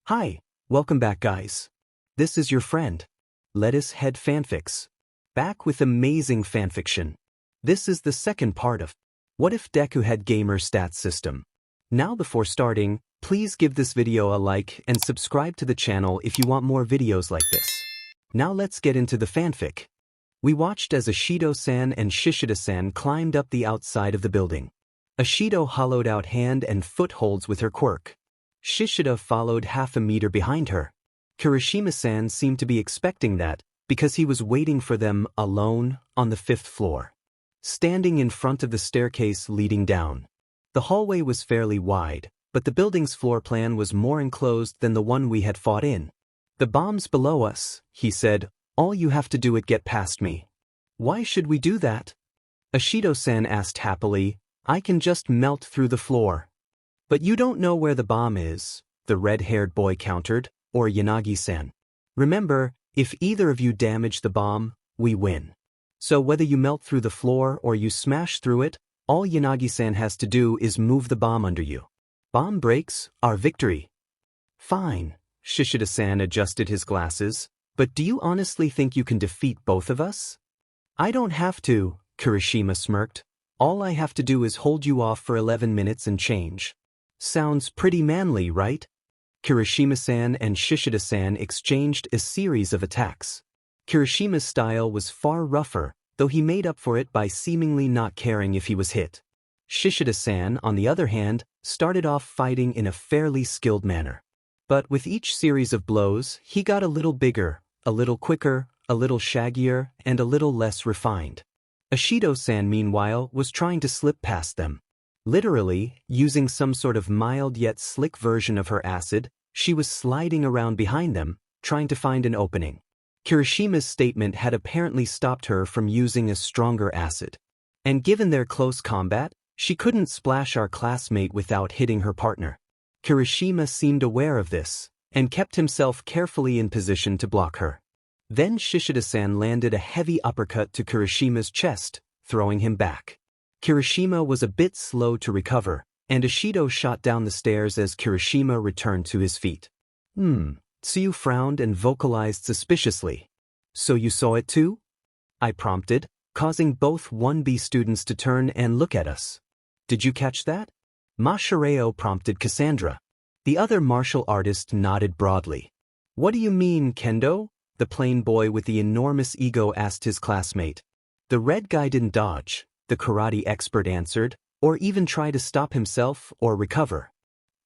Hi, welcome back guys. This is your friend, Lettuce Head Fanfics. Back with amazing fanfiction. This is the second part of What If Deku Had Gamer Stats System. Now before starting, please give this video a like and subscribe to the channel if you want more videos like this. Now let's get into the fanfic. We watched as Ashido-san and Shishida-san climbed up the outside of the building. Ashido hollowed out hand and footholds with her quirk. Shishida followed half a meter behind her. Kirishima-san seemed to be expecting that, because he was waiting for them alone on the 5th floor. Standing in front of the staircase leading down. The hallway was fairly wide, but the building's floor plan was more enclosed than the one we had fought in. "The bomb's below us," he said. "All you have to do is get past me." "Why should we do that?" Ashido-san asked happily. "I can just melt through the floor." "But you don't know where the bomb is," the red-haired boy countered, or Yanagi-san. "Remember, if either of you damage the bomb, we win. So whether you melt through the floor or you smash through it, all Yanagi-san has to do is move the bomb under you. Bomb breaks, our victory." "Fine," Shishida-san adjusted his glasses, "but do you honestly think you can defeat both of us?" "I don't have to," Kirishima smirked. "All I have to do is hold you off for 11 minutes and change." "Sounds pretty manly, right?" Kirishima-san and Shishida-san exchanged a series of attacks. Kirishima's style was far rougher, though he made up for it by seemingly not caring if he was hit. Shishida-san, on the other hand, started off fighting in a fairly skilled manner. But with each series of blows, he got a little bigger, a little quicker, a little shaggier, and a little less refined. Ashido-san, meanwhile, was trying to slip past them. Literally, using some sort of mild yet slick version of her acid, she was sliding around behind them, trying to find an opening. Kirishima's statement had apparently stopped her from using a stronger acid. And given their close combat, she couldn't splash our classmate without hitting her partner. Kirishima seemed aware of this, and kept himself carefully in position to block her. Then Shishida-san landed a heavy uppercut to Kirishima's chest, throwing him back. Kirishima was a bit slow to recover, and Ashido shot down the stairs as Kirishima returned to his feet. Tsuyu frowned and vocalized suspiciously. "So you saw it too?" I prompted, causing both 1B students to turn and look at us. "Did you catch that?" Mashareo prompted Cassandra. The other martial artist nodded broadly. "What do you mean, Kendo?" the plain boy with the enormous ego asked his classmate. "The red guy didn't dodge," the karate expert answered, "or even try to stop himself or recover.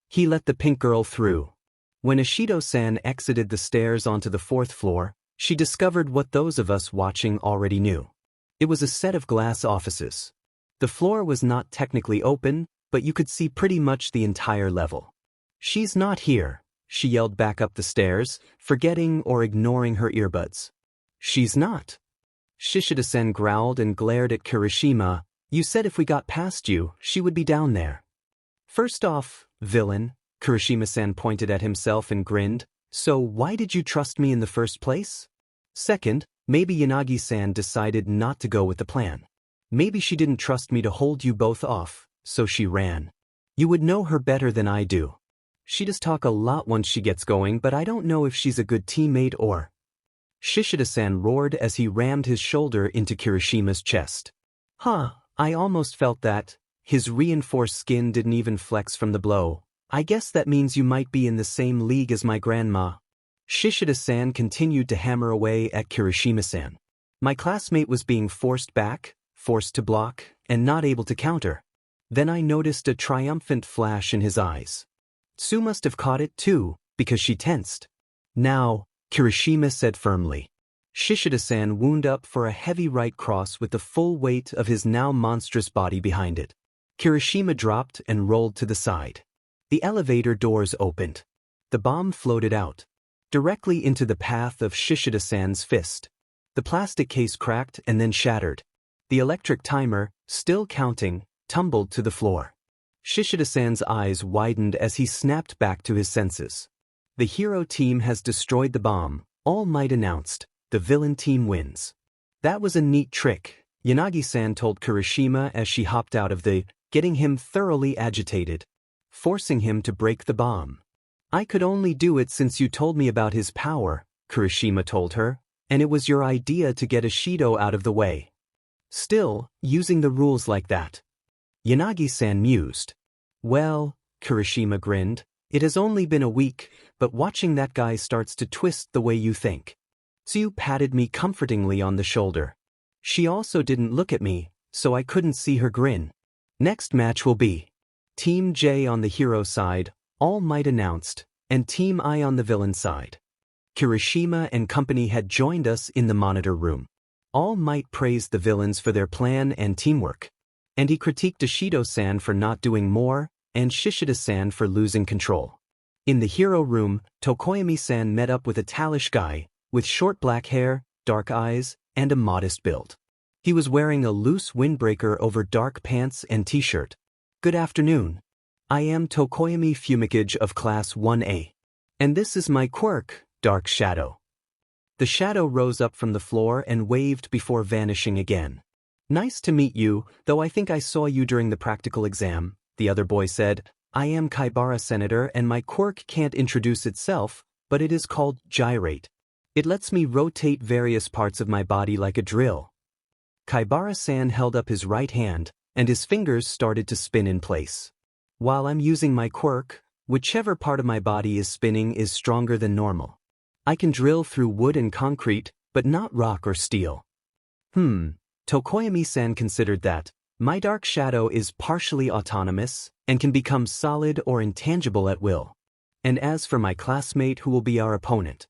He let the pink girl through." When Ashido-san exited the stairs onto the 4th floor, she discovered what those of us watching already knew. It was a set of glass offices. The floor was not technically open, but you could see pretty much the entire level. "She's not here," she yelled back up the stairs, forgetting or ignoring her earbuds. "She's not." Shishida-san growled and glared at Kirishima. "You said if we got past you, she would be down there." "First off, villain," Kirishima-san pointed at himself and grinned, "so why did you trust me in the first place? Second, maybe Yanagi-san decided not to go with the plan. Maybe she didn't trust me to hold you both off, so she ran. You would know her better than I do. She does talk a lot once she gets going, but I don't know if she's a good teammate or—" Shishida-san roared as he rammed his shoulder into Kirishima's chest. "Huh, I almost felt that." His reinforced skin didn't even flex from the blow. "I guess that means you might be in the same league as my grandma." Shishida-san continued to hammer away at Kirishima-san. "My classmate was being forced back, forced to block, and not able to counter." Then I noticed a triumphant flash in his eyes. Tsu must have caught it too, because she tensed. "Now," Kirishima said firmly. Shishida-san wound up for a heavy right cross with the full weight of his now monstrous body behind it. Kirishima dropped and rolled to the side. The elevator doors opened. The bomb floated out, directly into the path of Shishida-san's fist. The plastic case cracked and then shattered. The electric timer, still counting, tumbled to the floor. Shishida-san's eyes widened as he snapped back to his senses. "The hero team has destroyed the bomb," All Might announced. "The villain team wins." "That was a neat trick," Yanagi-san told Kirishima as she hopped out of the, getting him thoroughly agitated. "Forcing him to break the bomb." I could only do it since you told me about his power, Kirishima told her, and it was your idea to get Ishido out of the way. Still, using the rules like that. Yanagi-san mused. Well, Kirishima grinned, it has only been a week, but watching that guy starts to twist the way you think. Tsuyu patted me comfortingly on the shoulder. She also didn't look at me, so I couldn't see her grin. Next match will be Team J on the hero side, All Might announced, and Team I on the villain side. Kirishima and company had joined us in the monitor room. All Might praised the villains for their plan and teamwork. And he critiqued Ishido-san for not doing more, and Shishida-san for losing control. In the hero room, Tokoyami-san met up with a Talish guy, with short black hair, dark eyes, and a modest build. He was wearing a loose windbreaker over dark pants and t-shirt. Good afternoon. I am Tokoyami Fumikage of Class 1A. And this is my quirk, Dark Shadow. The shadow rose up from the floor and waved before vanishing again. Nice to meet you, though I think I saw you during the practical exam, the other boy said. I am Kaibara Senator and my quirk can't introduce itself, but it is called Gyrate. It lets me rotate various parts of my body like a drill. Kaibara-san held up his right hand, and his fingers started to spin in place. While I'm using my quirk, whichever part of my body is spinning is stronger than normal. I can drill through wood and concrete, but not rock or steel. Tokoyami-san considered that. My dark shadow is partially autonomous, and can become solid or intangible at will. And as for my classmate who will be our opponent.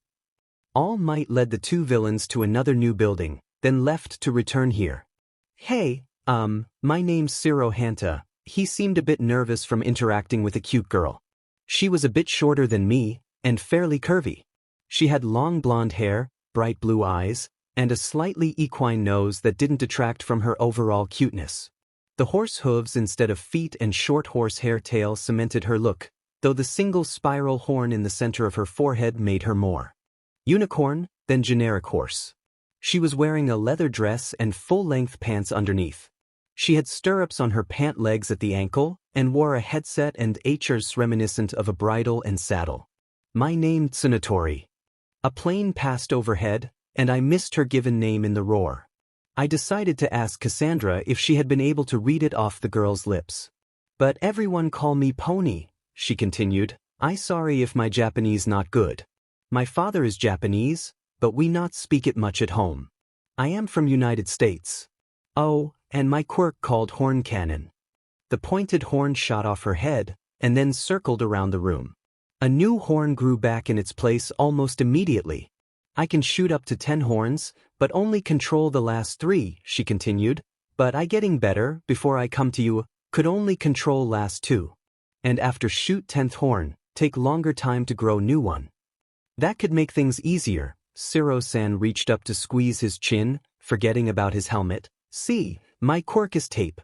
All Might led the two villains to another new building, then left to return here. Hey, my name's Siro Hanta. He seemed a bit nervous from interacting with a cute girl. She was a bit shorter than me, and fairly curvy. She had long blonde hair, bright blue eyes, and a slightly equine nose that didn't detract from her overall cuteness. The horse hooves instead of feet and short horsehair tail cemented her look, though the single spiral horn in the center of her forehead made her more unicorn than generic horse. She was wearing a leather dress and full-length pants underneath. She had stirrups on her pant legs at the ankle and wore a headset and hers reminiscent of a bridle and saddle. My name Tsunatori. A plane passed overhead, and I missed her given name in the roar. I decided to ask Cassandra if she had been able to read it off the girl's lips. But everyone call me Pony, she continued. I sorry if my Japanese not good. My father is Japanese, but we not speak it much at home. I am from United States. Oh, and my quirk called Horn Cannon. The pointed horn shot off her head, and then circled around the room. A new horn grew back in its place almost immediately. I can shoot up to 10 horns, but only control the last 3, she continued. But I getting better, before I come to you, could only control last 2. And after shoot 10th horn, take longer time to grow new one. That could make things easier. Siro-san reached up to squeeze his chin, forgetting about his helmet. See, my quirk is tape.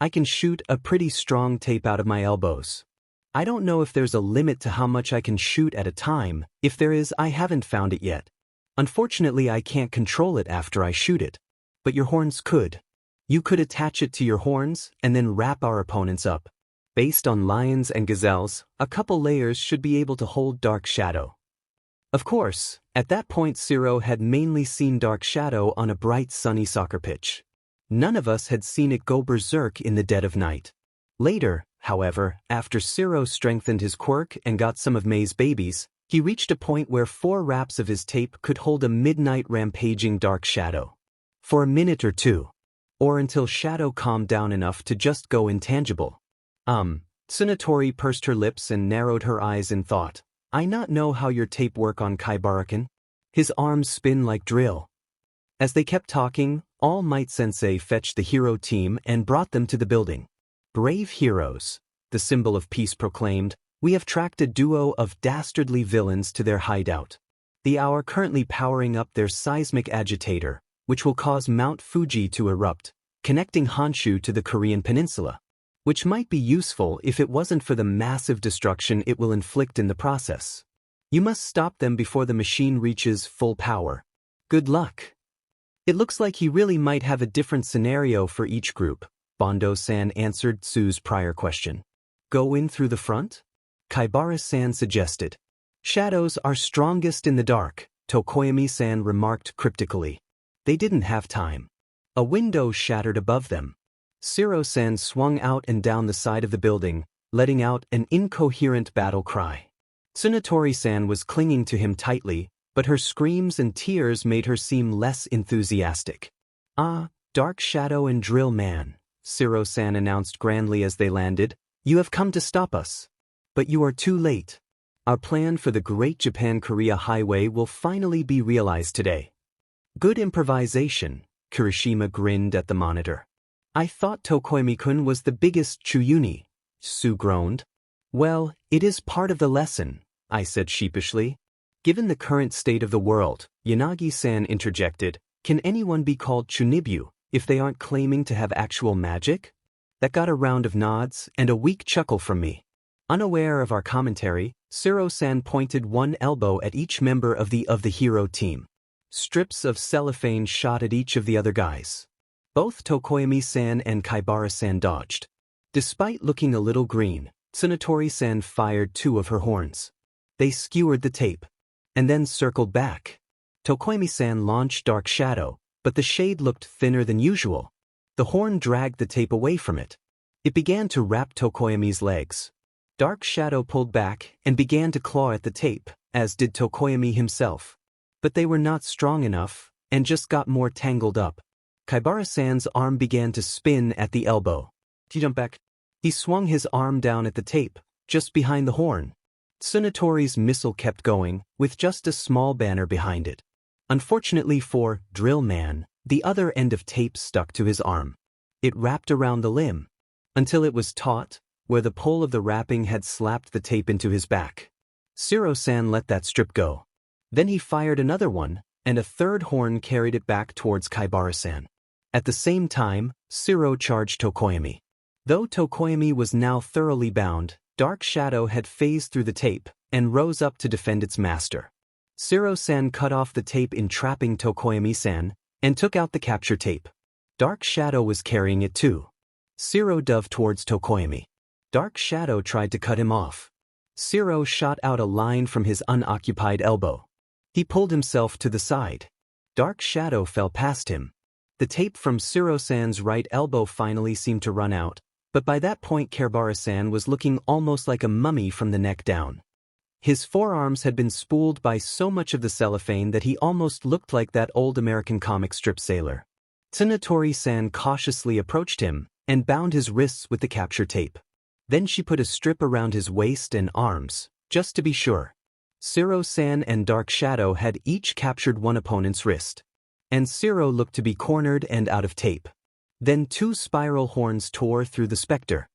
I can shoot a pretty strong tape out of my elbows. I don't know if there's a limit to how much I can shoot at a time. If there is, I haven't found it yet. Unfortunately, I can't control it after I shoot it. But your horns could. You could attach it to your horns and then wrap our opponents up. Based on lions and gazelles, a couple layers should be able to hold Dark Shadow. Of course, at that point Siro had mainly seen Dark Shadow on a bright sunny soccer pitch. None of us had seen it go berserk in the dead of night. Later, however, after Siro strengthened his quirk and got some of May's babies, he reached a point where 4 wraps of his tape could hold a midnight rampaging Dark Shadow. For a minute or two. Or until Shadow calmed down enough to just go intangible. Tsunatori pursed her lips and narrowed her eyes in thought. I not know how your tape work on Kaibara-kun. His arms spin like drill. As they kept talking, All Might Sensei fetched the hero team and brought them to the building. Brave heroes, the symbol of peace proclaimed, we have tracked a duo of dastardly villains to their hideout. They are currently powering up their seismic agitator, which will cause Mount Fuji to erupt, connecting Honshu to the Korean peninsula. Which might be useful if it wasn't for the massive destruction it will inflict in the process. You must stop them before the machine reaches full power. Good luck. It looks like he really might have a different scenario for each group, Bondo-san answered Tsu's prior question. Go in through the front? Kaibara-san suggested. Shadows are strongest in the dark, Tokoyami-san remarked cryptically. They didn't have time. A window shattered above them. Shiro-san swung out and down the side of the building, letting out an incoherent battle cry. Tsunatori-san was clinging to him tightly, but her screams and tears made her seem less enthusiastic. "Ah, Dark Shadow and Drill Man," Shiro-san announced grandly as they landed, "you have come to stop us. But you are too late. Our plan for the Great Japan-Korea Highway will finally be realized today." "Good improvisation," Kirishima grinned at the monitor. "I thought Tokoyami-kun was the biggest Chuyuni," Sue groaned. "Well, it is part of the lesson," I said sheepishly. "Given the current state of the world," Yanagi-san interjected, "can anyone be called Chunibyu if they aren't claiming to have actual magic?" That got a round of nods and a weak chuckle from me. Unaware of our commentary, Shiro-san pointed one elbow at each member of the hero team. Strips of cellophane shot at each of the other guys. Both Tokoyami-san and Kaibara-san dodged. Despite looking a little green, Tsunatori-san fired two of her horns. They skewered the tape, and then circled back. Tokoyami-san launched Dark Shadow, but the shade looked thinner than usual. The horn dragged the tape away from it. It began to wrap Tokoyami's legs. Dark Shadow pulled back and began to claw at the tape, as did Tokoyami himself. But they were not strong enough, and just got more tangled up. Kaibara-san's arm began to spin at the elbow. He jumped back. He swung his arm down at the tape, just behind the horn. Tsunatori's missile kept going, with just a small banner behind it. Unfortunately for Drill Man, the other end of tape stuck to his arm. It wrapped around the limb, until it was taut, where the pull of the wrapping had slapped the tape into his back. Shiro-san let that strip go. Then he fired another one, and a third horn carried it back towards Kaibara-san. At the same time, Shiro charged Tokoyami. Though Tokoyami was now thoroughly bound, Dark Shadow had phased through the tape and rose up to defend its master. Shiro-san cut off the tape entrapping Tokoyami-san and took out the capture tape. Dark Shadow was carrying it too. Shiro dove towards Tokoyami. Dark Shadow tried to cut him off. Shiro shot out a line from his unoccupied elbow. He pulled himself to the side. Dark Shadow fell past him. The tape from Shiro-san's right elbow finally seemed to run out, but by that point Kaibara-san was looking almost like a mummy from the neck down. His forearms had been spooled by so much of the cellophane that he almost looked like that old American comic strip sailor. Tsunatori-san cautiously approached him and bound his wrists with the capture tape. Then she put a strip around his waist and arms, just to be sure. Shiro-san and Dark Shadow had each captured one opponent's wrist. And Shiro looked to be cornered and out of tape. Then two spiral horns tore through the specter,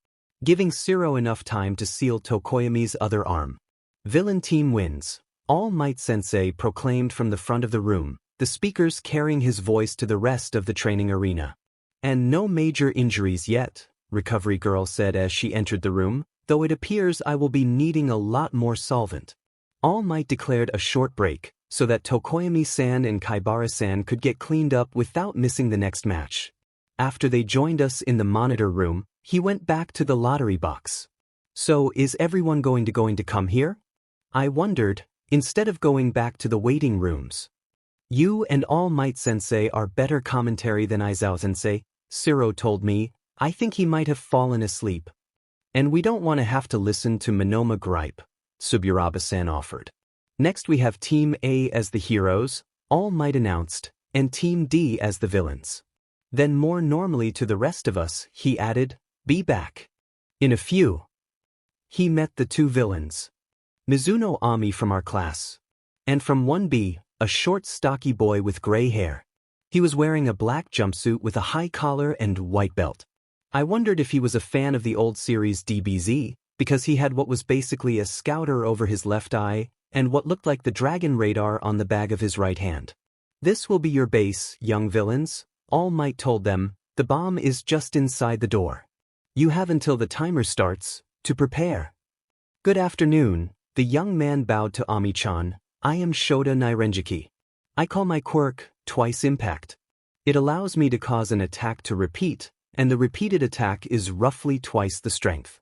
giving Shiro enough time to seal Tokoyami's other arm. "Villain team wins," All Might Sensei proclaimed from the front of the room, the speakers carrying his voice to the rest of the training arena. "And no major injuries yet," Recovery Girl said as she entered the room, "though it appears I will be needing a lot more solvent." All Might declared a short break, so that Tokoyami-san and Kaibara-san could get cleaned up without missing the next match. After they joined us in the monitor room, he went back to the lottery box. "So is everyone going to come here?" I wondered, instead of going back to the waiting rooms. "You and All Might Sensei are better commentary than Aizawa Sensei," Shiro told me. "I think he might have fallen asleep." "And we don't want to have to listen to Monoma gripe," Suburaba-san offered. "Next we have Team A as the heroes," All Might announced, "and Team D as the villains." Then more normally to the rest of us, he added, "Be back in a few." He met the two villains. Mizuno Ami from our class. And from 1B, a short stocky boy with gray hair. He was wearing a black jumpsuit with a high collar and white belt. I wondered if he was a fan of the old series DBZ, because he had what was basically a scouter over his left eye and what looked like the dragon radar on the bag of his right hand. "This will be your base, young villains," All Might told them. "The bomb is just inside the door. You have until the timer starts to prepare." "Good afternoon," the young man bowed to Ami-chan. "I am Shota Nairenjiki. I call my quirk Twice Impact. It allows me to cause an attack to repeat, and the repeated attack is roughly twice the strength.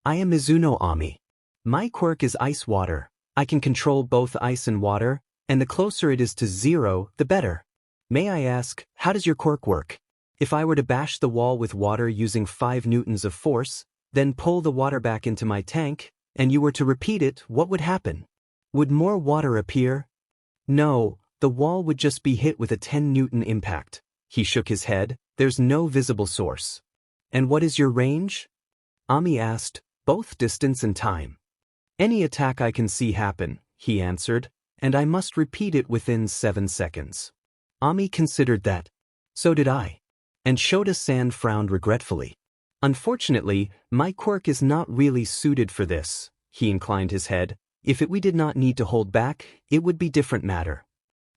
I am Mizuno Ami." My quirk is ice water. I can control both ice and water, and the closer it is to 0, the better. May I ask, how does your quirk work? If I were to bash the wall with water using 5 newtons of force, then pull the water back into my tank, and you were to repeat it, what would happen? Would more water appear? No, the wall would just be hit with a 10-newton impact. He shook his head. There's no visible source. And what is your range? Ami asked, both distance and time. Any attack I can see happen, he answered, and I must repeat it within 7 seconds. Ami considered that. So did I. And Shota-san frowned regretfully. Unfortunately, my quirk is not really suited for this. He inclined his head. If we did not need to hold back, it would be different matter.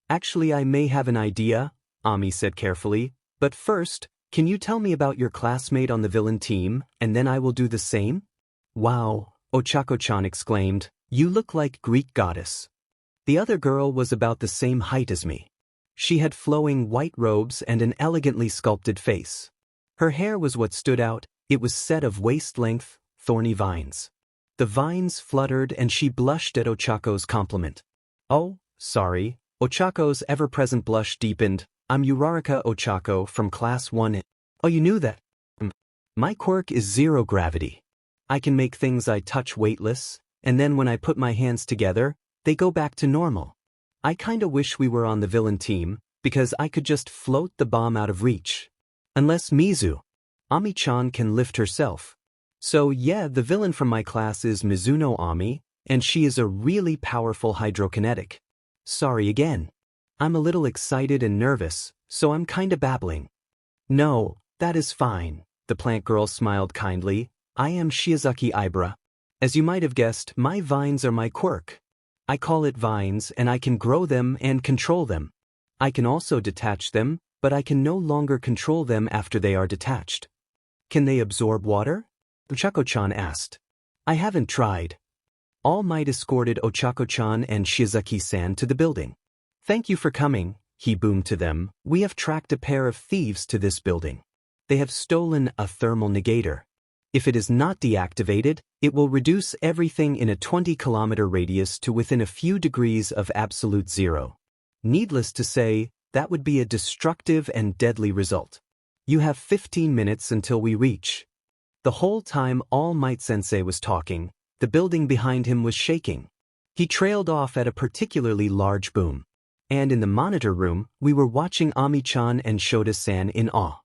Actually, I may have an idea, Ami said carefully, but first, can you tell me about your classmate on the villain team, and then I will do the same? Wow, Ochako-chan exclaimed, you look like Greek goddess. The other girl was about the same height as me. She had flowing white robes and an elegantly sculpted face. Her hair was what stood out. It was set of waist-length, thorny vines. The vines fluttered and she blushed at Ochako's compliment. Oh, sorry. Ochako's ever-present blush deepened. I'm Uraraka Ochako from Class 1. Oh, you knew that? My quirk is zero gravity. I can make things I touch weightless, and then when I put my hands together, they go back to normal. I kinda wish we were on the villain team, because I could just float the bomb out of reach. Unless Mizu. Ami-chan can lift herself. So yeah, the villain from my class is Mizuno Ami, and she is a really powerful hydrokinetic. Sorry again. I'm a little excited and nervous, so I'm kinda babbling. No, that is fine, the plant girl smiled kindly. I am Shiozaki Ibra. As you might have guessed, my vines are my quirk. I call it vines and I can grow them and control them. I can also detach them, but I can no longer control them after they are detached. Can they absorb water? Ochako-chan asked. I haven't tried. All Might escorted Ochako-chan and Shizaki-san to the building. Thank you for coming, he boomed to them. We have tracked a pair of thieves to this building. They have stolen a thermal negator. If it is not deactivated, it will reduce everything in a 20-kilometer radius to within a few degrees of absolute zero. Needless to say, that would be a destructive and deadly result. You have 15 minutes until we reach. The whole time All Might Sensei was talking, the building behind him was shaking. He trailed off at a particularly large boom. And in the monitor room, we were watching Ami-chan and Shota-san in awe.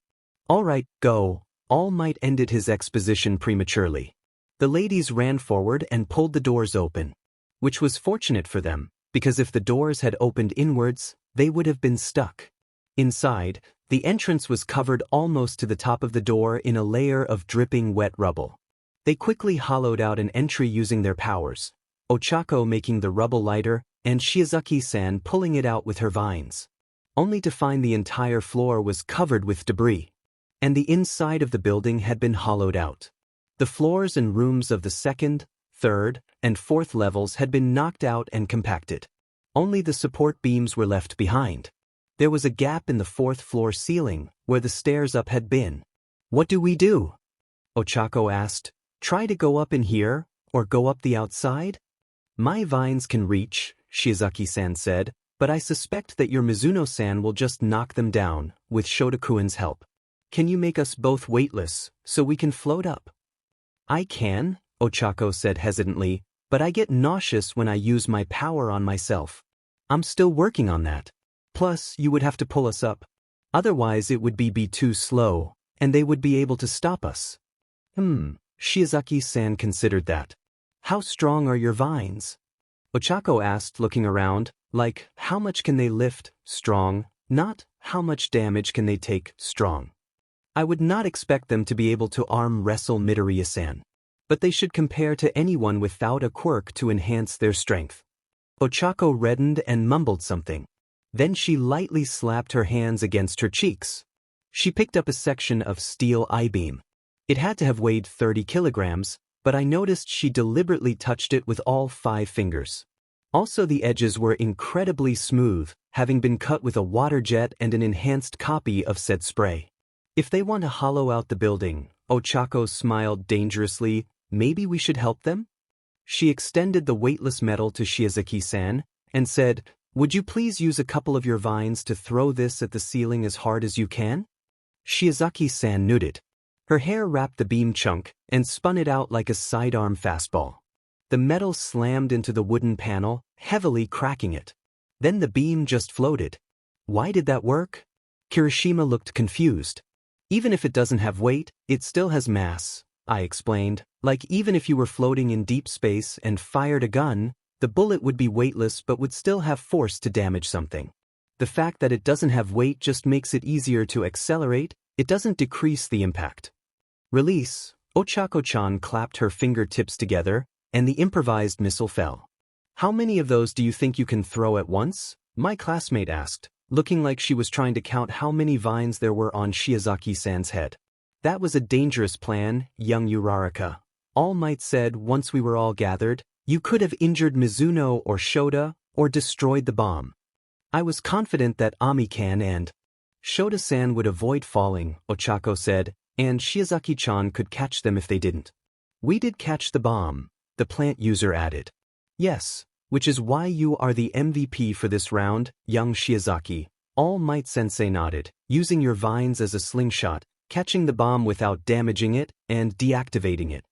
All right, go. All Might ended his exposition prematurely. The ladies ran forward and pulled the doors open, which was fortunate for them, because if the doors had opened inwards, they would have been stuck. Inside, the entrance was covered almost to the top of the door in a layer of dripping wet rubble. They quickly hollowed out an entry using their powers, Ochako making the rubble lighter, and Shiozaki-san pulling it out with her vines, only to find the entire floor was covered with debris, and the inside of the building had been hollowed out. The floors and rooms of the 2nd, 3rd, and 4th levels had been knocked out and compacted. Only the support beams were left behind. There was a gap in the 4th floor ceiling, where the stairs up had been. What do we do? Ochako asked. Try to go up in here, or go up the outside? My vines can reach, Shizaki-san said, but I suspect that your Mizuno-san will just knock them down, with Shotokuin's help. Can you make us both weightless, so we can float up? I can, Ochako said hesitantly, but I get nauseous when I use my power on myself. I'm still working on that. Plus, you would have to pull us up. Otherwise it would be too slow, and they would be able to stop us. Shiozaki-san considered that. How strong are your vines? Ochako asked, looking around, like, how much can they lift, strong, not, how much damage can they take, strong. I would not expect them to be able to arm wrestle Midoriya-san, but they should compare to anyone without a quirk to enhance their strength. Ochako reddened and mumbled something. Then she lightly slapped her hands against her cheeks. She picked up a section of steel I-beam. It had to have weighed 30 kilograms, but I noticed she deliberately touched it with all 5 fingers. Also, the edges were incredibly smooth, having been cut with a water jet and an enhanced copy of said spray. If they want to hollow out the building, Ochako smiled dangerously, maybe we should help them? She extended the weightless metal to Shizaki-san and said, "Would you please use a couple of your vines to throw this at the ceiling as hard as you can?" Shizaki-san nodded. Her hair wrapped the beam chunk and spun it out like a sidearm fastball. The metal slammed into the wooden panel, heavily cracking it. Then the beam just floated. Why did that work? Kirishima looked confused. Even if it doesn't have weight, it still has mass, I explained. Like even if you were floating in deep space and fired a gun, the bullet would be weightless but would still have force to damage something. The fact that it doesn't have weight just makes it easier to accelerate, it doesn't decrease the impact. Release. Ochako-chan clapped her fingertips together, and the improvised missile fell. How many of those do you think you can throw at once? My classmate asked, looking like she was trying to count how many vines there were on Shizaki-san's head. That was a dangerous plan, young Uraraka. All Might said once we were all gathered, you could have injured Mizuno or Shota, or destroyed the bomb. I was confident that Ami-kan and Shota-san would avoid falling, Ochako said, and Shizaki-chan could catch them if they didn't. We did catch the bomb, the plant user added. Yes, which is why you are the MVP for this round, young Shizaki. All Might Sensei nodded, using your vines as a slingshot, catching the bomb without damaging it, and deactivating it.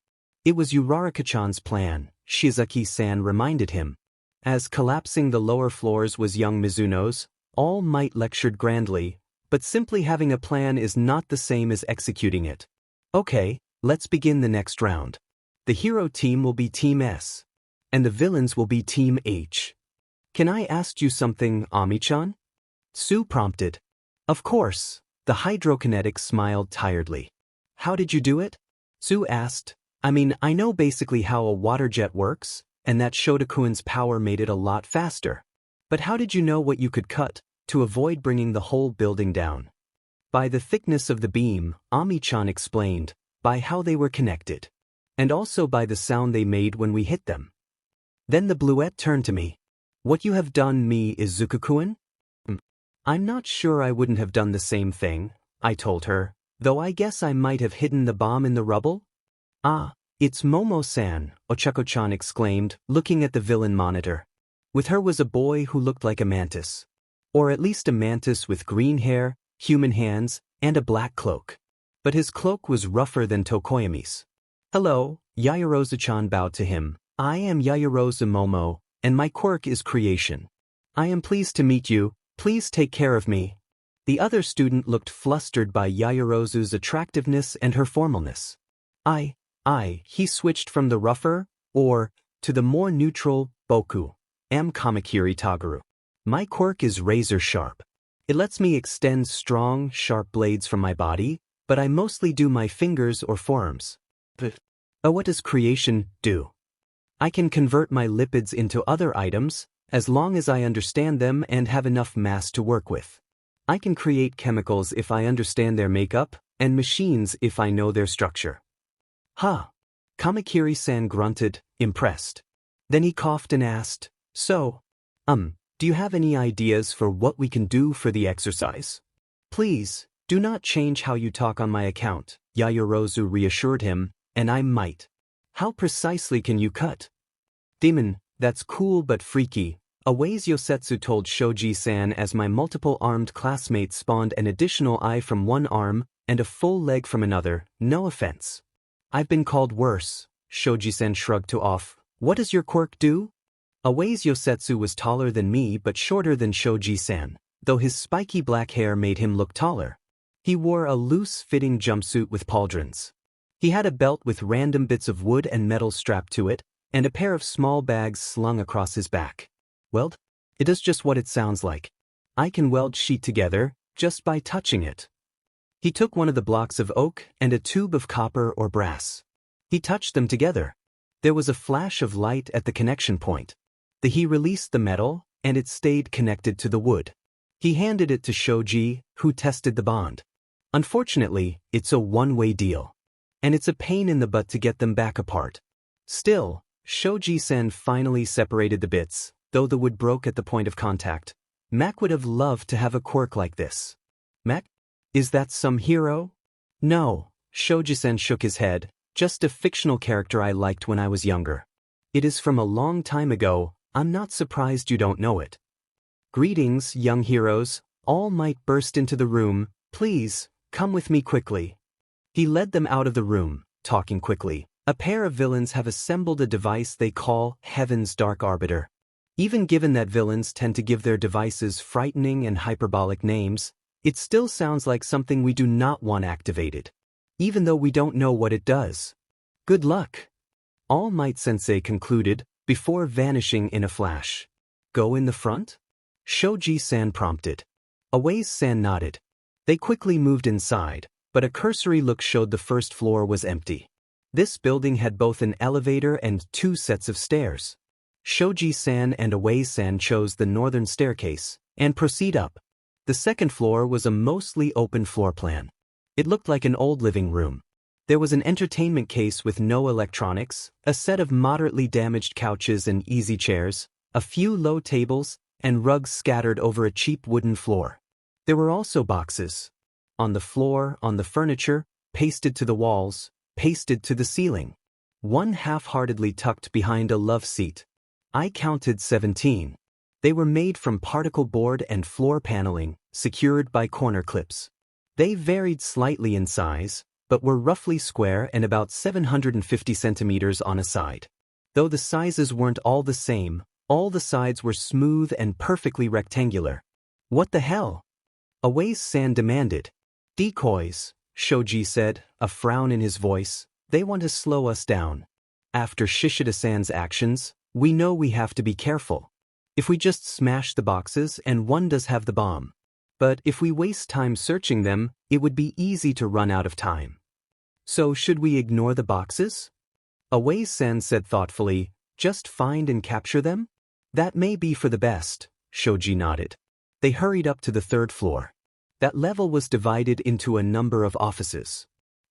It was Uraraka-chan's plan, Shizaki-san reminded him. As collapsing the lower floors was young Mizuno's, All Might lectured grandly, but simply having a plan is not the same as executing it. Okay, let's begin the next round. The hero team will be Team S, and the villains will be Team H. Can I ask you something, Ami-chan? Sue prompted. Of course, the hydrokinetic smiled tiredly. How did you do it? Sue asked. I know basically how a water jet works, and that Shotokuin's power made it a lot faster. But how did you know what you could cut, to avoid bringing the whole building down? By the thickness of the beam, Ami-chan explained, by how they were connected. And also by the sound they made when we hit them. Then the bluette turned to me. What you have done me Izuku-kun? I'm not sure I wouldn't have done the same thing, I told her, though I guess I might have hidden the bomb in the rubble. Ah, it's Momo-san, Ochako-chan exclaimed, looking at the villain monitor. With her was a boy who looked like a mantis. Or at least a mantis with green hair, human hands, and a black cloak. But his cloak was rougher than Tokoyami's. Hello, Yayarozu-chan bowed to him. I am Yayarozu Momo, and my quirk is creation. I am pleased to meet you, please take care of me. The other student looked flustered by Yayarozu's attractiveness and her formalness. He switched from the rougher, to the more neutral, boku, am Kamakiri Tagaru. My quirk is razor sharp. It lets me extend strong, sharp blades from my body, but I mostly do my fingers or forearms. What does creation do? I can convert my lipids into other items, as long as I understand them and have enough mass to work with. I can create chemicals if I understand their makeup, and machines if I know their structure. Huh. Kamakiri-san grunted, impressed. Then he coughed and asked, So, do you have any ideas for what we can do for the exercise? Please, do not change how you talk on my account, Yayarozu reassured him, and I might. How precisely can you cut? Demon, that's cool but freaky, a ways Yosetsu told Shoji-san as my multiple-armed classmate spawned an additional eye from one arm and a full leg from another, no offense. I've been called worse, Shoji-san shrugged to off. What does your quirk do? A ways Yosetsu was taller than me but shorter than Shoji-san, though his spiky black hair made him look taller. He wore a loose-fitting jumpsuit with pauldrons. He had a belt with random bits of wood and metal strapped to it, and a pair of small bags slung across his back. Weld? It does just what it sounds like. I can weld sheet together, just by touching it. He took one of the blocks of oak and a tube of copper or brass. He touched them together. There was a flash of light at the connection point. He released the metal, and it stayed connected to the wood. He handed it to Shoji, who tested the bond. Unfortunately, it's a one-way deal. And it's a pain in the butt to get them back apart. Still, Shoji-san finally separated the bits, though the wood broke at the point of contact. Mac would have loved to have a quirk like this. Mac? Is that some hero? No, Shoji-san shook his head, just a fictional character I liked when I was younger. It is from a long time ago, I'm not surprised you don't know it. Greetings, young heroes. All Might burst into the room. Please, come with me quickly. He led them out of the room, talking quickly. A pair of villains have assembled a device they call Heaven's Dark Arbiter. Even given that villains tend to give their devices frightening and hyperbolic names, it still sounds like something we do not want activated, even though we don't know what it does. Good luck. All Might Sensei concluded, before vanishing in a flash. Go in the front? Shoji-san prompted. Awase-san nodded. They quickly moved inside, but a cursory look showed the first floor was empty. This building had both an elevator and 2 sets of stairs. Shoji-san and Awase-san chose the northern staircase and proceed up. The second floor was a mostly open floor plan. It looked like an old living room. There was an entertainment case with no electronics, a set of moderately damaged couches and easy chairs, a few low tables, and rugs scattered over a cheap wooden floor. There were also boxes. On the floor, on the furniture, pasted to the walls, pasted to the ceiling. One half-heartedly tucked behind a love seat. I counted 17. They were made from particle board and floor paneling, secured by corner clips. They varied slightly in size, but were roughly square and about 750 centimeters on a side. Though the sizes weren't all the same, all the sides were smooth and perfectly rectangular. What the hell? Awase-san demanded. Decoys, Shoji said, a frown in his voice. They want to slow us down. After Shishida-san's actions, we know we have to be careful. If we just smash the boxes and one does have the bomb. But if we waste time searching them, it would be easy to run out of time. So should we ignore the boxes? Awase-san said thoughtfully, just find and capture them? That may be for the best, Shoji nodded. They hurried up to the 3rd floor. That level was divided into a number of offices.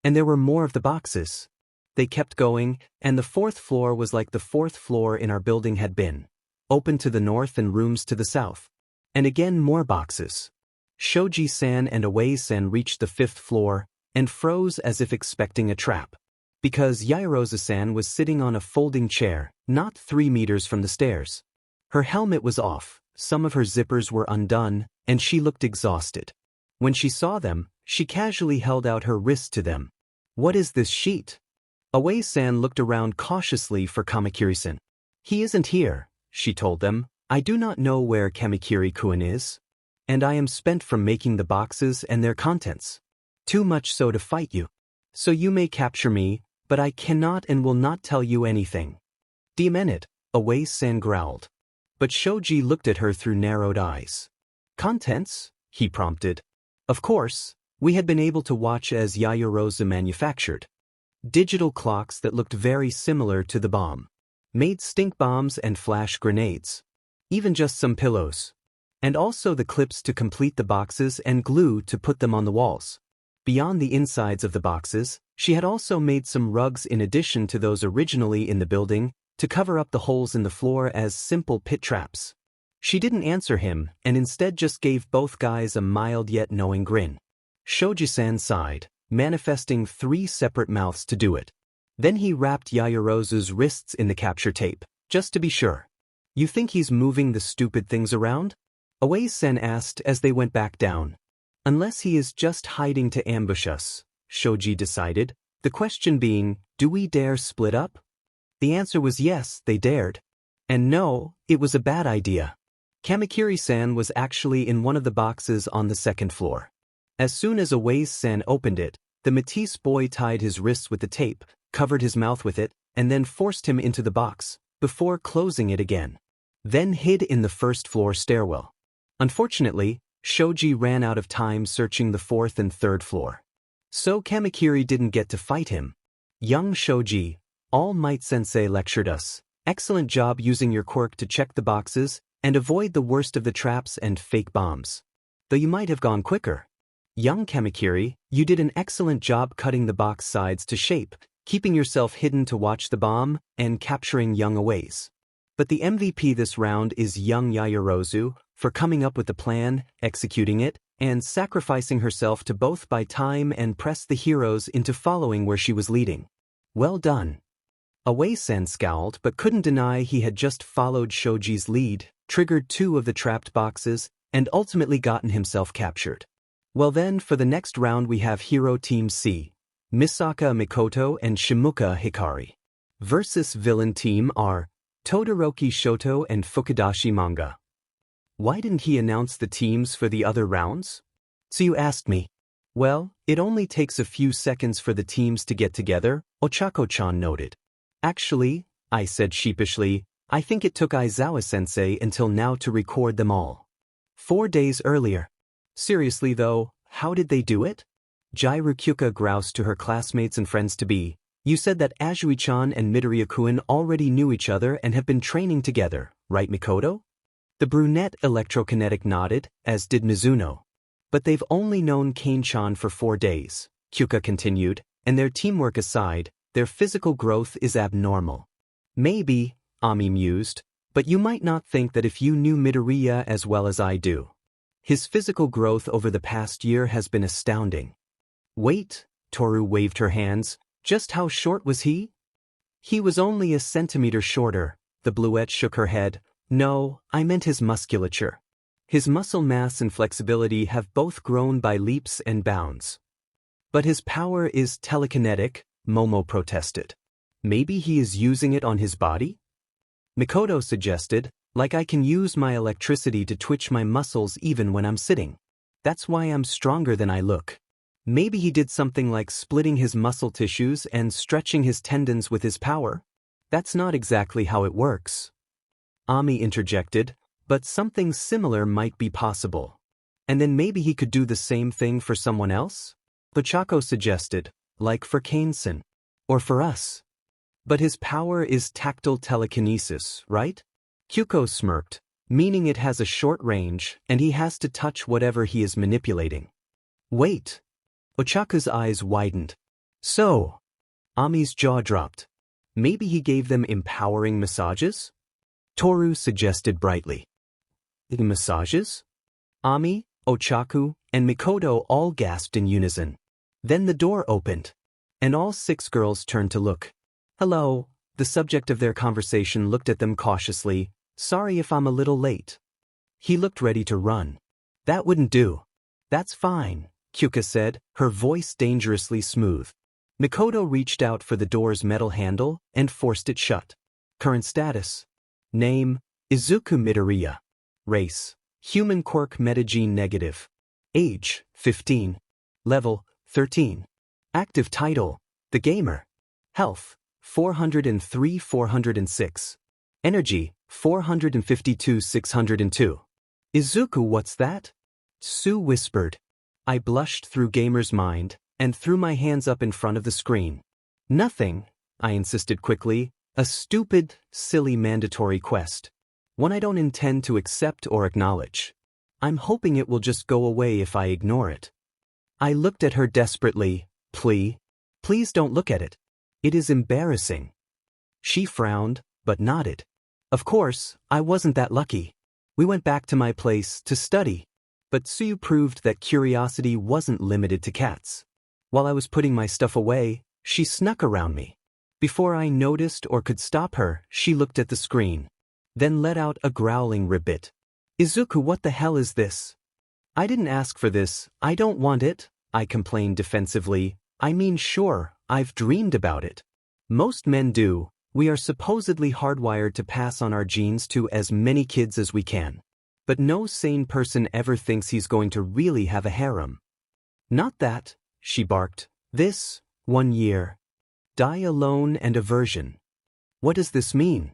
And there were more of the boxes. They kept going, and the 4th floor was like the 4th floor in our building had been. Open to the north and rooms to the south. And again more boxes. Shoji-san and Awase-san reached the 5th floor, and froze as if expecting a trap. Because Yairose-san was sitting on a folding chair, not 3 meters from the stairs. Her helmet was off, some of her zippers were undone, and she looked exhausted. When she saw them, she casually held out her wrist to them. What is this sheet? Awase-san looked around cautiously for Kamakiri-san. He isn't here, she told them. I do not know where Kamakiri-kun is. And I am spent from making the boxes and their contents. Too much so to fight you. So you may capture me, but I cannot and will not tell you anything. Do you mean it? Awase-san growled. But Shoji looked at her through narrowed eyes. Contents? He prompted. Of course, we had been able to watch as Yairose manufactured. Digital clocks that looked very similar to the bomb. Made stink bombs and flash grenades. Even just some pillows. And also the clips to complete the boxes and glue to put them on the walls. Beyond the insides of the boxes, she had also made some rugs in addition to those originally in the building, to cover up the holes in the floor as simple pit traps. She didn't answer him, and instead just gave both guys a mild yet knowing grin. Shoji-san sighed, manifesting 3 separate mouths to do it. Then he wrapped Yairose's wrists in the capture tape, just to be sure. You think he's moving the stupid things around? Awase-san asked as they went back down. Unless he is just hiding to ambush us, Shoji decided, the question being, do we dare split up? The answer was yes, they dared. And no, it was a bad idea. Kamakiri-san was actually in one of the boxes on the 2nd floor. As soon as Awase-san opened it, the Matisse boy tied his wrists with the tape, covered his mouth with it, and then forced him into the box, before closing it again. Then hid in the 1st floor stairwell. Unfortunately, Shoji ran out of time searching the 4th and 3rd floor. So Kamakiri didn't get to fight him. Young Shoji, All Might Sensei lectured us. Excellent job using your quirk to check the boxes and avoid the worst of the traps and fake bombs. Though you might have gone quicker. Young Kamakiri, you did an excellent job cutting the box sides to shape, keeping yourself hidden to watch the bomb, and capturing young Awase. But the MVP this round is young Yairose, for coming up with the plan, executing it, and sacrificing herself to both buy time and press the heroes into following where she was leading. Well done. Away-san scowled but couldn't deny he had just followed Shoji's lead, triggered 2 of the trapped boxes, and ultimately gotten himself captured. Well then, for the next round we have Hero Team C, Misaka Mikoto and Shimuka Hikari. Versus Villain Team R, Todoroki Shoto and Fukudashi Manga. Why didn't he announce the teams for the other rounds? So you asked me. Well, it only takes a few seconds for the teams to get together, Ochako-chan noted. Actually, I said sheepishly, I think it took Aizawa-sensei until now to record them all. 4 days earlier. Seriously though, how did they do it? Jiru-kyuka groused to her classmates and friends-to-be. You said that Azui-chan and Midoriya-kun already knew each other and have been training together, right Mikoto? The brunette electrokinetic nodded, as did Mizuno. But they've only known Kane-chan for 4 days, Kyuka continued, and their teamwork aside, their physical growth is abnormal. Maybe, Ami mused, but you might not think that if you knew Midoriya as well as I do. His physical growth over the past year has been astounding. Wait, Toru waved her hands, just how short was he? He was only a centimeter shorter, the bluette shook her head. No, I meant his musculature. His muscle mass and flexibility have both grown by leaps and bounds. But his power is telekinetic, Momo protested. Maybe he is using it on his body? Mikoto suggested, like I can use my electricity to twitch my muscles even when I'm sitting. That's why I'm stronger than I look. Maybe he did something like splitting his muscle tissues and stretching his tendons with his power? That's not exactly how it works. Ami interjected, but something similar might be possible. And then maybe he could do the same thing for someone else? Ochako suggested, like for Kane-san. Or for us. But his power is tactile telekinesis, right? Kyuko smirked, meaning it has a short range and he has to touch whatever he is manipulating. Wait. Ochako's eyes widened. So. Ami's jaw dropped. Maybe he gave them empowering massages? Toru suggested brightly. Massages? Ami, Ochaku, and Mikoto all gasped in unison. Then the door opened, and all 6 girls turned to look. Hello, the subject of their conversation looked at them cautiously. Sorry if I'm a little late. He looked ready to run. That wouldn't do. That's fine, Kyuka said, her voice dangerously smooth. Mikoto reached out for the door's metal handle and forced it shut. Current status. Name, Izuku Midoriya. Race, human quirk metagene negative. Age, 15. Level, 13. Active title, The Gamer. Health, 403-406. Energy, 452-602. Izuku, what's that? Sue whispered. I blushed through Gamer's mind and threw my hands up in front of the screen. Nothing, I insisted quickly, a stupid, silly mandatory quest. One I don't intend to accept or acknowledge. I'm hoping it will just go away if I ignore it. I looked at her desperately. Please don't look at it. It is embarrassing. She frowned, but nodded. Of course, I wasn't that lucky. We went back to my place to study. But Suyu proved that curiosity wasn't limited to cats. While I was putting my stuff away, she snuck around me. Before I noticed or could stop her, she looked at the screen. Then let out a growling ribbit. Izuku, what the hell is this? I didn't ask for this, I don't want it, I complained defensively. I mean, sure, I've dreamed about it. Most men do. We are supposedly hardwired to pass on our genes to as many kids as we can. But no sane person ever thinks he's going to really have a harem. Not that, she barked. This, 1 year. Die alone and aversion. What does this mean?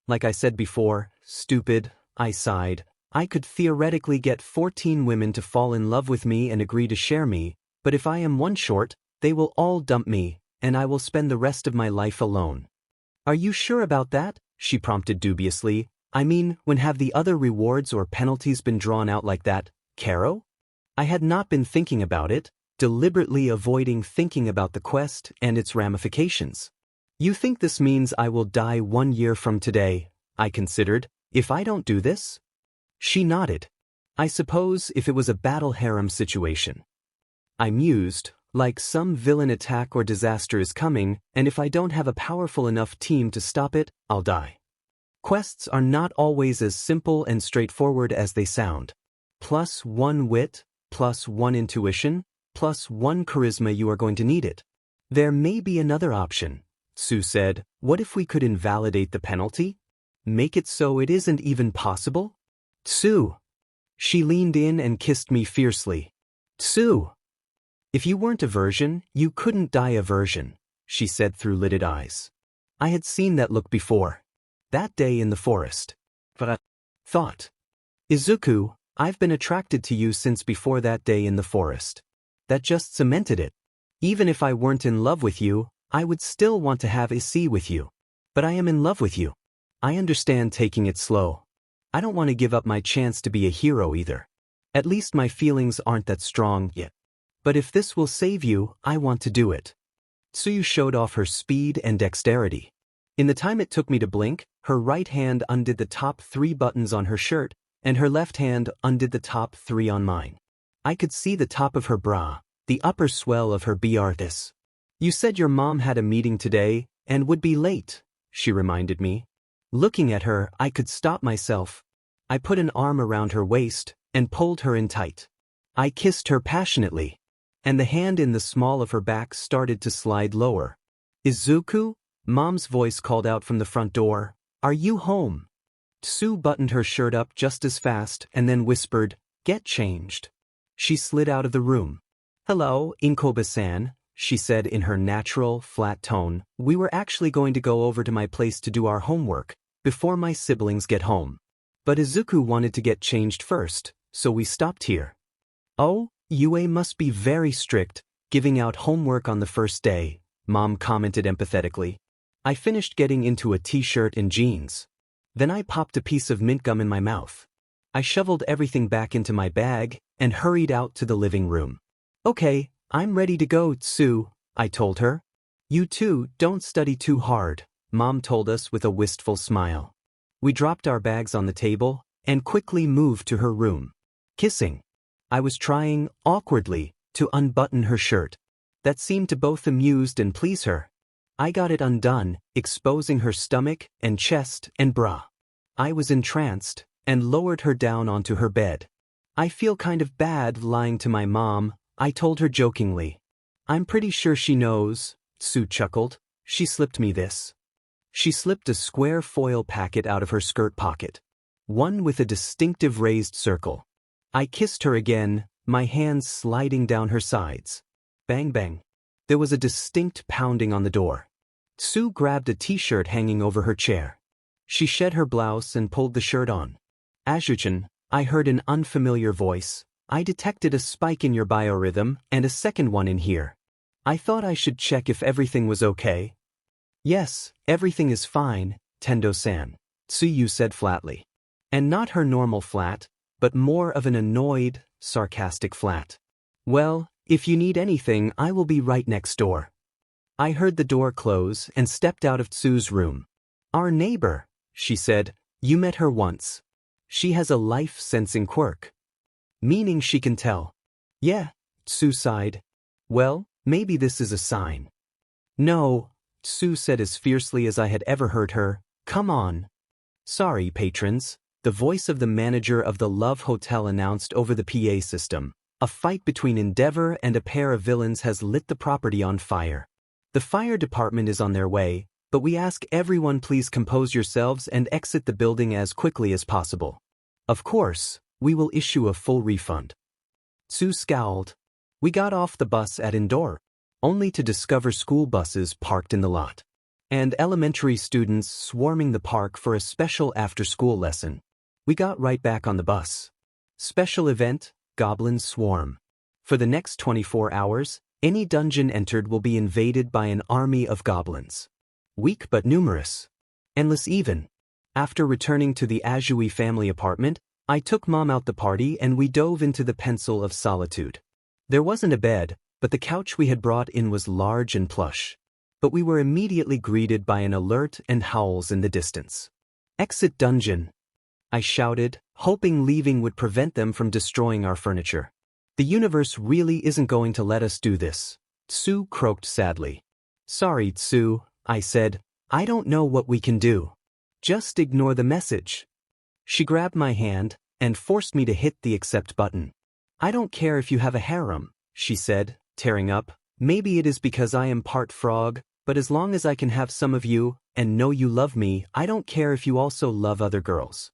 Like I said before, stupid, I sighed. I could theoretically get 14 women to fall in love with me and agree to share me, but if I am one short, they will all dump me, and I will spend the rest of my life alone. Are you sure about that? She prompted dubiously. I mean, when have the other rewards or penalties been drawn out like that, Caro? I had not been thinking about it, deliberately avoiding thinking about the quest and its ramifications. You think this means I will die 1 year from today, I considered, if I don't do this? She nodded. I suppose if it was a battle harem situation. I mused, Like some villain attack or disaster is coming, and if I don't have a powerful enough team to stop it, I'll die. Quests are not always as simple and straightforward as they sound. +1 wit, +1 intuition, +1 charisma. You are going to need it. There may be another option, Sue said. What if we could invalidate the penalty? Make it so it isn't even possible? Sue. She leaned in and kissed me fiercely. Sue. If you weren't a version, you couldn't die a version, she said through lidded eyes. I had seen that look before. That day in the forest. Thought. Izuku, I've been attracted to you since before that day in the forest. That just cemented it. Even if I weren't in love with you, I would still want to have Issei with you. But I am in love with you. I understand taking it slow. I don't want to give up my chance to be a hero either. At least my feelings aren't that strong yet. But if this will save you, I want to do it. Tsuyu showed off her speed and dexterity. In the time it took me to blink, her right hand undid the top 3 buttons on her shirt, and her left hand undid the top 3 on mine. I could see the top of her bra, the upper swell of her br. This. You said your mom had a meeting today, and would be late, she reminded me. Looking at her, I could stop myself. I put an arm around her waist, and pulled her in tight. I kissed her passionately. And the hand in the small of her back started to slide lower. Izuku? Mom's voice called out from the front door. Are you home? Sue buttoned her shirt up just as fast and then whispered, Get changed. She slid out of the room. Hello, Inkoba-san, she said in her natural, flat tone. We were actually going to go over to my place to do our homework, before my siblings get home. But Izuku wanted to get changed first, so we stopped here. Oh, UA must be very strict, giving out homework on the first day, Mom commented empathetically. I finished getting into a t-shirt and jeans. Then I popped a piece of mint gum in my mouth. I shoveled everything back into my bag and hurried out to the living room. Okay, I'm ready to go, Tsu, I told her. You too, don't study too hard, Mom told us with a wistful smile. We dropped our bags on the table and quickly moved to her room. Kissing. I was trying, awkwardly, to unbutton her shirt. That seemed to both amuse and please her. I got it undone, exposing her stomach and chest and bra. I was entranced and lowered her down onto her bed. I feel kind of bad lying to my mom, I told her jokingly. I'm pretty sure she knows, Sue chuckled. She slipped me this. She slipped a square foil packet out of her skirt pocket. One with a distinctive raised circle. I kissed her again, my hands sliding down her sides. Bang bang. There was a distinct pounding on the door. Sue grabbed a t-shirt hanging over her chair. She shed her blouse and pulled the shirt on. Azuchan, I heard an unfamiliar voice. I detected a spike in your biorhythm and a second one in here. I thought I should check if everything was okay. Yes, everything is fine, Tendo-san, Tsuyu said flatly. And not her normal flat, but more of an annoyed, sarcastic flat. Well, if you need anything, I will be right next door. I heard the door close and stepped out of Tsu's room. Our neighbor, she said, you met her once. She has a life-sensing quirk. Meaning she can tell. Yeah, Tsu sighed. Well, maybe this is a sign. No, Tsu said as fiercely as I had ever heard her. Come on. Sorry, patrons, the voice of the manager of the Love Hotel announced over the PA system. A fight between Endeavor and a pair of villains has lit the property on fire. The fire department is on their way, but we ask everyone please compose yourselves and exit the building as quickly as possible. Of course, we will issue a full refund. Tsu scowled. We got off the bus at Endor, only to discover school buses parked in the lot, and elementary students swarming the park for a special after-school lesson. We got right back on the bus. Special event, Goblin Swarm. For the next 24 hours, any dungeon entered will be invaded by an army of goblins. Weak but numerous. Endless even. After returning to the Azui family apartment, I took Mom out the party and we dove into the Pencil of Solitude. There wasn't a bed, but the couch we had brought in was large and plush. But we were immediately greeted by an alert and howls in the distance. Exit dungeon, I shouted, hoping leaving would prevent them from destroying our furniture. The universe really isn't going to let us do this, Tsu croaked sadly. Sorry, Tsu, I said. I don't know what we can do. Just ignore the message. She grabbed my hand and forced me to hit the accept button. I don't care if you have a harem, she said, tearing up. Maybe it is because I am part frog, but as long as I can have some of you and know you love me, I don't care if you also love other girls.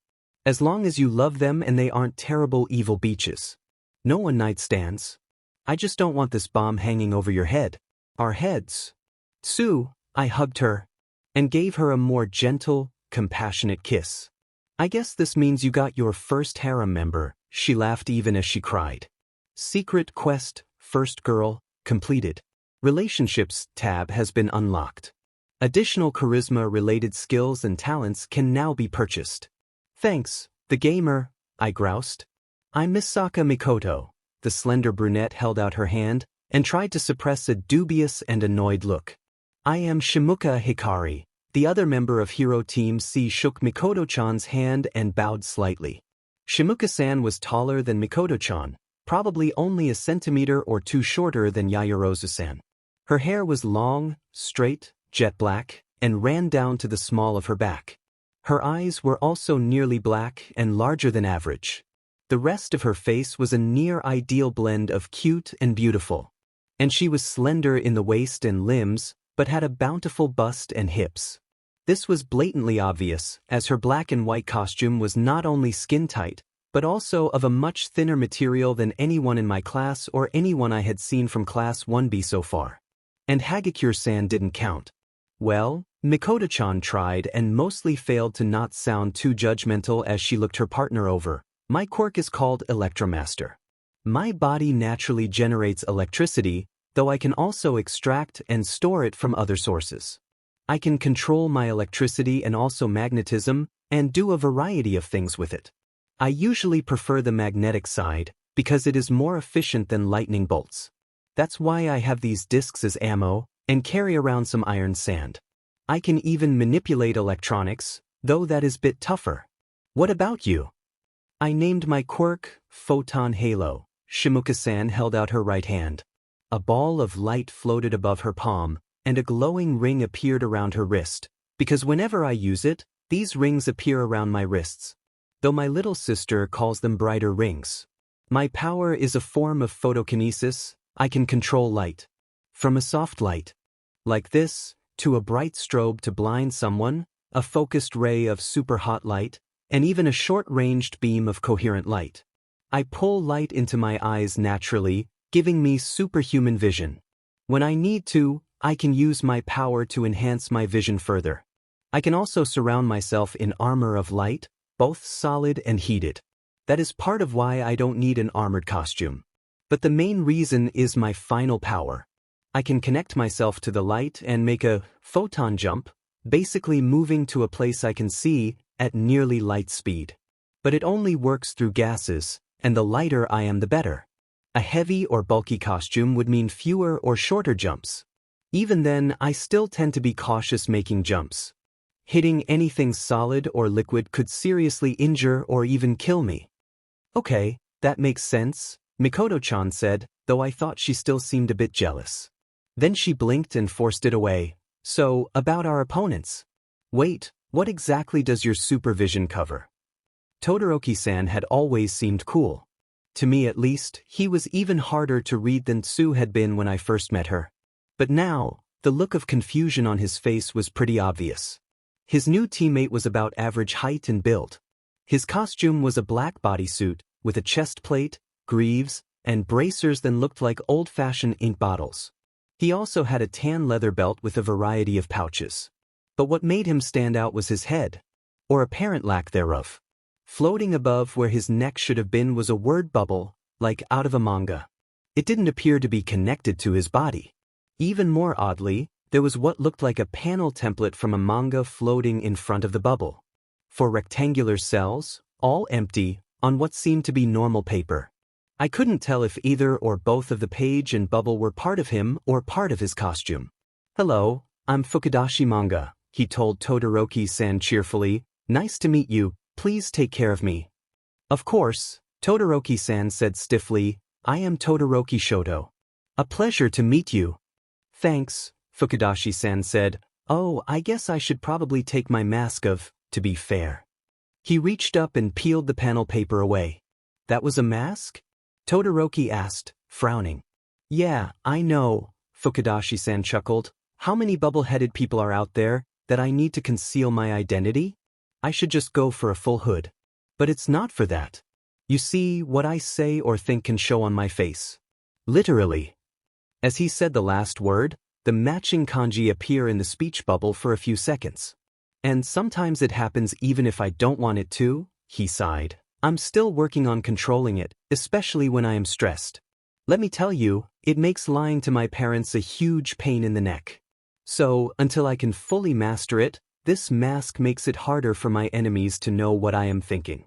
As long as you love them and they aren't terrible evil beaches. No one-night stands. I just don't want this bomb hanging over your head. Our heads. Tsu, I hugged her and gave her a more gentle, compassionate kiss. I guess this means you got your first harem member, she laughed even as she cried. Secret quest, first girl, completed. Relationships tab has been unlocked. Additional charisma-related skills and talents can now be purchased. Thanks, the gamer, I groused. I'm Misaka Mikoto. The slender brunette held out her hand and tried to suppress a dubious and annoyed look. I am Shimuka Hikari. The other member of Hero Team C shook Mikoto-chan's hand and bowed slightly. Shimuka-san was taller than Mikoto-chan, probably only a centimeter or two shorter than Yaoyorozu-san. Her hair was long, straight, jet black, and ran down to the small of her back. Her eyes were also nearly black and larger than average. The rest of her face was a near-ideal blend of cute and beautiful. And she was slender in the waist and limbs, but had a bountiful bust and hips. This was blatantly obvious, as her black and white costume was not only skin-tight, but also of a much thinner material than anyone in my class or anyone I had seen from Class 1B so far. And Hagakure-san didn't count. Well, Mikoto-chan tried and mostly failed to not sound too judgmental as she looked her partner over. My quirk is called Electromaster. My body naturally generates electricity, though I can also extract and store it from other sources. I can control my electricity and also magnetism, and do a variety of things with it. I usually prefer the magnetic side, because it is more efficient than lightning bolts. That's why I have these discs as ammo, and carry around some iron sand. I can even manipulate electronics, though that is a bit tougher. What about you? I named my quirk Photon Halo. Shimuka-san held out her right hand. A ball of light floated above her palm, and a glowing ring appeared around her wrist, because whenever I use it, these rings appear around my wrists. Though my little sister calls them brighter rings. My power is a form of photokinesis. I can control light. From a soft light, like this, to a bright strobe to blind someone, a focused ray of super hot light, and even a short-ranged beam of coherent light. I pull light into my eyes naturally, giving me superhuman vision. When I need to, I can use my power to enhance my vision further. I can also surround myself in armor of light, both solid and heated. That is part of why I don't need an armored costume. But the main reason is my final power. I can connect myself to the light and make a photon jump, basically moving to a place I can see at nearly light speed. But it only works through gases, and the lighter I am the better. A heavy or bulky costume would mean fewer or shorter jumps. Even then, I still tend to be cautious making jumps. Hitting anything solid or liquid could seriously injure or even kill me. Okay, that makes sense, Mikoto-chan said, though I thought she still seemed a bit jealous. Then she blinked and forced it away. So, about our opponents. Wait, what exactly does your supervision cover? Todoroki-san had always seemed cool. To me at least, he was even harder to read than Tsu had been when I first met her. But now, the look of confusion on his face was pretty obvious. His new teammate was about average height and build. His costume was a black bodysuit, with a chest plate, greaves, and bracers that looked like old-fashioned ink bottles. He also had a tan leather belt with a variety of pouches. But what made him stand out was his head, or apparent lack thereof. Floating above where his neck should have been was a word bubble, like out of a manga. It didn't appear to be connected to his body. Even more oddly, there was what looked like a panel template from a manga floating in front of the bubble. 4 rectangular cells, all empty, on what seemed to be normal paper. I couldn't tell if either or both of the page and bubble were part of him or part of his costume. Hello, I'm Fukudashi Manga, he told Todoroki-san cheerfully. Nice to meet you, please take care of me. Of course, Todoroki-san said stiffly. I am Todoroki Shoto. A pleasure to meet you, Thanks, Fukudashi-san said. Oh, I guess I should probably take my mask of, to be fair. He reached up and peeled the panel paper away. That was a mask? Todoroki asked, frowning. Yeah, I know, Fukudashi-san chuckled. How many bubble-headed people are out there that I need to conceal my identity? I should just go for a full hood. But it's not for that. You see, what I say or think can show on my face. Literally. As he said the last word, the matching kanji appear in the speech bubble for a few seconds. And sometimes it happens even if I don't want it to, he sighed. I'm still working on controlling it, especially when I am stressed. Let me tell you, it makes lying to my parents a huge pain in the neck. So, until I can fully master it, this mask makes it harder for my enemies to know what I am thinking.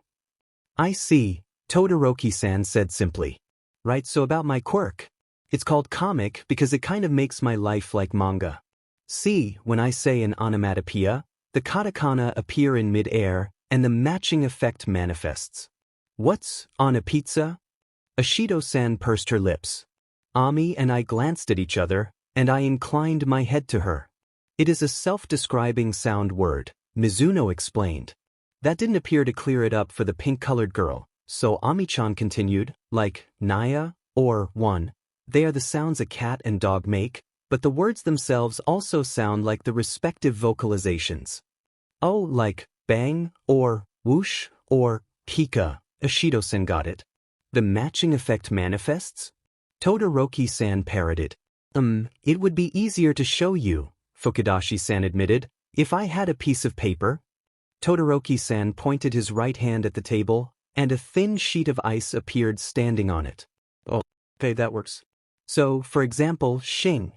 I see, Todoroki-san said simply. Right, so about my quirk. It's called comic because it kind of makes my life like manga. See, when I say an onomatopoeia, the katakana appear in mid-air, and the matching effect manifests. What's on a pizza? Ashido-san pursed her lips. Ami and I glanced at each other, and I inclined my head to her. It is a self-describing sound word, Mizuno explained. That didn't appear to clear it up for the pink-colored girl, so Ami-chan continued, like, Naya, or one. They are the sounds a cat and dog make, but the words themselves also sound like the respective vocalizations. Oh, like, bang, or whoosh, or pika, Ashido-san got it. The matching effect manifests? Todoroki-san parroted. It would be easier to show you, Fukudashi-san admitted, if I had a piece of paper. Todoroki-san pointed his right hand at the table, and a thin sheet of ice appeared standing on it. Oh, okay, that works. So, for example, shing.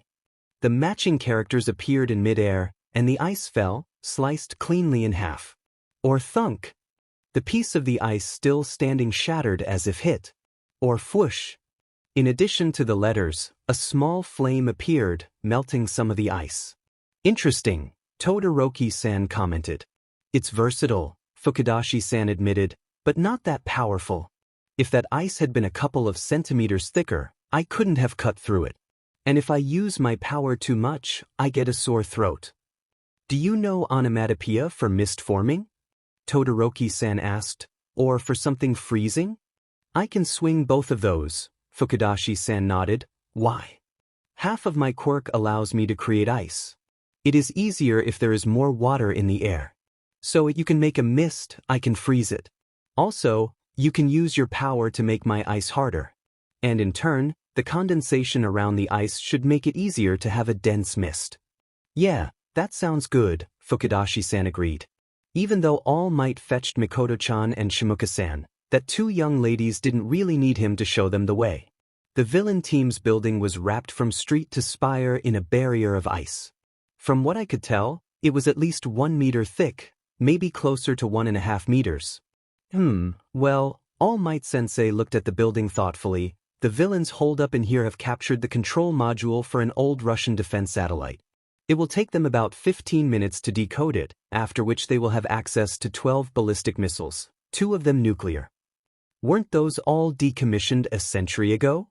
The matching characters appeared in midair, and the ice fell, sliced cleanly in half. Or thunk. The piece of the ice still standing shattered as if hit. Or fwoosh. In addition to the letters, a small flame appeared, melting some of the ice. Interesting, Todoroki-san commented. It's versatile, Fukudashi-san admitted, but not that powerful. If that ice had been a couple of centimeters thicker, I couldn't have cut through it. And if I use my power too much, I get a sore throat. Do you know onomatopoeia for mist forming? Todoroki-san asked. Or for something freezing? I can swing both of those, Fukudashi-san nodded. Why? Half of my quirk allows me to create ice. It is easier if there is more water in the air. So you can make a mist, I can freeze it. Also, you can use your power to make my ice harder. And in turn, the condensation around the ice should make it easier to have a dense mist. Yeah, that sounds good, Fukudashi-san agreed. Even though All Might fetched Mikoto-chan and Shimuka-san, that two young ladies didn't really need him to show them the way. The villain team's building was wrapped from street to spire in a barrier of ice. From what I could tell, it was at least 1 meter thick, maybe closer to 1.5 meters. Well, All Might Sensei looked at the building thoughtfully. The villains holed up in here have captured the control module for an old Russian defense satellite. It will take them about 15 minutes to decode it, after which they will have access to 12 ballistic missiles, 2 of them nuclear. Weren't those all decommissioned a century ago?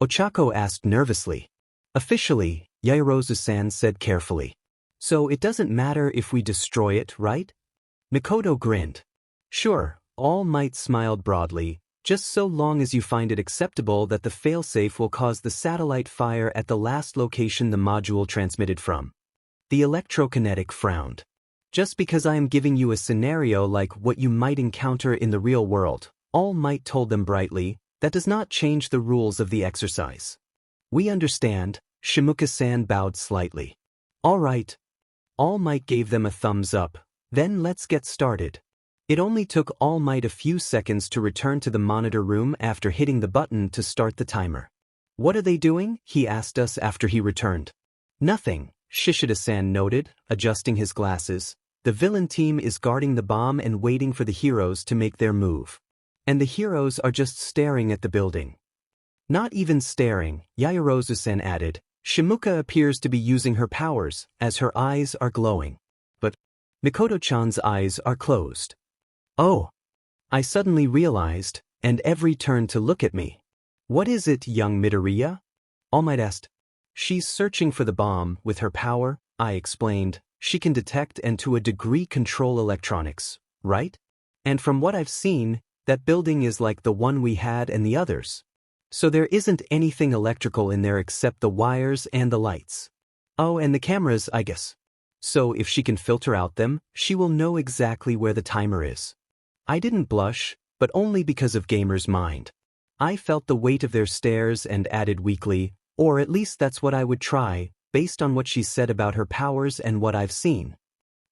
Ochako asked nervously. Officially, Yaoyorozu-san said carefully. So it doesn't matter if we destroy it, right? Mikoto grinned. Sure, All Might smiled broadly, just so long as you find it acceptable that the failsafe will cause the satellite fire at the last location the module transmitted from. The electrokinetic frowned. Just because I am giving you a scenario like what you might encounter in the real world, All Might told them brightly, that does not change the rules of the exercise. We understand, Shimuka-san bowed slightly. All right. All Might gave them a thumbs up, then let's get started. It only took All Might a few seconds to return to the monitor room after hitting the button to start the timer. What are they doing? He asked us after he returned. Nothing, Shishida-san noted, adjusting his glasses. The villain team is guarding the bomb and waiting for the heroes to make their move. And the heroes are just staring at the building. Not even staring, Yaoyorozu-san added. Shimuka appears to be using her powers, as her eyes are glowing. But Mikoto-chan's eyes are closed. Oh! I suddenly realized, and every turned to look at me. What is it, young Midoriya? All Might asked. She's searching for the bomb. With her power, I explained, she can detect and to a degree control electronics, right? And from what I've seen, that building is like the one we had and the others. So there isn't anything electrical in there except the wires and the lights. Oh, and the cameras, I guess. So if she can filter out them, she will know exactly where the timer is. I didn't blush, but only because of Gamer's mind. I felt the weight of their stares and added weakly, or at least that's what I would try, based on what she said about her powers and what I've seen.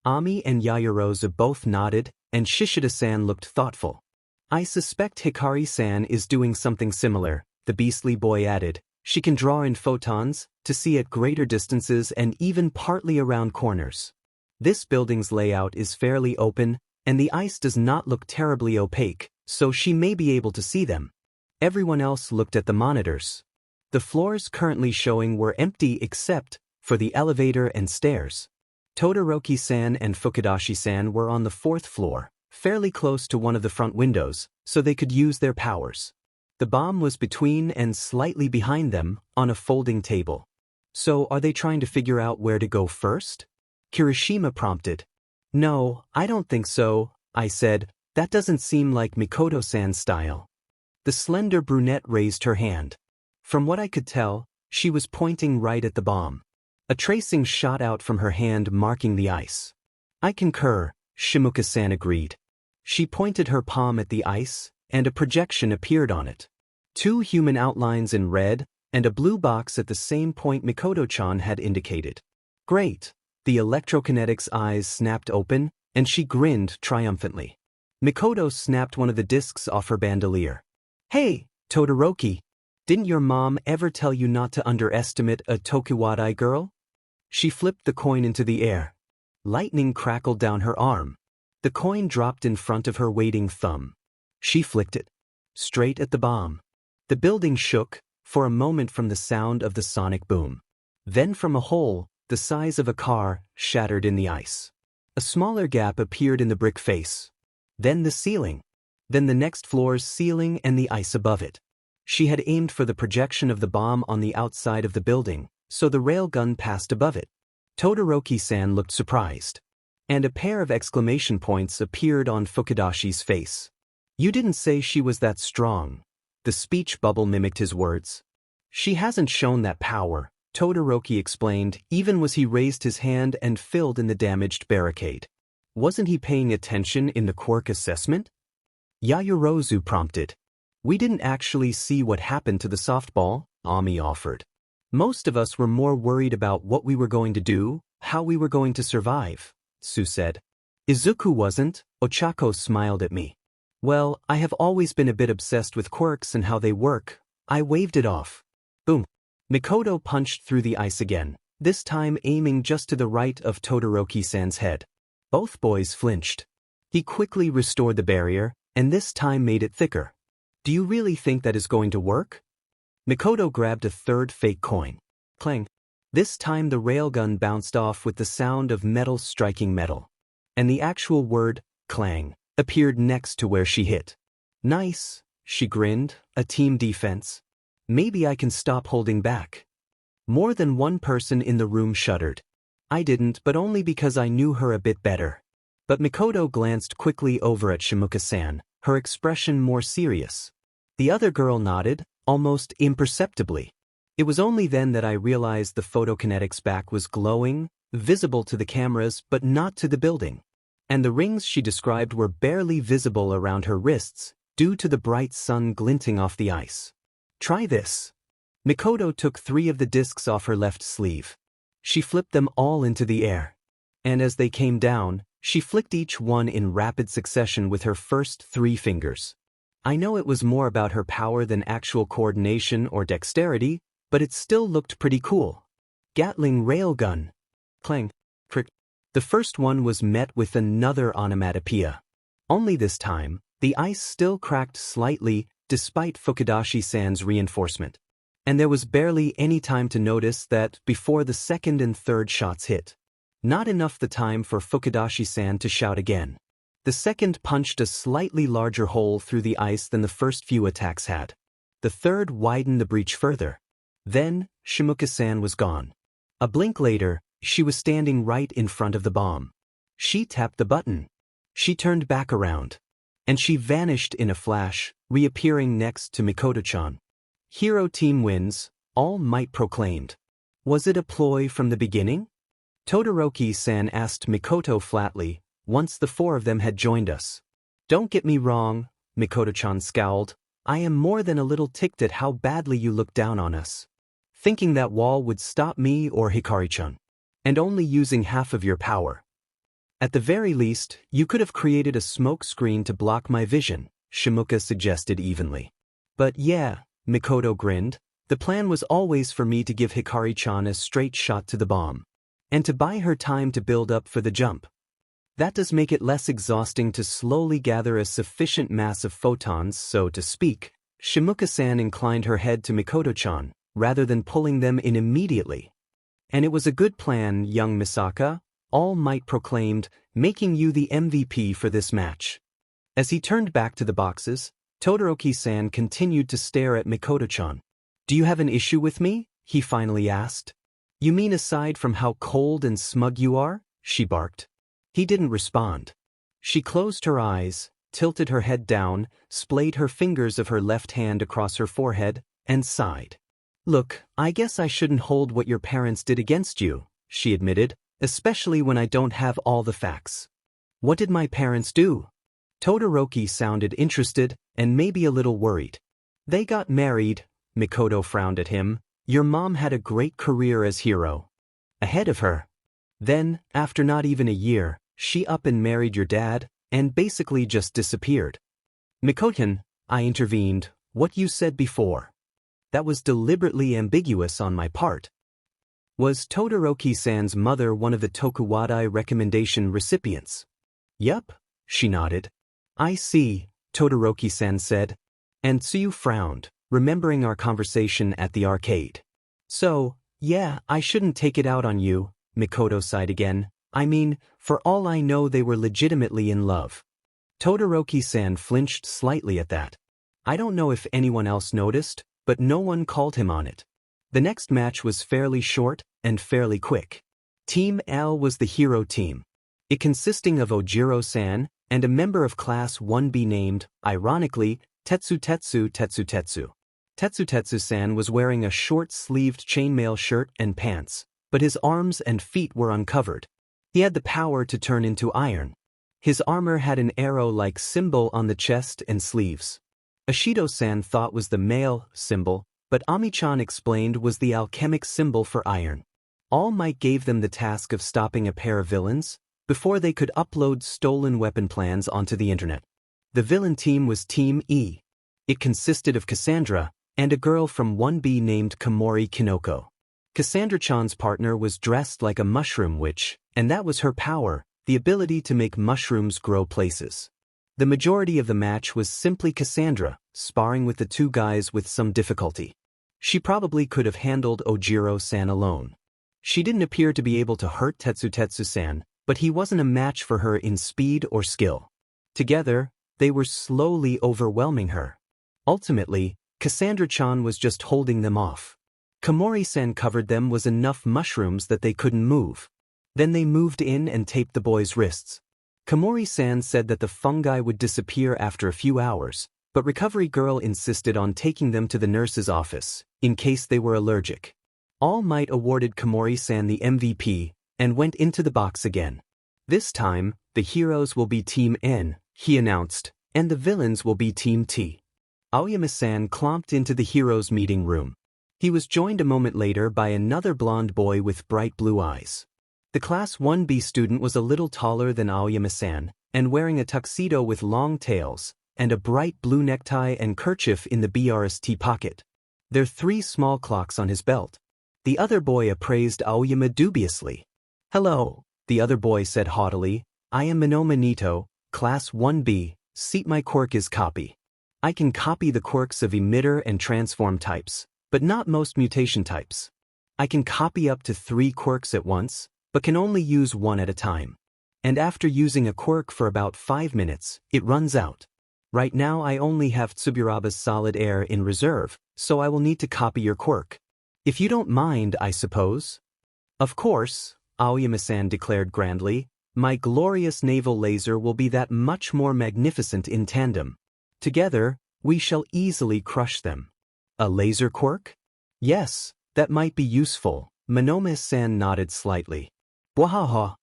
Ami and Yayarosa both nodded, and Shishida-san looked thoughtful. I suspect Hikari-san is doing something similar, the beastly boy added. She can draw in photons, to see at greater distances and even partly around corners. This building's layout is fairly open, and the ice does not look terribly opaque, so she may be able to see them. Everyone else looked at the monitors. The floors currently showing were empty except for the elevator and stairs. Todoroki-san and Fukudashi-san were on the 4th floor, fairly close to one of the front windows, so they could use their powers. The bomb was between and slightly behind them, on a folding table. So are they trying to figure out where to go first? Kirishima prompted. No, I don't think so, I said. That doesn't seem like Mikoto-san's style. The slender brunette raised her hand. From what I could tell, she was pointing right at the bomb. A tracing shot out from her hand marking the ice. I concur, Shimuka-san agreed. She pointed her palm at the ice, and a projection appeared on it. 2 human outlines in red, and a blue box at the same point Mikoto-chan had indicated. Great! The electrokinetics eyes snapped open, and she grinned triumphantly. Mikoto snapped one of the discs off her bandolier. Hey, Todoroki! Didn't your mom ever tell you not to underestimate a Tokiwadai girl? She flipped the coin into the air. Lightning crackled down her arm. The coin dropped in front of her waiting thumb. She flicked it. Straight at the bomb. The building shook, for a moment from the sound of the sonic boom. Then from a hole, the size of a car, shattered in the ice. A smaller gap appeared in the brick face. Then the ceiling. Then the next floor's ceiling and the ice above it. She had aimed for the projection of the bomb on the outside of the building, so the railgun passed above it. Todoroki-san looked surprised. And a pair of exclamation points appeared on Fukudashi's face. You didn't say she was that strong. The speech bubble mimicked his words. She hasn't shown that power, Todoroki explained, even as he raised his hand and filled in the damaged barricade. Wasn't he paying attention in the quirk assessment? Yayarozu prompted. We didn't actually see what happened to the softball, Ami offered. Most of us were more worried about what we were going to do, how we were going to survive, Su said. Izuku wasn't, Ochako smiled at me. Well, I have always been a bit obsessed with quirks and how they work. I waved it off. Boom. Mikoto punched through the ice again, this time aiming just to the right of Todoroki-san's head. Both boys flinched. He quickly restored the barrier, and this time made it thicker. Do you really think that is going to work? Mikoto grabbed a third fake coin. Clang. This time the railgun bounced off with the sound of metal striking metal. And the actual word, clang, appeared next to where she hit. Nice, she grinned, a team defense. Maybe I can stop holding back. More than one person in the room shuddered. I didn't, but only because I knew her a bit better. But Mikoto glanced quickly over at Shimuka-san, her expression more serious. The other girl nodded, almost imperceptibly. It was only then that I realized the photokinetics back was glowing, visible to the cameras but not to the building. And the rings she described were barely visible around her wrists, due to the bright sun glinting off the ice. Try this. Mikoto took 3 of the discs off her left sleeve. She flipped them all into the air. And as they came down, she flicked each one in rapid succession with her first 3 fingers. I know it was more about her power than actual coordination or dexterity, but it still looked pretty cool. Gatling railgun. Clang. Crick. The first one was met with another onomatopoeia. Only this time, the ice still cracked slightly despite Fukudashi-san's reinforcement. And there was barely any time to notice that before the second and third shots hit. Not enough the time for Fukudashi-san to shout again. The second punched a slightly larger hole through the ice than the first few attacks had. The third widened the breach further. Then, Shimuka-san was gone. A blink later, she was standing right in front of the bomb. She tapped the button. She turned back around. And she vanished in a flash, reappearing next to Mikoto-chan. Hero team wins, All Might proclaimed. Was it a ploy from the beginning? Todoroki-san asked Mikoto flatly, once the four of them had joined us. Don't get me wrong, Mikoto-chan scowled. I am more than a little ticked at how badly you look down on us. Thinking that wall would stop me or Hikari-chan. And only using half of your power. At the very least, you could have created a smoke screen to block my vision, Shimuka suggested evenly. But yeah, Mikoto grinned, the plan was always for me to give Hikari-chan a straight shot to the bomb. And to buy her time to build up for the jump. That does make it less exhausting to slowly gather a sufficient mass of photons, so to speak. Shimuka-san inclined her head to Mikoto-chan, rather than pulling them in immediately. And it was a good plan, young Misaka, All Might proclaimed, making you the MVP for this match. As he turned back to the boxes, Todoroki-san continued to stare at Mikoto-chan. Do you have an issue with me? He finally asked. You mean aside from how cold and smug you are? She barked. He didn't respond. She closed her eyes, tilted her head down, splayed her fingers of her left hand across her forehead, and sighed. Look, I guess I shouldn't hold what your parents did against you, she admitted, especially when I don't have all the facts. What did my parents do? Todoroki sounded interested and maybe a little worried. They got married, Mikoto frowned at him. Your mom had a great career as hero. Ahead of her. Then, after not even a year, she up and married your dad, and basically just disappeared. Mikoto, I intervened, what you said before. That was deliberately ambiguous on my part. Was Todoroki-san's mother one of the Tokuwadai recommendation recipients? Yup, she nodded. I see, Todoroki-san said. And Tsuyu frowned, remembering our conversation at the arcade. So, yeah, I shouldn't take it out on you, Mikoto sighed again. I mean, for all I know they were legitimately in love. Todoroki-san flinched slightly at that. I don't know if anyone else noticed, but no one called him on it. The next match was fairly short and fairly quick. Team L was the hero team. It consisting of Ojiro-san and a member of Class 1B named, ironically, Tetsu. Tetsu-san was wearing a short-sleeved chainmail shirt and pants, but his arms and feet were uncovered. He had the power to turn into iron. His armor had an arrow-like symbol on the chest and sleeves. Ashido-san thought was the male symbol, but Ami-chan explained was the alchemic symbol for iron. All Might gave them the task of stopping a pair of villains before they could upload stolen weapon plans onto the internet. The villain team was Team E. It consisted of Cassandra and a girl from 1B named Komori Kinoko. Cassandra-chan's partner was dressed like a mushroom witch, and that was her power, the ability to make mushrooms grow places. The majority of the match was simply Cassandra, sparring with the two guys with some difficulty. She probably could have handled Ojiro-san alone. She didn't appear to be able to hurt Tetsu-san, but he wasn't a match for her in speed or skill. Together, they were slowly overwhelming her. Ultimately, Cassandra-chan was just holding them off. Komori-san covered them was enough mushrooms that they couldn't move. Then they moved in and taped the boys' wrists. Komori-san said that the fungi would disappear after a few hours, but Recovery Girl insisted on taking them to the nurse's office, in case they were allergic. All Might awarded Komori-san the MVP, and went into the box again. This time, the heroes will be Team N, he announced, and the villains will be Team T. Aoyama-san clomped into the heroes' meeting room. He was joined a moment later by another blonde boy with bright blue eyes. The Class 1B student was a little taller than Aoyama-san, and wearing a tuxedo with long tails, and a bright blue necktie and kerchief in the BRST pocket. There were 3 small clocks on his belt. The other boy appraised Aoyama dubiously. Hello, the other boy said haughtily. I am Minoma Nito, Class 1B, seat my quirk is copy. I can copy the quirks of emitter and transform types, but not most mutation types. I can copy up to 3 quirks at once, but can only use 1 at a time. And after using a quirk for about 5 minutes, it runs out. Right now I only have Tsuburaba's solid air in reserve, so I will need to copy your quirk. If you don't mind, I suppose. Of course, Aoyama-san declared grandly. My glorious naval laser will be that much more magnificent in tandem. Together, we shall easily crush them. A laser quirk? Yes, that might be useful. Monoma-san nodded slightly. Wahaha.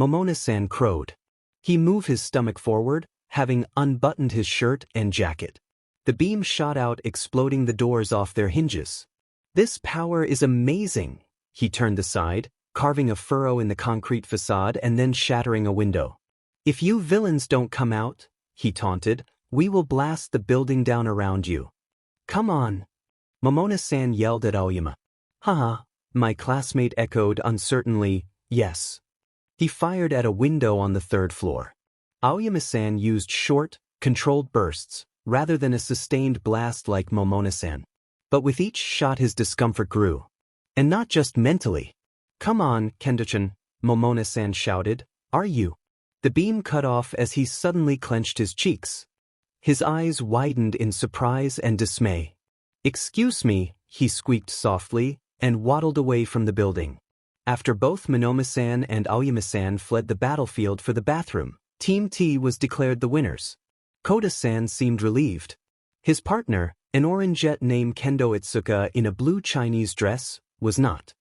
Momona-san crowed. He moved his stomach forward, having unbuttoned his shirt and jacket. The beam shot out, exploding the doors off their hinges. This power is amazing. He turned aside, carving a furrow in the concrete facade and then shattering a window. If you villains don't come out, he taunted, we will blast the building down around you. Come on. Momona-san yelled at Aoyama. Haha, my classmate echoed uncertainly, yes. He fired at a window on the 3rd floor. Aoyama-san used short, controlled bursts, rather than a sustained blast like Momona-san. But with each shot his discomfort grew. And not just mentally. Come on, Kendo-chan, Momona-san shouted. Are you? The beam cut off as he suddenly clenched his cheeks. His eyes widened in surprise and dismay. Excuse me, he squeaked softly, and waddled away from the building. After both Monoma-san and Aoyama-san fled the battlefield for the bathroom, Team T was declared the winners. Koda-san seemed relieved. His partner, an orangeette named Kendo Itsuka in a blue Chinese dress, was not.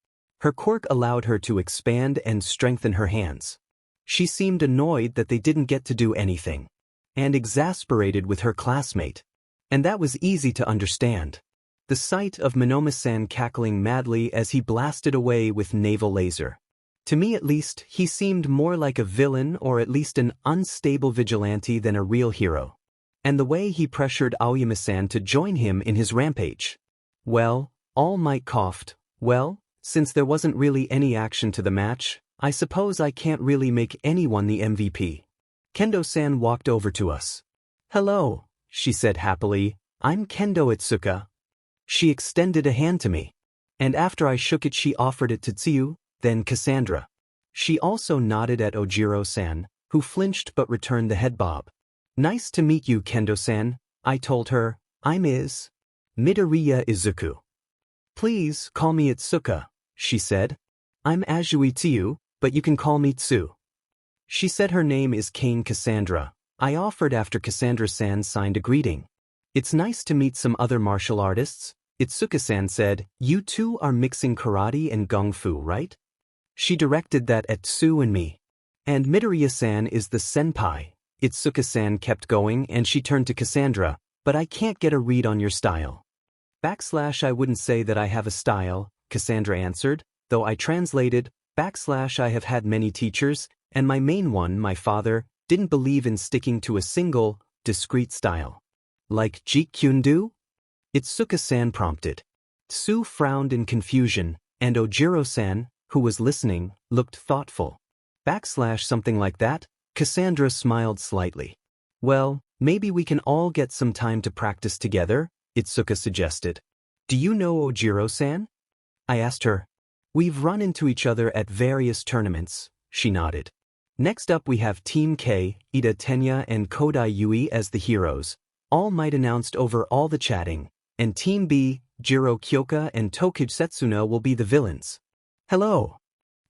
Her quirk allowed her to expand and strengthen her hands. She seemed annoyed that they didn't get to do anything, and exasperated with her classmate. And that was easy to understand. The sight of Monoma-san cackling madly as he blasted away with naval laser. To me at least, he seemed more like a villain or at least an unstable vigilante than a real hero. And the way he pressured Aoyama-san to join him in his rampage. Well, All Might coughed, well, since there wasn't really any action to the match, I suppose I can't really make anyone the MVP. Kendo-san walked over to us. Hello, she said happily, I'm Kendo Itsuka. She extended a hand to me. And after I shook it she offered it to Tsuyu, then Cassandra. She also nodded at Ojiro-san, who flinched but returned the head bob. Nice to meet you, Kendo-san, I told her. I'm Midoriya Izuku. Please call me Itsuka, she said. I'm Azui Tsuyu, but you can call me Tsu. She said her name is Kane Cassandra. I offered after Cassandra-san signed a greeting. It's nice to meet some other martial artists, Itsuka-san said. You two are mixing karate and gung fu, right? She directed that at Tsu and me. And Midoriya-san is the senpai. Itsuka-san kept going and she turned to Cassandra, but I can't get a read on your style. I wouldn't say that I have a style, Cassandra answered, though I translated, I have had many teachers, and my main one, my father, didn't believe in sticking to a single, discrete style. Like Jeet Kune Do? Itsuka-san prompted. Tsu frowned in confusion, and Ojiro-san, who was listening, looked thoughtful. Something like that? Cassandra smiled slightly. Well, maybe we can all get some time to practice together, Itsuka suggested. Do you know Ojiro-san? I asked her. We've run into each other at various tournaments, she nodded. Next up we have Team K, Ida Tenya and Kodai Yui as the heroes. All Might announced over all the chatting, and Team B, Jiro Kyoka and Tokij Setsuna will be the villains. Hello,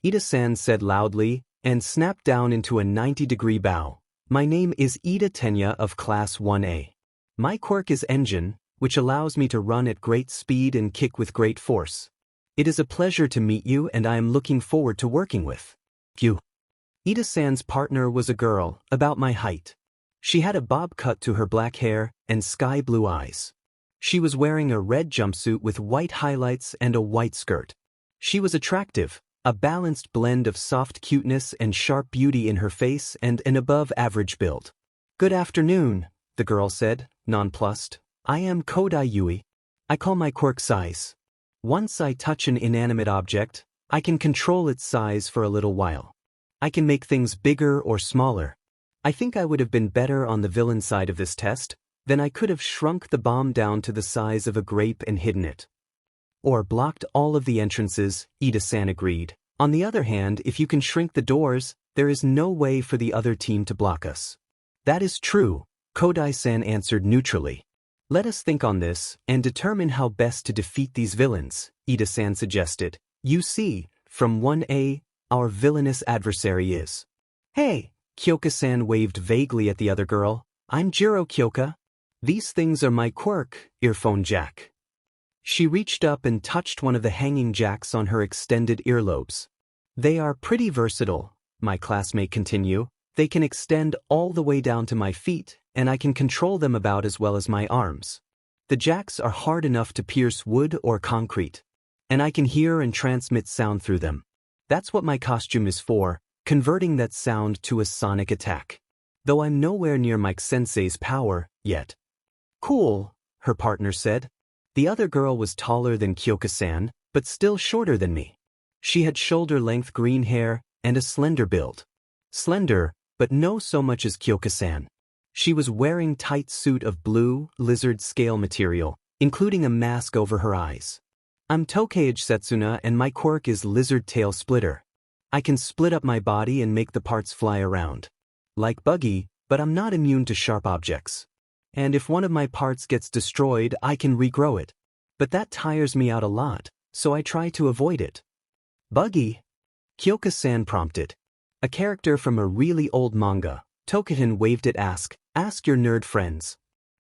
Ida-san said loudly, and snapped down into a 90-degree bow. My name is Ida Tenya of Class 1A. My quirk is Engine, which allows me to run at great speed and kick with great force. It is a pleasure to meet you and I am looking forward to working with you. Ida-san's partner was a girl, about my height. She had a bob cut to her black hair and sky blue eyes. She was wearing a red jumpsuit with white highlights and a white skirt. She was attractive, a balanced blend of soft cuteness and sharp beauty in her face and an above-average build. Good afternoon, the girl said, nonplussed. I am Kodai Yui. I call my quirk size. Once I touch an inanimate object, I can control its size for a little while. I can make things bigger or smaller. I think I would have been better on the villain side of this test, then I could have shrunk the bomb down to the size of a grape and hidden it. Or blocked all of the entrances, Ida-san agreed. On the other hand, if you can shrink the doors, there is no way for the other team to block us. That is true, Kodai-san answered neutrally. Let us think on this and determine how best to defeat these villains, Ida-san suggested. You see, from 1A, our villainous adversary is. Hey, Kyoka-san waved vaguely at the other girl. I'm Jiro Kyoka. These things are my quirk, earphone jack. She reached up and touched one of the hanging jacks on her extended earlobes. They are pretty versatile, my classmate continued. They can extend all the way down to my feet, and I can control them about as well as my arms. The jacks are hard enough to pierce wood or concrete, and I can hear and transmit sound through them. That's what my costume is for, converting that sound to a sonic attack. Though I'm nowhere near Mike Sensei's power yet. Cool, her partner said. The other girl was taller than Kyoka-san, but still shorter than me. She had shoulder-length green hair and a slender build. Slender, but no so much as Kyoka-san. She was wearing tight suit of blue, lizard scale material, including a mask over her eyes. I'm Tokeage Setsuna and my quirk is Lizard Tail Splitter. I can split up my body and make the parts fly around. Like Buggy, but I'm not immune to sharp objects. And if one of my parts gets destroyed, I can regrow it. But that tires me out a lot, so I try to avoid it. Buggy? Kyoka-san prompted. A character from a really old manga. Tokitan waved at Ask your nerd friends.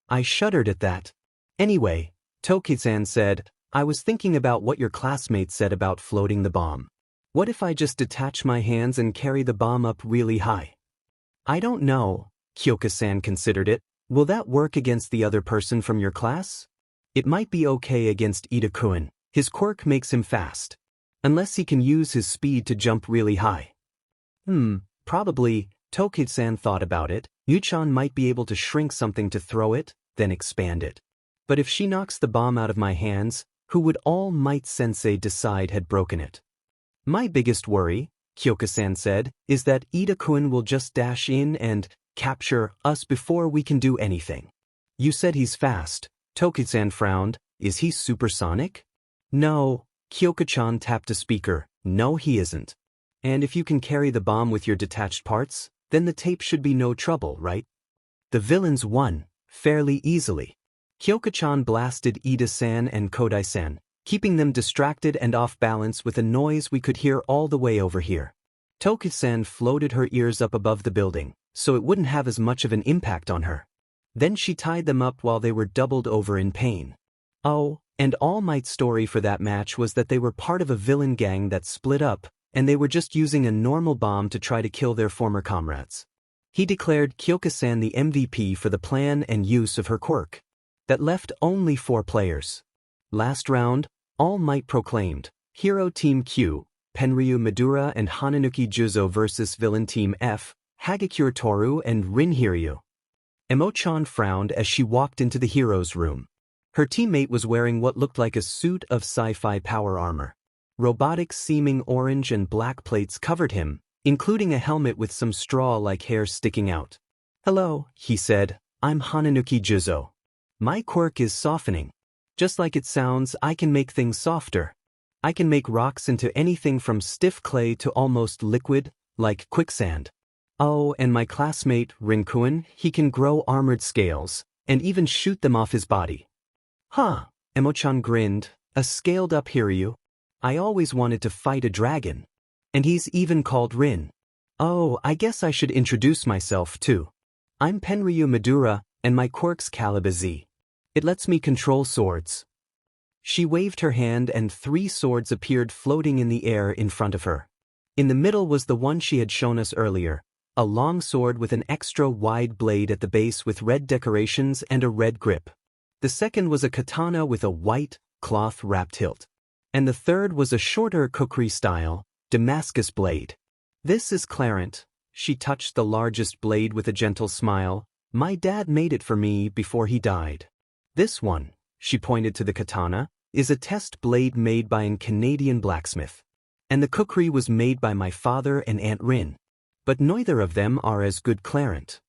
I shuddered at that. Anyway, Toki-san said, I was thinking about what your classmates said about floating the bomb. What if I just detach my hands and carry the bomb up really high? I don't know, Kyoka-san considered it. Will that work against the other person from your class? It might be okay against Ida-kun. His quirk makes him fast. Unless he can use his speed to jump really high. Probably, Toki-san thought about it. Yu-chan might be able to shrink something to throw it, then expand it. But if she knocks the bomb out of my hands, who would All Might Sensei decide had broken it? My biggest worry, Kyoka-san said, is that Ida-kun will just dash in and capture us before we can do anything. You said he's fast. Toki-san frowned. Is he supersonic? No, Kyoka-chan tapped a speaker. No, he isn't. And if you can carry the bomb with your detached parts, then the tape should be no trouble, right? The villains won, fairly easily. Kyoka-chan blasted Ida-san and Kodai-san, keeping them distracted and off balance with a noise we could hear all the way over here. Toki-san floated her ears up above the building, so it wouldn't have as much of an impact on her. Then she tied them up while they were doubled over in pain. Oh, and All Might's story for that match was that they were part of a villain gang that split up, and they were just using a normal bomb to try to kill their former comrades. He declared Kyoka-san the MVP for the plan and use of her quirk. That left only 4 players. Last round, All Might proclaimed, Hero Team Q, Penryu Midoriya and Hananuki Juzo vs Villain Team F, Hagakure Toru and Rin Hiryu. Emo-chan frowned as she walked into the hero's room. Her teammate was wearing what looked like a suit of sci-fi power armor. Robotic-seeming orange and black plates covered him, including a helmet with some straw-like hair sticking out. Hello, he said, I'm Hananuki Juzo. My quirk is softening. Just like it sounds, I can make things softer. I can make rocks into anything from stiff clay to almost liquid, like quicksand. Oh, and my classmate, Rin-kun, he can grow armored scales, and even shoot them off his body. Huh, Emo-chan grinned, a scaled-up Hiryu. I always wanted to fight a dragon. And he's even called Rin. Oh, I guess I should introduce myself too. I'm Penryu Midoriya, and my quirk's Caliber Z. It lets me control swords. She waved her hand and 3 swords appeared floating in the air in front of her. In the middle was the one she had shown us earlier, a long sword with an extra wide blade at the base with red decorations and a red grip. The second was a katana with a white, cloth-wrapped hilt. And the third was a shorter kukri-style, Damascus blade. This is Clarent. She touched the largest blade with a gentle smile. My dad made it for me before he died. This one, she pointed to the katana, is a test blade made by a Canadian blacksmith. And the kukri was made by my father and Aunt Rin. But neither of them are as good Clarent.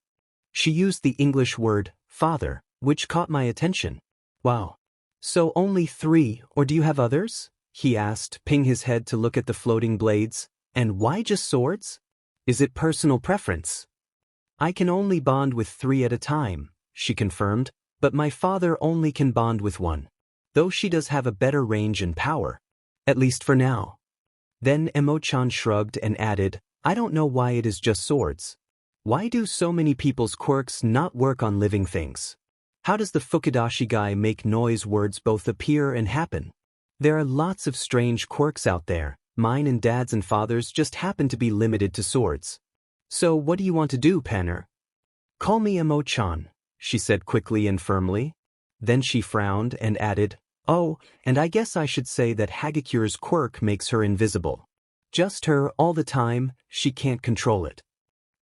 She used the English word, father, which caught my attention. Wow. So only 3, or do you have others? He asked, ping his head to look at the floating blades. And why just swords? Is it personal preference? I can only bond with 3 at a time, she confirmed. But my father only can bond with one. Though she does have a better range and power. At least for now. Then Emo-chan shrugged and added, I don't know why it is just swords. Why do so many people's quirks not work on living things? How does the Fukidashi guy make noise words both appear and happen? There are lots of strange quirks out there. Mine and Dad's and Father's just happen to be limited to swords. So what do you want to do, Panner? Call me Emo-chan, she said quickly and firmly. Then she frowned and added, oh, and I guess I should say that Hagikyure's quirk makes her invisible. Just her all the time, she can't control it.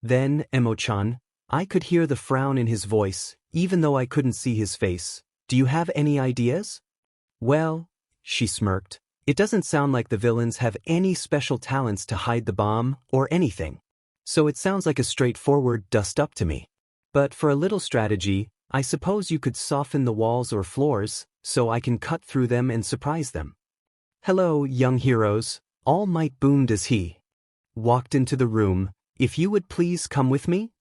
Then, Emo-chan, I could hear the frown in his voice, even though I couldn't see his face. Do you have any ideas? Well, she smirked, it doesn't sound like the villains have any special talents to hide the bomb or anything. So it sounds like a straightforward dust up to me. But for a little strategy, I suppose you could soften the walls or floors, so I can cut through them and surprise them. Hello, young heroes, All Might boomed as he walked into the room. If you would please come with me?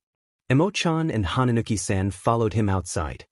Emo-chan and Hananuki-san followed him outside.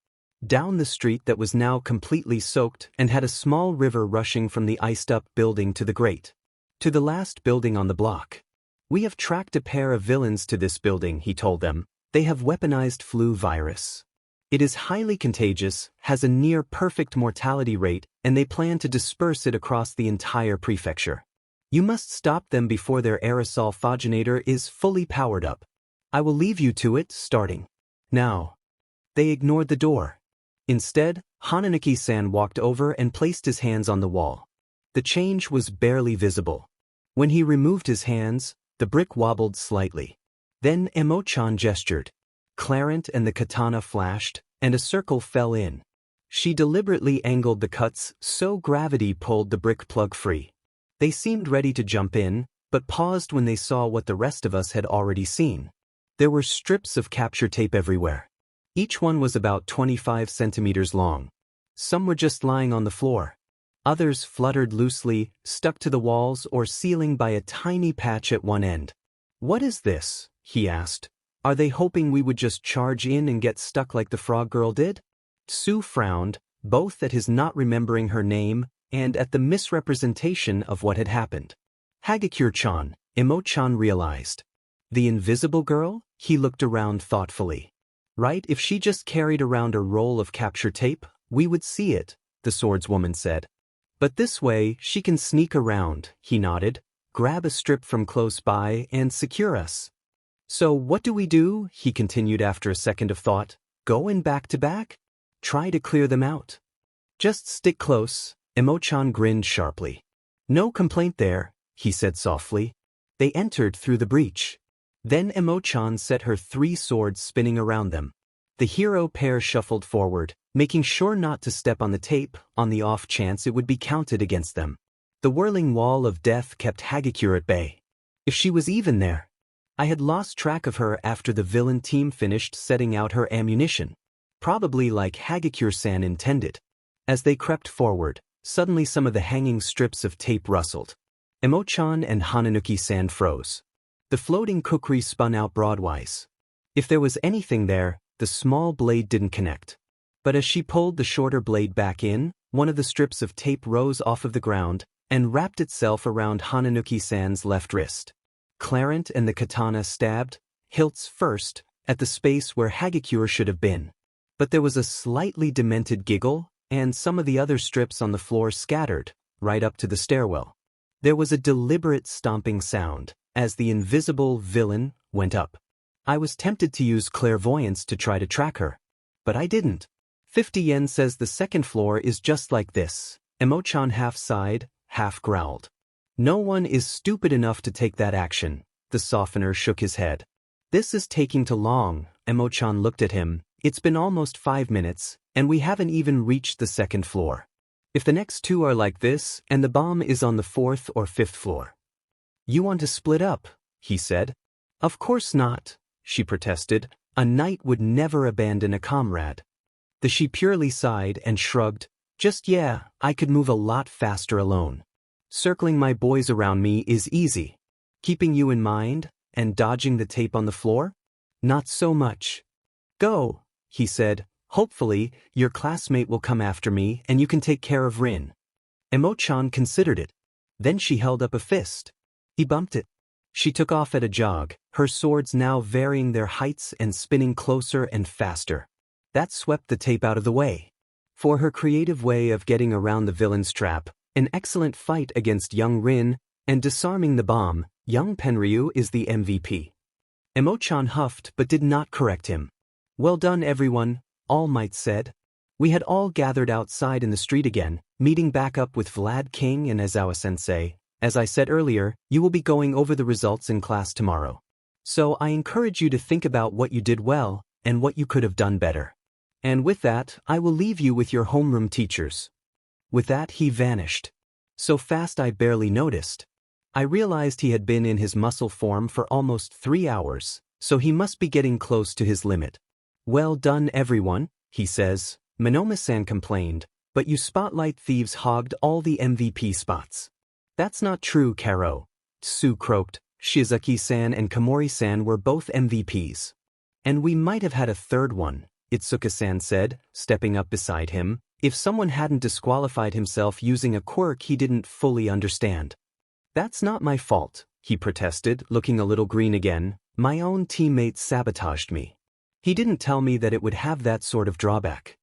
Down the street that was now completely soaked and had a small river rushing from the iced-up building to the grate. To the last building on the block. We have tracked a pair of villains to this building, he told them. They have weaponized flu virus. It is highly contagious, has a near-perfect mortality rate, and they plan to disperse it across the entire prefecture. You must stop them before their aerosol fogenator is fully powered up. I will leave you to it, starting now. They ignored the door. Instead, Hananuki-san walked over and placed his hands on the wall. The change was barely visible. When he removed his hands, the brick wobbled slightly. Then Emo-chan gestured. Clarent and the katana flashed, and a circle fell in. She deliberately angled the cuts so gravity pulled the brick plug free. They seemed ready to jump in, but paused when they saw what the rest of us had already seen. There were strips of capture tape everywhere. Each one was about 25 centimeters long. Some were just lying on the floor. Others fluttered loosely, stuck to the walls or ceiling by a tiny patch at one end. What is this? He asked. Are they hoping we would just charge in and get stuck like the frog girl did? Sue frowned, both at his not remembering her name and at the misrepresentation of what had happened. Hagakure-chan, Emo-chan realized. The invisible girl? He looked around thoughtfully. Right, if she just carried around a roll of capture tape, we would see it, the swordswoman said. But this way, she can sneak around, he nodded, grab a strip from close by and secure us. So what do we do? He continued after a second of thought. Go in back to back? Try to clear them out. Just stick close, Emo-chan grinned sharply. No complaint there, he said softly. They entered through the breach. Then Emo-chan set her 3 swords spinning around them. The hero pair shuffled forward, making sure not to step on the tape on the off chance it would be counted against them. The whirling wall of death kept Hagakure at bay. If she was even there. I had lost track of her after the villain team finished setting out her ammunition. Probably like Hagakure-san intended. As they crept forward, suddenly some of the hanging strips of tape rustled. Emo-chan and Hananuki-san froze. The floating kukri spun out broadwise. If there was anything there, the small blade didn't connect. But as she pulled the shorter blade back in, one of the strips of tape rose off of the ground and wrapped itself around Hananuki-san's left wrist. Clarent and the katana stabbed, hilts first, at the space where Hagakure should have been. But there was a slightly demented giggle, and some of the other strips on the floor scattered, right up to the stairwell. There was a deliberate stomping sound, as the invisible villain went up. I was tempted to use clairvoyance to try to track her. But I didn't. 50 yen says the second floor is just like this. Emo-chan half sighed, half growled. No one is stupid enough to take that action. The softener shook his head. This is taking too long. Emo-chan looked at him. It's been almost 5 minutes, and we haven't even reached the second floor. If the next 2 are like this, and the bomb is on the 4th or 5th floor. You want to split up, he said. Of course not, she protested. A knight would never abandon a comrade. She purely sighed and shrugged. Just yeah, I could move a lot faster alone. Circling my boys around me is easy. Keeping you in mind, and dodging the tape on the floor? Not so much. Go, he said, Hopefully, your classmate will come after me and you can take care of Rin. Emo-chan considered it. Then she held up a fist. He bumped it. She took off at a jog, her swords now varying their heights and spinning closer and faster. That swept the tape out of the way. For her creative way of getting around the villain's trap, an excellent fight against young Rin, and disarming the bomb, young Penryu is the MVP. Emo-chan huffed but did not correct him. Well done everyone, All Might said. We had all gathered outside in the street again, meeting back up with Vlad King and Aizawa-sensei. As I said earlier, you will be going over the results in class tomorrow. So I encourage you to think about what you did well, and what you could have done better. And with that, I will leave you with your homeroom teachers. With that he vanished. So fast I barely noticed. I realized he had been in his muscle form for almost 3 hours, so he must be getting close to his limit. Well done everyone, he says. Monoma-san complained, but you spotlight thieves hogged all the MVP spots. That's not true, Karo. Tsu croaked. Shizaki-san and Komori-san were both MVPs. And we might have had a third one, Itsuka-san said, stepping up beside him, if someone hadn't disqualified himself using a quirk he didn't fully understand. That's not my fault, he protested, looking a little green again. My own teammate sabotaged me. He didn't tell me that it would have that sort of drawback.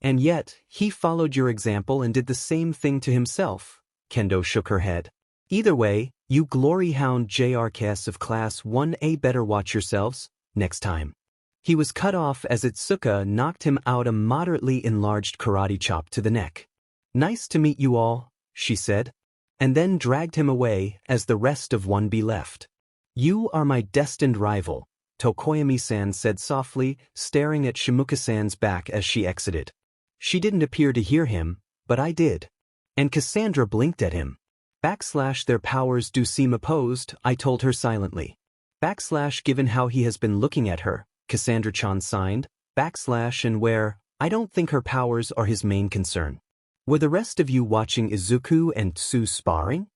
And yet, he followed your example and did the same thing to himself. Kendo shook her head. Either way, you glory hound JRKs of Class 1A better watch yourselves, next time. He was cut off as Itsuka knocked him out a moderately enlarged karate chop to the neck. Nice to meet you all, she said, and then dragged him away as the rest of 1B left. You are my destined rival, Tokoyami-san said softly, staring at Shimuka-san's back as she exited. She didn't appear to hear him, but I did. And Cassandra blinked at him. Their powers do seem opposed, I told her silently. Given how he has been looking at her, Cassandra-chan signed, and where, I don't think her powers are his main concern. Were the rest of you watching Izuku and Tsu sparring?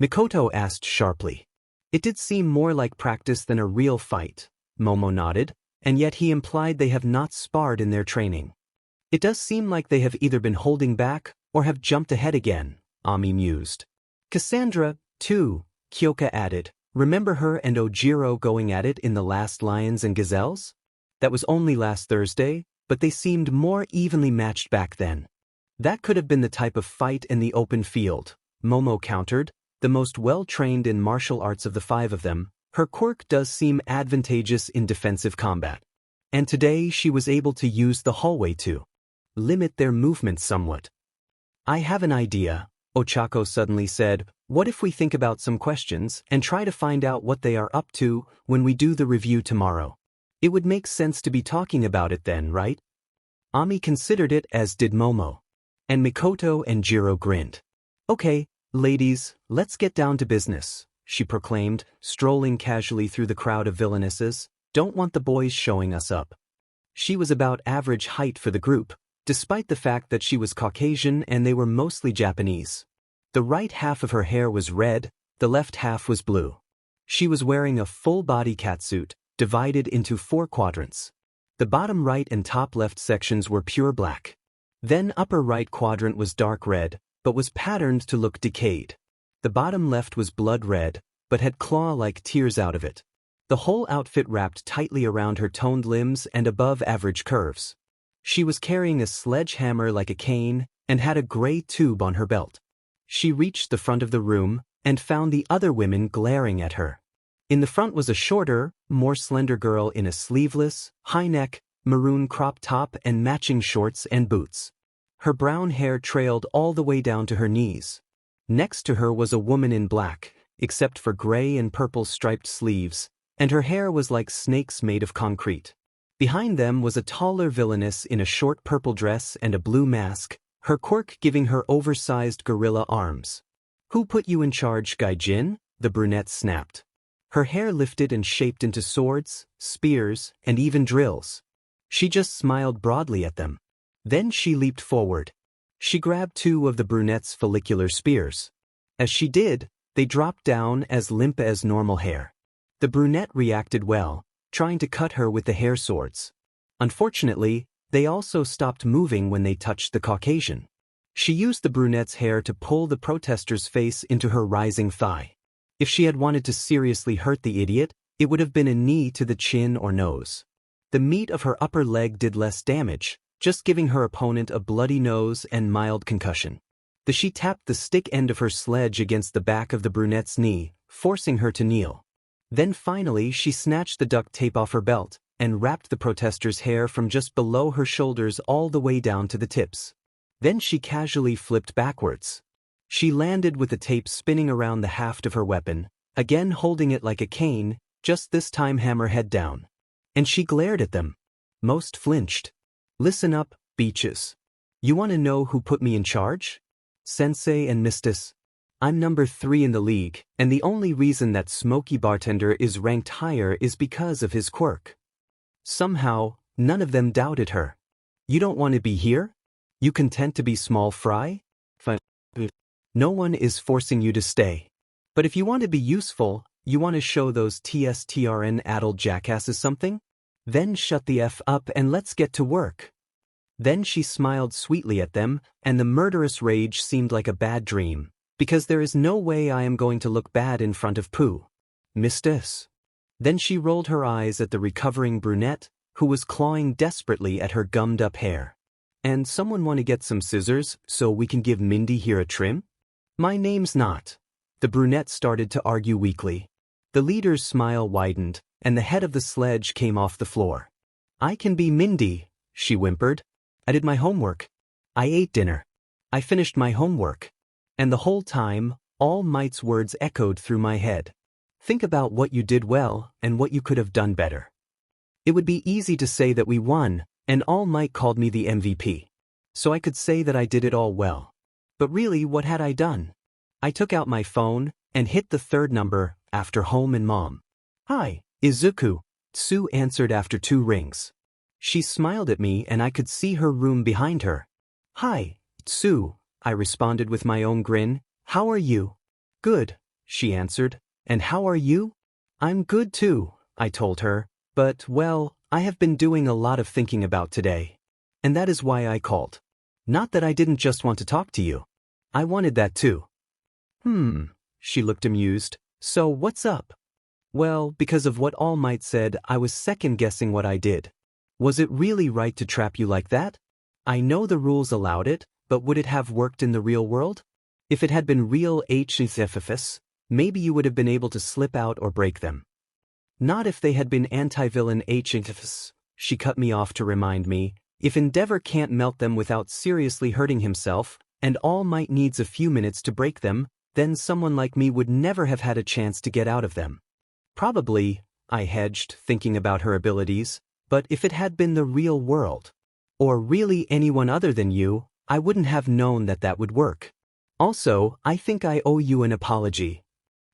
Mikoto asked sharply. It did seem more like practice than a real fight, Momo nodded, and yet he implied they have not sparred in their training. It does seem like they have either been holding back or have jumped ahead again, Ami mused. Cassandra, too, Kyoka added. Remember her and Ojiro going at it in the last Lions and Gazelles? That was only last Thursday, but they seemed more evenly matched back then. That could have been the type of fight in the open field, Momo countered, the most well-trained in martial arts of the 5 of them. Her quirk does seem advantageous in defensive combat. And today she was able to use the hallway to limit their movement somewhat. I have an idea, Ochako suddenly said. What if we think about some questions and try to find out what they are up to when we do the review tomorrow? It would make sense to be talking about it then, right? Ami considered it, as did Momo. And Mikoto and Jiro grinned. Okay, ladies, let's get down to business, she proclaimed, strolling casually through the crowd of villainesses. Don't want the boys showing us up. She was about average height for the group, despite the fact that she was Caucasian and they were mostly Japanese. The right half of her hair was red, the left half was blue. She was wearing a full-body catsuit, divided into 4 quadrants. The bottom right and top left sections were pure black. Then upper right quadrant was dark red, but was patterned to look decayed. The bottom left was blood red, but had claw-like tears out of it. The whole outfit wrapped tightly around her toned limbs and above-average curves. She was carrying a sledgehammer like a cane, and had a gray tube on her belt. She reached the front of the room, and found the other women glaring at her. In the front was a shorter, more slender girl in a sleeveless, high-neck, maroon crop top and matching shorts and boots. Her brown hair trailed all the way down to her knees. Next to her was a woman in black, except for gray and purple striped sleeves, and her hair was like snakes made of concrete. Behind them was a taller villainess in a short purple dress and a blue mask, her quirk giving her oversized gorilla arms. Who put you in charge, Gaijin? The brunette snapped. Her hair lifted and shaped into swords, spears, and even drills. She just smiled broadly at them. Then she leaped forward. She grabbed 2 of the brunette's follicular spears. As she did, they dropped down as limp as normal hair. The brunette reacted well, trying to cut her with the hair swords. Unfortunately, They also stopped moving when they touched the Caucasian. She used the brunette's hair to pull the protester's face into her rising thigh. If she had wanted to seriously hurt the idiot, it would have been a knee to the chin or nose. The meat of her upper leg did less damage, just giving her opponent a bloody nose and mild concussion. She tapped the stick end of her sledge against the back of the brunette's knee, forcing her to kneel. Then finally she snatched the duct tape off her belt and wrapped the protester's hair from just below her shoulders all the way down to the tips. Then she casually flipped backwards. She landed with the tape spinning around the haft of her weapon, again holding it like a cane, just this time hammer head down. And she glared at them. Most flinched. "Listen up, beaches. You want to know who put me in charge? Sensei and Mistis. I'm number 3 in the league, and the only reason that Smokey Bartender is ranked higher is because of his quirk." Somehow, none of them doubted her. "You don't want to be here? You content to be small fry? Fine. No one is forcing you to stay. But if you want to be useful, you want to show those TSTRN-addled jackasses something? Then shut the F up and let's get to work." Then she smiled sweetly at them, and the murderous rage seemed like a bad dream, because there is no way I am going to look bad in front of Pooh. "Mistis." Then she rolled her eyes at the recovering brunette, who was clawing desperately at her gummed-up hair. "And someone want to get some scissors so we can give Mindy here a trim? My name's not." The brunette started to argue weakly. The leader's smile widened, and the head of the sledge came off the floor. "I can be Mindy," she whimpered. "I did my homework. I ate dinner. I finished my homework." And the whole time, All Might's words echoed through my head. "Think about what you did well and what you could have done better." It would be easy to say that we won, and All Might called me the MVP. So I could say that I did it all well. But really, what had I done? I took out my phone and hit the 3rd number after home and mom. "Hi, Izuku," Sue answered after 2 rings. She smiled at me and I could see her room behind her. "Hi, Sue," I responded with my own grin. "How are you?" "Good," she answered. "And how are you?" "I'm good too," I told her. "But, well, I have been doing a lot of thinking about today. And that is why I called. Not that I didn't just want to talk to you. I wanted that too." She looked amused. "So what's up?" "Well, because of what All Might said, I was second-guessing what I did. Was it really right to trap you like that? I know the rules allowed it, but would it have worked in the real world? If it had been real HFFs, maybe you would have been able to slip out or break them. Not if they had been anti-villain HFFs," she cut me off to remind me. "If Endeavor can't melt them without seriously hurting himself, and All Might needs a few minutes to break them, then someone like me would never have had a chance to get out of them." "Probably," I hedged, thinking about her abilities, "but if it had been the real world, or really anyone other than you, I wouldn't have known that that would work. Also, I think I owe you an apology."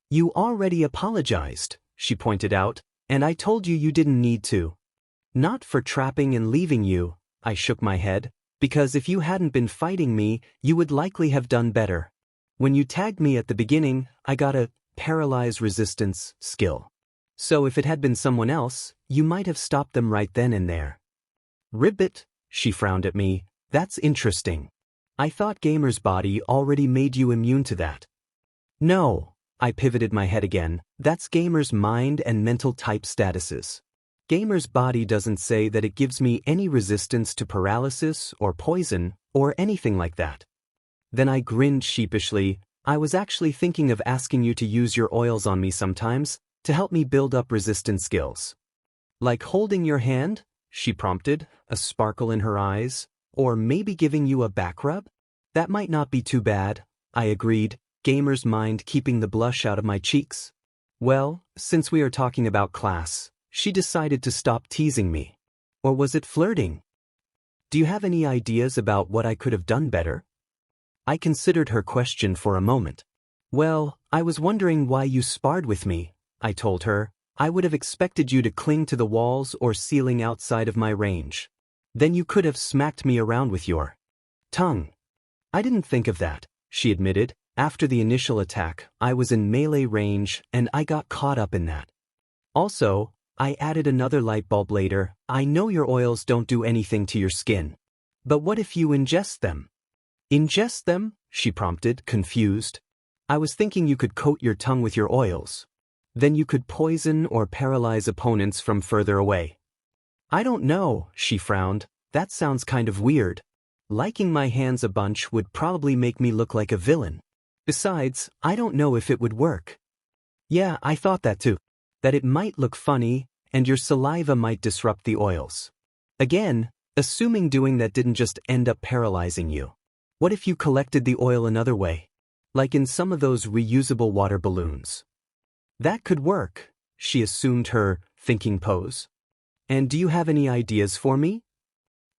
"You already apologized," she pointed out, "and I told you you didn't need to." "Not for trapping and leaving you," I shook my head, "because if you hadn't been fighting me, you would likely have done better. When you tagged me at the beginning, I got a paralyze resistance skill. So if it had been someone else, you might have stopped them right then and there." "Ribbit," she frowned at me, "that's interesting. I thought Gamer's body already made you immune to that." "No," I pivoted my head again, "that's Gamer's mind and mental type statuses. Gamer's body doesn't say that it gives me any resistance to paralysis or poison or anything like that." Then I grinned sheepishly. "I was actually thinking of asking you to use your oils on me sometimes to help me build up resistance skills." "Like holding your hand?" she prompted, a sparkle in her eyes. "Or maybe giving you a back rub? That might not be too bad," I agreed, Gamer's mind keeping the blush out of my cheeks. Well, since we are talking about class, she decided to stop teasing me. Or was it flirting? "Do you have any ideas about what I could have done better?" I considered her question for a moment. "Well, I was wondering why you sparred with me," I told her. "I would have expected you to cling to the walls or ceiling outside of my range. Then you could have smacked me around with your tongue." "I didn't think of that," she admitted. "After the initial attack, I was in melee range and I got caught up in that. Also, I added another light bulb later. I know your oils don't do anything to your skin. But what if you ingest them? Ingest them? She prompted, confused. I was thinking you could coat your tongue with your oils. Then you could poison or paralyze opponents from further away. I don't know, she frowned. That sounds kind of weird. Liking my hands a bunch would probably make me look like a villain. Besides, I don't know if it would work. Yeah, I thought that too. That it might look funny, and your saliva might disrupt the oils. Again, assuming doing that didn't just end up paralyzing you. What if you collected the oil another way? Like in some of those reusable water balloons. That could work, she assumed her thinking pose. And do you have any ideas for me?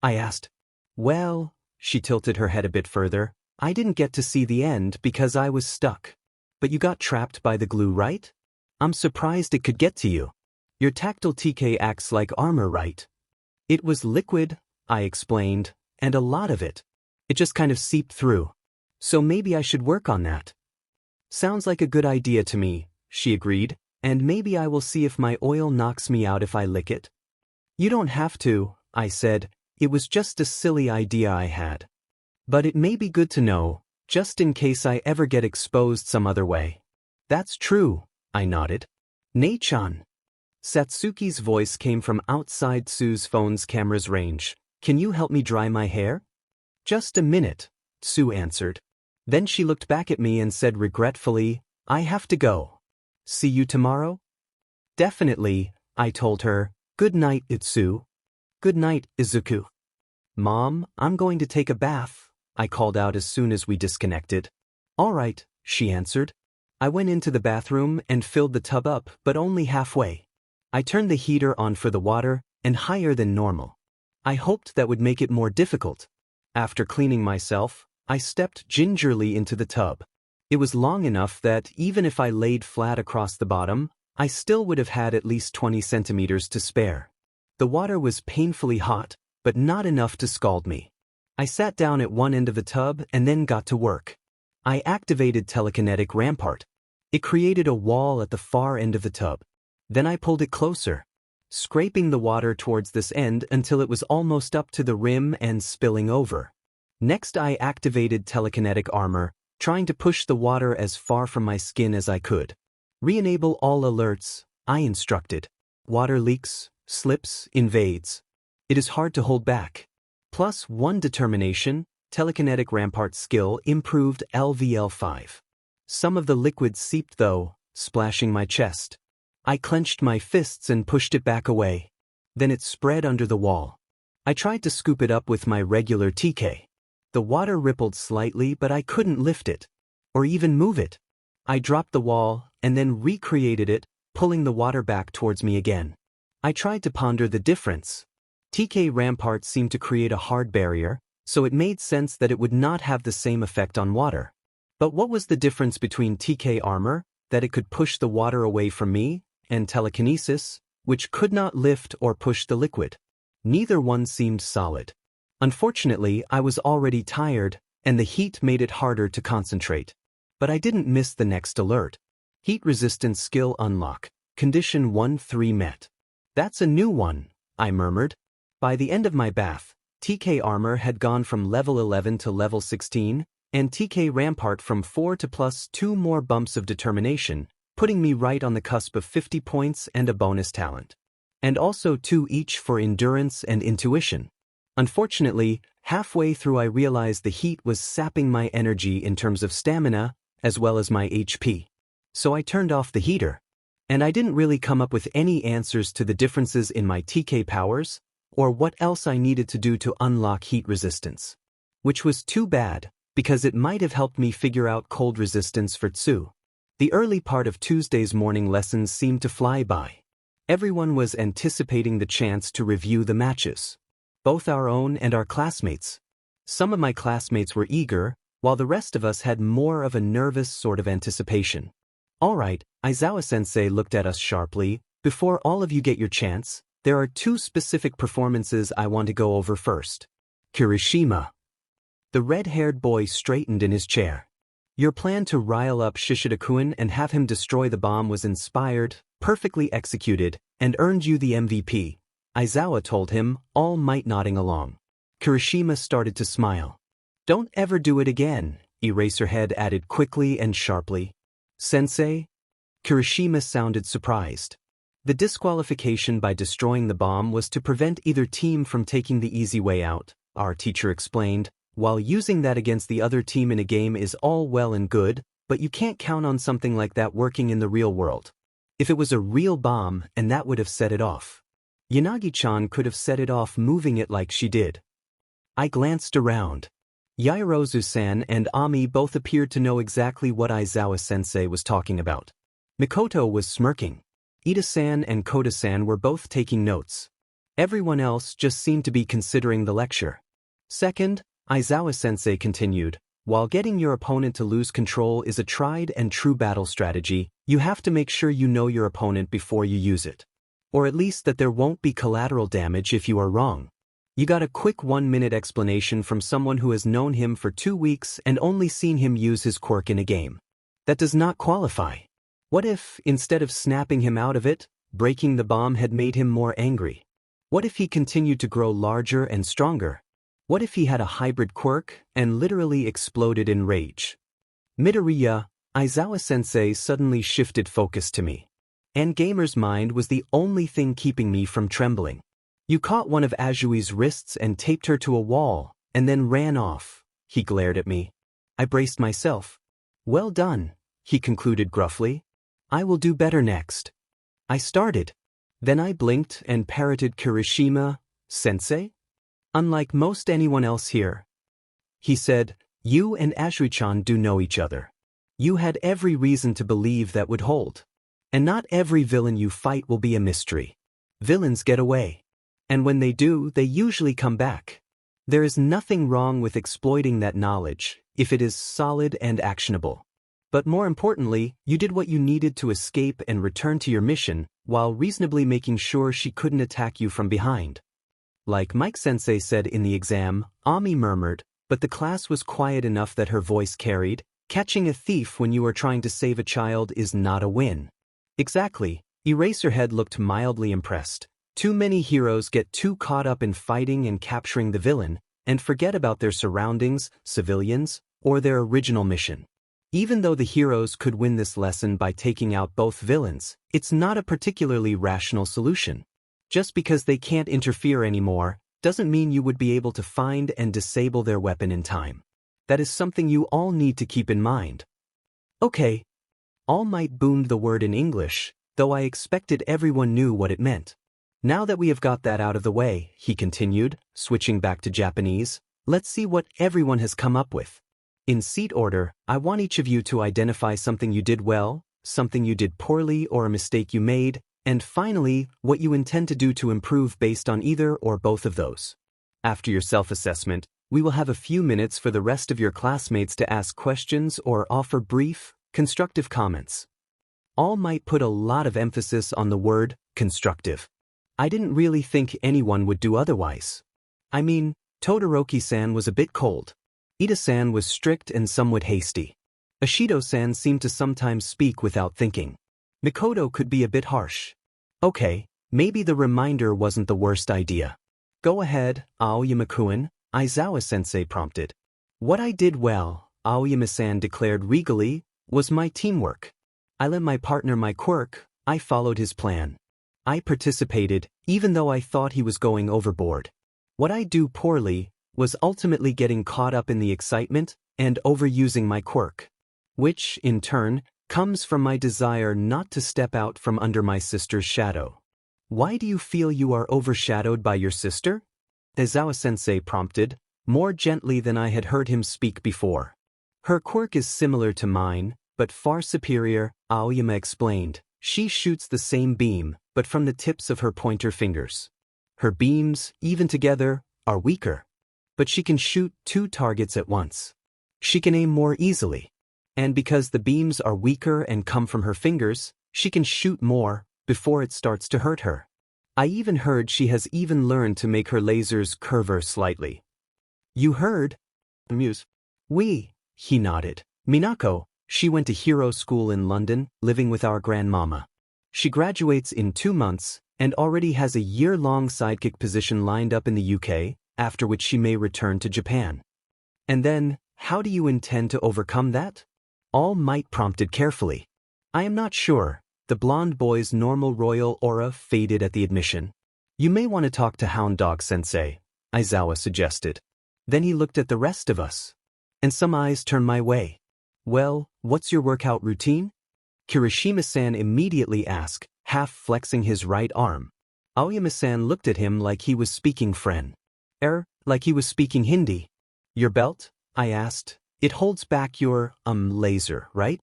I asked. Well, she tilted her head a bit further. I didn't get to see the end because I was stuck. But you got trapped by the glue, right? I'm surprised it could get to you. Your tactile TK acts like armor, right? It was liquid, I explained, and a lot of it. It just kind of seeped through. So maybe I should work on that. Sounds like a good idea to me, she agreed, and maybe I will see if my oil knocks me out if I lick it. You don't have to, I said. It was just a silly idea I had. But it may be good to know, just in case I ever get exposed some other way. That's true, I nodded. Nei-chan. Satsuki's voice came from outside Tsu's phone's camera's range. Can you help me dry my hair? Just a minute, Tsu answered. Then she looked back at me and said regretfully, I have to go. See you tomorrow? Definitely, I told her. Good night, Itsu. Good night, Izuku. Mom, I'm going to take a bath, I called out as soon as we disconnected. All right, she answered. I went into the bathroom and filled the tub up, but only halfway. I turned the heater on for the water, and higher than normal. I hoped that would make it more difficult. After cleaning myself, I stepped gingerly into the tub. It was long enough that even if I laid flat across the bottom, I still would have had at least 20 centimeters to spare. The water was painfully hot, but not enough to scald me. I sat down at one end of the tub and then got to work. I activated telekinetic rampart. It created a wall at the far end of the tub. Then I pulled it closer, scraping the water towards this end until it was almost up to the rim and spilling over. Next I activated telekinetic armor, trying to push the water as far from my skin as I could. Re-enable all alerts, I instructed. Water leaks, slips, invades. It is hard to hold back. +1 determination, telekinetic rampart skill improved LVL5. Some of the liquid seeped though, splashing my chest. I clenched my fists and pushed it back away. Then it spread under the wall. I tried to scoop it up with my regular TK. The water rippled slightly, but I couldn't lift it, or even move it. I dropped the wall, and then recreated it, pulling the water back towards me again. I tried to ponder the difference. TK rampart seemed to create a hard barrier, so it made sense that it would not have the same effect on water. But what was the difference between TK armor, that it could push the water away from me, and telekinesis, which could not lift or push the liquid? Neither one seemed solid. Unfortunately, I was already tired, and the heat made it harder to concentrate. But I didn't miss the next alert. Heat resistance skill unlock. Condition 1-3 met. That's a new one, I murmured. By the end of my bath, TK armor had gone from level 11 to level 16, and TK rampart from 4 to +2 more bumps of determination, putting me right on the cusp of 50 points and a bonus talent. And also 2 each for endurance and intuition. Unfortunately, halfway through I realized the heat was sapping my energy in terms of stamina, as well as my HP. So I turned off the heater. And I didn't really come up with any answers to the differences in my TK powers, or what else I needed to do to unlock heat resistance. Which was too bad, because it might have helped me figure out cold resistance for Tsu. The early part of Tuesday's morning lessons seemed to fly by. Everyone was anticipating the chance to review the matches. Both our own and our classmates. Some of my classmates were eager, while the rest of us had more of a nervous sort of anticipation. All right, Aizawa-sensei looked at us sharply. Before all of you get your chance, there are 2 specific performances I want to go over first. Kirishima. The red-haired boy straightened in his chair. Your plan to rile up Shishida-kun and have him destroy the bomb was inspired, perfectly executed, and earned you the MVP, Aizawa told him, All Might nodding along. Kirishima started to smile. Don't ever do it again, Eraserhead added quickly and sharply. Sensei? Kirishima sounded surprised. The disqualification by destroying the bomb was to prevent either team from taking the easy way out, our teacher explained. While using that against the other team in a game is all well and good, but you can't count on something like that working in the real world. If it was a real bomb, and that would have set it off. Yanagi-chan could have set it off moving it like she did. I glanced around. Yaoyorozu-san and Ami both appeared to know exactly what Aizawa-sensei was talking about. Mikoto was smirking. Ida-san and Kota-san were both taking notes. Everyone else just seemed to be considering the lecture. Second, Aizawa-sensei continued, while getting your opponent to lose control is a tried and true battle strategy, you have to make sure you know your opponent before you use it. Or at least that there won't be collateral damage if you are wrong. You got a quick 1-minute explanation from someone who has known him for 2 weeks and only seen him use his quirk in a game. That does not qualify. What if, instead of snapping him out of it, breaking the bomb had made him more angry? What if he continued to grow larger and stronger? What if he had a hybrid quirk and literally exploded in rage? Midoriya, Aizawa-sensei suddenly shifted focus to me. And Gamer's mind was the only thing keeping me from trembling. You caught one of Azui's wrists and taped her to a wall, and then ran off. He glared at me. I braced myself. Well done, he concluded gruffly. I will do better next. I started. Then I blinked and parroted Kirishima, Sensei? Unlike most anyone else here. He said, you and Azui-chan do know each other. You had every reason to believe that would hold. And not every villain you fight will be a mystery. Villains get away. And when they do, they usually come back. There is nothing wrong with exploiting that knowledge, if it is solid and actionable. But more importantly, you did what you needed to escape and return to your mission, while reasonably making sure she couldn't attack you from behind. Like Mike-sensei said in the exam, Ami murmured, but the class was quiet enough that her voice carried, catching a thief when you are trying to save a child is not a win. Exactly, Eraserhead looked mildly impressed. Too many heroes get too caught up in fighting and capturing the villain, and forget about their surroundings, civilians, or their original mission. Even though the heroes could win this lesson by taking out both villains, it's not a particularly rational solution. Just because they can't interfere anymore, doesn't mean you would be able to find and disable their weapon in time. That is something you all need to keep in mind. Okay. All Might boomed the word in English, though I expected everyone knew what it meant. Now that we have got that out of the way, he continued, switching back to Japanese, let's see what everyone has come up with. In seat order, I want each of you to identify something you did well, something you did poorly or a mistake you made, and finally, what you intend to do to improve based on either or both of those. After your self-assessment, we will have a few minutes for the rest of your classmates to ask questions or offer brief, constructive comments. All Might put a lot of emphasis on the word, constructive. I didn't really think anyone would do otherwise. I mean, Todoroki-san was a bit cold. Ida-san was strict and somewhat hasty. Ashido-san seemed to sometimes speak without thinking. Mikoto could be a bit harsh. Okay, maybe the reminder wasn't the worst idea. Go ahead, Aoyama-kun, Aizawa-sensei prompted. What I did well, Aoyama-san declared regally, was my teamwork. I lent my partner my quirk, I followed his plan. I participated, even though I thought he was going overboard. What I do poorly was ultimately getting caught up in the excitement and overusing my quirk. Which, in turn, comes from my desire not to step out from under my sister's shadow. Why do you feel you are overshadowed by your sister? Aizawa-sensei prompted, more gently than I had heard him speak before. Her quirk is similar to mine, but far superior, Aoyama explained. She shoots the same beam, but from the tips of her pointer fingers. Her beams, even together, are weaker. But she can shoot 2 targets at once. She can aim more easily. And because the beams are weaker and come from her fingers, she can shoot more before it starts to hurt her. I even heard she has even learned to make her lasers curve slightly. You heard? Amuse. Oui, he nodded. Minako, she went to hero school in London, living with our grandmama. She graduates in 2 months, and already has a year-long sidekick position lined up in the UK, after which she may return to Japan. And then, how do you intend to overcome that? All Might prompted carefully. I am not sure. The blonde boy's normal royal aura faded at the admission. You may want to talk to Hound Dog Sensei, Aizawa suggested. Then he looked at the rest of us. And some eyes turned my way. Well, what's your workout routine? Kirishima-san immediately asked, half flexing his right arm. Aoyama-san looked at him like he was speaking Fren. Like he was speaking Hindi. Your belt? I asked. It holds back your, laser, right?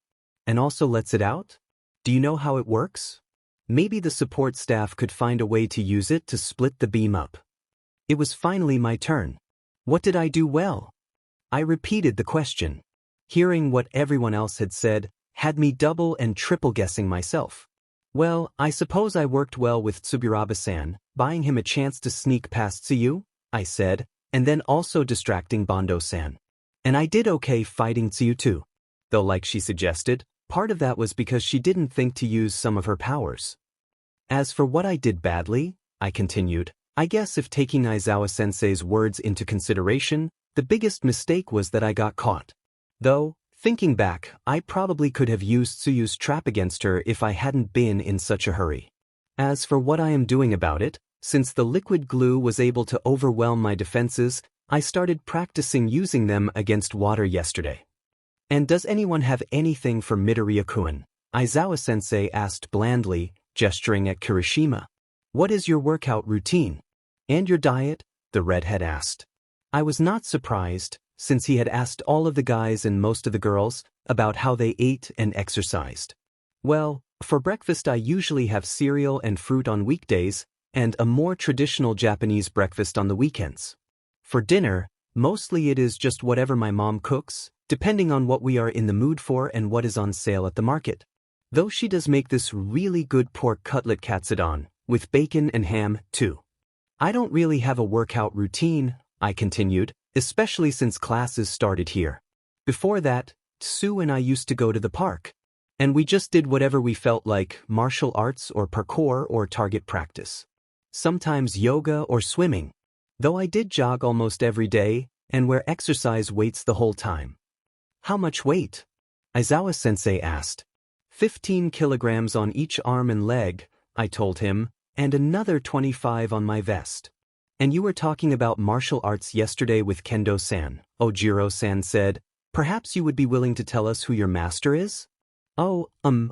And also lets it out? Do you know how it works? Maybe the support staff could find a way to use it to split the beam up. It was finally my turn. What did I do well? I repeated the question. Hearing what everyone else had said had me double and triple guessing myself. Well, I suppose I worked well with Tsuburaba-san, buying him a chance to sneak past Tsuyu, I said, and then also distracting Bondo-san. And I did okay fighting Tsuyu too. Though like she suggested, part of that was because she didn't think to use some of her powers. As for what I did badly, I continued, I guess if taking Aizawa-sensei's words into consideration, the biggest mistake was that I got caught. Though, thinking back, I probably could have used Tsuyu's trap against her if I hadn't been in such a hurry. As for what I am doing about it, since the liquid glue was able to overwhelm my defenses, I started practicing using them against water yesterday. And does anyone have anything for Midoriya-kun? Aizawa-sensei asked blandly, gesturing at Kirishima. What is your workout routine? And your diet? The redhead asked. I was not surprised, since he had asked all of the guys and most of the girls about how they ate and exercised. Well, for breakfast I usually have cereal and fruit on weekdays, and a more traditional Japanese breakfast on the weekends. For dinner, mostly it is just whatever my mom cooks, depending on what we are in the mood for and what is on sale at the market. Though she does make this really good pork cutlet katsudon, with bacon and ham, too. I don't really have a workout routine, I continued, especially since classes started here. Before that, Sue and I used to go to the park. And we just did whatever we felt like, martial arts or parkour or target practice. Sometimes yoga or swimming. Though I did jog almost every day, and wear exercise weights the whole time. How much weight? Aizawa-sensei asked. 15 kilograms on each arm and leg, I told him, and another 25 on my vest. And you were talking about martial arts yesterday with Kendo-san, Ojiro-san said. Perhaps you would be willing to tell us who your master is? Oh,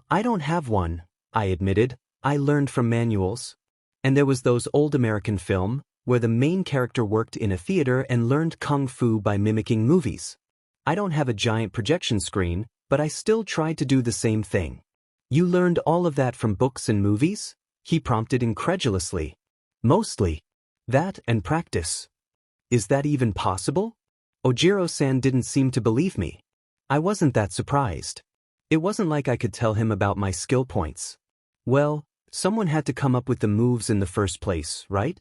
I don't have one, I admitted. I learned from manuals. And there was those old American film, where the main character worked in a theater and learned kung fu by mimicking movies. I don't have a giant projection screen, but I still tried to do the same thing. You learned all of that from books and movies? He prompted incredulously. Mostly. That and practice. Is that even possible? Ojiro-san didn't seem to believe me. I wasn't that surprised. It wasn't like I could tell him about my skill points. Well, someone had to come up with the moves in the first place, right?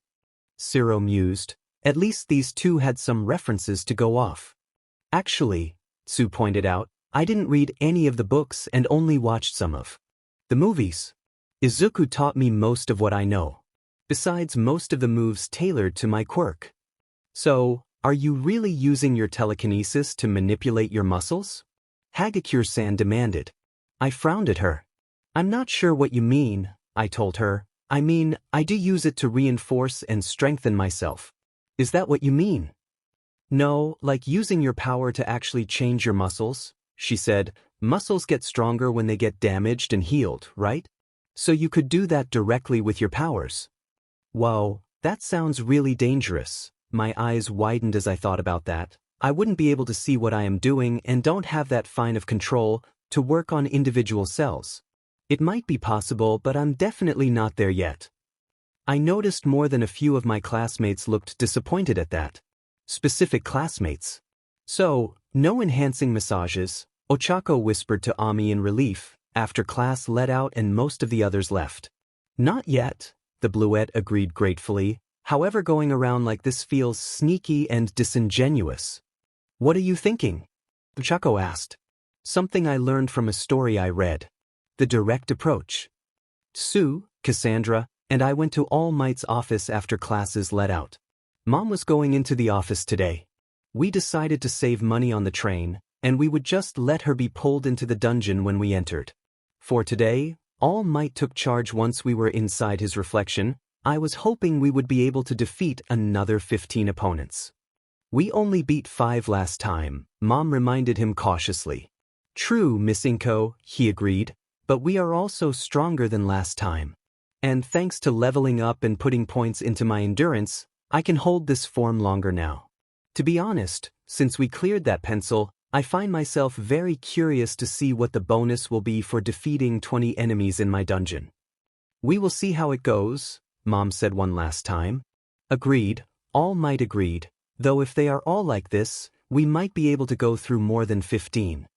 Ciro mused. At least these two had some references to go off. Actually, Sue pointed out, I didn't read any of the books and only watched some of the movies. Izuku taught me most of what I know. Besides most of the moves tailored to my quirk. So, are you really using your telekinesis to manipulate your muscles? Hagakure-san demanded. I frowned at her. I'm not sure what you mean, I told her. I mean, I do use it to reinforce and strengthen myself. Is that what you mean? No, like using your power to actually change your muscles, she said. Muscles get stronger when they get damaged and healed, right? So you could do that directly with your powers. Whoa, that sounds really dangerous. My eyes widened as I thought about that. I wouldn't be able to see what I am doing and don't have that fine of control to work on individual cells. It might be possible, but I'm definitely not there yet. I noticed more than a few of my classmates looked disappointed at that. Specific classmates. So, no enhancing massages, Ochako whispered to Ami in relief, after class let out and most of the others left. Not yet, the Bluette agreed gratefully, however going around like this feels sneaky and disingenuous. What are you thinking? Ochako asked. Something I learned from a story I read. The direct approach. Sue, Cassandra, and I went to All Might's office after classes let out. Mom was going into the office today. We decided to save money on the train, and we would just let her be pulled into the dungeon when we entered. For today, All Might took charge once we were inside his reflection. I was hoping we would be able to defeat another 15 opponents. We only beat 5 last time, Mom reminded him cautiously. True, Miss Inko, he agreed, but we are also stronger than last time. And thanks to leveling up and putting points into my endurance, I can hold this form longer now. To be honest, since we cleared that pencil, I find myself very curious to see what the bonus will be for defeating 20 enemies in my dungeon. We will see how it goes, Mom said one last time. Agreed, All Might agreed, though if they are all like this, we might be able to go through more than 15.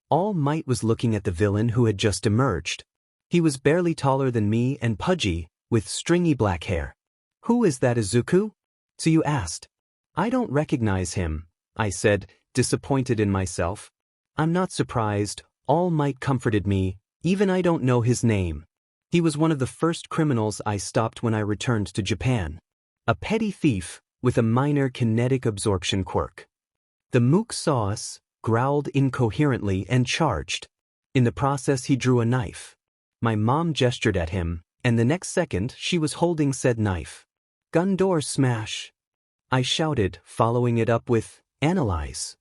All Might was looking at the villain who had just emerged. He was barely taller than me and pudgy, with stringy black hair. Who is that, Izuku? So you asked. I don't recognize him, I said, disappointed in myself. I'm not surprised, All Might comforted me, even I don't know his name. He was one of the first criminals I stopped when I returned to Japan. A petty thief, with a minor kinetic absorption quirk. The mook saw us, growled incoherently and charged. In the process he drew a knife. My mom gestured at him, and the next second she was holding said knife. Gun door smash. I shouted, following it up with, analyze.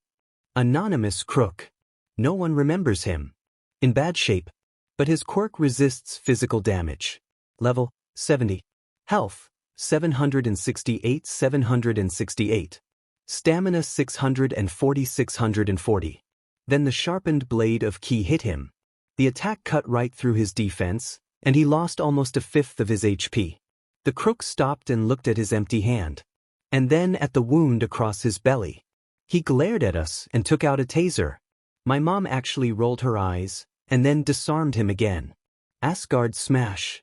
Anonymous crook. No one remembers him. In bad shape, but his quirk resists physical damage. Level, 70. Health, 768. Stamina 640. Then the sharpened blade of ki hit him. The attack cut right through his defense, and he lost almost a fifth of his HP. The crook stopped and looked at his empty hand. And then at the wound across his belly. He glared at us and took out a taser. My mom actually rolled her eyes, and then disarmed him again. Asgard smash.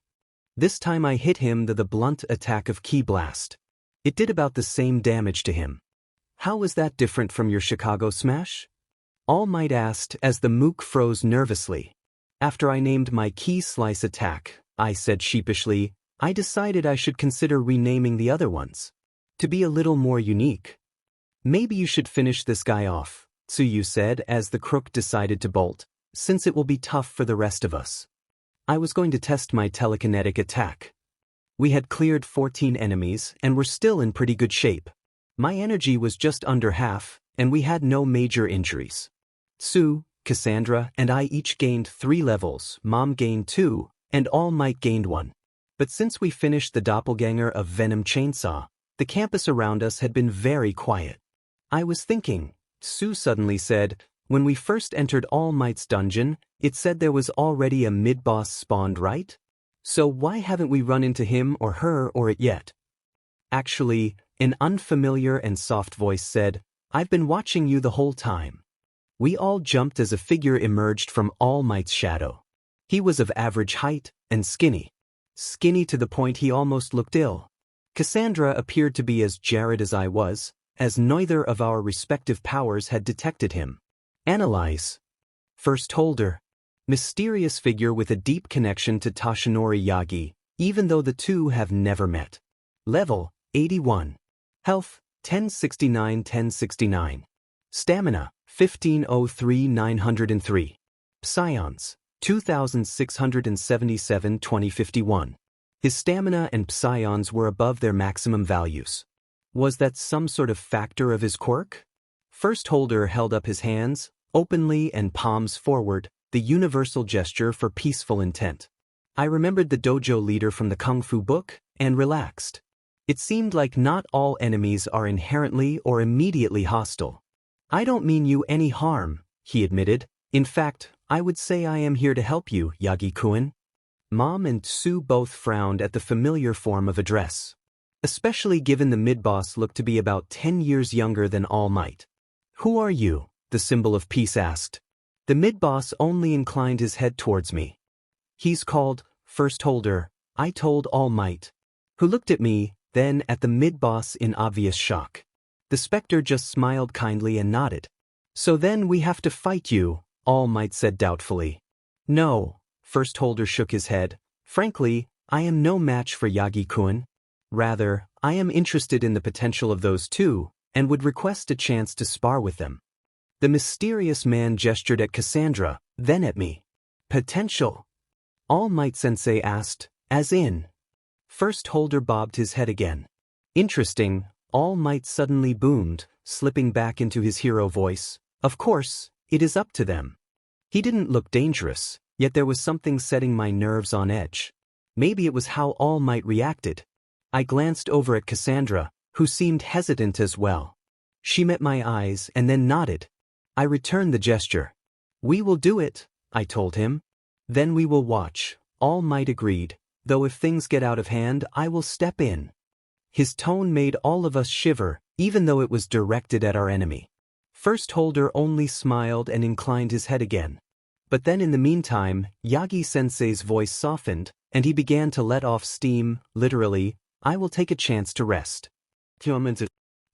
This time I hit him with the blunt attack of Ki Blast. It did about the same damage to him. How was that different from your Chicago smash? All Might asked as the mook froze nervously. After I named my Ki Slice attack, I said sheepishly, I decided I should consider renaming the other ones. To be a little more unique. Maybe you should finish this guy off, Tsuyu said as the crook decided to bolt, since it will be tough for the rest of us. I was going to test my telekinetic attack. We had cleared 14 enemies and were still in pretty good shape. My energy was just under half, and we had no major injuries. Tsu, Cassandra, and I each gained 3 levels, Mom gained 2, and All Might gained 1. But since we finished the doppelganger of Venom Chainsaw, the campus around us had been very quiet. I was thinking, Tsu suddenly said, when we first entered All Might's dungeon, it said there was already a mid-boss spawned, right? So why haven't we run into him or her or it yet? Actually, an unfamiliar and soft voice said, I've been watching you the whole time. We all jumped as a figure emerged from All Might's shadow. He was of average height and skinny. Skinny to the point he almost looked ill. Cassandra appeared to be as jarred as I was, as neither of our respective powers had detected him. Analyze. First holder. Mysterious figure with a deep connection to Toshinori Yagi, even though the two have never met. Level, 81. Health, 1069. Stamina, 1503. Psions, 2677. His stamina and psions were above their maximum values. Was that some sort of factor of his quirk? First holder held up his hands, openly and palms forward, the universal gesture for peaceful intent. I remembered the dojo leader from the Kung Fu book, and relaxed. It seemed like not all enemies are inherently or immediately hostile. I don't mean you any harm, he admitted. In fact, I would say I am here to help you, Yagi-kun. Mom and Tsu both frowned at the familiar form of address. Especially given the mid-boss looked to be about 10 years younger than All Might. Who are you? The symbol of peace asked. The mid-boss only inclined his head towards me. He's called First Holder, I told All Might, who looked at me, then at the mid-boss in obvious shock. The specter just smiled kindly and nodded. So then we have to fight you, All Might said doubtfully. No, First Holder shook his head. Frankly, I am no match for Yagi-kun. Rather, I am interested in the potential of those two, and would request a chance to spar with them. The mysterious man gestured at Cassandra, then at me. Potential? All Might Sensei asked, as in? First Holder bobbed his head again. Interesting, All Might suddenly boomed, slipping back into his hero voice. Of course, it is up to them. He didn't look dangerous, yet there was something setting my nerves on edge. Maybe it was how All Might reacted. I glanced over at Cassandra, who seemed hesitant as well. She met my eyes and then nodded. I returned the gesture. We will do it, I told him. Then we will watch, All Might agreed, though if things get out of hand I will step in. His tone made all of us shiver, even though it was directed at our enemy. First Holder only smiled and inclined his head again. But then in the meantime, Yagi-sensei's voice softened, and he began to let off steam, literally, I will take a chance to rest.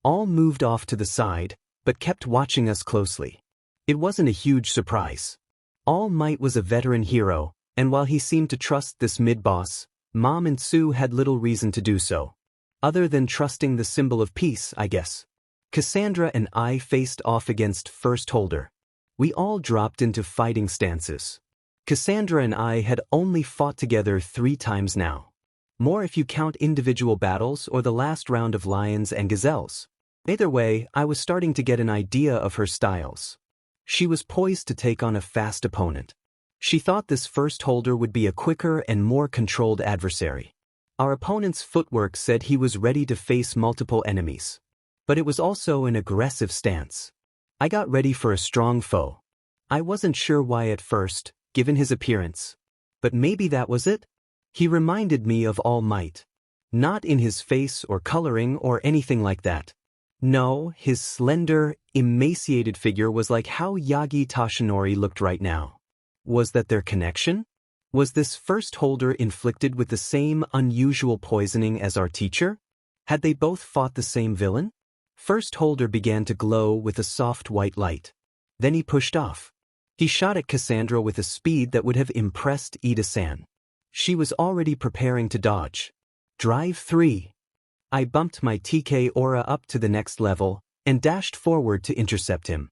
All moved off to the side, but kept watching us closely. It wasn't a huge surprise. All Might was a veteran hero, and while he seemed to trust this mid-boss, Mom and Sue had little reason to do so. Other than trusting the symbol of peace, I guess. Cassandra and I faced off against First Holder. We all dropped into fighting stances. Cassandra and I had only fought together 3 times now. More if you count individual battles or the last round of lions and gazelles. Either way, I was starting to get an idea of her styles. She was poised to take on a fast opponent. She thought this First Holder would be a quicker and more controlled adversary. Our opponent's footwork said he was ready to face multiple enemies. But it was also an aggressive stance. I got ready for a strong foe. I wasn't sure why at first, given his appearance. But maybe that was it? He reminded me of All Might. Not in his face or coloring or anything like that. No, his slender, emaciated figure was like how Yagi Toshinori looked right now. Was that their connection? Was this First Holder inflicted with the same unusual poisoning as our teacher? Had they both fought the same villain? First Holder began to glow with a soft white light. Then he pushed off. He shot at Cassandra with a speed that would have impressed Ida-san. She was already preparing to dodge. Drive 3. I bumped my TK aura up to the next level and dashed forward to intercept him.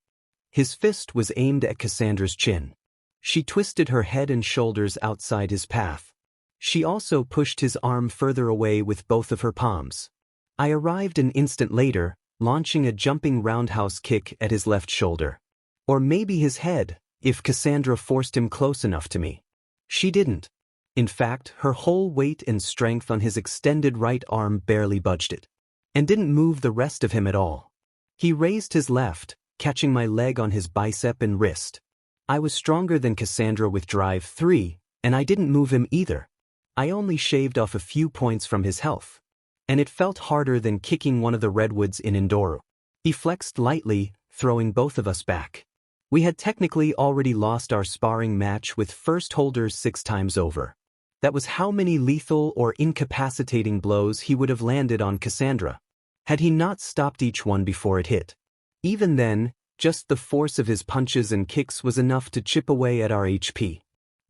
His fist was aimed at Cassandra's chin. She twisted her head and shoulders outside his path. She also pushed his arm further away with both of her palms. I arrived an instant later, launching a jumping roundhouse kick at his left shoulder. Or maybe his head, if Cassandra forced him close enough to me. She didn't. In fact, her whole weight and strength on his extended right arm barely budged it. And didn't move the rest of him at all. He raised his left, catching my leg on his bicep and wrist. I was stronger than Cassandra with Drive 3, and I didn't move him either. I only shaved off a few points from his health. And it felt harder than kicking one of the redwoods in Indoru. He flexed lightly, throwing both of us back. We had technically already lost our sparring match with First Holders 6 times over. That was how many lethal or incapacitating blows he would have landed on Cassandra, had he not stopped each one before it hit. Even then, just the force of his punches and kicks was enough to chip away at our HP.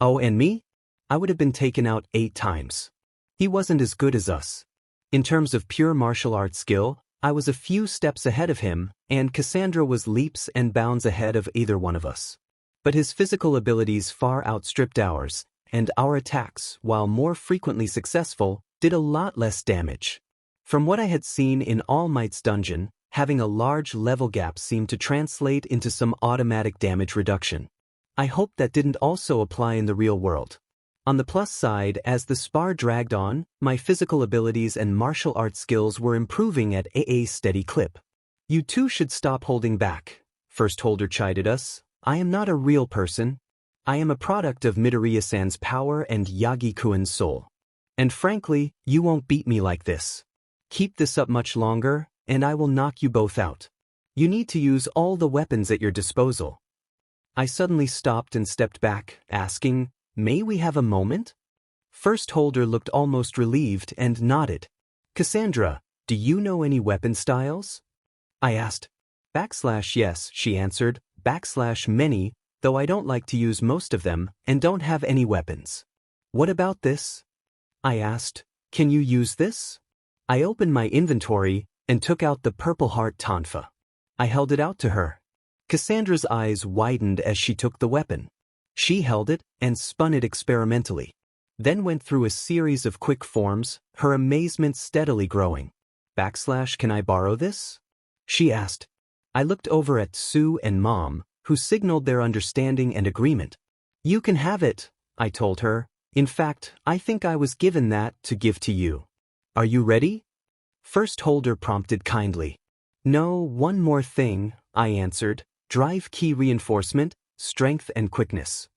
Oh, and me? I would have been taken out 8 times. He wasn't as good as us. In terms of pure martial arts skill, I was a few steps ahead of him, and Cassandra was leaps and bounds ahead of either one of us. But his physical abilities far outstripped ours, and our attacks, while more frequently successful, did a lot less damage. From what I had seen in All Might's dungeon, having a large level gap seemed to translate into some automatic damage reduction. I hoped that didn't also apply in the real world. On the plus side, as the spar dragged on, my physical abilities and martial arts skills were improving at a steady clip. You two should stop holding back, First Holder chided us. I am not a real person. I am a product of Midoriya-san's power and Yagi-kun's soul. And frankly, you won't beat me like this. Keep this up much longer, and I will knock you both out. You need to use all the weapons at your disposal. I suddenly stopped and stepped back, asking, may we have a moment? First Holder looked almost relieved and nodded. Cassandra, do you know any weapon styles? I asked. Yes, she answered, many, though I don't like to use most of them and don't have any weapons. What about this? I asked. Can you use this? I opened my inventory and took out the purple heart tonfa. I held it out to her. Cassandra's eyes widened as she took the weapon. She held it and spun it experimentally. Then went through a series of quick forms, her amazement steadily growing. Can I borrow this? She asked. I looked over at Sue and Mom, who signaled their understanding and agreement. You can have it, I told her. In fact, I think I was given that to give to you. Are you ready? First Holder prompted kindly. No, one more thing, I answered. Drive key reinforcement, strength and quickness.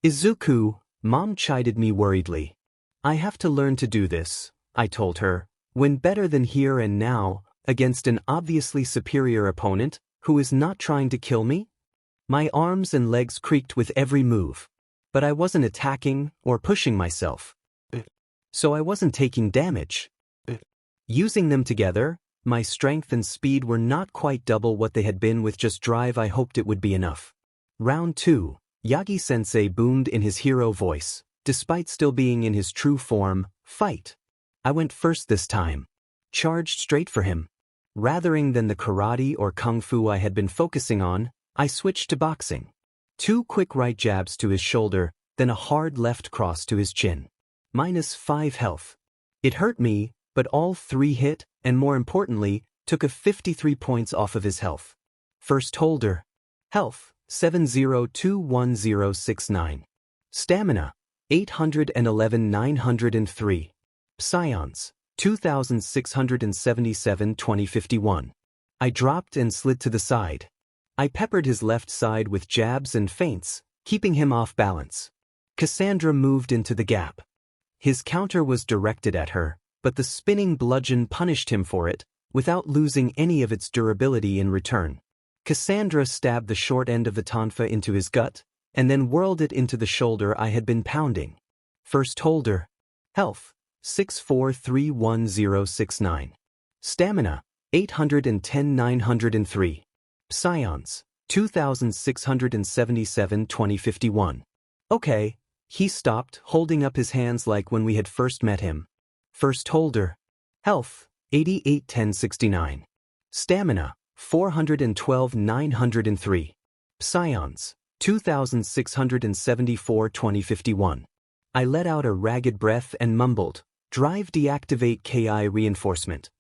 Izuku, Mom chided me worriedly. I have to learn to do this, I told her, when better than here and now, against an obviously superior opponent who is not trying to kill me? My arms and legs creaked with every move. But I wasn't attacking or pushing myself. So I wasn't taking damage. Using them together, my strength and speed were not quite double what they had been with just drive. I hoped it would be enough. Round 2, Yagi-sensei boomed in his hero voice, despite still being in his true form, fight. I went first this time. Charged straight for him. Rather than the karate or kung fu I had been focusing on, I switched to boxing. 2 quick right jabs to his shoulder, then a hard left cross to his chin. -5 health. It hurt me, but all 3 hit, and more importantly, took a 53 points off of his health. First Holder. Health, 70211069. Stamina, 811,903. Psions, 2677 2051. I dropped and slid to the side. I peppered his left side with jabs and feints, keeping him off balance. Cassandra moved into the gap. His counter was directed at her, but the spinning bludgeon punished him for it, without losing any of its durability in return. Cassandra stabbed the short end of the tonfa into his gut, and then whirled it into the shoulder I had been pounding. First Holder. Health, 6431069. Stamina, 810,903. Psions, 2677 2051. Okay, he stopped, holding up his hands like when we had first met him. First Holder. Health, 881069. Stamina, 412,903. Psions, 2674 2051. I let out a ragged breath and mumbled, Drive deactivate KI reinforcement.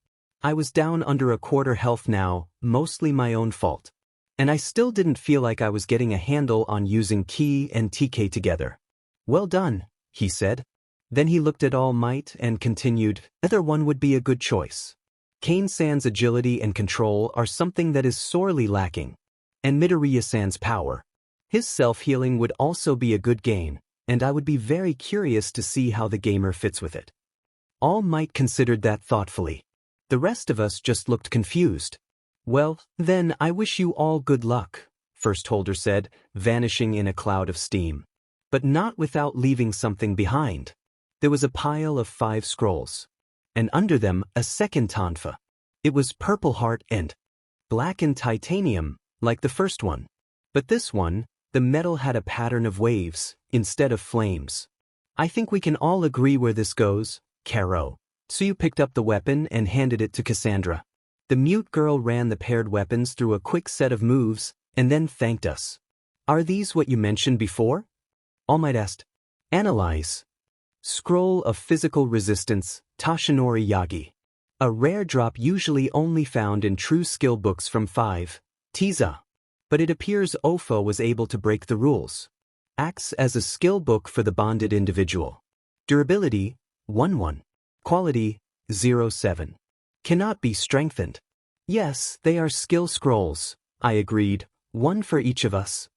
I was down under a quarter health now, mostly my own fault. And I still didn't feel like I was getting a handle on using Ki and TK together. Well done, he said. Then he looked at All Might and continued, either one would be a good choice. Kane-san's agility and control are something that is sorely lacking. And Midoriya-san's power. His self-healing would also be a good gain, and I would be very curious to see how the gamer fits with it. All Might considered that thoughtfully. The rest of us just looked confused. Well, then I wish you all good luck, First Holder said, vanishing in a cloud of steam. But not without leaving something behind. There was a pile of 5 scrolls. And under them, a second tonfa. It was purple heart and blackened titanium, like the first one. But this one, the metal had a pattern of waves, instead of flames. I think we can all agree where this goes, Caro. Tsuyu picked up the weapon and handed it to Cassandra. The mute girl ran the paired weapons through a quick set of moves, and then thanked us. Are these what you mentioned before? All Might asked. Analyze. Scroll of Physical Resistance, Tashinori Yagi. A rare drop usually only found in true skill books from 5. Tiza. But it appears Ofo was able to break the rules. Acts as a skill book for the bonded individual. Durability, 1-1. Quality, 0-7. Cannot be strengthened. Yes, they are skill scrolls, I agreed, one for each of us.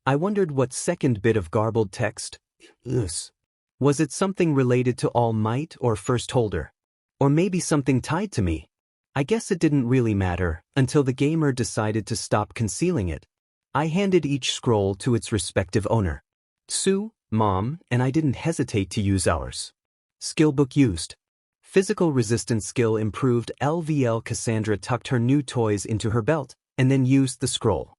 I wondered what second bit of garbled text. Was it something related to All Might or First Holder? Or maybe something tied to me? I guess it didn't really matter until the gamer decided to stop concealing it. I handed each scroll to its respective owner. Sue, Mom, and I didn't hesitate to use ours. Skill book used. Physical resistance skill improved. LVL. Cassandra tucked her new toys into her belt and then used the scroll.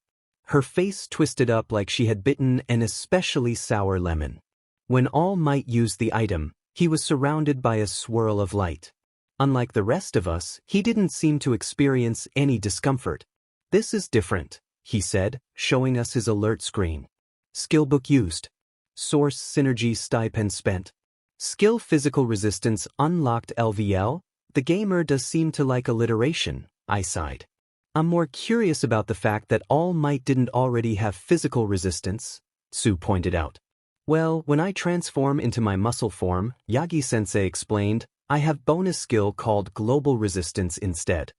Her face twisted up like she had bitten an especially sour lemon. When All Might used the item, He was surrounded by a swirl of light. Unlike the rest of us, he didn't seem to experience any discomfort. "This is different," he said, showing us his alert screen. Skillbook used. Source synergy stipend spent. Skill physical resistance unlocked LVL. The gamer does seem to like alliteration, I sighed. I'm more curious about the fact that All Might didn't already have physical resistance, Sue pointed out. Well, when I transform into my muscle form, Yagi-sensei explained, I have bonus skill called global resistance instead.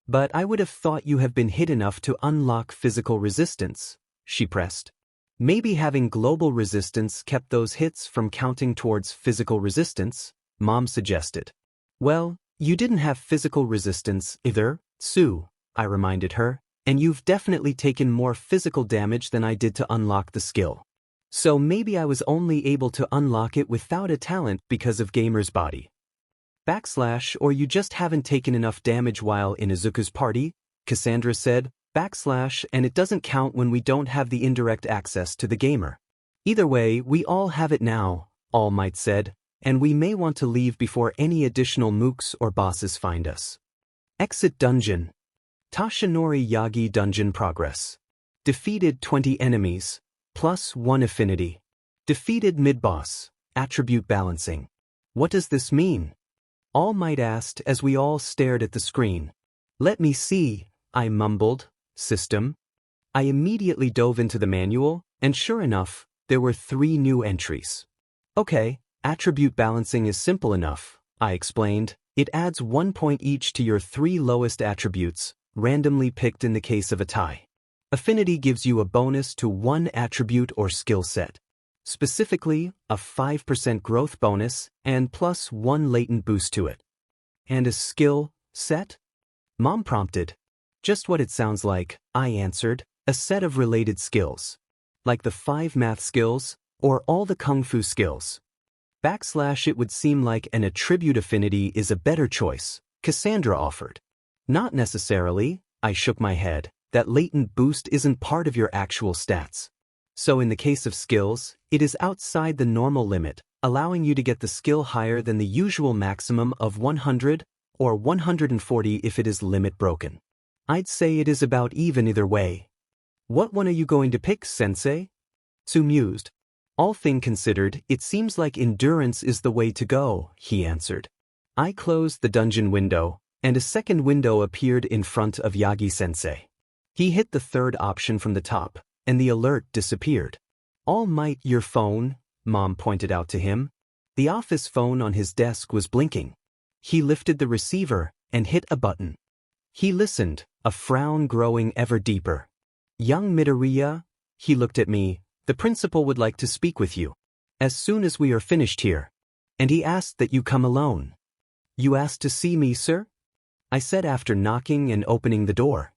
But I would have thought you have been hit enough to unlock physical resistance, she pressed. Maybe having global resistance kept those hits from counting towards physical resistance, Mom suggested. Well, you didn't have physical resistance either, Sue, I reminded her, and you've definitely taken more physical damage than I did to unlock the skill. So maybe I was only able to unlock it without a talent because of Gamer's body. / or you just haven't taken enough damage while in Izuku's party, Cassandra said, / and it doesn't count when we don't have the indirect access to the gamer. Either way, we all have it now, All Might said, and we may want to leave before any additional mooks or bosses find us. Exit dungeon. Tashinori Yagi dungeon progress. Defeated 20 enemies, +1 affinity. Defeated mid-boss, attribute balancing. What does this mean? All Might asked as we all stared at the screen. Let me see, I mumbled. System. I immediately dove into the manual, and sure enough, there were 3 new entries. Okay, attribute balancing is simple enough, I explained. It adds 1 point each to your 3 lowest attributes, randomly picked in the case of a tie. Affinity gives you a bonus to 1 attribute or skill set. Specifically, a 5% growth bonus and +1 latent boost to it. And a skill set? Mom prompted. Just what it sounds like, I answered, a set of related skills. Like the 5 math skills, or all the kung fu skills. / it would seem like an attribute affinity is a better choice, Cassandra offered. Not necessarily, I shook my head, that latent boost isn't part of your actual stats. So in the case of skills, it is outside the normal limit, allowing you to get the skill higher than the usual maximum of 100 or 140 if it is limit broken. I'd say it is about even either way. What one are you going to pick, Sensei? Sue mused. All thing considered, it seems like endurance is the way to go, he answered. I closed the dungeon window, and a second window appeared in front of Yagi-sensei. He hit the 3rd option from the top, and the alert disappeared. All Might, your phone, Mom pointed out to him. The office phone on his desk was blinking. He lifted the receiver and hit a button. He listened, a frown growing ever deeper. Young Midoriya, he looked at me, the principal would like to speak with you. As soon as we are finished here. And he asked that you come alone. You asked to see me, sir? I said after knocking and opening the door.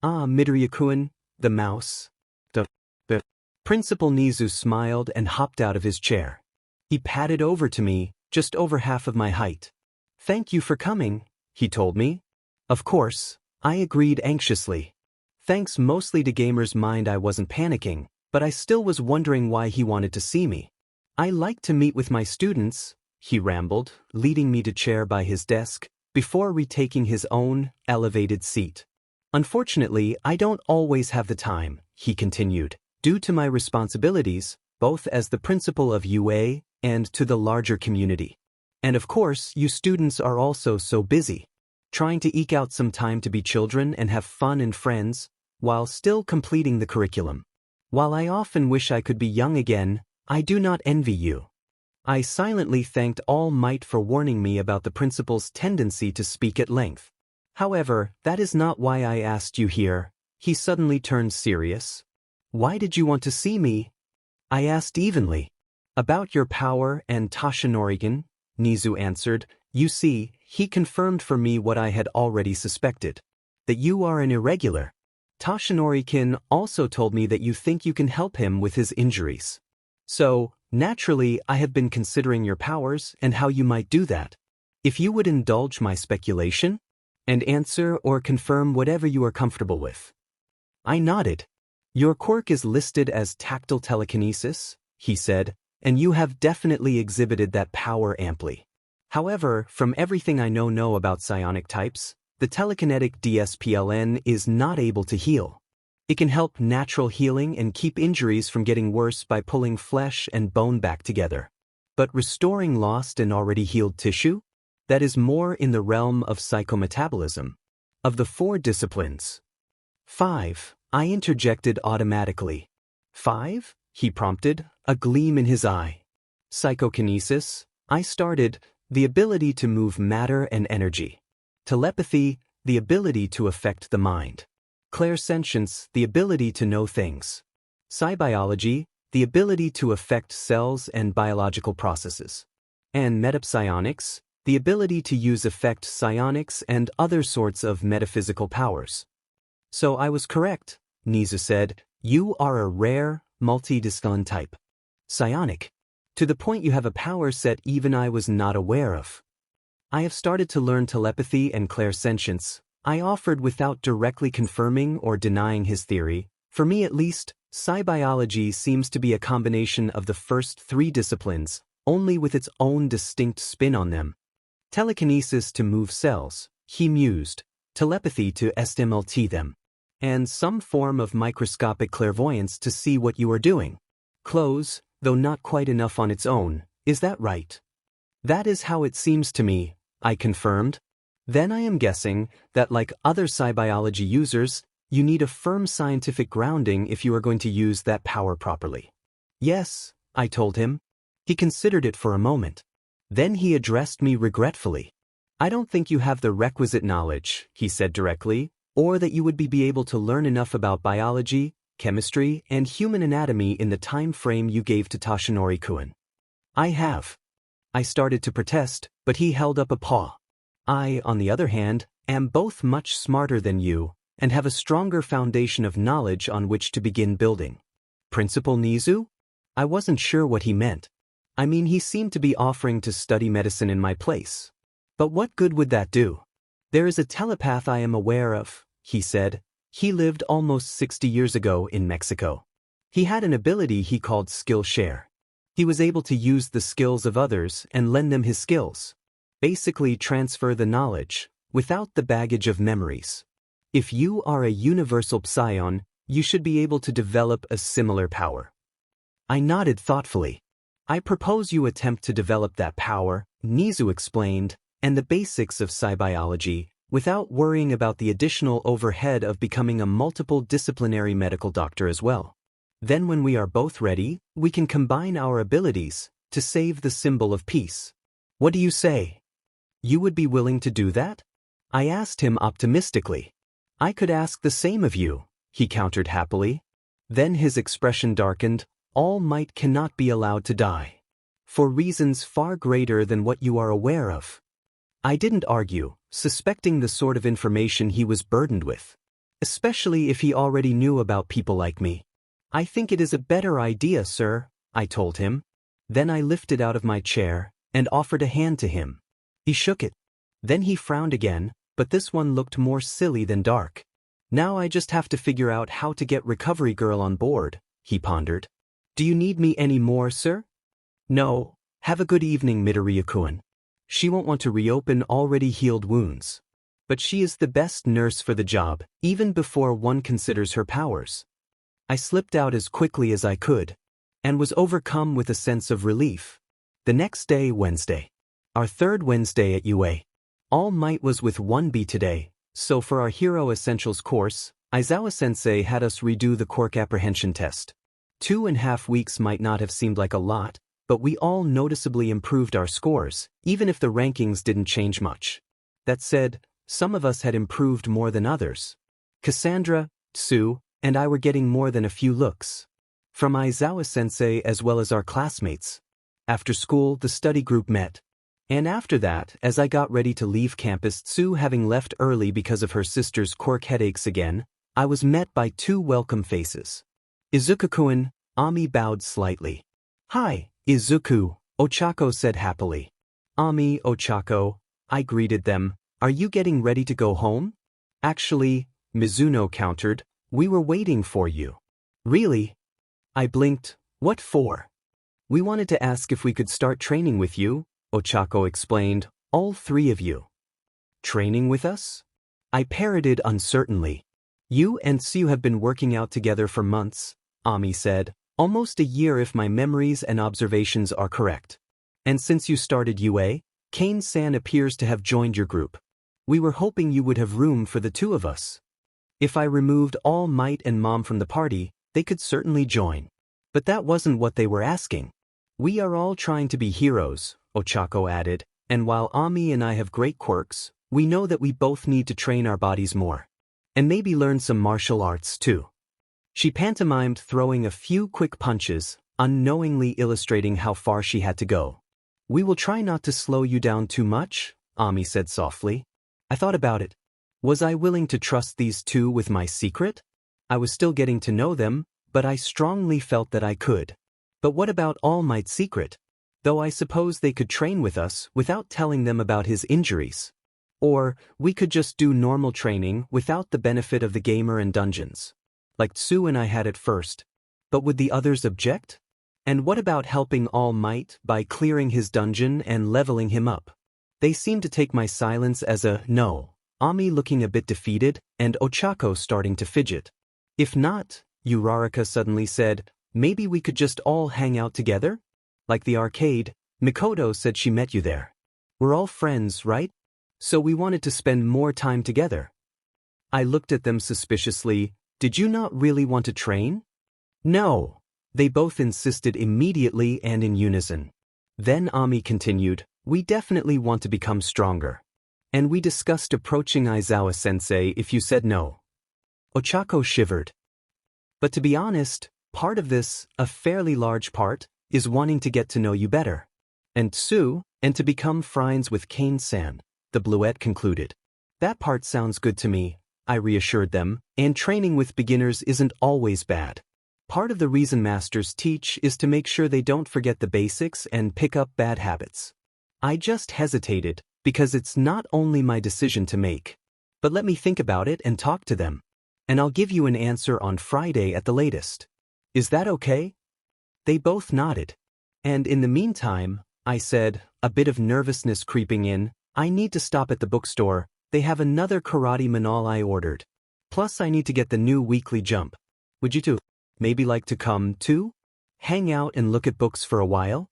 Ah, Midoriya-kun, the mouse. The Principal Nizu smiled and hopped out of his chair. He padded over to me, just over half of my height. Thank you for coming, he told me. Of course, I agreed anxiously. Thanks mostly to Gamer's mind I wasn't panicking, but I still was wondering why he wanted to see me. I like to meet with my students, he rambled, leading me to chair by his desk, before retaking his own, elevated seat. Unfortunately, I don't always have the time, he continued, due to my responsibilities, both as the principal of UA and to the larger community. And of course, you students are also so busy. Trying to eke out some time to be children and have fun and friends, while still completing the curriculum. While I often wish I could be young again, I do not envy you. I silently thanked All Might for warning me about the principal's tendency to speak at length. However, that is not why I asked you here. He suddenly turned serious. Why did you want to see me? I asked evenly. About your power and Tashinori-kin, Nizu answered. You see, he confirmed for me what I had already suspected. That you are an irregular. Tashinori-kin also told me that you think you can help him with his injuries. So, naturally, I have been considering your powers and how you might do that. If you would indulge my speculation, and answer or confirm whatever you are comfortable with. I nodded. Your quirk is listed as tactile telekinesis, he said, and you have definitely exhibited that power amply. However, from everything I know about psionic types, the telekinetic DSPLN is not able to heal. It can help natural healing and keep injuries from getting worse by pulling flesh and bone back together. But restoring lost and already healed tissue? That is more in the realm of psychometabolism. Of the 4 disciplines. 5, I interjected automatically. 5? He prompted, a gleam in his eye. Psychokinesis, I started, the ability to move matter and energy. Telepathy, the ability to affect the mind. Clairsentience, the ability to know things. Psibiology, the ability to affect cells and biological processes. And metapsionics, the ability to use effect psionics and other sorts of metaphysical powers. So I was correct, Nizu said, you are a rare, multidisciplinary type. Psionic. To the point you have a power set even I was not aware of. I have started to learn telepathy and clairsentience, I offered without directly confirming or denying his theory. For me at least, psibiology seems to be a combination of the first 3 disciplines, only with its own distinct spin on them. Telekinesis to move cells, he mused, telepathy to stimulate them, and some form of microscopic clairvoyance to see what you are doing. Close, though not quite enough on its own, is that right? That is how it seems to me, I confirmed. Then I am guessing that like other psibiology users, you need a firm scientific grounding if you are going to use that power properly. Yes, I told him. He considered it for a moment. Then he addressed me regretfully. I don't think you have the requisite knowledge, he said directly, or that you would be able to learn enough about biology, chemistry, and human anatomy in the time frame you gave to Toshinori-kun. I have. I started to protest, but he held up a paw. I, on the other hand, am both much smarter than you, and have a stronger foundation of knowledge on which to begin building. Principal Nizu? I wasn't sure what he meant. I mean, he seemed to be offering to study medicine in my place. But what good would that do? There is a telepath I am aware of, he said. He lived almost 60 years ago in Mexico. He had an ability he called skill share. He was able to use the skills of others and lend them his skills. Basically transfer the knowledge, without the baggage of memories. If you are a universal psion, you should be able to develop a similar power. I nodded thoughtfully. I propose you attempt to develop that power, Nizu explained, and the basics of psibiology, without worrying about the additional overhead of becoming a multiple disciplinary medical doctor as well. Then when we are both ready, we can combine our abilities to save the symbol of peace. What do you say? You would be willing to do that? I asked him optimistically. I could ask the same of you, he countered happily. Then his expression darkened. All might cannot be allowed to die. For reasons far greater than what you are aware of. I didn't argue, suspecting the sort of information he was burdened with. Especially if he already knew about people like me. I think it is a better idea, sir, I told him. Then I lifted out of my chair and offered a hand to him. He shook it. Then he frowned again, but this one looked more silly than dark. Now I just have to figure out how to get Recovery Girl on board, he pondered. Do you need me any more, sir? No. Have a good evening, Midoriya-kun. She won't want to reopen already healed wounds. But she is the best nurse for the job, even before one considers her powers. I slipped out as quickly as I could, and was overcome with a sense of relief. The next day, Wednesday. Our 3rd Wednesday at UA. All Might was with 1B today, so for our Hero Essentials course, Aizawa-sensei had us redo the quirk apprehension test. 2.5 weeks might not have seemed like a lot, but we all noticeably improved our scores, even if the rankings didn't change much. That said, some of us had improved more than others. Cassandra, Sue, and I were getting more than a few looks. From Aizawa-sensei as well as our classmates. After school, the study group met. And after that, as I got ready to leave campus, Sue having left early because of her sister's quirk headaches again, I was met by 2 welcome faces. Izuku-kun, Ami bowed slightly. Hi, Izuku, Ochako said happily. Ami, Ochako, I greeted them. Are you getting ready to go home? Actually, Mizuno countered, we were waiting for you. Really? I blinked. What for? We wanted to ask if we could start training with you, Ochako explained, all three of you. Training with us? I parroted uncertainly. You and Tsu have been working out together for months, Ami said, almost a year if my memories and observations are correct. And since you started UA, Kane-san appears to have joined your group. We were hoping you would have room for the two of us. If I removed All Might and Mom from the party, they could certainly join. But that wasn't what they were asking. We are all trying to be heroes, Ochako added, and while Ami and I have great quirks, we know that we both need to train our bodies more. And maybe learn some martial arts too. She pantomimed throwing a few quick punches, unknowingly illustrating how far she had to go. We will try not to slow you down too much, Ami said softly. I thought about it. Was I willing to trust these two with my secret? I was still getting to know them, but I strongly felt that I could. But what about All Might's secret? Though I suppose they could train with us without telling them about his injuries. Or, we could just do normal training without the benefit of the gamer and dungeons. Like Tsu and I had at first. But would the others object? And what about helping All Might by clearing his dungeon and leveling him up? They seemed to take my silence as a no, Ami looking a bit defeated, and Ochako starting to fidget. If not, Uraraka suddenly said, maybe we could just all hang out together? Like the arcade, Mikoto said she met you there. We're all friends, right? So we wanted to spend more time together. I looked at them suspiciously. Did you not really want to train? No. They both insisted immediately and in unison. Then Ami continued, we definitely want to become stronger. And we discussed approaching Aizawa-sensei if you said no. Ochako shivered. But to be honest, part of this, a fairly large part, is wanting to get to know you better. And Tsu, and to become friends with Kane-san, the bluette concluded. That part sounds good to me, I reassured them, and training with beginners isn't always bad. Part of the reason masters teach is to make sure they don't forget the basics and pick up bad habits. I just hesitated, because it's not only my decision to make. But let me think about it and talk to them. And I'll give you an answer on Friday at the latest. Is that okay? They both nodded. And in the meantime, I said, a bit of nervousness creeping in, I need to stop at the bookstore, they have another karate manual I ordered. Plus I need to get the new weekly jump. Would you two maybe like to come too? Hang out and look at books for a while?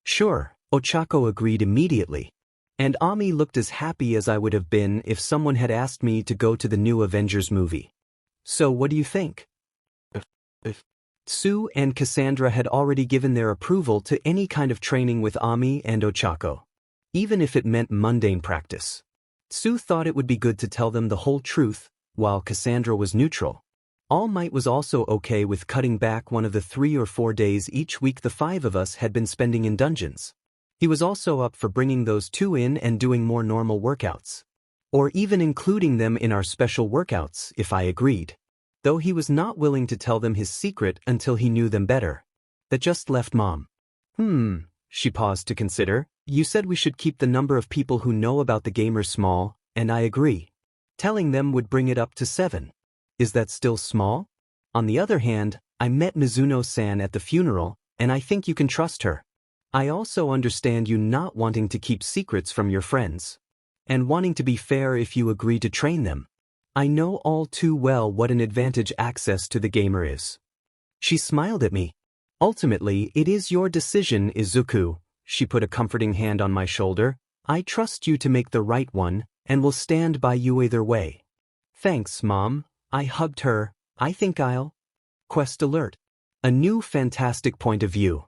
Sure, Ochako agreed immediately. And Ami looked as happy as I would have been if someone had asked me to go to the new Avengers movie. So what do you think? Tsu and Cassandra had already given their approval to any kind of training with Ami and Ochako. Even if it meant mundane practice. Tsu thought it would be good to tell them the whole truth, while Cassandra was neutral. All Might was also okay with cutting back one of the 3 or 4 days each week the 5 of us had been spending in dungeons. He was also up for bringing those 2 in and doing more normal workouts. Or even including them in our special workouts, if I agreed. Though he was not willing to tell them his secret until he knew them better. That just left Mom. She paused to consider. You said we should keep the number of people who know about the gamer small, and I agree. Telling them would bring it up to 7. Is that still small? On the other hand, I met Mizuno-san at the funeral, and I think you can trust her. I also understand you not wanting to keep secrets from your friends. And wanting to be fair if you agree to train them. I know all too well what an advantage access to the gamer is. She smiled at me. Ultimately, it is your decision, Izuku. She put a comforting hand on my shoulder. I trust you to make the right one, and will stand by you either way. Thanks, Mom. I hugged her. I think I'll... Quest alert. A new fantastic point of view.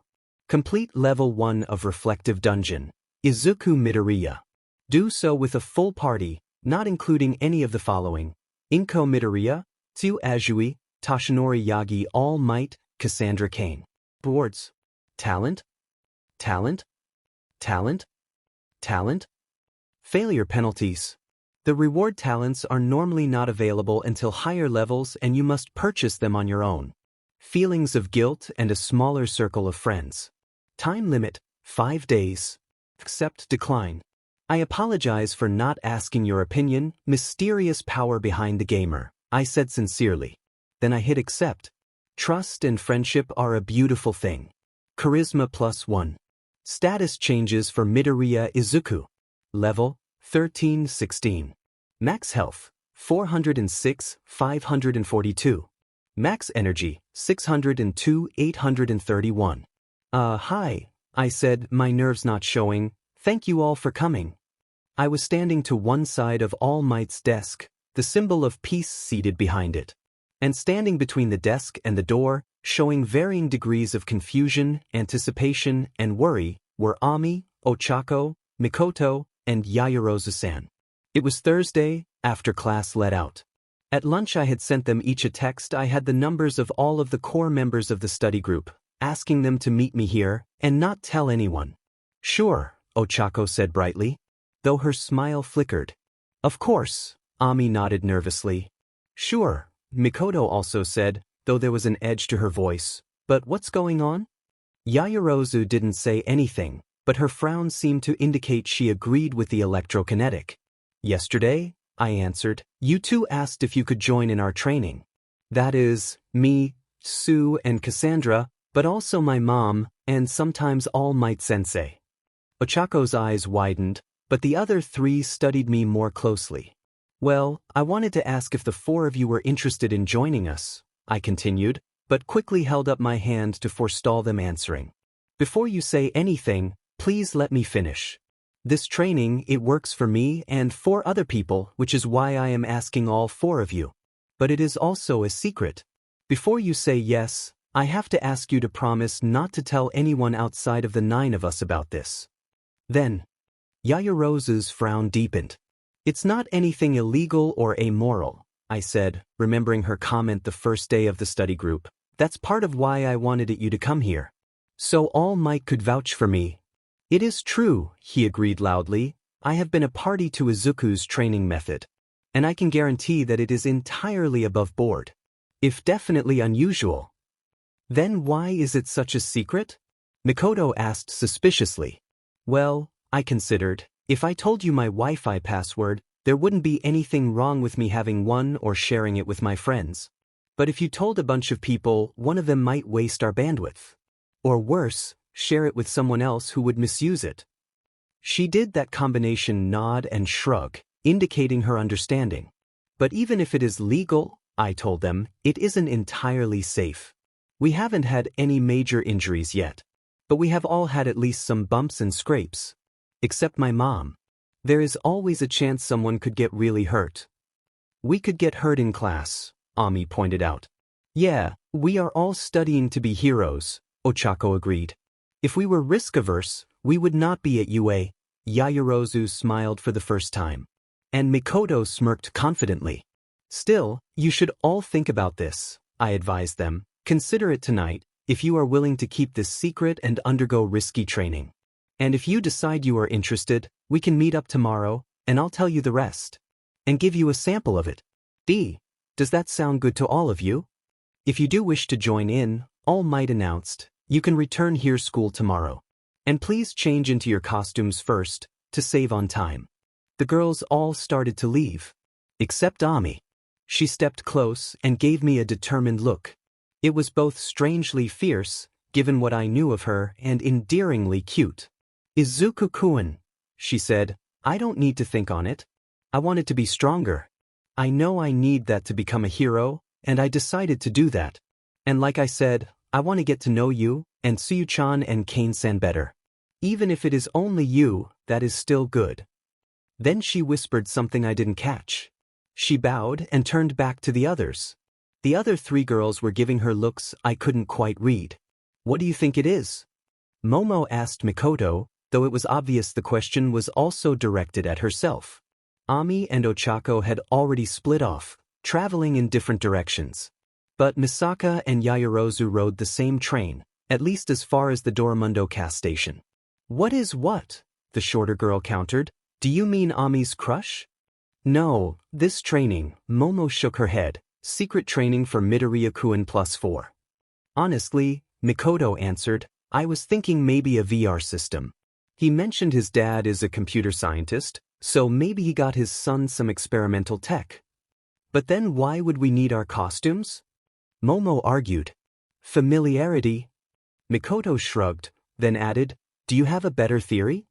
Complete level 1 of Reflective Dungeon. Izuku Midoriya. Do so with a full party, not including any of the following. Inko Midoriya, Tsu Azui, Toshinori Yagi All Might, Cassandra Kane. Rewards. Talent? Talent? Talent? Talent? Failure penalties. The reward talents are normally not available until higher levels and you must purchase them on your own. Feelings of guilt and a smaller circle of friends. Time limit, 5 days. Accept decline. I apologize for not asking your opinion, mysterious power behind the gamer, I said sincerely. Then I hit accept. Trust and friendship are a beautiful thing. Charisma +1. Status changes for Midoriya Izuku. Level 13-16. Max health 406, 542. Max energy 602, 831. Hi, I said, my nerves not showing. Thank you all for coming. I was standing to one side of All Might's desk, the symbol of peace seated behind it. And standing between the desk and the door, showing varying degrees of confusion, anticipation, and worry, were Ami, Ochako, Mikoto, and Yaoyorozu-san. It was Thursday, after class let out. At lunch I had sent them each a text. I had the numbers of all of the core members of the study group, asking them to meet me here, and not tell anyone. Sure, Ochako said brightly, though her smile flickered. Of course, Ami nodded nervously. Sure, Mikoto also said, though there was an edge to her voice. But what's going on? Yaoyorozu didn't say anything, but her frown seemed to indicate she agreed with the electrokinetic. Yesterday, I answered, you two asked if you could join in our training. That is, me, Sue, and Cassandra, but also my mom, and sometimes All Might Sensei. Ochako's eyes widened, but the other three studied me more closely. Well, I wanted to ask if the four of you were interested in joining us, I continued, but quickly held up my hand to forestall them answering. Before you say anything, please let me finish. This training, it works for me and 4 other people, which is why I am asking all 4 of you. But it is also a secret. Before you say yes, I have to ask you to promise not to tell anyone outside of the 9 of us about this. Then, Yaoyorozu's frown deepened. It's not anything illegal or amoral, I said, remembering her comment the first day of the study group. That's part of why I wanted you to come here. So All Might could vouch for me. It is true, he agreed loudly. I have been a party to Izuku's training method. And I can guarantee that it is entirely above board. If definitely unusual. Then why is it such a secret? Mikoto asked suspiciously. Well, I considered, if I told you my Wi-Fi password, there wouldn't be anything wrong with me having one or sharing it with my friends. But if you told a bunch of people, one of them might waste our bandwidth. Or worse, share it with someone else who would misuse it. She did that combination nod and shrug, indicating her understanding. But even if it is legal, I told them, it isn't entirely safe. We haven't had any major injuries yet. But we have all had at least some bumps and scrapes. Except my mom. There is always a chance someone could get really hurt. We could get hurt in class, Ami pointed out. Yeah, we are all studying to be heroes, Ochako agreed. If we were risk-averse, we would not be at UA. Yaoyorozu smiled for the first time. And Mikoto smirked confidently. Still, you should all think about this, I advised them. Consider it tonight, if you are willing to keep this secret and undergo risky training. And if you decide you are interested, we can meet up tomorrow, and I'll tell you the rest. And give you a sample of it. Does that sound good to all of you? If you do wish to join in, All Might announced, you can return here school tomorrow. And please change into your costumes first, to save on time. The girls all started to leave. Except Ami. She stepped close and gave me a determined look. It was both strangely fierce, given what I knew of her, and endearingly cute. Izuku-kun, she said, I don't need to think on it. I want it to be stronger. I know I need that to become a hero, and I decided to do that. And like I said, I want to get to know you, and Tsuyu-chan and Kane-san better. Even if it is only you, that is still good. Then she whispered something I didn't catch. She bowed and turned back to the others. The other 3 girls were giving her looks I couldn't quite read. What do you think it is? Momo asked Mikoto, though it was obvious the question was also directed at herself. Ami and Ochako had already split off, traveling in different directions. But Misaka and Yaoyorozu rode the same train, at least as far as the Doromundo cast station. What is what? The shorter girl countered. Do you mean Ami's crush? No, this training, Momo shook her head, secret training for Midoriya-kun +4. Honestly, Mikoto answered, I was thinking maybe a VR system. He mentioned his dad is a computer scientist, so maybe he got his son some experimental tech. But then why would we need our costumes? Momo argued. Familiarity. Mikoto shrugged, then added, "Do you have a better theory?"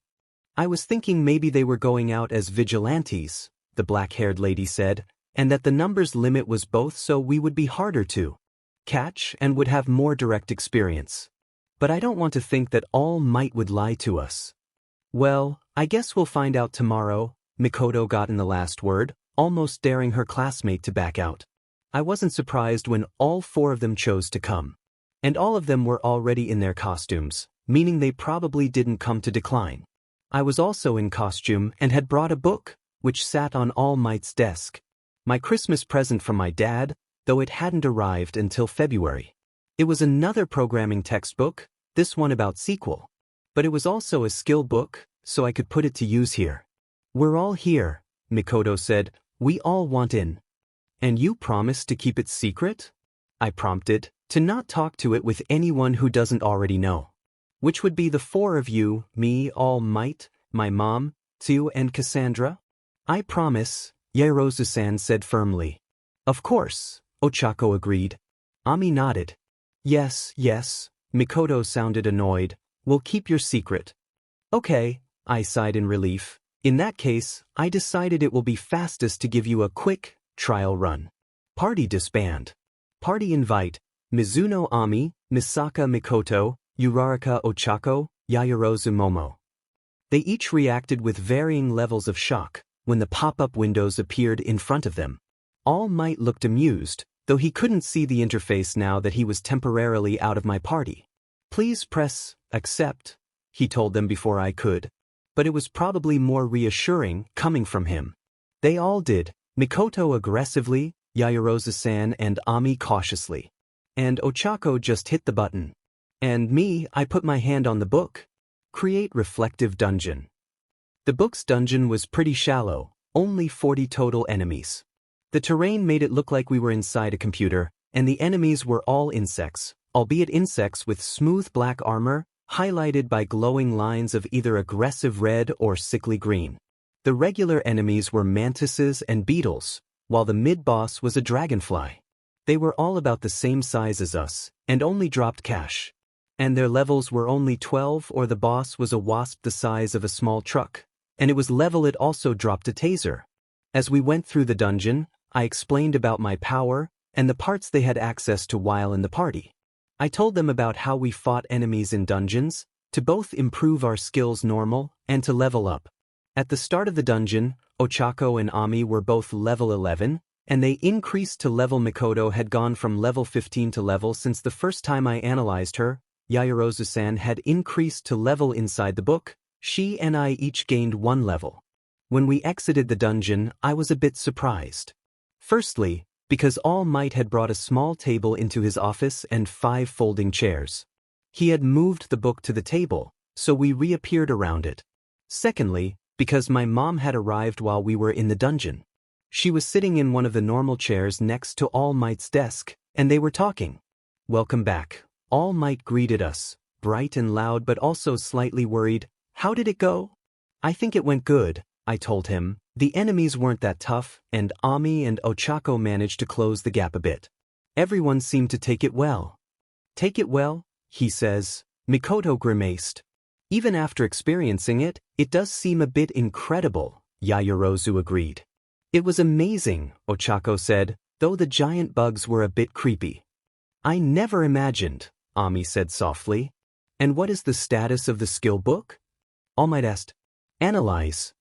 "I was thinking maybe they were going out as vigilantes," the black-haired lady said, "and that the numbers limit was both so we would be harder to catch and would have more direct experience. But I don't want to think that All Might would lie to us." "Well, I guess we'll find out tomorrow," Mikoto got in the last word, almost daring her classmate to back out. I wasn't surprised when all 4 of them chose to come. And all of them were already in their costumes, meaning they probably didn't come to decline. I was also in costume and had brought a book, which sat on All Might's desk. My Christmas present from my dad, though it hadn't arrived until February. It was another programming textbook, this one about SQL. But it was also a skill book, so I could put it to use here. "We're all here," Mikoto said. "We all want in." "And you promised to keep it secret?" I prompted, "to not talk to it with anyone who doesn't already know." "Which would be the 4 of you, me, All Might, my mom, Tsu, and Cassandra?" "I promise," Yaoyorozu-san said firmly. "Of course," Ochako agreed. Ami nodded. Yes, Mikoto sounded annoyed. "We'll keep your secret." "Okay," I sighed in relief. "In that case, I decided it will be fastest to give you a quick trial run. Party disband. Party invite Mizuno Ami, Misaka Mikoto, Uraraka Ochako, Yaoyorozu Momo." They each reacted with varying levels of shock when the pop-up windows appeared in front of them. All Might looked amused, though he couldn't see the interface now that he was temporarily out of my party. "Please press accept," he told them before I could. But it was probably more reassuring coming from him. They all did, Mikoto aggressively, Yaoyorozu-san and Ami cautiously. And Ochako just hit the button. And me, I put my hand on the book. Create reflective dungeon. The book's dungeon was pretty shallow, only 40 total enemies. The terrain made it look like we were inside a computer, and the enemies were all insects, albeit insects with smooth black armor, highlighted by glowing lines of either aggressive red or sickly green. The regular enemies were mantises and beetles, while the mid-boss was a dragonfly. They were all about the same size as us, and only dropped cash. And their levels were only 12, or the boss was a wasp the size of a small truck, and it was level it also dropped a taser. As we went through the dungeon, I explained about my power, and the parts they had access to while in the party. I told them about how we fought enemies in dungeons, to both improve our skills normal, and to level up. At the start of the dungeon, Ochako and Ami were both level 11, and they increased to level. Mikoto had gone from level 15 to level since the first time I analyzed her. Yaoyorozu-san had increased to level inside the book. She and I each gained 1 level. When we exited the dungeon, I was a bit surprised. Firstly, because All Might had brought a small table into his office and 5 folding chairs. He had moved the book to the table, so we reappeared around it. Secondly, because my mom had arrived while we were in the dungeon. She was sitting in one of the normal chairs next to All Might's desk, and they were talking. "Welcome back," All Might greeted us, bright and loud but also slightly worried. "How did it go?" "I think it went good," I told him. "The enemies weren't that tough, and Ami and Ochako managed to close the gap a bit. Everyone seemed to take it well." "Take it well?" he says. Mikoto grimaced. "Even after experiencing it, it does seem a bit incredible," Yaoyorozu agreed. "It was amazing," Ochako said, though the giant bugs were a bit creepy. "I never imagined," Ami said softly. "And what is the status of the skill book?" All Might asked. "Analyze.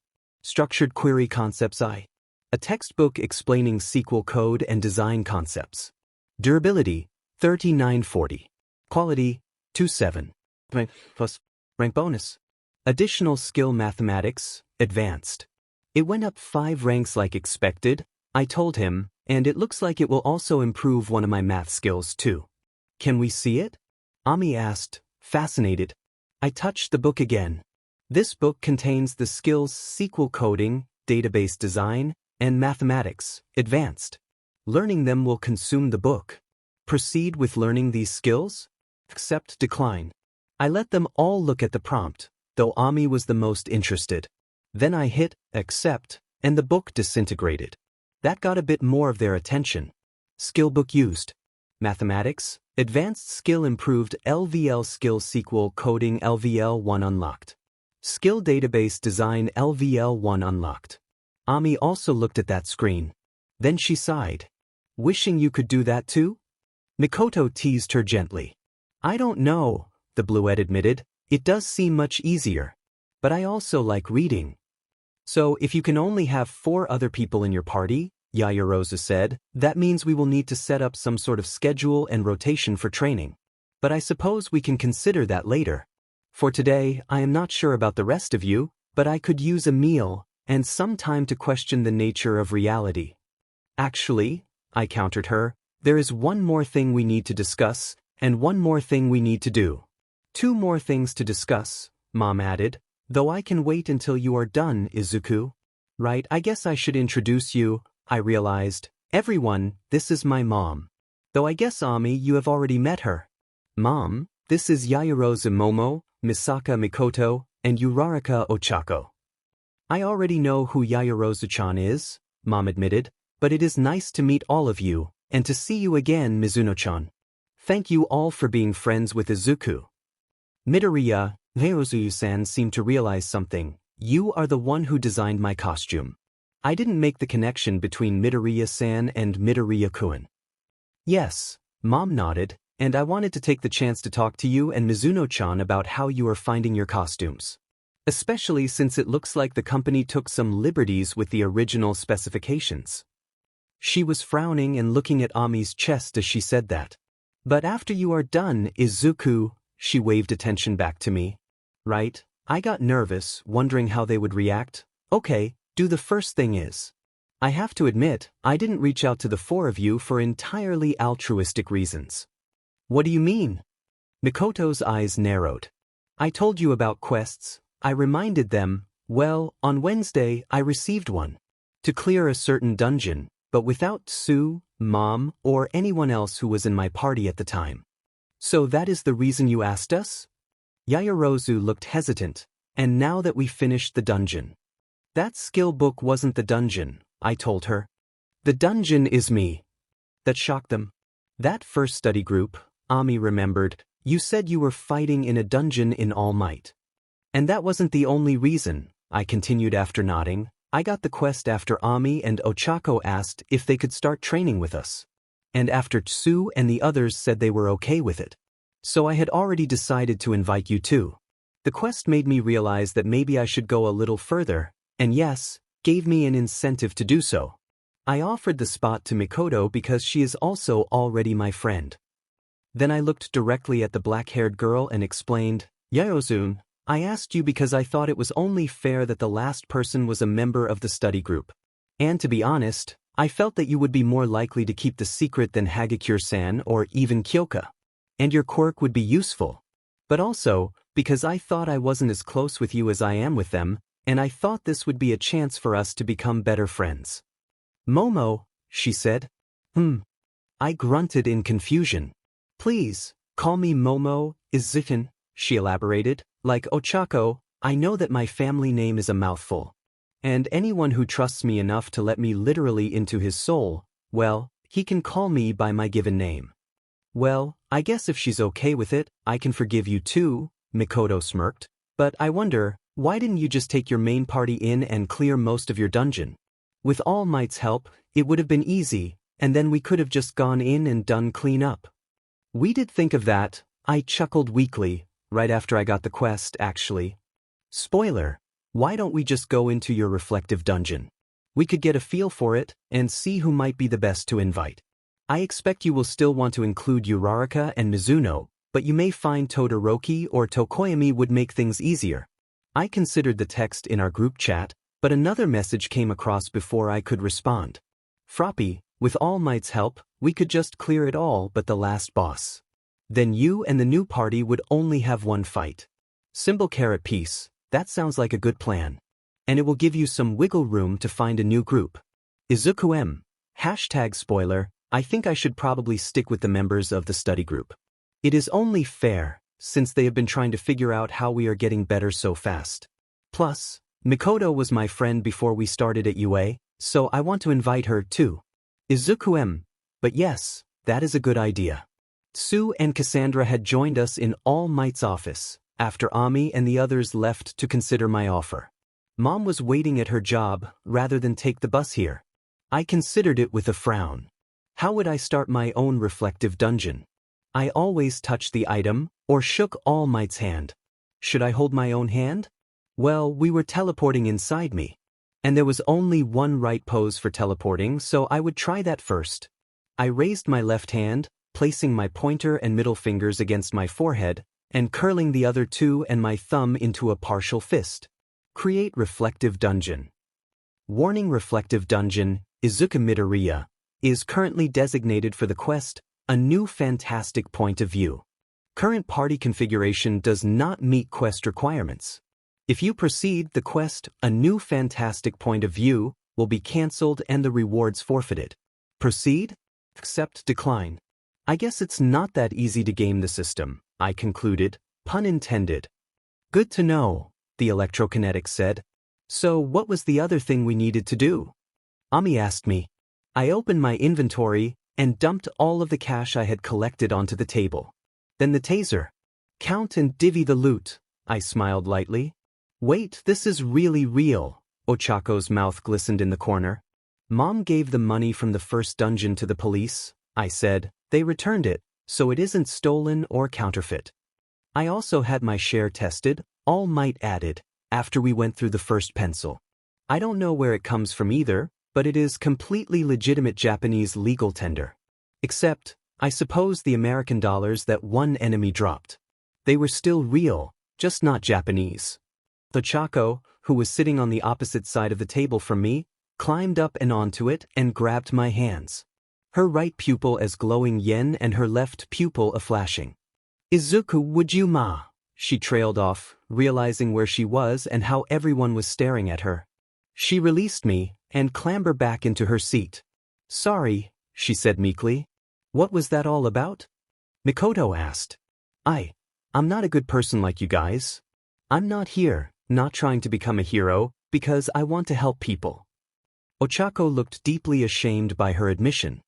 Structured Query Concepts I. A textbook explaining SQL code and design concepts. Durability, 3940. Quality, 27. Plus rank bonus. Additional skill Mathematics, Advanced. It went up 5 ranks like expected," I told him, "and it looks like it will also improve one of my math skills too." "Can we see it?" Ami asked, fascinated. I touched the book again. This book contains the skills SQL coding, database design, and mathematics, advanced. Learning them will consume the book. Proceed with learning these skills? Accept, decline. I let them all look at the prompt, though Ami was the most interested. Then I hit accept, and the book disintegrated. That got a bit more of their attention. Skill book used. Mathematics, Advanced Skill Improved LVL Skill Sequel Coding LVL1 Unlocked. Skill Database Design LVL1 Unlocked. Ami also looked at that screen. Then she sighed. Wishing you could do that too? Mikoto teased her gently. I don't know, the Bluette admitted. It does seem much easier. But I also like reading. So if you can only have 4 other people in your party, Yaoyorozu said, that means we will need to set up some sort of schedule and rotation for training. But I suppose we can consider that later. For today, I am not sure about the rest of you, but I could use a meal and some time to question the nature of reality. Actually, I countered her, there is one more thing we need to discuss, and one more thing we need to do. 2 more things to discuss, Mom added, though I can wait until you are done, Izuku. Right, I guess I should introduce you, I realized. Everyone, this is my mom. Though I guess Ami, you have already met her. Mom, this is Yaoyorozu Momo, Misaka Mikoto, and Uraraka Ochako. I already know who Yaoyorozu-chan is, Mom admitted, but it is nice to meet all of you, and to see you again, Mizuno-chan. Thank you all for being friends with Izuku. Midoriya Izuku-san seemed to realize something. You are the one who designed my costume. I didn't make the connection between Midoriya-san and Midoriya-kun. Yes, Mom nodded, and I wanted to take the chance to talk to you and Mizuno-chan about how you are finding your costumes. Especially since it looks like the company took some liberties with the original specifications. She was frowning and looking at Ami's chest as she said that. But after you are done, Izuku, she waved attention back to me. Right, I got nervous, wondering how they would react. Okay, do the first thing is. I have to admit, I didn't reach out to the 4 of you for entirely altruistic reasons. What do you mean? Mikoto's eyes narrowed. I told you about quests. I reminded them, well, on Wednesday I received one. To clear a certain dungeon, but without Sue, Mom, or anyone else who was in my party at the time. So that is the reason you asked us? Yaoyorozu looked hesitant, and now that we finished the dungeon. That skill book wasn't the dungeon, I told her. The dungeon is me. That shocked them. That first study group, Ami remembered, you said you were fighting in a dungeon in All Might. And that wasn't the only reason, I continued after nodding. I got the quest after Ami and Ochako asked if they could start training with us. And after Tsu and the others said they were okay with it. So I had already decided to invite you too. The quest made me realize that maybe I should go a little further, and yes, gave me an incentive to do so. I offered the spot to Mikoto because she is also already my friend. Then I looked directly at the black-haired girl and explained, Yaoyorozu, I asked you because I thought it was only fair that the last person was a member of the study group. And to be honest, I felt that you would be more likely to keep the secret than Hagakure-san or even Kyoka. And your quirk would be useful. But also, because I thought I wasn't as close with you as I am with them, and I thought this would be a chance for us to become better friends. Momo, she said. I grunted in confusion. Please, call me Momo, Izuku, she elaborated. Like Ochako, I know that my family name is a mouthful. And anyone who trusts me enough to let me literally into his soul, well, he can call me by my given name. Well, I guess if she's okay with it, I can forgive you too, Mikoto smirked. But I wonder, why didn't you just take your main party in and clear most of your dungeon? With All Might's help, it would have been easy, and then we could have just gone in and done cleanup. We did think of that, I chuckled weakly. Right after I got the quest, actually. Spoiler, why don't we just go into your reflective dungeon? We could get a feel for it, and see who might be the best to invite. I expect you will still want to include Uraraka and Mizuno, but you may find Todoroki or Tokoyami would make things easier. I considered the text in our group chat, but another message came across before I could respond. Froppy, with All Might's help, we could just clear it all but the last boss. Then you and the new party would only have one fight. Symbol carrot piece, that sounds like a good plan. And it will give you some wiggle room to find a new group. Izuku M. #spoiler, I think I should probably stick with the members of the study group. It is only fair, since they have been trying to figure out how we are getting better so fast. Plus, Mikoto was my friend before we started at UA, so I want to invite her too. Izuku M. But yes, That is a good idea. Sue and Cassandra had joined us in All Might's office, after Ami and the others left to consider my offer. Mom was waiting at her job rather than take the bus here. I considered it with a frown. How would I start my own reflective dungeon? I always touched the item, or shook All Might's hand. Should I hold my own hand? Well, we were teleporting inside me. And there was only one right pose for teleporting, so I would try that first. I raised my left hand, placing my pointer and middle fingers against my forehead, and curling the other two and my thumb into a partial fist. Create Reflective Dungeon. Warning: Reflective Dungeon, Izuku Midoriya, is currently designated for the quest, A New Fantastic Point of View. Current party configuration does not meet quest requirements. If you proceed, the quest, A New Fantastic Point of View, will be cancelled and the rewards forfeited. Proceed? Accept, decline. I guess it's not that easy to game the system, I concluded, pun intended. Good to know, the electrokinetic said. So what was the other thing we needed to do? Ami asked me. I opened my inventory and dumped all of the cash I had collected onto the table. Then the taser. Count and divvy the loot, I smiled lightly. Wait, this is really real. Ochako's mouth glistened in the corner. Mom gave the money from the first dungeon to the police, I said. They returned it, so it isn't stolen or counterfeit. I also had my share tested, All Might added, after we went through the first pencil. I don't know where it comes from either, but it is completely legitimate Japanese legal tender. Except, I suppose, the American dollars that one enemy dropped. They were still real, just not Japanese. Ochako, who was sitting on the opposite side of the table from me, climbed up and onto it and grabbed my hands. Her right pupil as glowing yen and her left pupil a-flashing. Izuku, would you ma? She trailed off, realizing where she was and how everyone was staring at her. She released me and clambered back into her seat. Sorry, she said meekly. What was that all about? Mikoto asked. I'm not a good person like you guys. I'm not trying to become a hero, because I want to help people. Ochako looked deeply ashamed by her admission.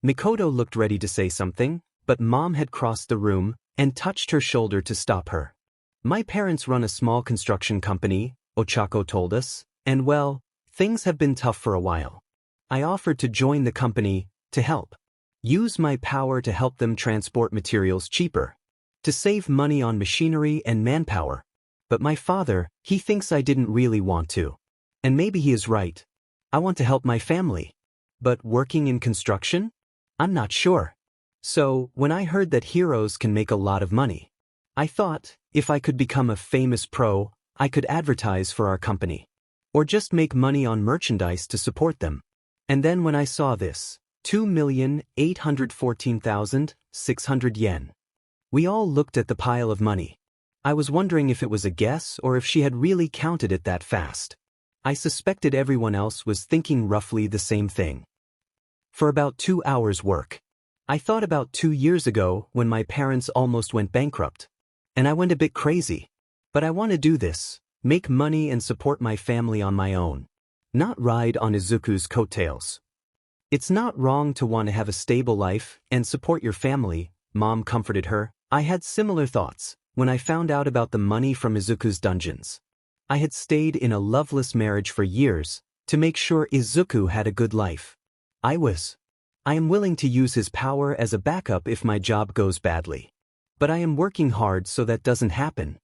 Mikoto looked ready to say something, but Mom had crossed the room and touched her shoulder to stop her. My parents run a small construction company, Ochako told us, and well, things have been tough for a while. I offered to join the company, to help. Use my power to help them transport materials cheaper. To save money on machinery and manpower. But my father, he thinks I didn't really want to. And maybe he is right. I want to help my family. But working in construction? I'm not sure. So, when I heard that heroes can make a lot of money, I thought, if I could become a famous pro, I could advertise for our company. Or just make money on merchandise to support them. And then when I saw this, 2,814,600 yen. We all looked at the pile of money. I was wondering if it was a guess or if she had really counted it that fast. I suspected everyone else was thinking roughly the same thing. For about 2 hours' work. I thought about 2 years ago when my parents almost went bankrupt. And I went a bit crazy. But I want to do this, make money and support my family on my own. Not ride on Izuku's coattails. It's not wrong to want to have a stable life and support your family, Mom comforted her. I had similar thoughts when I found out about the money from Izuku's dungeons. I had stayed in a loveless marriage for years to make sure Izuku had a good life. I am willing to use his power as a backup if my job goes badly. But I am working hard so that doesn't happen.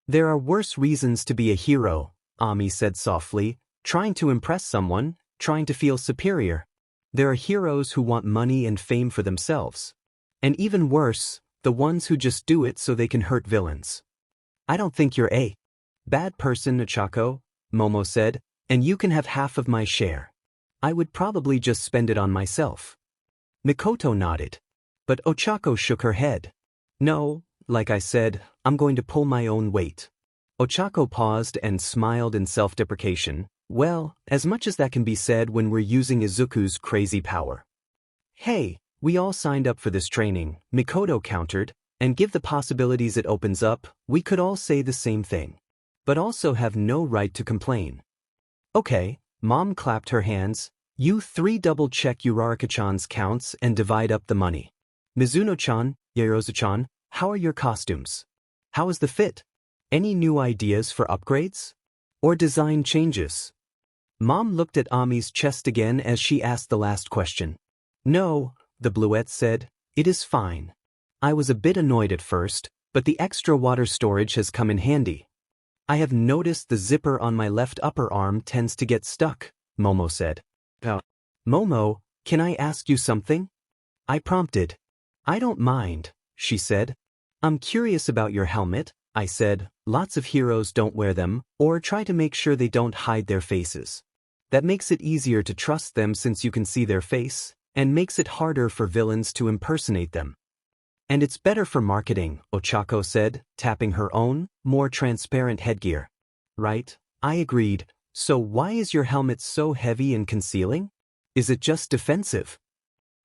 There are worse reasons to be a hero, Ami said softly, trying to impress someone, trying to feel superior. There are heroes who want money and fame for themselves. And even worse, the ones who just do it so they can hurt villains. I don't think you're a bad person, Ochako, Momo said, and you can have half of my share. I would probably just spend it on myself. Mikoto nodded. But Ochako shook her head. No, like I said, I'm going to pull my own weight. Ochako paused and smiled in self-deprecation. Well, as much as that can be said when we're using Izuku's crazy power. Hey, we all signed up for this training, Mikoto countered, and give the possibilities it opens up, we could all say the same thing. But also have no right to complain. Okay, Mom clapped her hands, you three double-check Uraraka-chan's counts and divide up the money. Mizuno-chan, Yaozu-chan, how are your costumes? How is the fit? Any new ideas for upgrades? Or design changes? Mom looked at Ami's chest again as she asked the last question. No, the bluette said, it is fine. I was a bit annoyed at first, but the extra water storage has come in handy. I have noticed the zipper on my left upper arm tends to get stuck, Momo said. Momo, can I ask you something? I prompted. I don't mind, she said. I'm curious about your helmet, I said. Lots of heroes don't wear them, or try to make sure they don't hide their faces. That makes it easier to trust them since you can see their face, and makes it harder for villains to impersonate them. And it's better for marketing, Ochako said, tapping her own, more transparent headgear. Right, I agreed. So why is your helmet so heavy and concealing? Is it just defensive?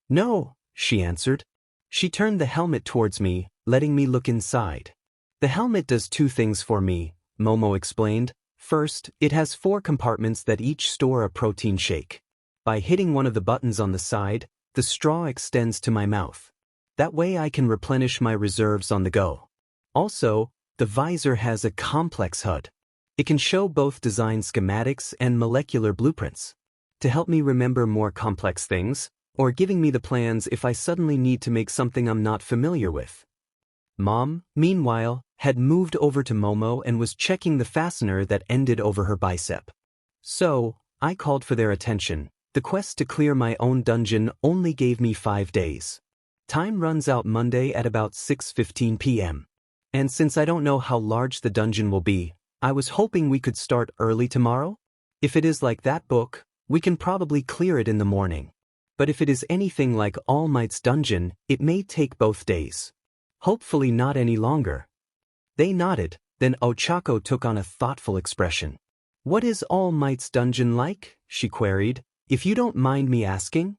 No, she answered. She turned the helmet towards me, letting me look inside. The helmet does two things for me, Momo explained. First, it has 4 compartments that each store a protein shake. By hitting one of the buttons on the side, the straw extends to my mouth. That way I can replenish my reserves on the go. Also, the visor has a complex HUD. It can show both design schematics and molecular blueprints to help me remember more complex things, or giving me the plans if I suddenly need to make something I'm not familiar with. Mom, meanwhile, had moved over to Momo and was checking the fastener that ended over her bicep. So, I called for their attention. The quest to clear my own dungeon only gave me 5 days. Time runs out Monday at about 6:15 p.m. And since I don't know how large the dungeon will be, I was hoping we could start early tomorrow. If it is like that book, we can probably clear it in the morning. But if it is anything like All Might's dungeon, it may take both days. Hopefully not any longer. They nodded, then Ochako took on a thoughtful expression. What is All Might's dungeon like? She queried. If you don't mind me asking?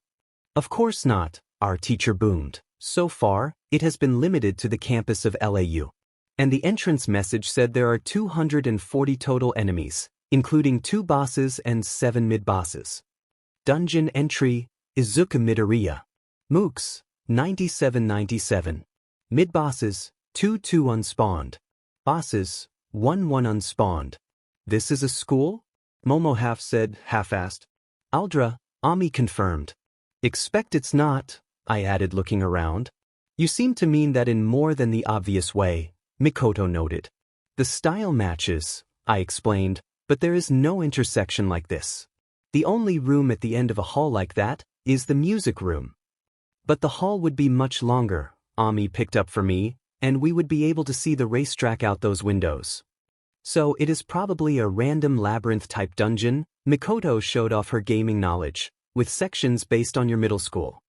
Of course not, our teacher boomed. So far, it has been limited to the campus of LAU. And the entrance message said there are 240 total enemies, including 2 bosses and 7 mid-bosses. Dungeon entry, Izuku Midoriya. Mooks, 9797. Mid-bosses, 2 unspawned. Bosses, 1 unspawned. This is a school? Momo half said, half-assed. Aldra, Ami confirmed. Expect it's not, I added looking around. You seem to mean that in more than the obvious way, Mikoto noted. The style matches, I explained, but there is no intersection like this. The only room at the end of a hall like that is the music room. But the hall would be much longer, Ami picked up for me, and we would be able to see the racetrack out those windows. So it is probably a random labyrinth-type dungeon. Mikoto showed off her gaming knowledge, with sections based on your middle school.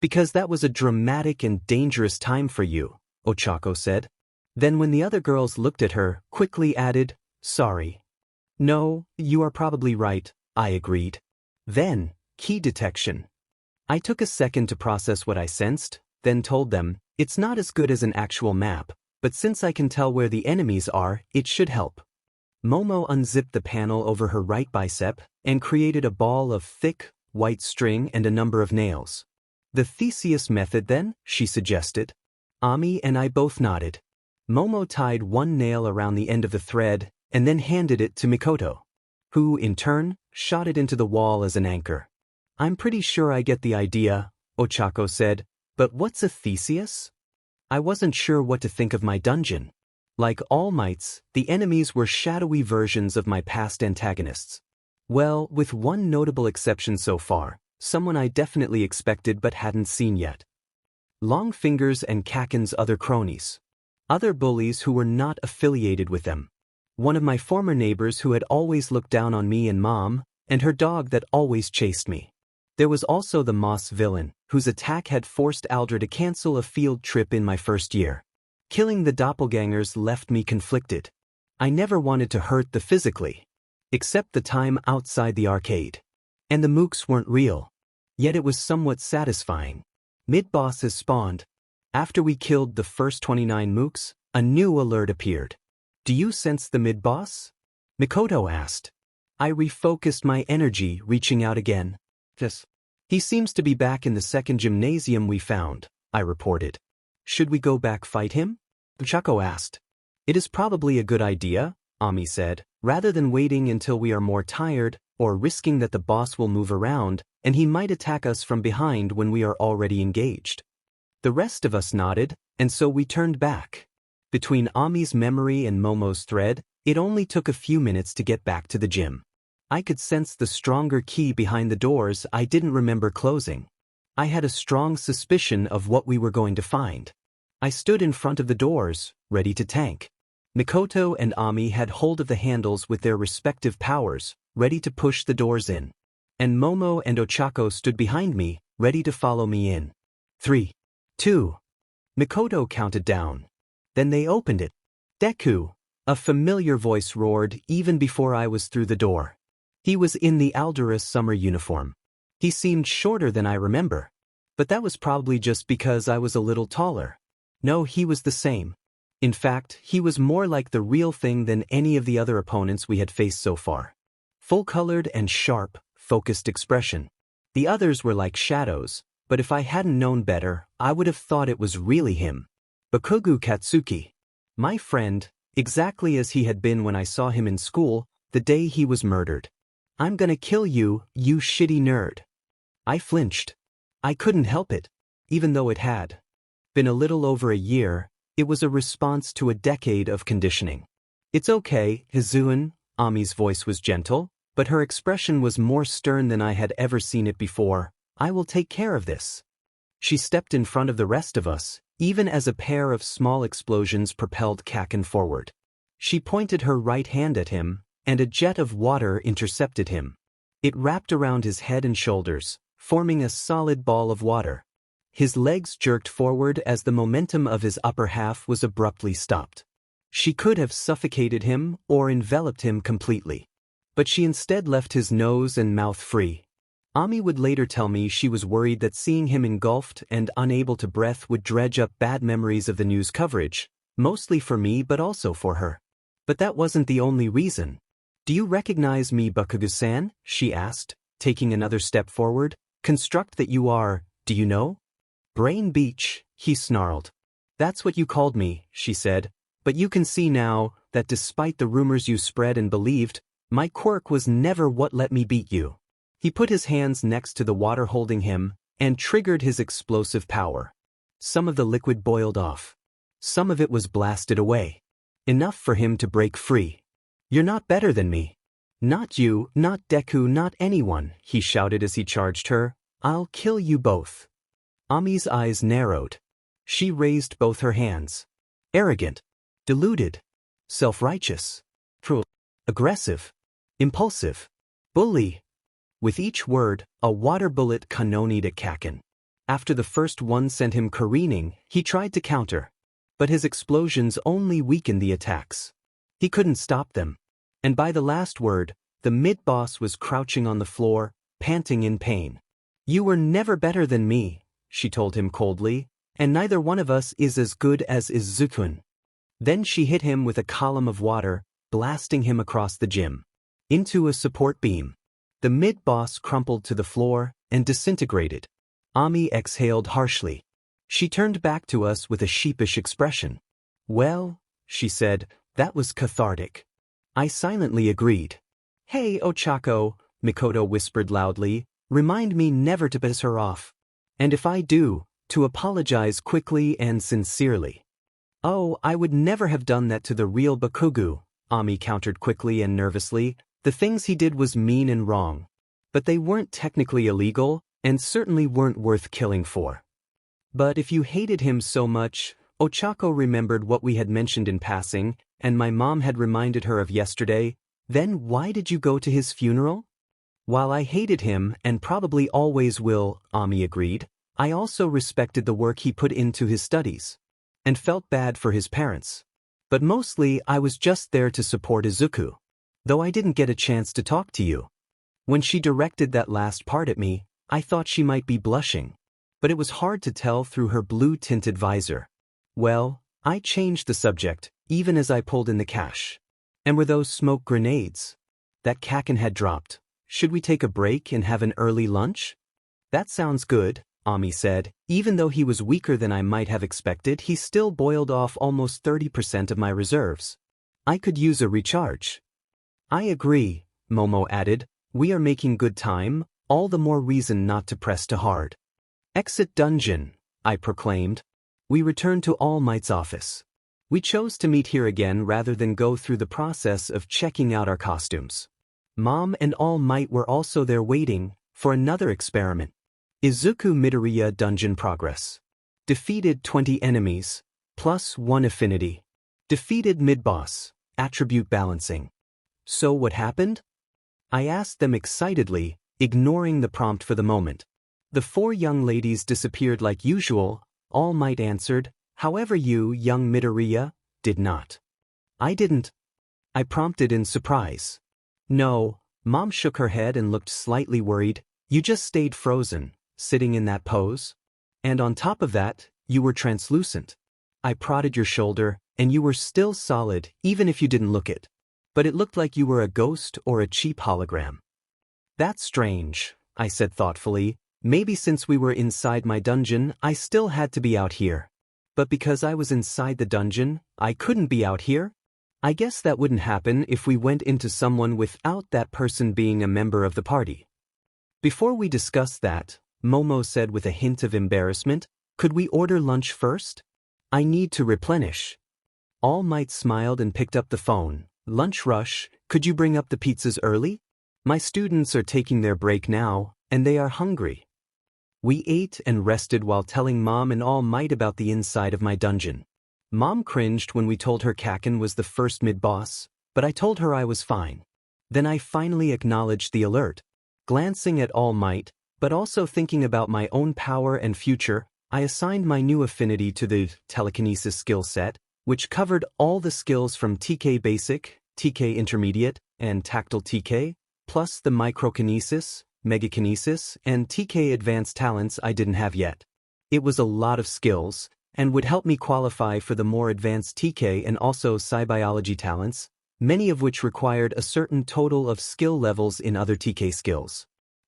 Because that was a dramatic and dangerous time for you, Ochako said. Then when the other girls looked at her, quickly added, sorry. No, you are probably right, I agreed. Then, key detection. I took a second to process what I sensed, then told them, it's not as good as an actual map, but since I can tell where the enemies are, it should help. Momo unzipped the panel over her right bicep and created a ball of thick, white string and a number of nails. The Theseus method then, she suggested. Ami and I both nodded. Momo tied 1 nail around the end of the thread and then handed it to Mikoto, who, in turn, shot it into the wall as an anchor. I'm pretty sure I get the idea, Ochako said, but what's a Theseus? I wasn't sure what to think of my dungeon. Like All Might's, the enemies were shadowy versions of my past antagonists. Well, with one notable exception so far, someone I definitely expected but hadn't seen yet. Longfingers and Kaken's other cronies. Other bullies who were not affiliated with them. One of my former neighbors who had always looked down on me and Mom, and her dog that always chased me. There was also the Moss villain, whose attack had forced Aldra to cancel a field trip in my first year. Killing the doppelgangers left me conflicted. I never wanted to hurt the physically. Except the time outside the arcade. And the mooks weren't real. Yet it was somewhat satisfying. Mid-bosses spawned. After we killed the first 29 mooks, a new alert appeared. Do you sense the mid-boss? Mikoto asked. I refocused my energy, reaching out again. Yes. He seems to be back in the second gymnasium we found, I reported. Should we go back fight him? Ochako asked. It is probably a good idea, Ami said, rather than waiting until we are more tired or risking that the boss will move around and he might attack us from behind when we are already engaged. The rest of us nodded, and so we turned back. Between Ami's memory and Momo's thread, it only took a few minutes to get back to the gym. I could sense the stronger key behind the doors I didn't remember closing. I had a strong suspicion of what we were going to find. I stood in front of the doors, ready to tank. Mikoto and Ami had hold of the handles with their respective powers, ready to push the doors in. And Momo and Ochako stood behind me, ready to follow me in. 3, 2. Mikoto counted down. Then they opened it. Deku, a familiar voice roared even before I was through the door. He was in the Aldous summer uniform. He seemed shorter than I remember. But that was probably just because I was a little taller. No, he was the same. In fact, he was more like the real thing than any of the other opponents we had faced so far. Full-colored and sharp, focused expression. The others were like shadows, but if I hadn't known better, I would have thought it was really him. Bakugo Katsuki. My friend, exactly as he had been when I saw him in school, the day he was murdered. I'm gonna kill you, you shitty nerd. I flinched. I couldn't help it, even though it had been a little over a year. It was a response to a decade of conditioning. It's okay, Hizuan, Ami's voice was gentle, but her expression was more stern than I had ever seen it before. I will take care of this. She stepped in front of the rest of us, even as a pair of small explosions propelled Kaken forward. She pointed her right hand at him, and a jet of water intercepted him. It wrapped around his head and shoulders, forming a solid ball of water. His legs jerked forward as the momentum of his upper half was abruptly stopped. She could have suffocated him or enveloped him completely. But she instead left his nose and mouth free. Ami would later tell me she was worried that seeing him engulfed and unable to breathe would dredge up bad memories of the news coverage, mostly for me but also for her. But that wasn't the only reason. Do you recognize me, Bakugo-san? She asked, taking another step forward. Construct that you are, do you know? Brain Beach, he snarled. That's what you called me, she said, but you can see now that despite the rumors you spread and believed, my quirk was never what let me beat you. He put his hands next to the water holding him and triggered his explosive power. Some of the liquid boiled off. Some of it was blasted away. Enough for him to break free. You're not better than me. Not you, not Deku, not anyone, he shouted as he charged her. I'll kill you both. Ami's eyes narrowed. She raised both her hands. Arrogant. Deluded. Self-righteous. Cruel. Aggressive. Impulsive. Bully. With each word, a water bullet kanonied at Kaken. After the first one sent him careening, he tried to counter. But his explosions only weakened the attacks. He couldn't stop them. And by the last word, the mid-boss was crouching on the floor, panting in pain. You were never better than me, she told him coldly, and neither one of us is as good as Izuku. Then she hit him with a column of water, blasting him across the gym. Into a support beam. The mid-boss crumpled to the floor and disintegrated. Ami exhaled harshly. She turned back to us with a sheepish expression. Well, she said, that was cathartic. I silently agreed. Hey, Ochako, Mikoto whispered loudly, remind me never to piss her off. And if I do, to apologize quickly and sincerely. Oh, I would never have done that to the real Bakugo, Ami countered quickly and nervously. The things he did was mean and wrong. But they weren't technically illegal, and certainly weren't worth killing for. But if you hated him so much, Ochako remembered what we had mentioned in passing, and my mom had reminded her of yesterday, then why did you go to his funeral? While I hated him, and probably always will, Ami agreed, I also respected the work he put into his studies. And felt bad for his parents. But mostly I was just there to support Izuku. Though I didn't get a chance to talk to you. When she directed that last part at me, I thought she might be blushing. But it was hard to tell through her blue-tinted visor. Well, I changed the subject, even as I pulled in the cash. And were those smoke grenades? That Kaken had dropped. Should we take a break and have an early lunch? That sounds good, Ami said. Even though he was weaker than I might have expected, he still boiled off almost 30% of my reserves. I could use a recharge. I agree, Momo added. We are making good time, all the more reason not to press too hard. Exit dungeon, I proclaimed. We returned to All Might's office. We chose to meet here again rather than go through the process of checking out our costumes. Mom and All Might were also there waiting for another experiment. Izuku Midoriya dungeon progress. Defeated 20 enemies, plus 1 affinity. Defeated mid-boss, attribute balancing. So what happened? I asked them excitedly, ignoring the prompt for the moment. The 4 young ladies disappeared like usual. All Might answered, however you, young Midoriya, did not. I didn't. I prompted in surprise. No, Mom shook her head and looked slightly worried. You just stayed frozen, sitting in that pose. And on top of that, you were translucent. I prodded your shoulder, and you were still solid, even if you didn't look it. But it looked like you were a ghost or a cheap hologram. That's strange, I said thoughtfully. Maybe since we were inside my dungeon, I still had to be out here. But because I was inside the dungeon, I couldn't be out here? I guess that wouldn't happen if we went into someone without that person being a member of the party. Before we discussed that, Momo said with a hint of embarrassment, could we order lunch first? I need to replenish. All Might smiled and picked up the phone. Lunch rush, could you bring up the pizzas early? My students are taking their break now, and they are hungry. We ate and rested while telling Mom and All Might about the inside of my dungeon. Mom cringed when we told her Kaken was the first mid-boss, but I told her I was fine. Then I finally acknowledged the alert. Glancing at All Might, but also thinking about my own power and future, I assigned my new affinity to the telekinesis skill set, which covered all the skills from TK Basic, TK Intermediate, and Tactile TK, plus the microkinesis, megakinesis, and TK advanced talents I didn't have yet. It was a lot of skills, and would help me qualify for the more advanced TK and also Psi-biology talents, many of which required a certain total of skill levels in other TK skills.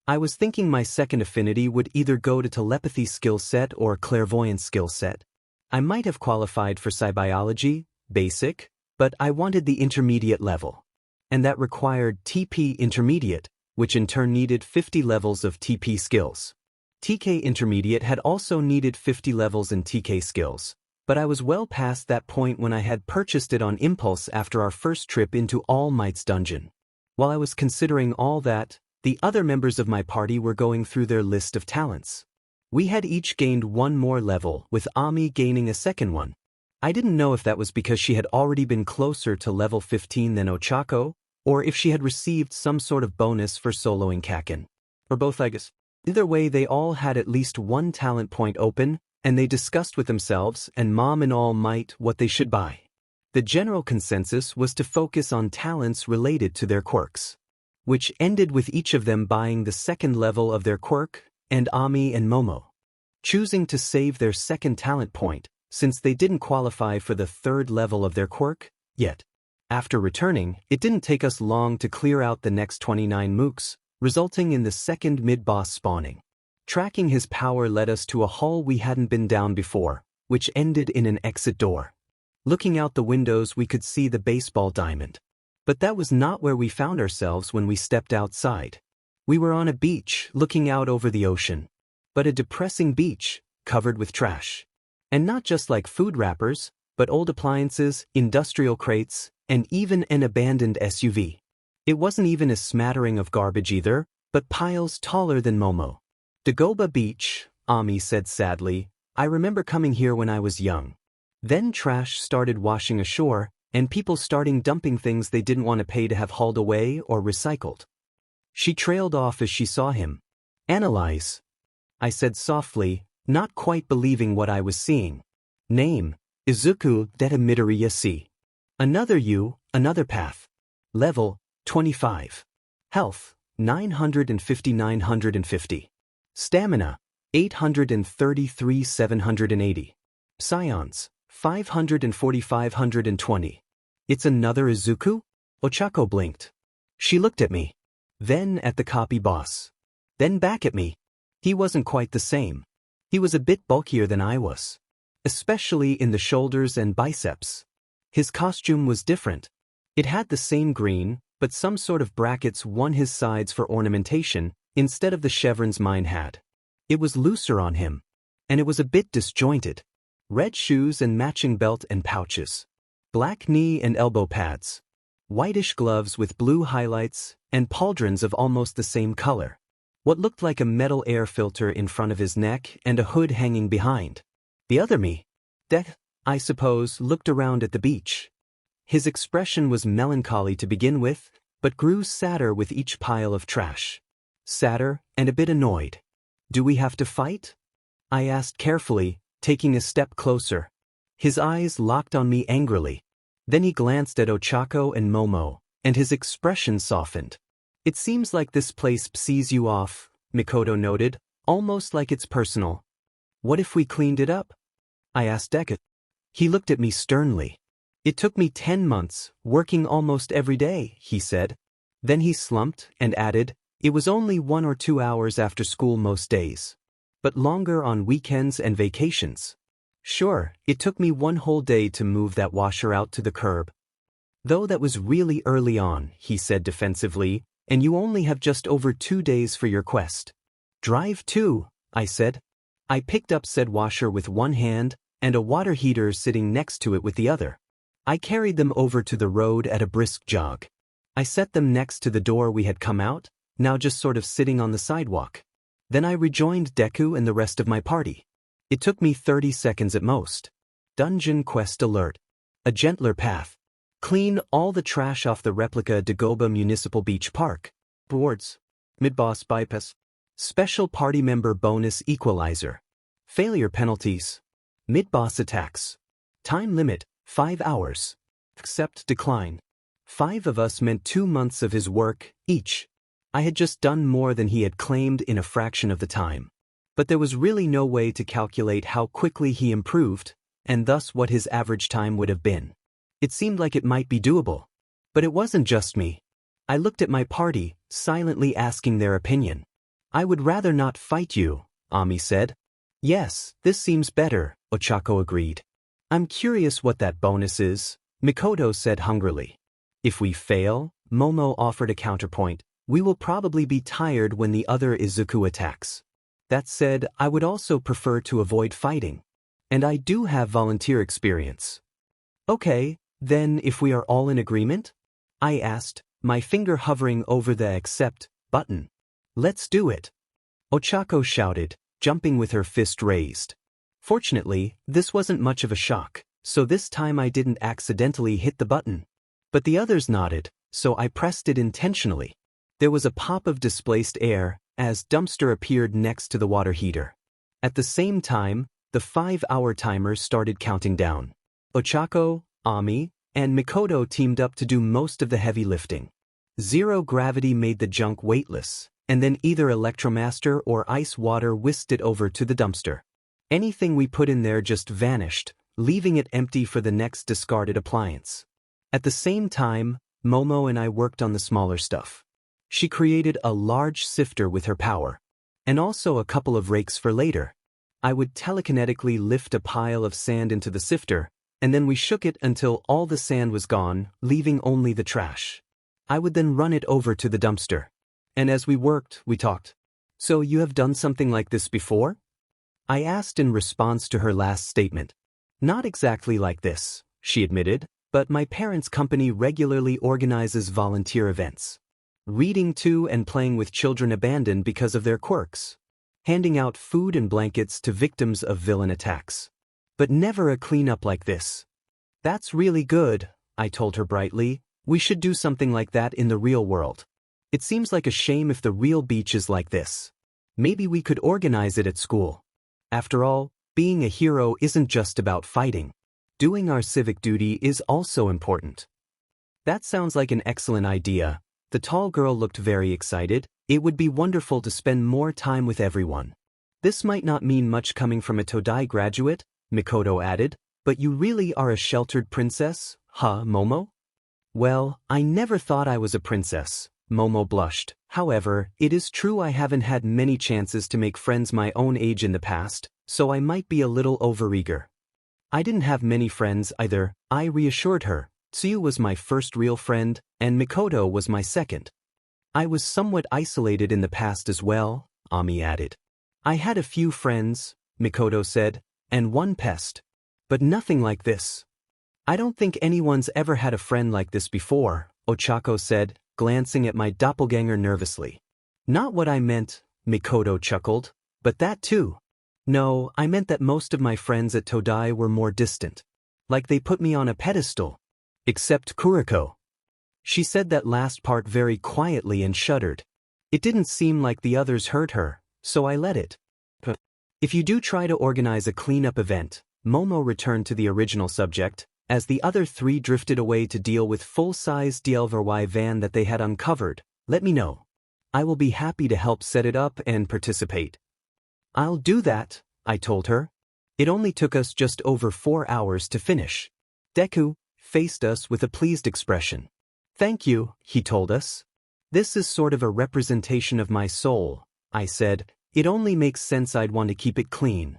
I was thinking my second affinity would either go to telepathy skill set or clairvoyance skill set. I might have qualified for Psi-biology, basic, but I wanted the intermediate level. And that required TP intermediate, which in turn needed 50 levels of TP skills. TK Intermediate had also needed 50 levels in TK skills, but I was well past that point when I had purchased it on impulse after our first trip into All Might's dungeon. While I was considering all that, the other members of my party were going through their list of talents. We had each gained 1 more level, with Ami gaining a second one. I didn't know if that was because she had already been closer to level 15 than Ochako, or if she had received some sort of bonus for soloing Kaken. Or both, I guess. Either way, they all had at least 1 talent point open, and they discussed with themselves and Mom and All Might what they should buy. The general consensus was to focus on talents related to their quirks, which ended with each of them buying the second level of their quirk, and Ami and Momo choosing to save their second talent point, since they didn't qualify for the third level of their quirk yet. After returning, it didn't take us long to clear out the next 29 mooks, resulting in the second mid-boss spawning. Tracking his power led us to a hall we hadn't been down before, which ended in an exit door. Looking out the windows, we could see the baseball diamond. But that was not where we found ourselves when we stepped outside. We were on a beach, looking out over the ocean. But a depressing beach, covered with trash. And not just like food wrappers, but old appliances, industrial crates, and even an abandoned SUV. It wasn't even a smattering of garbage either, but piles taller than Momo. Dagoba Beach, Ami said sadly. I remember coming here when I was young. Then trash started washing ashore, and people starting dumping things they didn't want to pay to have hauled away or recycled. She trailed off as she saw him. Analyze, I said softly, not quite believing what I was seeing. Name, Izuku Deta Midoriya C. Another you, another path. Level, 25. Health, 950. Stamina, 833 780. Psions, 520. It's another Izuku? Ochako blinked. She looked at me. Then at the copy boss. Then back at me. He wasn't quite the same. He was a bit bulkier than I was, especially in the shoulders and biceps. His costume was different. It had the same green, but some sort of brackets won his sides for ornamentation instead of the chevrons mine had. It was looser on him, and it was a bit disjointed. Red shoes and matching belt and pouches. Black knee and elbow pads. Whitish gloves with blue highlights and pauldrons of almost the same color. What looked like a metal air filter in front of his neck and a hood hanging behind. The other me, Deku, I suppose, looked around at the beach. His expression was melancholy to begin with, but grew sadder with each pile of trash. Sadder and a bit annoyed. Do we have to fight? I asked carefully, taking a step closer. His eyes locked on me angrily. Then he glanced at Ochako and Momo, and his expression softened. It seems like this place sees you off, Mikoto noted, almost like it's personal. What if we cleaned it up? I asked Deku. He looked at me sternly. It took me 10 months, working almost every day, he said. Then he slumped and added, it was only 1 or 2 hours after school most days. But longer on weekends and vacations. Sure, it took me 1 whole day to move that washer out to the curb. Though that was really early on, he said defensively, and you only have just over 2 days for your quest. Drive too, I said. I picked up said washer with one hand and a water heater sitting next to it with the other. I carried them over to the road at a brisk jog. I set them next to the door we had come out, now just sort of sitting on the sidewalk. Then I rejoined Deku and the rest of my party. It took me 30 seconds at most. Dungeon quest alert. A gentler path. Clean all the trash off the replica Dagoba Municipal Beach Park. Rewards. Mid-boss bypass. Special party member bonus equalizer. Failure penalties. Mid-boss attacks. Time limit, 5 hours. Accept decline. 5 of us meant 2 months of his work, each. I had just done more than he had claimed in a fraction of the time. But there was really no way to calculate how quickly he improved, and thus what his average time would have been. It seemed like it might be doable. But it wasn't just me. I looked at my party, silently asking their opinion. I would rather not fight you, Ami said. Yes, this seems better, Ochako agreed. I'm curious what that bonus is, Mikoto said hungrily. If we fail, Momo offered a counterpoint, we will probably be tired when the other Izuku attacks. That said, I would also prefer to avoid fighting. And I do have volunteer experience. Okay, then if we are all in agreement? I asked, my finger hovering over the accept button. Let's do it. Ochako shouted, jumping with her fist raised. Fortunately, this wasn't much of a shock, so this time I didn't accidentally hit the button. But the others nodded, so I pressed it intentionally. There was a pop of displaced air as dumpster appeared next to the water heater. At the same time, the 5-hour timer started counting down. Ochako, Ami, and Mikoto teamed up to do most of the heavy lifting. Zero gravity made the junk weightless, and then either Electromaster or ice water whisked it over to the dumpster. Anything we put in there just vanished, leaving it empty for the next discarded appliance. At the same time, Momo and I worked on the smaller stuff. She created a large sifter with her power, and also a couple of rakes for later. I would telekinetically lift a pile of sand into the sifter, and then we shook it until all the sand was gone, leaving only the trash. I would then run it over to the dumpster. And as we worked, we talked. So you have done something like this before? I asked in response to her last statement. Not exactly like this, she admitted, but my parents' company regularly organizes volunteer events. Reading to and playing with children abandoned because of their quirks. Handing out food and blankets to victims of villain attacks. But never a cleanup like this. That's really good, I told her brightly. We should do something like that in the real world. It seems like a shame if the real beach is like this. Maybe we could organize it at school. After all, being a hero isn't just about fighting. Doing our civic duty is also important. That sounds like an excellent idea. The tall girl looked very excited. It would be wonderful to spend more time with everyone. This might not mean much coming from a Todai graduate, Mikoto added, but you really are a sheltered princess, huh, Momo? Well, I never thought I was a princess, Momo blushed. However, it is true I haven't had many chances to make friends my own age in the past, so I might be a little overeager. I didn't have many friends either, I reassured her. Tsuyu was my first real friend, and Mikoto was my second. I was somewhat isolated in the past as well, Ami added. I had a few friends, Mikoto said, and one pest. But nothing like this. I don't think anyone's ever had a friend like this before, Ochako said, glancing at my doppelganger nervously. Not what I meant, Mikoto chuckled, but that too. No, I meant that most of my friends at Todai were more distant. Like they put me on a pedestal. Except Kuriko. She said that last part very quietly and shuddered. It didn't seem like the others heard her, so I let it. If you do try to organize a cleanup event, Momo returned to the original subject, as the other three drifted away to deal with full-size DLVY van that they had uncovered, let me know. I will be happy to help set it up and participate. I'll do that, I told her. It only took us just over 4 hours to finish. Deku faced us with a pleased expression. Thank you, he told us. This is sort of a representation of my soul, I said. It only makes sense I'd want to keep it clean.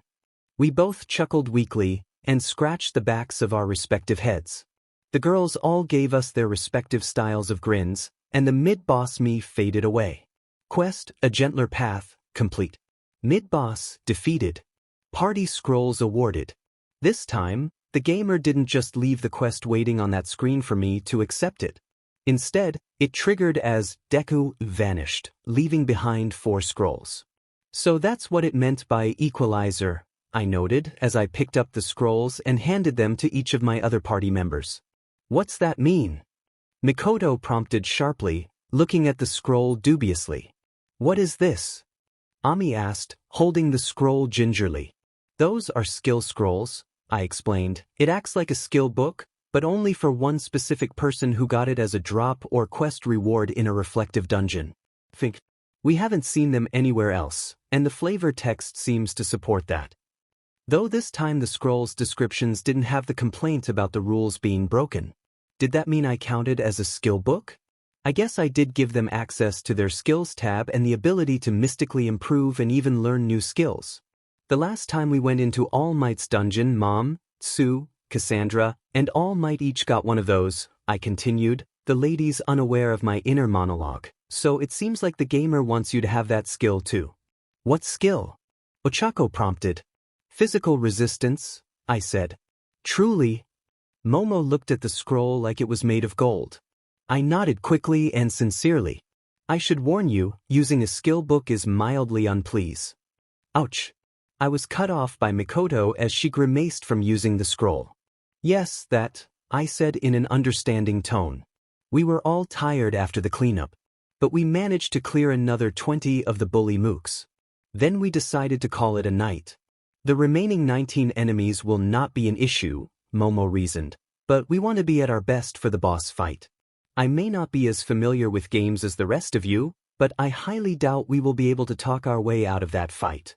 We both chuckled weakly and scratched the backs of our respective heads. The girls all gave us their respective styles of grins, and the mid-boss me faded away. Quest, A Gentler Path, complete. Mid-boss, defeated. Party scrolls awarded. This time, the gamer didn't just leave the quest waiting on that screen for me to accept it. Instead, it triggered as Deku vanished, leaving behind 4 scrolls. So that's what it meant by equalizer, I noted as I picked up the scrolls and handed them to each of my other party members. What's that mean? Mikoto prompted sharply, looking at the scroll dubiously. What is this? Ami asked, holding the scroll gingerly. Those are skill scrolls, I explained. It acts like a skill book, but only for one specific person who got it as a drop or quest reward in a reflective dungeon. We haven't seen them anywhere else, and the flavor text seems to support that. Though this time the scroll's descriptions didn't have the complaint about the rules being broken. Did that mean I counted as a skill book? I guess I did give them access to their skills tab and the ability to mystically improve and even learn new skills. The last time we went into All Might's dungeon, Mom, Tsu, Cassandra, and All Might each got one of those, I continued, the ladies unaware of my inner monologue. So it seems like the gamer wants you to have that skill too. What skill? Ochako prompted. Physical resistance, I said. Truly? Momo looked at the scroll like it was made of gold. I nodded quickly and sincerely. I should warn you, using a skill book is mildly unpleased. Ouch. I was cut off by Mikoto as she grimaced from using the scroll. Yes, that, I said in an understanding tone. We were all tired after the cleanup, but we managed to clear another 20 of the bully mooks. Then we decided to call it a night. The remaining 19 enemies will not be an issue, Momo reasoned, but we want to be at our best for the boss fight. I may not be as familiar with games as the rest of you, but I highly doubt we will be able to talk our way out of that fight.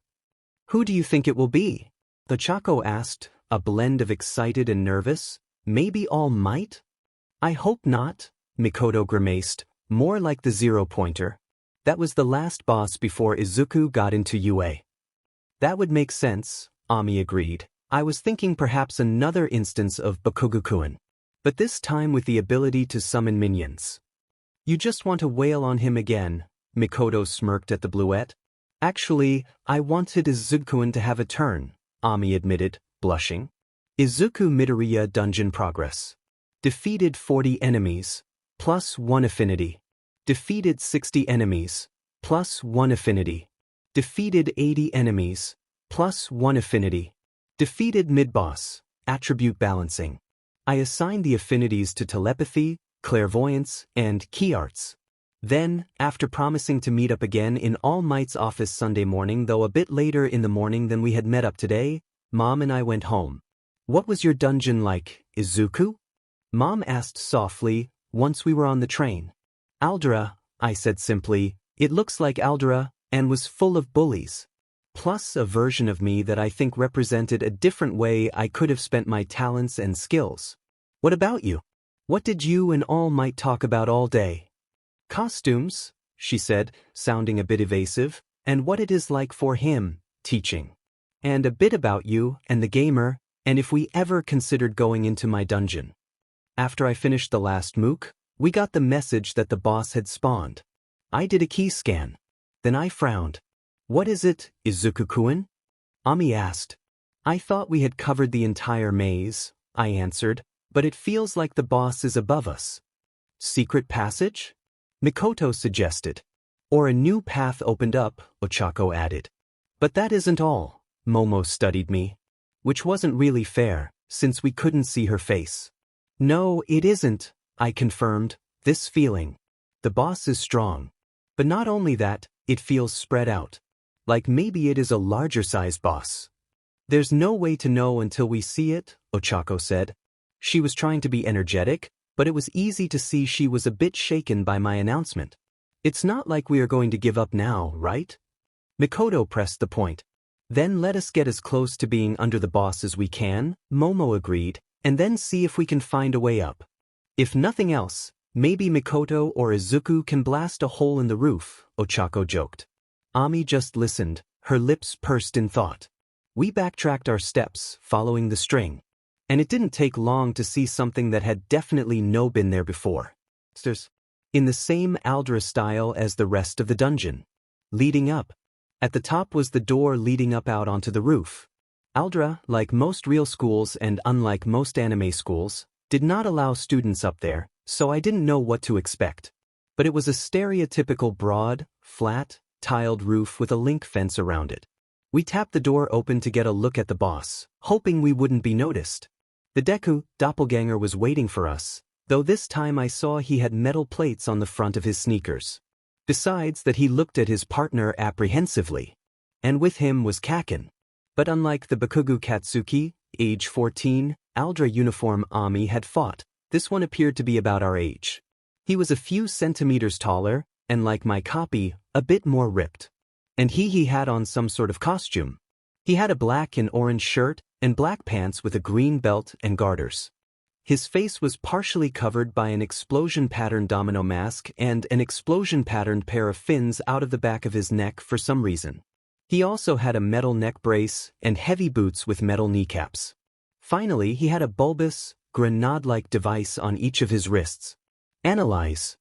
Who do you think it will be? Ochako asked, a blend of excited and nervous. Maybe All Might? I hope not, Mikoto grimaced, more like the 0-pointer. That was the last boss before Izuku got into UA. That would make sense, Ami agreed. I was thinking perhaps another instance of Bakugokuin. But this time with the ability to summon minions. You just want to wail on him again, Mikoto smirked at the bluette. Actually, I wanted Izukuin to have a turn, Ami admitted, blushing. Izuku Midoriya Dungeon Progress. Defeated 40 enemies, plus 1 affinity. Defeated 60 enemies, plus 1 affinity. Defeated 80 enemies, plus 1 affinity. Defeated mid-boss, attribute balancing. I assigned the affinities to telepathy, clairvoyance, and key arts. Then, after promising to meet up again in All Might's office Sunday morning, though a bit later in the morning than we had met up today, Mom and I went home. What was your dungeon like, Izuku? Mom asked softly, once we were on the train. Aldera, I said simply, it looks like Aldera, and was full of bullies. Plus a version of me that I think represented a different way I could have spent my talents and skills. What about you? What did you and All Might talk about all day? Costumes, she said, sounding a bit evasive, and what it is like for him, teaching. And a bit about you and the gamer, and if we ever considered going into my dungeon. After I finished the last MOOC, we got the message that the boss had spawned. I did a key scan. Then I frowned. What is it, Izuku-kun? Ami asked. I thought we had covered the entire maze, I answered, but it feels like the boss is above us. Secret passage? Mikoto suggested. Or a new path opened up, Ochako added. But that isn't all, Momo studied me. Which wasn't really fair, since we couldn't see her face. No, it isn't, I confirmed, this feeling. The boss is strong. But not only that, it feels spread out. Like maybe it is a larger-sized boss. There's no way to know until we see it, Ochako said. She was trying to be energetic, but it was easy to see she was a bit shaken by my announcement. It's not like we are going to give up now, right? Mikoto pressed the point. Then let us get as close to being under the boss as we can, Momo agreed, and then see if we can find a way up. If nothing else, maybe Mikoto or Izuku can blast a hole in the roof, Ochako joked. Ami just listened, her lips pursed in thought. We backtracked our steps, following the string. And it didn't take long to see something that had definitely no been there before. In the same Aldra style as the rest of the dungeon. Leading up. At the top was the door leading up out onto the roof. Aldra, like most real schools and unlike most anime schools, did not allow students up there, so I didn't know what to expect. But it was a stereotypical broad, flat, tiled roof with a link fence around it. We tapped the door open to get a look at the boss, hoping we wouldn't be noticed. The Deku, doppelganger, was waiting for us, though this time I saw he had metal plates on the front of his sneakers. Besides that, he looked at his partner apprehensively. And with him was Kaken. But unlike the Bakugo Katsuki, age 14, Aldra uniform Ami had fought, this one appeared to be about our age. He was a few centimeters taller, and like my copy, a bit more ripped. And he had on some sort of costume. He had a black and orange shirt, and black pants with a green belt and garters. His face was partially covered by an explosion-patterned domino mask and an explosion-patterned pair of fins out of the back of his neck for some reason. He also had a metal neck brace and heavy boots with metal kneecaps. Finally, he had a bulbous, grenade-like device on each of his wrists. Analyze.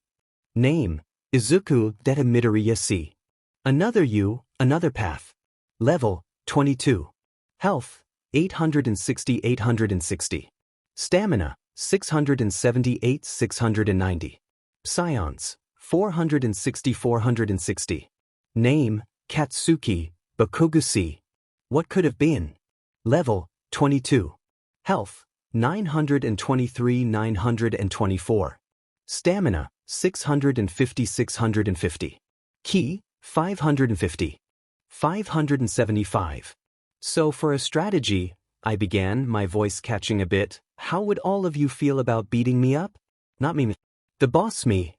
Name: Izuku Deta Midoriya C. Another U, another path. Level: 22. Health: 860. Stamina: 690. Psions: 460. Name: Katsuki, Bakugo. What could have been? Level: 22. Health: 924. Stamina: 650. Ki: 550. 575. So for a strategy, I began, my voice catching a bit, how would all of you feel about beating me up? Not me. The boss me.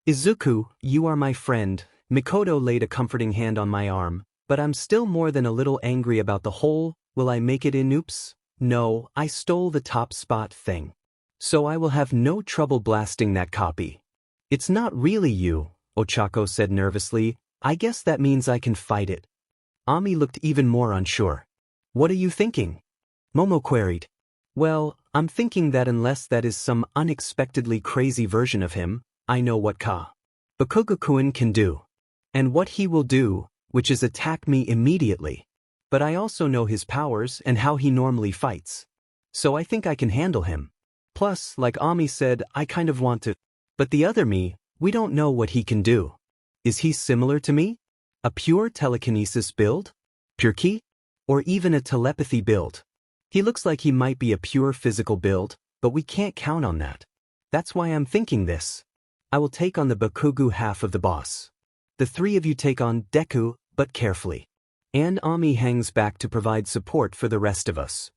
Izuku, you are my friend. Mikoto laid a comforting hand on my arm, but I'm still more than a little angry about the whole, will I make it in oops? No, I stole the top spot thing. So I will have no trouble blasting that copy. It's not really you, Ochako said nervously. I guess that means I can fight it. Ami looked even more unsure. What are you thinking? Momo queried. Well, I'm thinking that unless that is some unexpectedly crazy version of him, I know what Bakugo-kun can do. And what he will do, which is attack me immediately. But I also know his powers and how he normally fights. So I think I can handle him. Plus, like Ami said, I kind of want to. But the other me, we don't know what he can do. Is he similar to me? A pure telekinesis build? Pure ki? Or even a telepathy build? He looks like he might be a pure physical build, but we can't count on that. That's why I'm thinking this. I will take on the Bakugo half of the boss. The three of you take on Deku, but carefully. And Ami hangs back to provide support for the rest of us.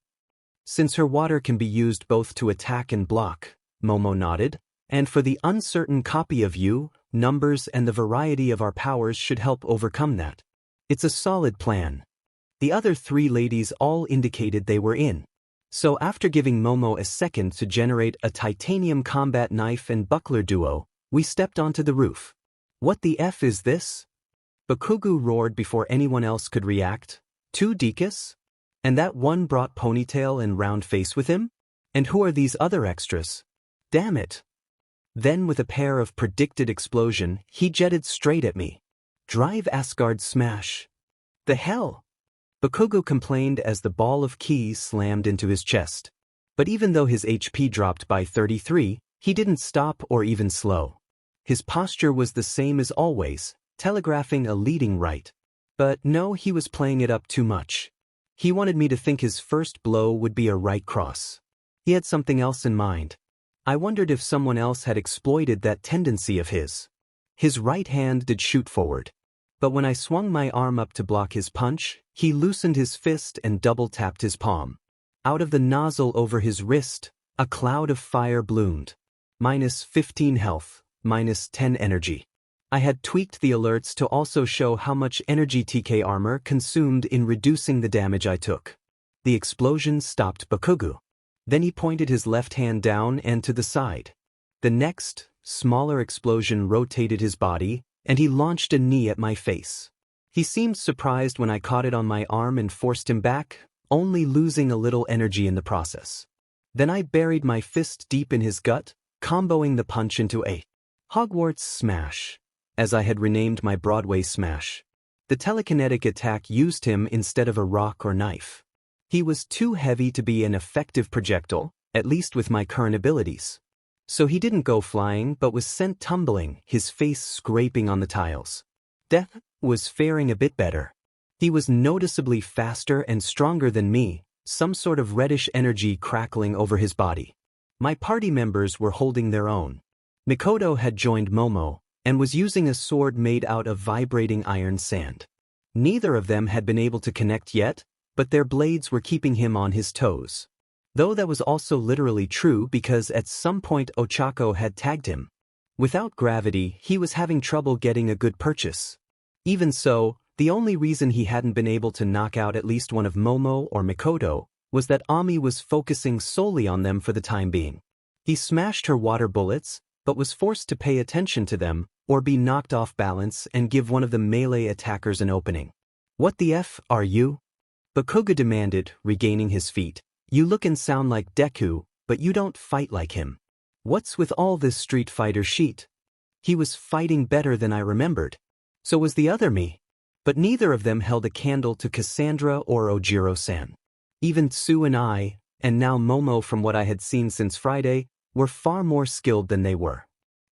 Since her water can be used both to attack and block, Momo nodded, and for the uncertain copy of you, numbers and the variety of our powers should help overcome that. It's a solid plan. The other three ladies all indicated they were in. So after giving Momo a second to generate a titanium combat knife and buckler duo, we stepped onto the roof. What the F is this? Bakugo roared before anyone else could react. 2 Dekus? And that one brought ponytail and round face with him? And who are these other extras? Damn it. Then with a pair of predicted explosion, he jetted straight at me. Drive Asgard smash. The hell? Bakugo complained as the ball of ki slammed into his chest. But even though his HP dropped by 33, he didn't stop or even slow. His posture was the same as always, telegraphing a leading right. But no, he was playing it up too much. He wanted me to think his first blow would be a right cross. He had something else in mind. I wondered if someone else had exploited that tendency of his. His right hand did shoot forward. But when I swung my arm up to block his punch, he loosened his fist and double-tapped his palm. Out of the nozzle over his wrist, a cloud of fire bloomed. -15 health, -10 energy. I had tweaked the alerts to also show how much energy TK armor consumed in reducing the damage I took. The explosion stopped Bakugo. Then he pointed his left hand down and to the side. The next, smaller explosion rotated his body, and he launched a knee at my face. He seemed surprised when I caught it on my arm and forced him back, only losing a little energy in the process. Then I buried my fist deep in his gut, comboing the punch into a Hogwarts smash, as I had renamed my Broadway smash. The telekinetic attack used him instead of a rock or knife. He was too heavy to be an effective projectile, at least with my current abilities. So he didn't go flying but was sent tumbling, his face scraping on the tiles. Death was faring a bit better. He was noticeably faster and stronger than me, some sort of reddish energy crackling over his body. My party members were holding their own. Mikoto had joined Momo, and was using a sword made out of vibrating iron sand. Neither of them had been able to connect yet, but their blades were keeping him on his toes. Though that was also literally true because at some point Ochako had tagged him. Without gravity, he was having trouble getting a good purchase. Even so, the only reason he hadn't been able to knock out at least one of Momo or Mikoto was that Ami was focusing solely on them for the time being. He smashed her water bullets, but was forced to pay attention to them or be knocked off balance and give one of the melee attackers an opening. "What the F are you?" Bakugo demanded, regaining his feet. "You look and sound like Deku, but you don't fight like him. What's with all this Street Fighter shit?" He was fighting better than I remembered. So was the other me. But neither of them held a candle to Cassandra or Ojiro-san. Even Tsu and I, and now Momo from what I had seen since Friday, were far more skilled than they were.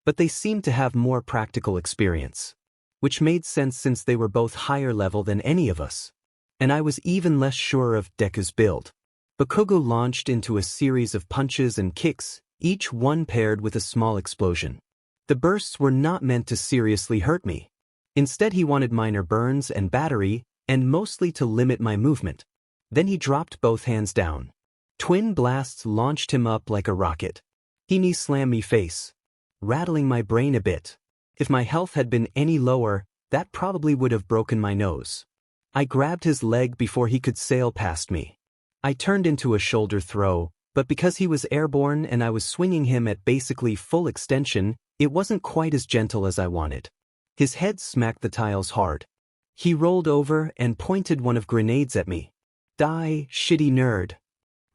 But they seemed to have more practical experience. Which made sense since they were both higher level than any of us. And I was even less sure of Deku's build. Bakugo launched into a series of punches and kicks, each one paired with a small explosion. The bursts were not meant to seriously hurt me. Instead he wanted minor burns and battery, and mostly to limit my movement. Then he dropped both hands down. Twin blasts launched him up like a rocket. He knee slammed me face, rattling my brain a bit. If my health had been any lower, that probably would have broken my nose. I grabbed his leg before he could sail past me. I turned into a shoulder throw, but because he was airborne and I was swinging him at basically full extension, it wasn't quite as gentle as I wanted. His head smacked the tiles hard. He rolled over and pointed one of grenades at me. "Die, shitty nerd."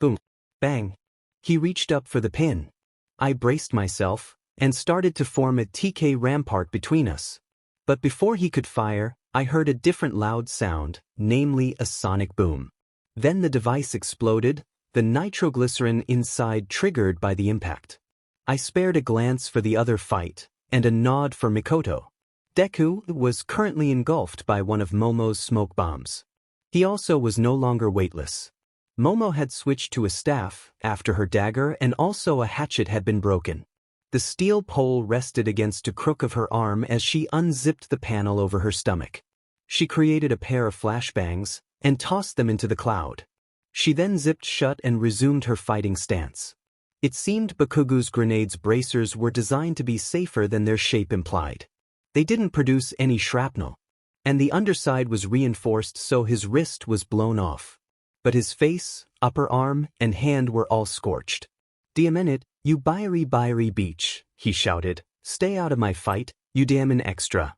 Boom. Bang. He reached up for the pin. I braced myself and started to form a TK rampart between us. But before he could fire, I heard a different loud sound, namely a sonic boom. Then the device exploded, the nitroglycerin inside triggered by the impact. I spared a glance for the other fight, and a nod for Mikoto. Deku was currently engulfed by one of Momo's smoke bombs. He also was no longer weightless. Momo had switched to a staff after her dagger, and also a hatchet had been broken. The steel pole rested against a crook of her arm as she unzipped the panel over her stomach. She created a pair of flashbangs and tossed them into the cloud. She then zipped shut and resumed her fighting stance. It seemed Bakugo's grenades' bracers were designed to be safer than their shape implied. They didn't produce any shrapnel, and the underside was reinforced so his wrist was blown off. But his face, upper arm, and hand were all scorched. "Diaminate, you Bairi Bairi beach," he shouted. "Stay out of my fight, You damn an extra.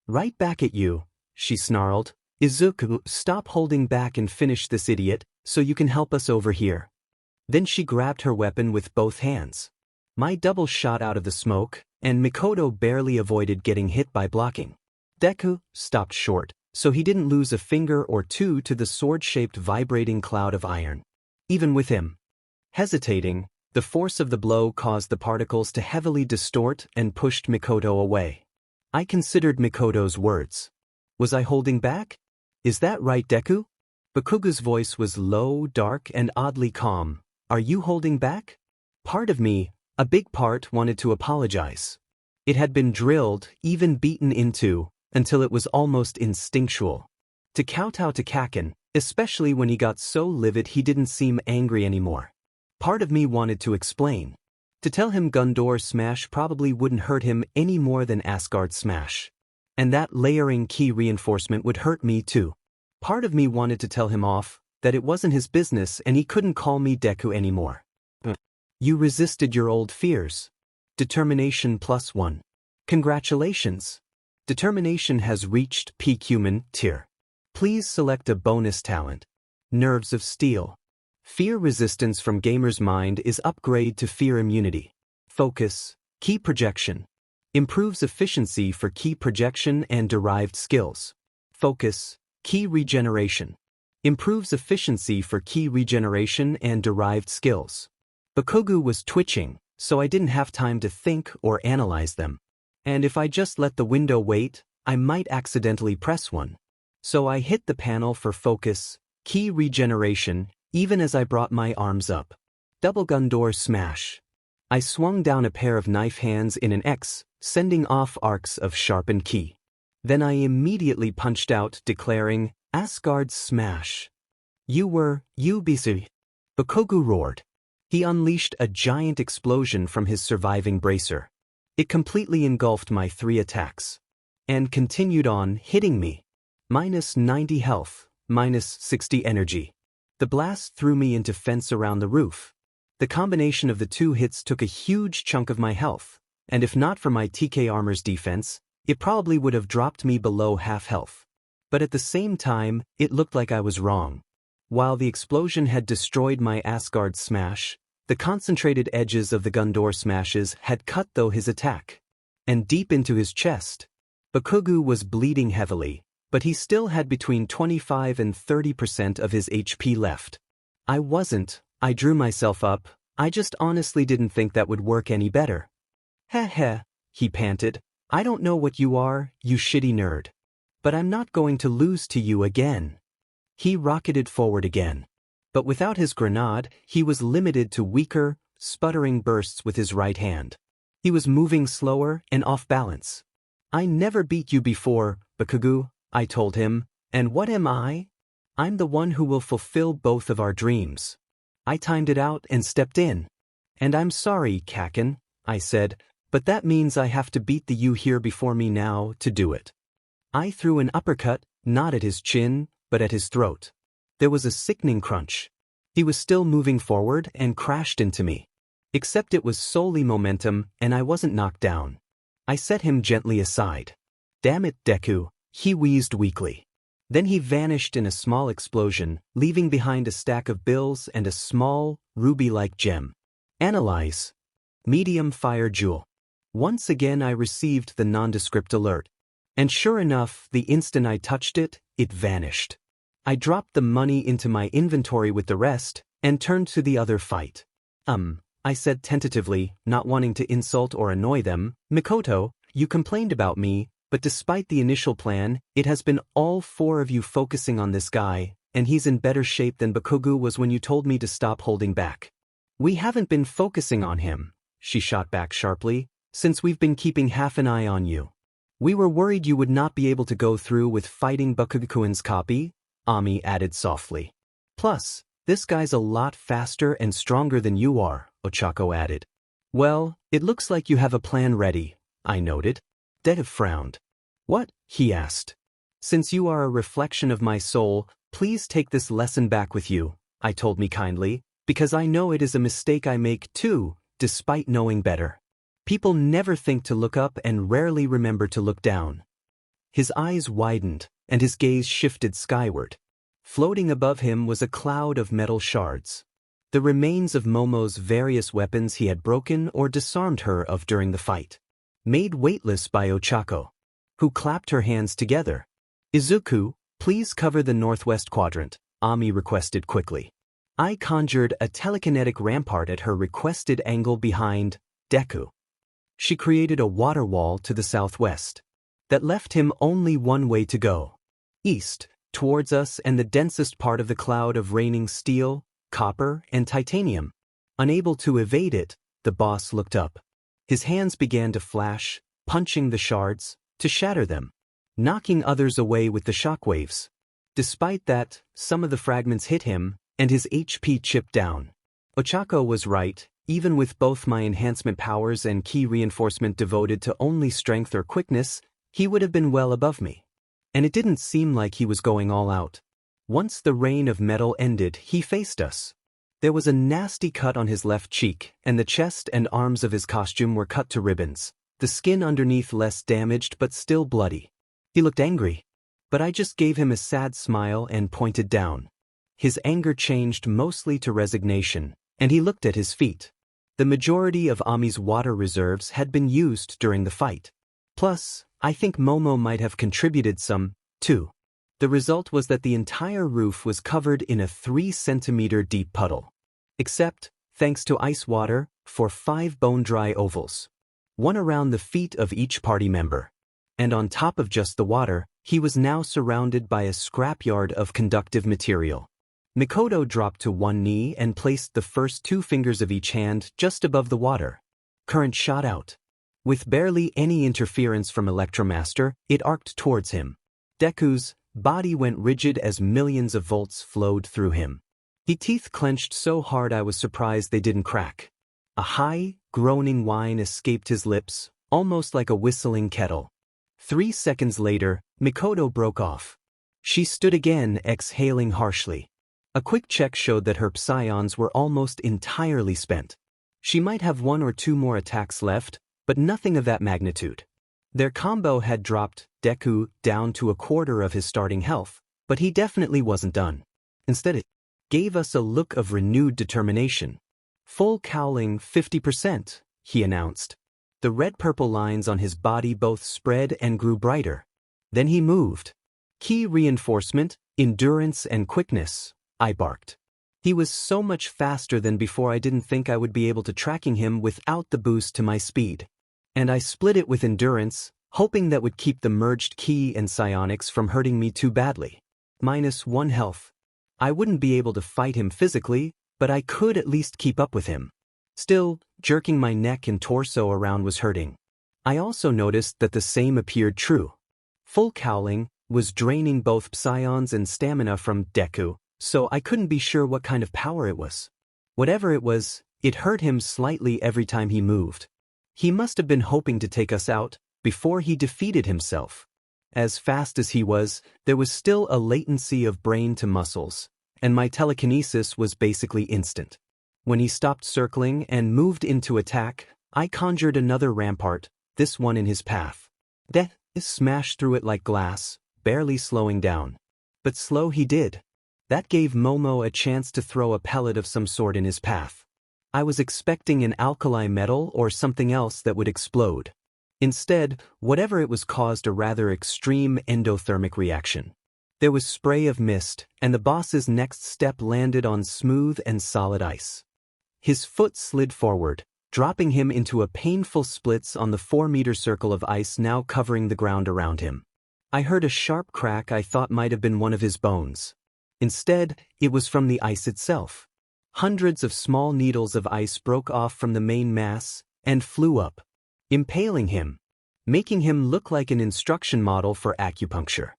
Right back at you, she snarled. Izuku, stop holding back and finish this idiot, so you can help us over here. Then she grabbed her weapon with both hands. My double shot out of the smoke, and Mikoto barely avoided getting hit by blocking. Deku stopped short, so he didn't lose a finger or two to the sword-shaped vibrating cloud of iron. Even with him hesitating, the force of the blow caused the particles to heavily distort and pushed Mikoto away. I considered Mikoto's words. Was I holding back? Is that right, Deku? Bakugo's voice was low, dark, and oddly calm. Are you holding back? Part of me, a big part, wanted to apologize. It had been drilled, even beaten into, until it was almost instinctual. To kowtow to Kaken, especially when he got so livid he didn't seem angry anymore. Part of me wanted to explain. To tell him Gundor Smash probably wouldn't hurt him any more than Asgard Smash. And that layering key reinforcement would hurt me too. Part of me wanted to tell him off, that it wasn't his business and he couldn't call me Deku anymore. You resisted your old fears. Determination +1. Congratulations. Determination has reached peak human tier. Please select a bonus talent. Nerves of Steel. Fear resistance from Gamer's Mind is upgrade to fear immunity. Focus, key projection. Improves efficiency for key projection and derived skills. Focus, key regeneration. Improves efficiency for key regeneration and derived skills. Bakugo was twitching, so I didn't have time to think or analyze them. And if I just let the window wait, I might accidentally press one. So I hit the panel for focus, key regeneration, even as I brought my arms up. Double Gundor Smash. I swung down a pair of knife hands in an X, sending off arcs of sharpened ki. Then I immediately punched out, declaring, Asgard Smash. You busy. Bakugo roared. He unleashed a giant explosion from his surviving bracer. It completely engulfed my 3 attacks. And continued on, hitting me. -90 health, -60 energy. The blast threw me into fence around the roof. The combination of the 2 hits took a huge chunk of my health, and if not for my TK armor's defense, it probably would have dropped me below half health. But at the same time, it looked like I was wrong. While the explosion had destroyed my Asgard Smash, the concentrated edges of the Gundor Smashes had cut though his attack. And deep into his chest. Bakugo was bleeding heavily, but he still had between 25 and 30% of his HP left. I drew myself up, I just honestly didn't think that would work any better. Heh, he panted. I don't know what you are, you shitty nerd. But I'm not going to lose to you again. He rocketed forward again. But without his grenade, he was limited to weaker, sputtering bursts with his right hand. He was moving slower and off balance. I never beat you before, Bakugo, I told him, and what am I? I'm the one who will fulfill both of our dreams. I timed it out and stepped in. And I'm sorry, Kaken, I said, but that means I have to beat the you here before me now to do it. I threw an uppercut, not at his chin, but at his throat. There was a sickening crunch. He was still moving forward and crashed into me. Except it was solely momentum and I wasn't knocked down. I set him gently aside. Damn it, Deku, he wheezed weakly. Then he vanished in a small explosion, leaving behind a stack of bills and a small, ruby-like gem. Analyze. Medium fire jewel. Once again I received the nondescript alert. And sure enough, the instant I touched it, it vanished. I dropped the money into my inventory with the rest, and turned to the other fight. I said tentatively, not wanting to insult or annoy them, Mikoto, you complained about me, but despite the initial plan, it has been all 4 of you focusing on this guy, and he's in better shape than Bakugo was when you told me to stop holding back. We haven't been focusing on him, she shot back sharply, since we've been keeping half an eye on you. We were worried you would not be able to go through with fighting Bakugokuin's copy, Ami added softly. Plus, this guy's a lot faster and stronger than you are, Ochako added. Well, it looks like you have a plan ready, I noted. Deku frowned. What? He asked. Since you are a reflection of my soul, please take this lesson back with you, I told me kindly, because I know it is a mistake I make too, despite knowing better. People never think to look up and rarely remember to look down. His eyes widened, and his gaze shifted skyward. Floating above him was a cloud of metal shards. The remains of Momo's various weapons he had broken or disarmed her of during the fight. Made weightless by Ochako, who clapped her hands together. Izuku, please cover the northwest quadrant, Ami requested quickly. I conjured a telekinetic rampart at her requested angle behind Deku. She created a water wall to the southwest. That left him only one way to go. East, towards us and the densest part of the cloud of raining steel, copper, and titanium. Unable to evade it, the boss looked up. His hands began to flash, punching the shards, to shatter them, knocking others away with the shockwaves. Despite that, some of the fragments hit him, and his HP chipped down. Ochako was right, even with both my enhancement powers and key reinforcement devoted to only strength or quickness, he would have been well above me. And it didn't seem like he was going all out. Once the rain of metal ended, he faced us. There was a nasty cut on his left cheek, and the chest and arms of his costume were cut to ribbons, the skin underneath less damaged but still bloody. He looked angry, but I just gave him a sad smile and pointed down. His anger changed mostly to resignation, and he looked at his feet. The majority of Ami's water reserves had been used during the fight. Plus, I think Momo might have contributed some, too. The result was that the entire roof was covered in a 3-centimeter deep puddle. Except, thanks to ice water, for 5 bone-dry ovals. One around the feet of each party member. And on top of just the water, he was now surrounded by a scrapyard of conductive material. Mikoto dropped to one knee and placed the first 2 fingers of each hand just above the water. Current shot out. With barely any interference from Electromaster, it arced towards him. Deku's body went rigid as millions of volts flowed through him. His teeth clenched so hard I was surprised they didn't crack. A high, groaning whine escaped his lips, almost like a whistling kettle. 3 seconds later, Mikoto broke off. She stood again, exhaling harshly. A quick check showed that her psions were almost entirely spent. She might have 1 or 2 more attacks left, but nothing of that magnitude. Their combo had dropped Deku down to a quarter of his starting health, but he definitely wasn't done. Instead, it gave us a look of renewed determination. Full cowling 50%, he announced. The red-purple lines on his body both spread and grew brighter. Then he moved. Key reinforcement, endurance, and quickness, I barked. He was so much faster than before I didn't think I would be able to tracking him without the boost to my speed. And I split it with endurance, hoping that would keep the merged ki and psionics from hurting me too badly. -1 health. I wouldn't be able to fight him physically, but I could at least keep up with him. Still, jerking my neck and torso around was hurting. I also noticed that the same appeared true. Full cowling was draining both psions and stamina from Deku, so I couldn't be sure what kind of power it was. Whatever it was, it hurt him slightly every time he moved. He must have been hoping to take us out before he defeated himself. As fast as he was, there was still a latency of brain to muscles, and my telekinesis was basically instant. When he stopped circling and moved into attack, I conjured another rampart, this one in his path. Death smashed through it like glass, barely slowing down. But slow he did. That gave Momo a chance to throw a pellet of some sort in his path. I was expecting an alkali metal or something else that would explode. Instead, whatever it was caused a rather extreme endothermic reaction. There was spray of mist, and the boss's next step landed on smooth and solid ice. His foot slid forward, dropping him into a painful splits on the 4-meter circle of ice now covering the ground around him. I heard a sharp crack I thought might have been one of his bones. Instead, it was from the ice itself. Hundreds of small needles of ice broke off from the main mass and flew up, impaling him, making him look like an instruction model for acupuncture.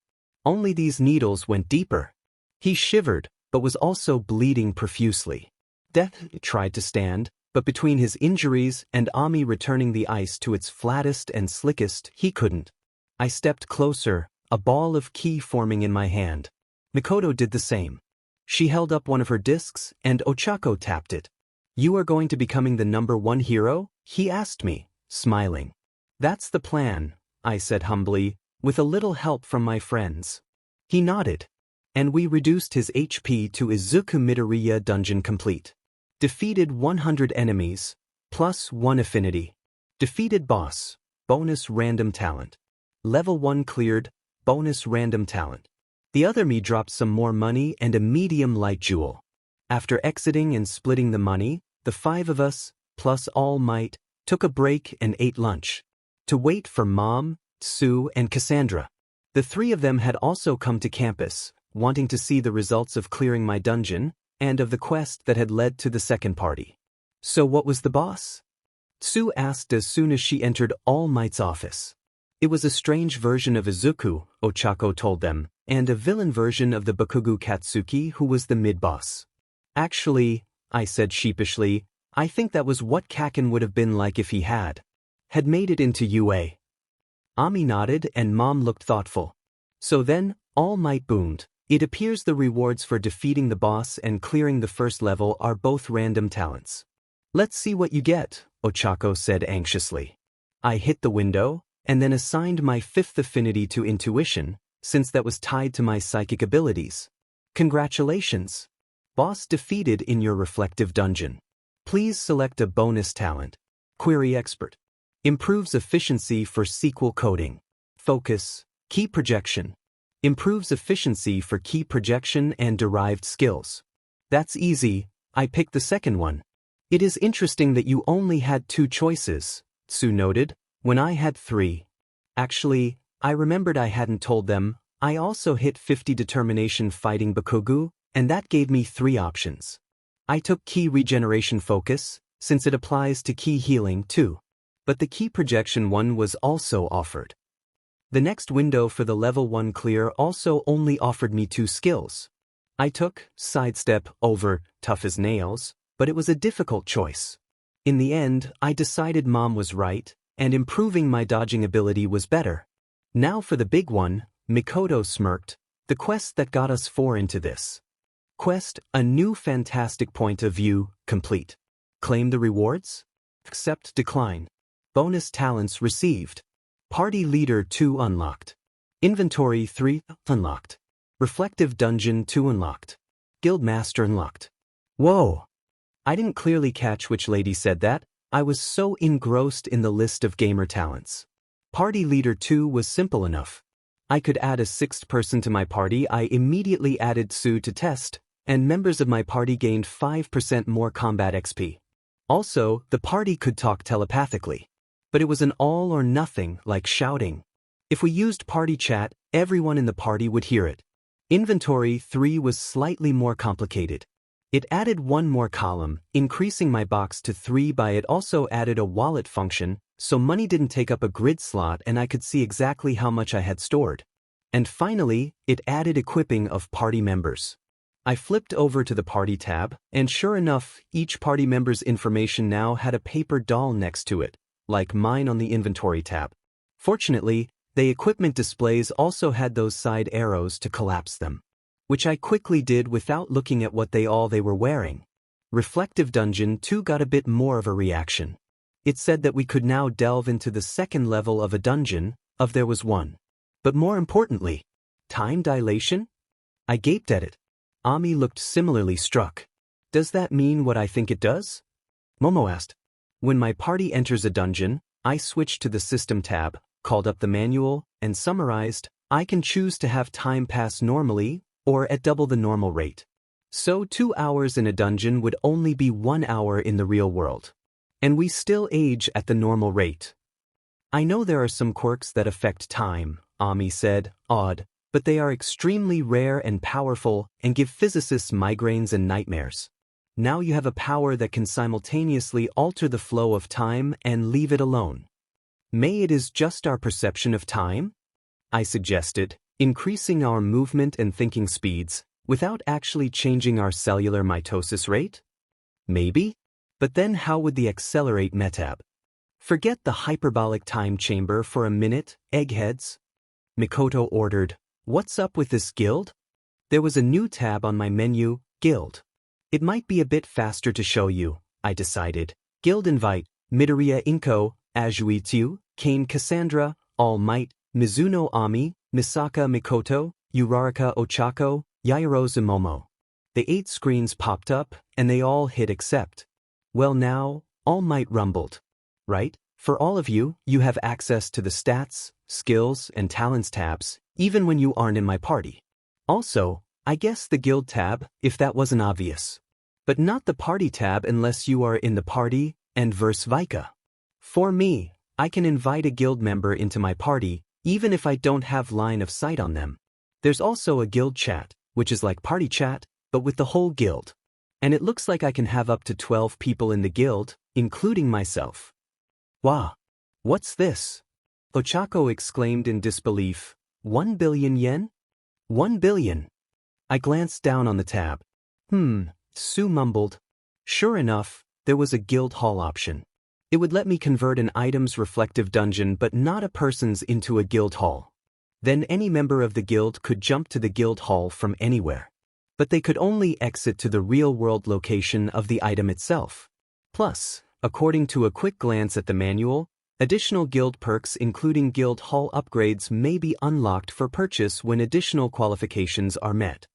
Only these needles went deeper. He shivered, but was also bleeding profusely. Death tried to stand, but between his injuries and Ami returning the ice to its flattest and slickest, he couldn't. I stepped closer, a ball of ki forming in my hand. Mikoto did the same. She held up one of her discs, and Ochako tapped it. "You are going to becoming the #1 hero?" he asked me, smiling. That's the plan, I said humbly, with a little help from my friends. He nodded. And we reduced his HP to Izuku Midoriya dungeon complete. Defeated 100 enemies, plus 1 affinity. Defeated boss, bonus random talent. Level 1 cleared, bonus random talent. The other me dropped some more money and a medium light jewel. After exiting and splitting the money, the 5 of us, plus All Might, took a break and ate lunch. To wait for Mom, Sue, and Cassandra. The 3 of them had also come to campus, wanting to see the results of clearing my dungeon, and of the quest that had led to the second party. So what was the boss? Sue asked as soon as she entered All Might's office. It was a strange version of Izuku, Ochako told them, and a villain version of the Bakugo Katsuki who was the mid-boss. Actually, I said sheepishly, I think that was what Kaken would have been like if he had made it into UA. Ami nodded and Mom looked thoughtful. So then, All Might boomed. It appears the rewards for defeating the boss and clearing the first level are both random talents. Let's see what you get, Ochako said anxiously. I hit the window, and then assigned my 5th affinity to intuition, since that was tied to my psychic abilities. Congratulations! Boss defeated in your reflective dungeon. Please select a bonus talent. Query Expert. Improves efficiency for SQL coding. Focus, key projection. Improves efficiency for key projection and derived skills. That's easy, I picked the second one. It is interesting that you only had 2 choices, Sue noted, when I had 3. Actually, I remembered I hadn't told them, I also hit 50 determination fighting Bakugo, and that gave me 3 options. I took key regeneration focus, since it applies to key healing too. But the key projection one was also offered. The next window for the level 1 clear also only offered me 2 skills. I took sidestep over tough as nails, but it was a difficult choice. In the end, I decided Mom was right, and improving my dodging ability was better. Now for the big one, Mikoto smirked, the quest that got us 4 into this. Quest, a new fantastic point of view, complete. Claim the rewards? Accept decline. Bonus talents received. Party Leader 2 unlocked. Inventory 3 unlocked. Reflective Dungeon 2 unlocked. Guild Master unlocked. Whoa! I didn't clearly catch which lady said that, I was so engrossed in the list of gamer talents. Party Leader 2 was simple enough. I could add a 6th person to my party. I immediately added Sue to test, and members of my party gained 5% more combat XP. Also, the party could talk telepathically. But it was an all or nothing, like shouting. If we used party chat, everyone in the party would hear it. Inventory 3 was slightly more complicated. It added 1 more column, increasing my box to 3 by it also added a wallet function, so money didn't take up a grid slot and I could see exactly how much I had stored. And finally, it added equipping of party members. I flipped over to the party tab, and sure enough, each party member's information now had a paper doll next to it, like mine on the inventory tab. Fortunately, the equipment displays also had those side arrows to collapse them, which I quickly did without looking at what they were wearing. Reflective Dungeon 2 got a bit more of a reaction. It said that we could now delve into the second level of a dungeon, if there was one. But more importantly, time dilation? I gaped at it. Ami looked similarly struck. Does that mean what I think it does? Momo asked. When my party enters a dungeon, I switch to the System tab, called up the manual, and summarized, I can choose to have time pass normally, or at double the normal rate. So 2 hours in a dungeon would only be 1 hour in the real world. And we still age at the normal rate. I know there are some quirks that affect time, Ami said, odd, but they are extremely rare and powerful and give physicists migraines and nightmares. Now you have a power that can simultaneously alter the flow of time and leave it alone. May it is just our perception of time? I suggested, increasing our movement and thinking speeds, without actually changing our cellular mitosis rate? Maybe? But then how would the accelerate metab? Forget the hyperbolic time chamber for a minute, eggheads. Mikoto ordered, what's up with this guild? There was a new tab on my menu, Guild. It might be a bit faster to show you, I decided. Guild invite, Midoriya Izuku, Azuitsu, Kane Cassandra, All Might, Mizuno Ami, Misaka Mikoto, Uraraka Ochako, Yaoyorozu Momo. The 8 screens popped up, and they all hit accept. Well now, All Might rumbled. Right? For all of you, you have access to the stats, skills, and talents tabs, even when you aren't in my party. Also, I guess the guild tab, if that wasn't obvious. But not the party tab unless you are in the party, and vice versa. For me, I can invite a guild member into my party, even if I don't have line of sight on them. There's also a guild chat, which is like party chat, but with the whole guild. And it looks like I can have up to 12 people in the guild, including myself. Wow! What's this? Ochako exclaimed in disbelief. 1 billion yen? 1 billion. I glanced down on the tab. Sue mumbled. Sure enough, there was a guild hall option. It would let me convert an item's reflective dungeon but not a person's into a guild hall. Then any member of the guild could jump to the guild hall from anywhere. But they could only exit to the real-world location of the item itself. Plus, according to a quick glance at the manual, additional guild perks including guild hall upgrades may be unlocked for purchase when additional qualifications are met.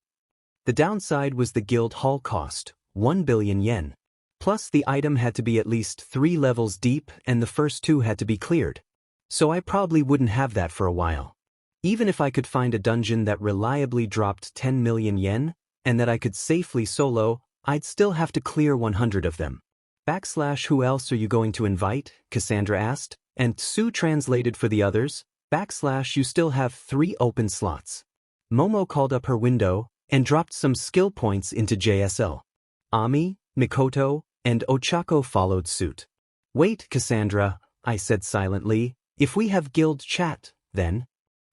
The downside was the guild hall cost, 1 billion yen. Plus the item had to be at least 3 levels deep and the first 2 had to be cleared. So I probably wouldn't have that for a while. Even if I could find a dungeon that reliably dropped 10 million yen, and that I could safely solo, I'd still have to clear 100 of them. / who else are you going to invite? Cassandra asked, and Sue translated for the others. / you still have 3 open slots. Momo called up her window, and dropped some skill points into JSL. Ami, Mikoto, and Ochako followed suit. Wait, Cassandra, I said silently, if we have guild chat, then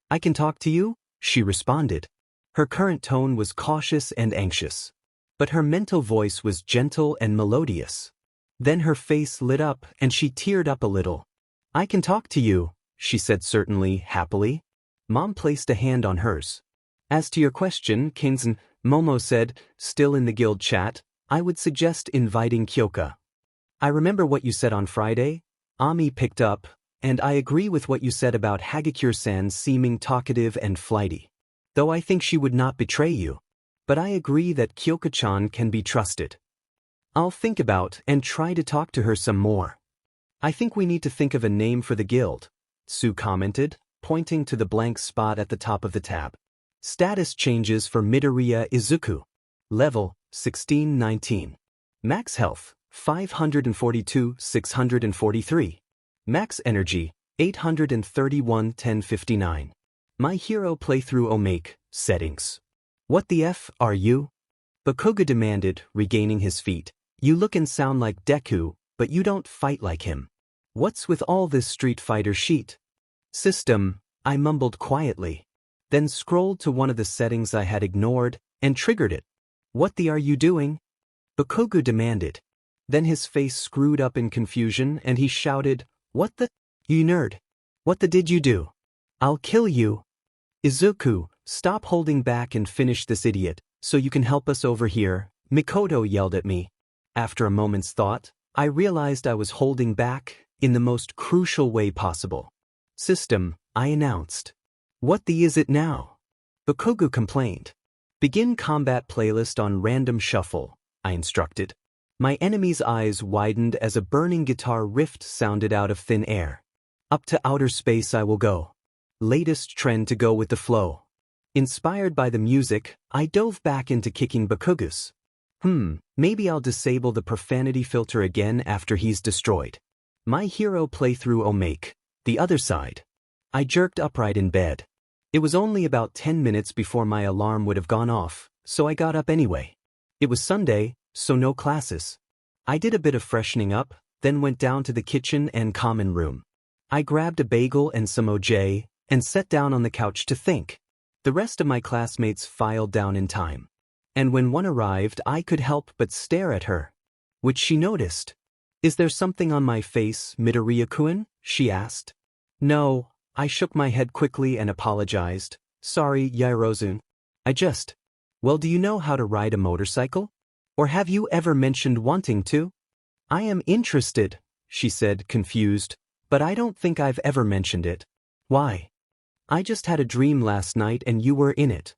I can talk to you? She responded. Her current tone was cautious and anxious. But her mental voice was gentle and melodious. Then her face lit up and she teared up a little. I can talk to you, she said certainly, happily. Mom placed a hand on hers. As to your question, Kinsen, Momo said, still in the guild chat, I would suggest inviting Kyoka. I remember what you said on Friday, Ami picked up, and I agree with what you said about Hagakure-san seeming talkative and flighty. Though I think she would not betray you. But I agree that Kyoka-chan can be trusted. I'll think about and try to talk to her some more. I think we need to think of a name for the guild, Sue commented, pointing to the blank spot at the top of the tab. Status changes for Midoriya Izuku. Level, 1619. Max health, 542,643. Max energy, 831,1059. My hero playthrough Omake, settings. What the F are you? Bakuga demanded, regaining his feet. You look and sound like Deku, but you don't fight like him. What's with all this Street Fighter shit? System, I mumbled quietly. Then scrolled to one of the settings I had ignored, and triggered it. What the are you doing? Bakuga demanded. Then his face screwed up in confusion and he shouted, What the? You nerd. What the did you do? I'll kill you. Izuku, stop holding back and finish this idiot, so you can help us over here, Mikoto yelled at me. After a moment's thought, I realized I was holding back, in the most crucial way possible. System, I announced. What the is it now? Bakuga complained. Begin combat playlist on random shuffle, I instructed. My enemy's eyes widened as a burning guitar riff sounded out of thin air. Up to outer space I will go. Latest trend to go with the flow. Inspired by the music, I dove back into kicking Bakugas. Maybe I'll disable the profanity filter again after he's destroyed. My hero playthrough Omake, the other side. I jerked upright in bed. It was only about 10 minutes before my alarm would have gone off, so I got up anyway. It was Sunday, so no classes. I did a bit of freshening up, then went down to the kitchen and common room. I grabbed a bagel and some OJ, and sat down on the couch to think. The rest of my classmates filed down in time. And when one arrived, I could help but stare at her. Which she noticed. Is there something on my face, Midoriya-kun? She asked. No, I shook my head quickly and apologized. Sorry, Yaoyorozu. Well, do you know how to ride a motorcycle? Or have you ever mentioned wanting to? I am interested, she said, confused. But I don't think I've ever mentioned it. Why? I just had a dream last night and you were in it.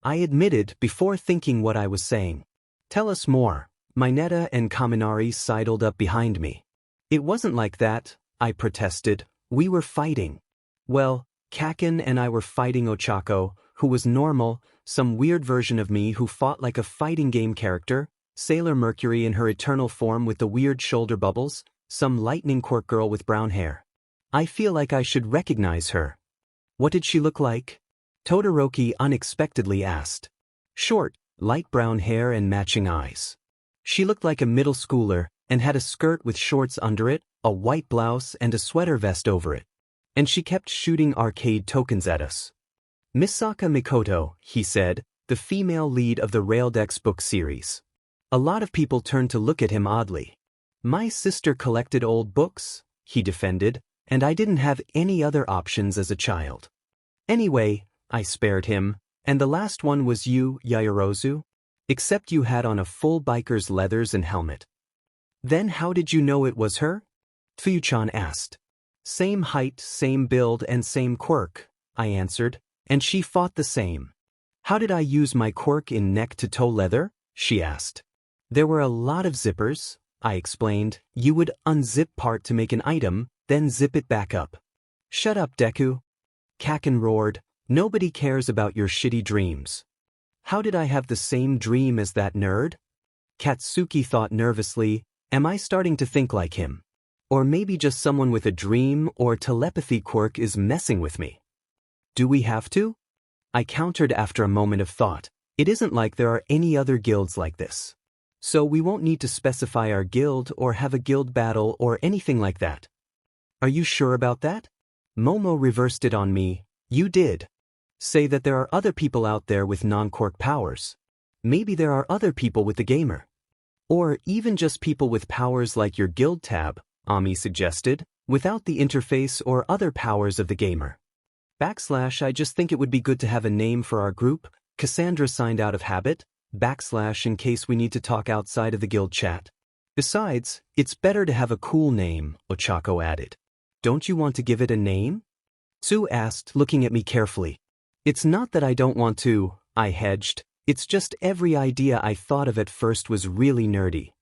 I admitted before thinking what I was saying. Tell us more. Mineta and Kaminari sidled up behind me. It wasn't like that, I protested. We were fighting. Well, Kaken and I were fighting Ochako, who was normal, some weird version of me who fought like a fighting game character, Sailor Mercury in her eternal form with the weird shoulder bubbles, some lightning quirk girl with brown hair. I feel like I should recognize her. What did she look like? Todoroki unexpectedly asked. Short, light brown hair and matching eyes. She looked like a middle schooler and had a skirt with shorts under it, a white blouse and a sweater vest over it. And she kept shooting arcade tokens at us. Misaka Mikoto, he said, the female lead of the Raildex book series. A lot of people turned to look at him oddly. My sister collected old books, he defended, and I didn't have any other options as a child. Anyway, I spared him, and the last one was you, Yaoyorozu? Except you had on a full biker's leathers and helmet. Then how did you know it was her? Fuyuchan asked. Same height, same build, and same quirk, I answered, and she fought the same. How did I use my quirk in neck-to-toe leather? She asked. There were a lot of zippers, I explained. You would unzip part to make an item, then zip it back up. Shut up, Deku. Kaken roared. Nobody cares about your shitty dreams. How did I have the same dream as that nerd? Katsuki thought nervously, am I starting to think like him? Or maybe just someone with a dream or telepathy quirk is messing with me. Do we have to? I countered after a moment of thought. It isn't like there are any other guilds like this. So we won't need to specify our guild or have a guild battle or anything like that. Are you sure about that? Momo reversed it on me. You did. Say that there are other people out there with non-quirk powers. Maybe there are other people with the gamer. Or even just people with powers like your guild tab, Ami suggested, without the interface or other powers of the gamer. / I just think it would be good to have a name for our group. Cassandra signed out of habit. / in case we need to talk outside of the guild chat. Besides, it's better to have a cool name, Ochako added. Don't you want to give it a name? Tsu asked, looking at me carefully. It's not that I don't want to, I hedged. It's just every idea I thought of at first was really nerdy.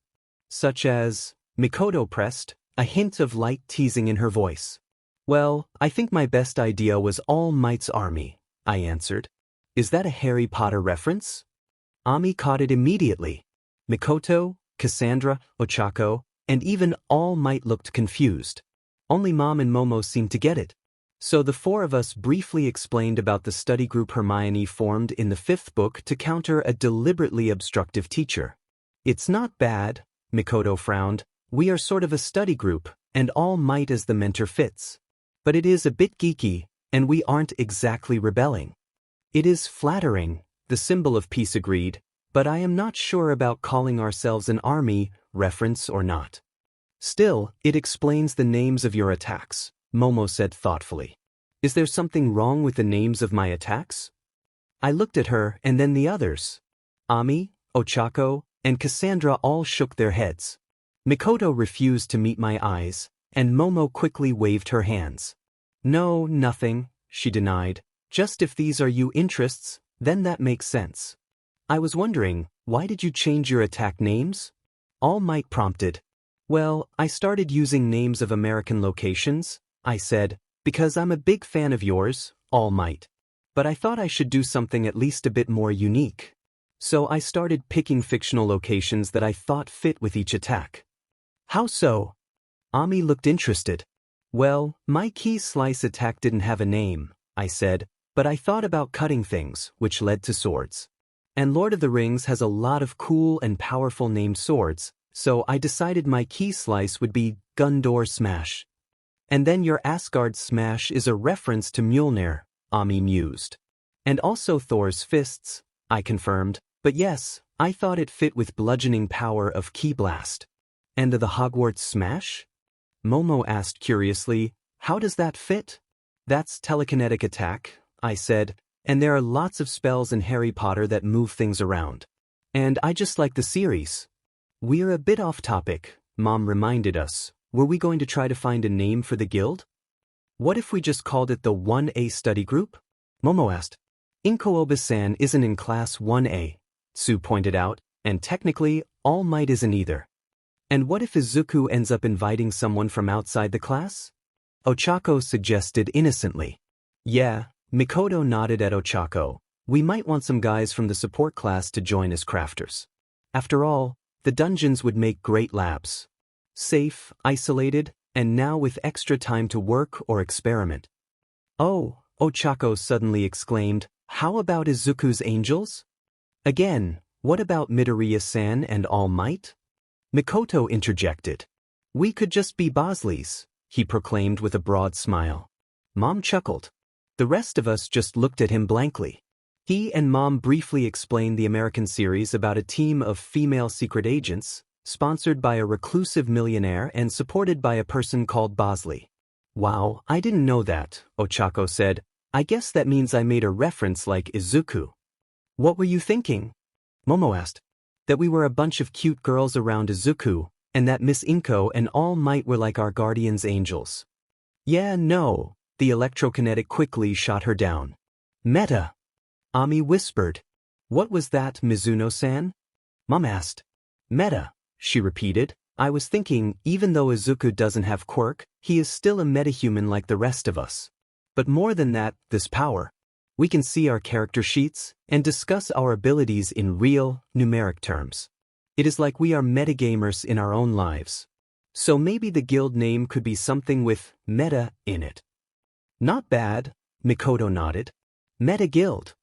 Such as, Mikoto pressed, a hint of light teasing in her voice. Well, I think my best idea was All Might's Army, I answered. Is that a Harry Potter reference? Ami caught it immediately. Mikoto, Cassandra, Ochako, and even All Might looked confused. Only Mom and Momo seemed to get it. So the four of us briefly explained about the study group Hermione formed in the 5th book to counter a deliberately obstructive teacher. It's not bad, Mikoto frowned. We are sort of a study group, and All Might as the mentor fits. But it is a bit geeky, and we aren't exactly rebelling. It is flattering, the symbol of peace agreed, but I am not sure about calling ourselves an army, reference or not. Still, it explains the names of your attacks, Momo said thoughtfully. Is there something wrong with the names of my attacks? I looked at her and then the others. Ami, Ochako, and Cassandra all shook their heads. Mikoto refused to meet my eyes, and Momo quickly waved her hands. No, nothing, she denied. Just if these are your interests, then that makes sense. I was wondering, why did you change your attack names? All Might prompted. Well, I started using names of American locations, I said, because I'm a big fan of yours, All Might. But I thought I should do something at least a bit more unique. So I started picking fictional locations that I thought fit with each attack. How so? Ami looked interested. Well, my key slice attack didn't have a name, I said, but I thought about cutting things, which led to swords. And Lord of the Rings has a lot of cool and powerful named swords, so I decided my key slice would be Gundor Smash. And then your Asgard Smash is a reference to Mjolnir, Ami mused. And also Thor's fists, I confirmed, but yes, I thought it fit with bludgeoning power of Ki Blast. And the Hogwarts Smash? Momo asked curiously, how does that fit? That's telekinetic attack, I said, and there are lots of spells in Harry Potter that move things around. And I just like the series. We're a bit off topic, Mom reminded us. were we going to try to find a name for the guild? What if we just called it the 1A study group? Momo asked. Inko-Oba-san isn't in class 1A, Tsu pointed out, and technically, All Might isn't either. And what if Izuku ends up inviting someone from outside the class? Ochako suggested innocently. Yeah, Mikoto nodded at Ochako. We might want some guys from the support class to join as crafters. After all, the dungeons would make great labs. Safe, isolated, and now with extra time to work or experiment. Oh, Ochako suddenly exclaimed, how about Izuku's angels? Again, what about Midoriya-san and All Might? Mikoto interjected. We could just be Bosleys, he proclaimed with a broad smile. Mom chuckled. The rest of us just looked at him blankly. He and Mom briefly explained the American series about a team of female secret agents, sponsored by a reclusive millionaire and supported by a person called Bosley. Wow, I didn't know that, Ochako said. I guess that means I made a reference like Izuku. What were you thinking? Momo asked. That we were a bunch of cute girls around Izuku, and that Miss Inko and All Might were like our guardian's angels. Yeah, no, the electrokinetic quickly shot her down. Meta! Ami whispered. What was that, Mizuno-san? Mom asked. Meta, she repeated. I was thinking, even though Izuku doesn't have quirk, he is still a metahuman like the rest of us. But more than that, this power. We can see our character sheets and discuss our abilities in real, numeric terms. It is like we are metagamers in our own lives. So maybe the guild name could be something with meta in it. Not bad, Mikoto nodded. Meta Guild.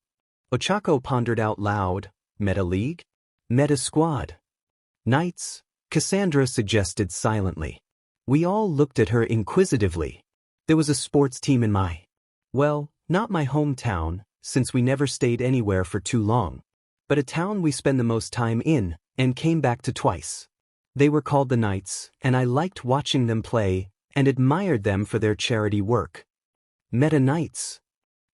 Ochako pondered out loud. Meta League? Meta Squad. Knights, Cassandra suggested silently. We all looked at her inquisitively. There was a sports team in well, not my hometown, since we never stayed anywhere for too long, but a town we spend the most time in, and came back to twice. They were called the Knights, and I liked watching them play, and admired them for their charity work. Meta Knights.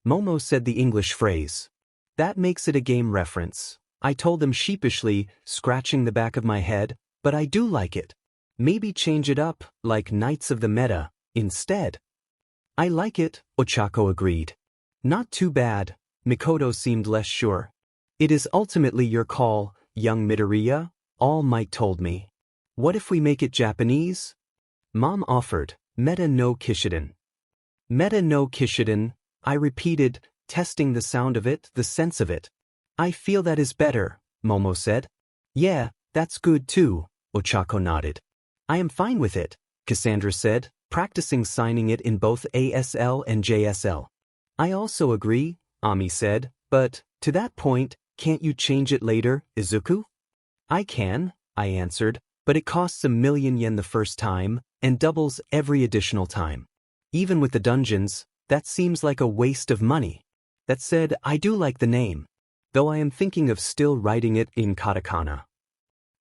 Momo said the English phrase. That makes it a game reference. I told them sheepishly, scratching the back of my head, but I do like it. Maybe change it up, like Knights of the Meta, instead. I like it, Ochako agreed. Not too bad, Mikoto seemed less sure. It is ultimately your call, young Midoriya, All Might told me. What if we make it Japanese? Mom offered, Meta no Kishiden. Meta no Kishiden, I repeated, testing the sound of it, the sense of it. I feel that is better, Momo said. Yeah, that's good too, Ochako nodded. I am fine with it, Cassandra said, practicing signing it in both ASL and JSL. I also agree, Ami said, but, to that point, can't you change it later, Izuku? I can, I answered, but it costs 1,000,000 yen the first time, and doubles every additional time. Even with the dungeons, that seems like a waste of money. That said, I do like the name, though I am thinking of still writing it in katakana.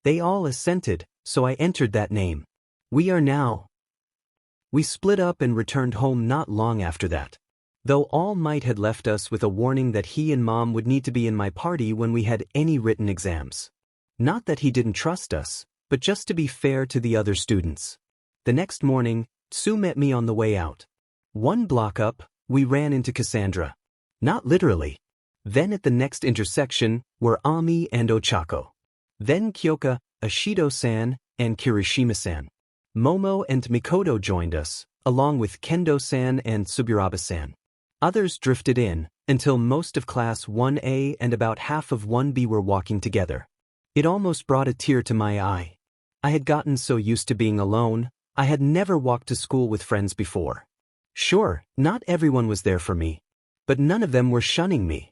They all assented, so I entered that name. We split up and returned home not long after that. Though All Might had left us with a warning that he and Mom would need to be in my party when we had any written exams. Not that he didn't trust us, but just to be fair to the other students. The next morning, Tsu met me on the way out. One block up, we ran into Cassandra. Not literally. Then at the next intersection were Ami and Ochako. Then Kyoka, Ashido-san, and Kirishima-san. Momo and Mikoto joined us, along with Kendo-san and Suburaba-san. Others drifted in, until most of Class 1A and about half of 1B were walking together. It almost brought a tear to my eye. I had gotten so used to being alone, I had never walked to school with friends before. Sure, not everyone was there for me, but none of them were shunning me,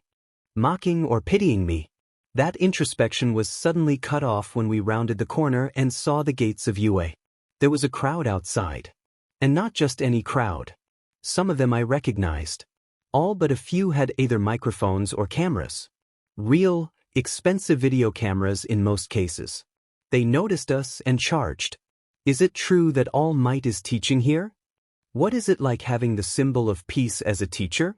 mocking or pitying me. That introspection was suddenly cut off when we rounded the corner and saw the gates of UA. There was a crowd outside. And not just any crowd. Some of them I recognized. All but a few had either microphones or cameras. Real, expensive video cameras in most cases. They noticed us and charged. Is it true that All Might is teaching here? What is it like having the symbol of peace as a teacher?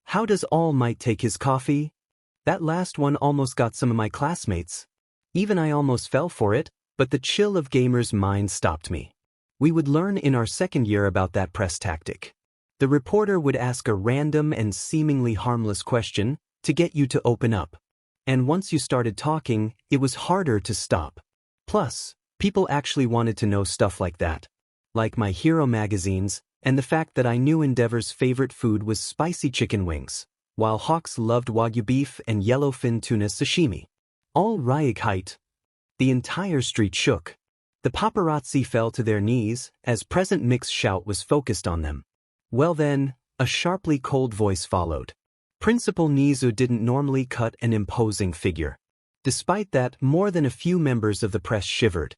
How does All Might take his coffee? That last one almost got some of my classmates. Even I almost fell for it, but the chill of Gamer's mind stopped me. We would learn in our second year about that press tactic. The reporter would ask a random and seemingly harmless question to get you to open up. And once you started talking, it was harder to stop. Plus, people actually wanted to know stuff like that. Like my hero magazines, and the fact that I knew Endeavor's favorite food was spicy chicken wings, while Hawks loved Wagyu beef and yellowfin tuna sashimi. All right. The entire street shook. The paparazzi fell to their knees as President Mick's shout was focused on them. Well then, a sharply cold voice followed. Principal Nizu didn't normally cut an imposing figure. Despite that, more than a few members of the press shivered.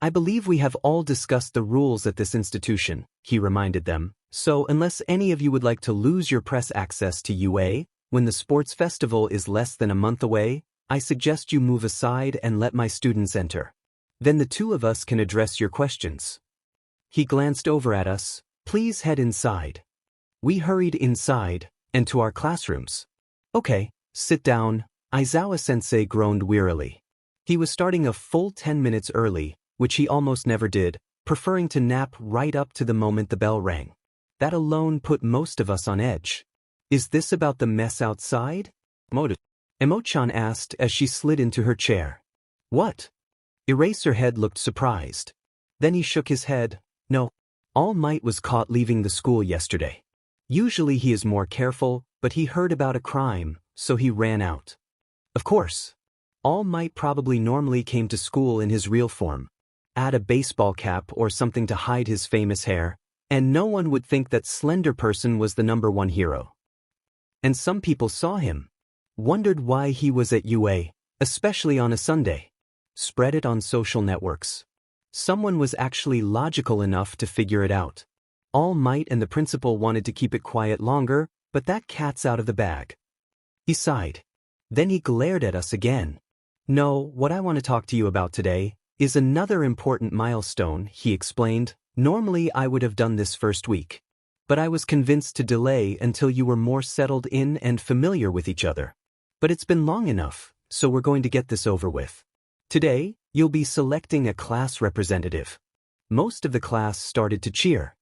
I believe we have all discussed the rules at this institution, he reminded them, so unless any of you would like to lose your press access to UA, when the sports festival is less than a month away, I suggest you move aside and let my students enter. Then the two of us can address your questions. He glanced over at us. Please head inside. We hurried inside, and to our classrooms. Okay, sit down, Aizawa-sensei groaned wearily. He was starting a full 10 minutes early, which he almost never did, preferring to nap right up to the moment the bell rang. That alone put most of us on edge. Is this about the mess outside? Emo-chan asked as she slid into her chair. What? Eraserhead looked surprised. Then he shook his head. No. All Might was caught leaving the school yesterday. Usually he is more careful, but he heard about a crime, so he ran out. Of course. All Might probably normally came to school in his real form. Add a baseball cap or something to hide his famous hair, and no one would think that Slender Person was the #1 hero. And some people saw him. Wondered why he was at UA, especially on a Sunday. Spread it on social networks. Someone was actually logical enough to figure it out. All Might and the principal wanted to keep it quiet longer, but that cat's out of the bag. He sighed. Then he glared at us again. No, what I want to talk to you about today is another important milestone, he explained. Normally I would have done this first week. But I was convinced to delay until you were more settled in and familiar with each other. But it's been long enough, so we're going to get this over with. Today, you'll be selecting a class representative. Most of the class started to cheer.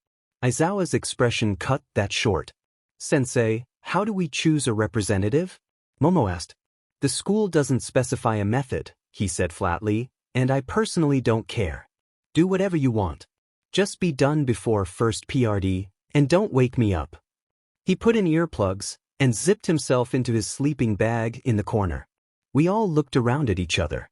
Aizawa's expression cut that short. Sensei, how do we choose a representative? Momo asked. The school doesn't specify a method, he said flatly, and I personally don't care. Do whatever you want. Just be done before first PRD, and don't wake me up. He put in earplugs and zipped himself into his sleeping bag in the corner. We all looked around at each other.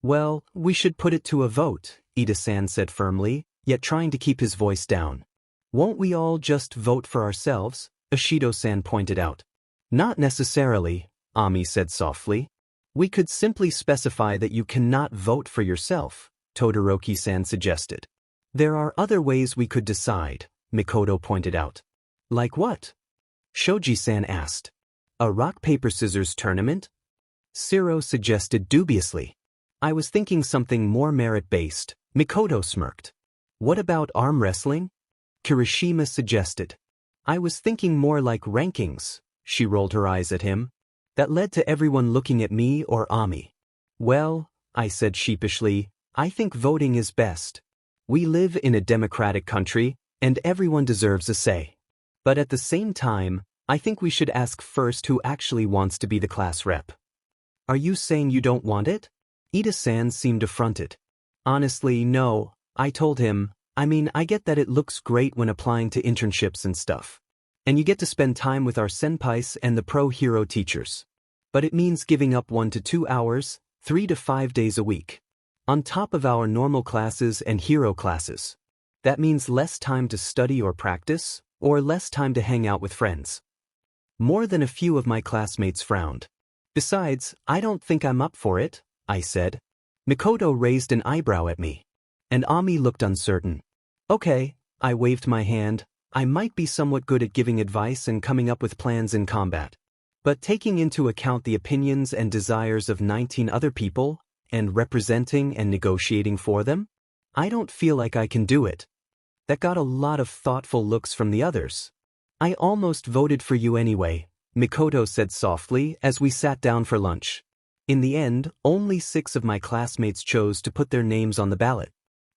Well, we should put it to a vote, Ida-san said firmly, yet trying to keep his voice down. Won't we all just vote for ourselves? Ishido-san pointed out. Not necessarily, Ami said softly. We could simply specify that you cannot vote for yourself, Todoroki-san suggested. There are other ways we could decide, Mikoto pointed out. Like what? Shoji-san asked. A rock-paper-scissors tournament? Siro suggested dubiously. I was thinking something more merit-based, Mikoto smirked. What about arm wrestling? Kirishima suggested. I was thinking more like rankings, she rolled her eyes at him. That led to everyone looking at me or Ami. Well, I said sheepishly, I think voting is best. We live in a democratic country, and everyone deserves a say. But at the same time, I think we should ask first who actually wants to be the class rep. Are you saying you don't want it? Ida-san seemed affronted. Honestly, no, I told him. I get that it looks great when applying to internships and stuff. And you get to spend time with our senpais and the pro-hero teachers. But it means giving up 1 to 2 hours, 3 to 5 days a week. On top of our normal classes and hero classes. That means less time to study or practice, or less time to hang out with friends. More than a few of my classmates frowned. Besides, I don't think I'm up for it, I said. Mikoto raised an eyebrow at me. And Ami looked uncertain. Okay, I waved my hand. I might be somewhat good at giving advice and coming up with plans in combat. But taking into account the opinions and desires of 19 other people, and representing and negotiating for them, I don't feel like I can do it. That got a lot of thoughtful looks from the others. I almost voted for you anyway, Mikoto said softly as we sat down for lunch. In the end, only 6 of my classmates chose to put their names on the ballot.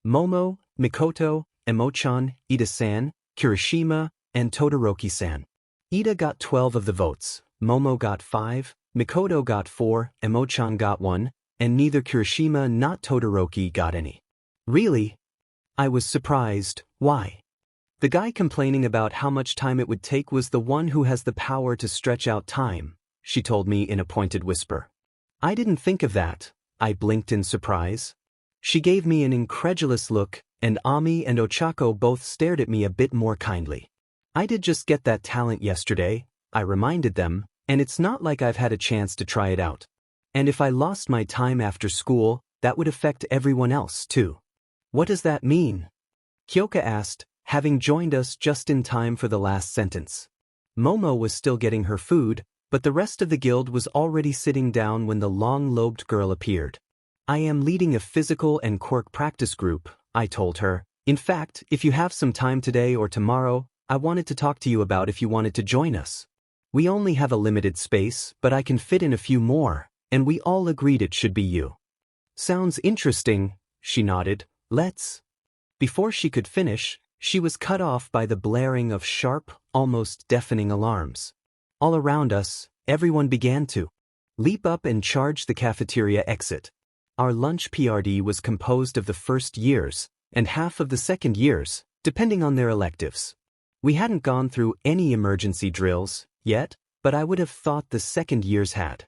Momo, Mikoto, Emo-chan, Ida-san, Kirishima, and Todoroki-san. Ida got 12 of the votes, Momo got 5, Mikoto got 4, Emo-chan got 1, and neither Kirishima nor Todoroki got any. Really? I was surprised. Why? The guy complaining about how much time it would take was the one who has the power to stretch out time, she told me in a pointed whisper. I didn't think of that, I blinked in surprise. She gave me an incredulous look, and Ami and Ochako both stared at me a bit more kindly. I did just get that talent yesterday, I reminded them, and it's not like I've had a chance to try it out. And if I lost my time after school, that would affect everyone else too. What does that mean? Kyoka asked, having joined us just in time for the last sentence. Momo was still getting her food, but the rest of the guild was already sitting down when the long-lobed girl appeared. I am leading a physical and quirk practice group, I told her. In fact, if you have some time today or tomorrow, I wanted to talk to you about if you wanted to join us. We only have a limited space, but I can fit in a few more, and we all agreed it should be you. Sounds interesting, she nodded. Let's. Before she could finish, she was cut off by the blaring of sharp, almost deafening alarms. All around us, everyone began to leap up and charge the cafeteria exit. Our lunch PRD was composed of the first years, and half of the second years, depending on their electives. We hadn't gone through any emergency drills yet, but I would have thought the second years had.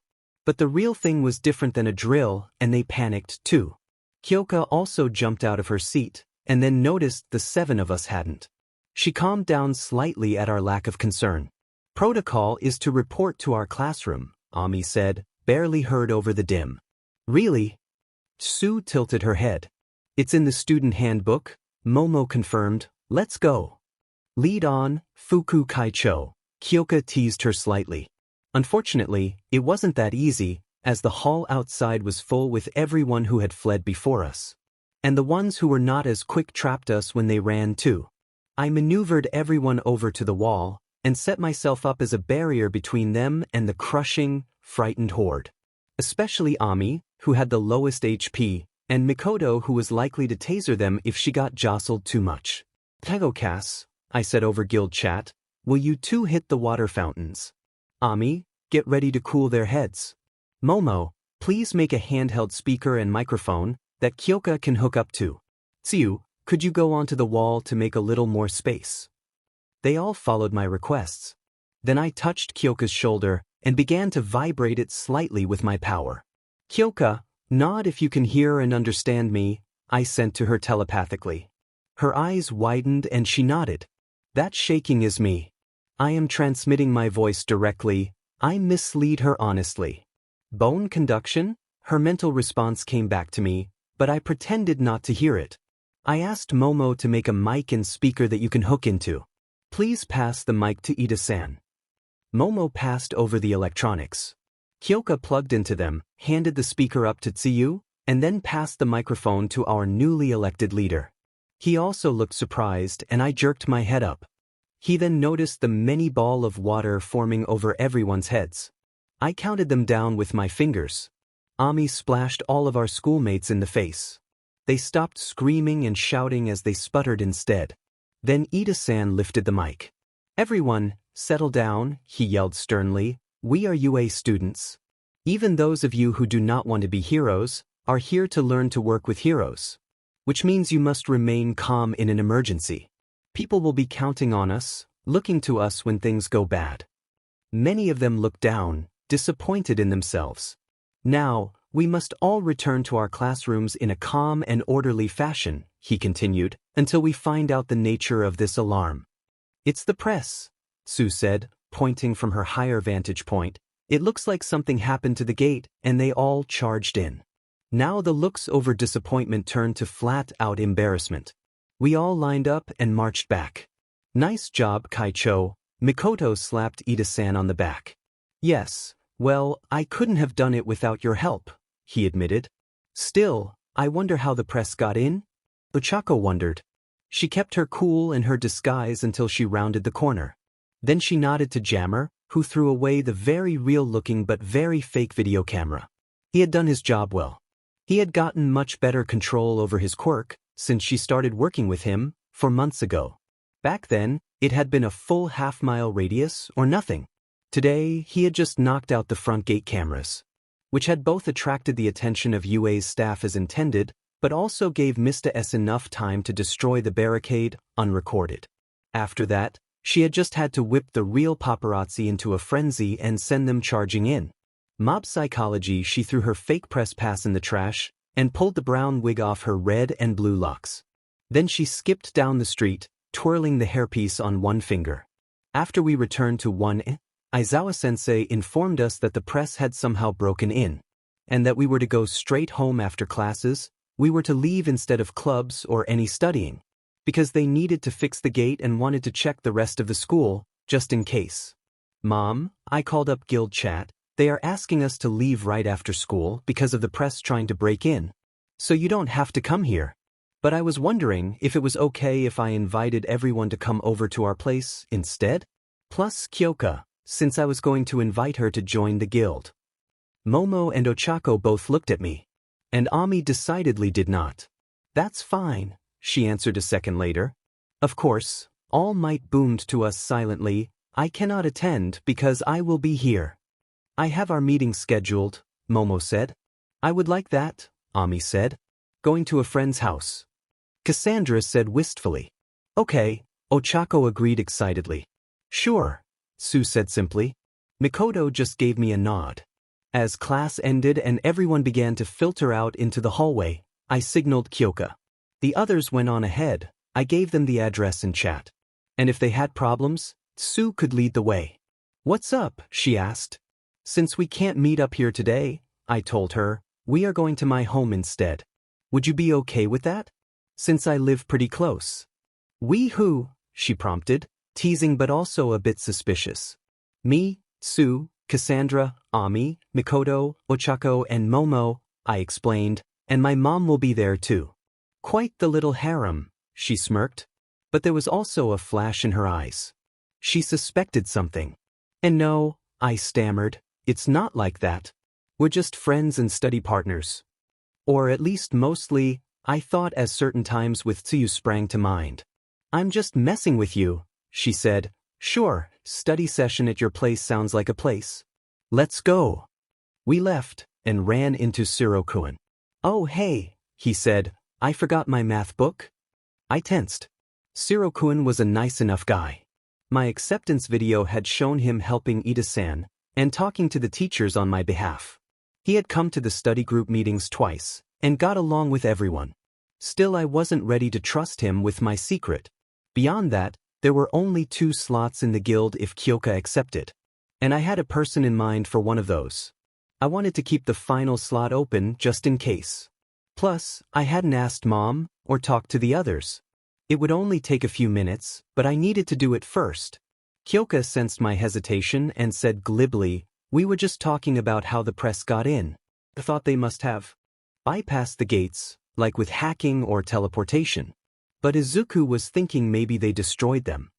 But the real thing was different than a drill, and they panicked too. Kyoka also jumped out of her seat, and then noticed the 7 of us hadn't. She calmed down slightly at our lack of concern. Protocol is to report to our classroom, Ami said, barely heard over the dim. Really? Sue tilted her head. It's in the student handbook, Momo confirmed. Let's go. Lead on, Fuku Kaicho, Kyoka teased her slightly. Unfortunately, it wasn't that easy, as the hall outside was full with everyone who had fled before us. And the ones who were not as quick trapped us when they ran too. I maneuvered everyone over to the wall, and set myself up as a barrier between them and the crushing, frightened horde. Especially Ami, who had the lowest HP, and Mikoto, who was likely to taser them if she got jostled too much. Tegokas, I said over guild chat, will you two hit the water fountains? Ami, get ready to cool their heads. Momo, please make a handheld speaker and microphone that Kyoka can hook up to. Tsuyu, could you go onto the wall to make a little more space? They all followed my requests. Then I touched Kyoka's shoulder and began to vibrate it slightly with my power. Kyoka, nod if you can hear and understand me, I sent to her telepathically. Her eyes widened and she nodded. That shaking is me. I am transmitting my voice directly. I mislead her honestly. Bone conduction? Her mental response came back to me, but I pretended not to hear it. I asked Momo to make a mic and speaker that you can hook into. Please pass the mic to Ida-san. Momo passed over the electronics. Kyoka plugged into them, handed the speaker up to Tsuyu, and then passed the microphone to our newly elected leader. He also looked surprised and I jerked my head up. He then noticed the many ball of water forming over everyone's heads. I counted them down with my fingers. Ami splashed all of our schoolmates in the face. They stopped screaming and shouting as they sputtered instead. Then Ida-san lifted the mic. Everyone, settle down, he yelled sternly. We are UA students. Even those of you who do not want to be heroes are here to learn to work with heroes. Which means you must remain calm in an emergency. People will be counting on us, looking to us when things go bad. Many of them looked down, disappointed in themselves. Now, we must all return to our classrooms in a calm and orderly fashion, he continued, until we find out the nature of this alarm. It's the press, Sue said, pointing from her higher vantage point. It looks like something happened to the gate, and they all charged in. Now the looks over disappointment turned to flat-out embarrassment. We all lined up and marched back. Nice job, Kaicho. Mikoto slapped Ida-san on the back. Yes, well, I couldn't have done it without your help, he admitted. Still, I wonder how the press got in? Ochako wondered. She kept her cool in her disguise until she rounded the corner. Then she nodded to Jammer, who threw away the very real-looking but very fake video camera. He had done his job well. He had gotten much better control over his quirk since she started working with him, for months ago. Back then, it had been a full half-mile radius or nothing. Today, he had just knocked out the front gate cameras, which had both attracted the attention of UA's staff as intended, but also gave Mr. S enough time to destroy the barricade unrecorded. After that, she had just had to whip the real paparazzi into a frenzy and send them charging in. Mob psychology, she threw her fake press pass in the trash and pulled the brown wig off her red and blue locks. Then she skipped down the street, twirling the hairpiece on one finger. After we returned to 1, Aizawa-sensei informed us that the press had somehow broken in, and that we were to go straight home after classes. We were to leave instead of clubs or any studying, because they needed to fix the gate and wanted to check the rest of the school, just in case. Mom, I called up guild chat. They are asking us to leave right after school because of the press trying to break in. So you don't have to come here. But I was wondering if it was okay if I invited everyone to come over to our place instead? Plus Kyoka, since I was going to invite her to join the guild. Momo and Ochako both looked at me, and Ami decidedly did not. That's fine, she answered a second later. Of course, All Might boomed to us silently. I cannot attend because I will be here. I have our meeting scheduled, Momo said. I would like that, Ami said. Going to a friend's house. Cassandra said wistfully. Okay, Ochako agreed excitedly. Sure, Sue said simply. Mikoto just gave me a nod. As class ended and everyone began to filter out into the hallway, I signaled Kyoka. The others went on ahead. I gave them the address in chat. And if they had problems, Sue could lead the way. What's up? She asked. Since we can't meet up here today, I told her, we are going to my home instead. Would you be okay with that? Since I live pretty close. We who? She prompted, teasing but also a bit suspicious. Me, Sue, Cassandra, Ami, Mikoto, Ochako and Momo, I explained, and my mom will be there too. Quite the little harem, she smirked. But there was also a flash in her eyes. She suspected something. And no, I stammered, it's not like that. We're just friends and study partners. Or at least mostly, I thought as certain times with Tsuyu sprang to mind. I'm just messing with you, she said. Sure, study session at your place sounds like a place. Let's go. We left and ran into Shiro-kun. Oh hey, he said, I forgot my math book. I tensed. Shiro-kun was a nice enough guy. My acceptance video had shown him helping Ida-san and talking to the teachers on my behalf. He had come to the study group meetings twice and got along with everyone. Still, I wasn't ready to trust him with my secret. Beyond that, there were only 2 slots in the guild if Kyoka accepted. And I had a person in mind for one of those. I wanted to keep the final slot open just in case. Plus, I hadn't asked Mom or talked to the others. It would only take a few minutes, but I needed to do it first. Kyoka sensed my hesitation and said glibly, we were just talking about how the press got in. I thought they must have bypassed the gates, like with hacking or teleportation. But Izuku was thinking maybe they destroyed them.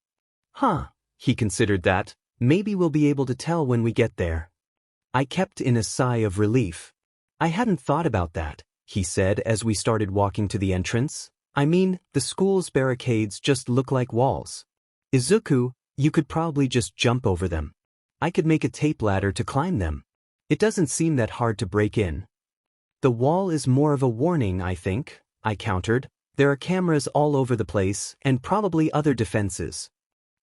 Huh, he considered that. Maybe we'll be able to tell when we get there. I kept in a sigh of relief. I hadn't thought about that, he said as we started walking to the entrance. I mean, the school's barricades just look like walls. Izuku, you could probably just jump over them. I could make a tape ladder to climb them. It doesn't seem that hard to break in. The wall is more of a warning, I think, I countered. There are cameras all over the place and probably other defenses.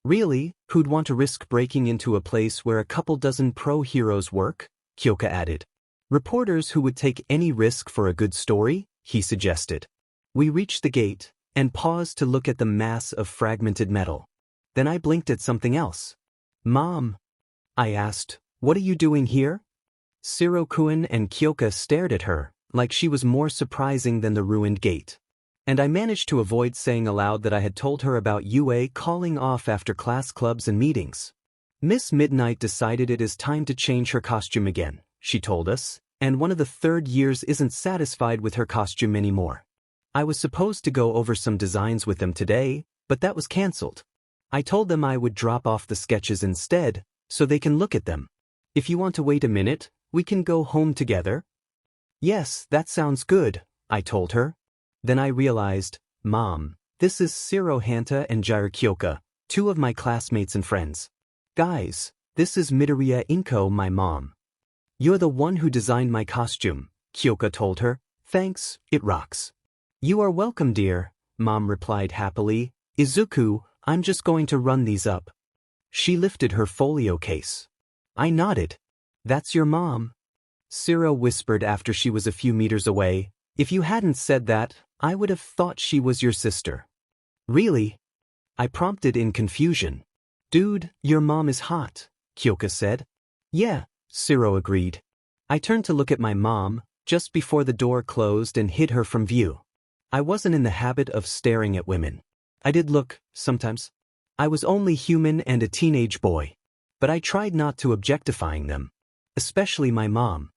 Really, who'd want to risk breaking into a place where a couple dozen pro heroes work? Kyoka added. Reporters who would take any risk for a good story? He suggested. We reached the gate and paused to look at the mass of fragmented metal. Then I blinked at something else. Mom, I asked, what are you doing here? Shiro-kun and Kyoka stared at her, like she was more surprising than the ruined gate. And I managed to avoid saying aloud that I had told her about UA calling off after class clubs and meetings. Miss Midnight decided it is time to change her costume again, she told us, and one of the third years isn't satisfied with her costume anymore. I was supposed to go over some designs with them today, but that was cancelled. I told them I would drop off the sketches instead, so they can look at them. If you want to wait a minute, we can go home together. Yes, that sounds good, I told her. Then I realized, Mom, This is Hanta and Kyoka, two of my classmates and friends. Guys, this is Midoriya Izuku, my mom. You're the one who designed my costume, Kyoka told her. Thanks, it rocks. You are welcome, dear, Mom replied happily. Izuku, I'm just going to run these up. She lifted her folio case. I nodded. That's your mom? Siro whispered after she was a few meters away. If you hadn't said that, I would have thought she was your sister. Really? I prompted in confusion. Dude, your mom is hot, Kyoka said. Yeah, Siro agreed. I turned to look at my mom, just before the door closed and hid her from view. I wasn't in the habit of staring at women. I did look, sometimes. I was only human and a teenage boy. But I tried not to objectifying them. Especially my mom.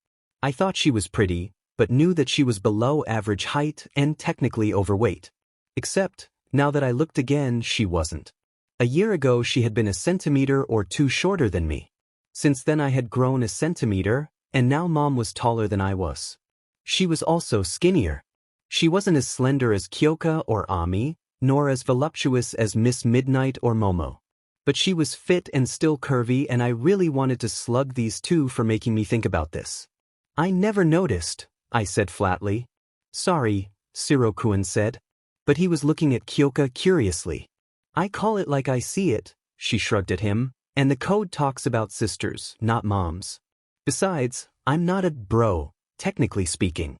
I thought she was pretty, but knew that she was below average height and technically overweight. Except, now that I looked again, she wasn't. A year ago she had been a centimeter or two shorter than me. Since then I had grown a centimeter, and now Mom was taller than I was. She was also skinnier. She wasn't as slender as Kyoka or Ami, nor as voluptuous as Miss Midnight or Momo. But she was fit and still curvy, and I really wanted to slug these two for making me think about this. I never noticed, I said flatly. Sorry, Siro-kun said. But he was looking at Kyoka curiously. I call it like I see it, she shrugged at him, and the code talks about sisters, not moms. Besides, I'm not a bro, technically speaking.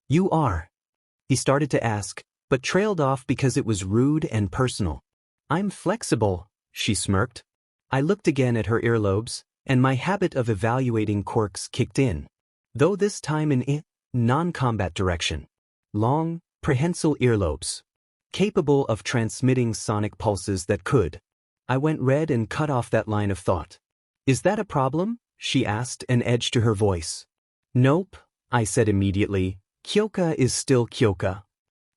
You are. He started to ask, but trailed off because it was rude and personal. I'm flexible, she smirked. I looked again at her earlobes, and my habit of evaluating quirks kicked in. Though this time in a non-combat direction. Long, prehensile earlobes. Capable of transmitting sonic pulses that could. I went red and cut off that line of thought. Is that a problem? She asked, an edge to her voice. Nope, I said immediately. Kyoka is still Kyoka.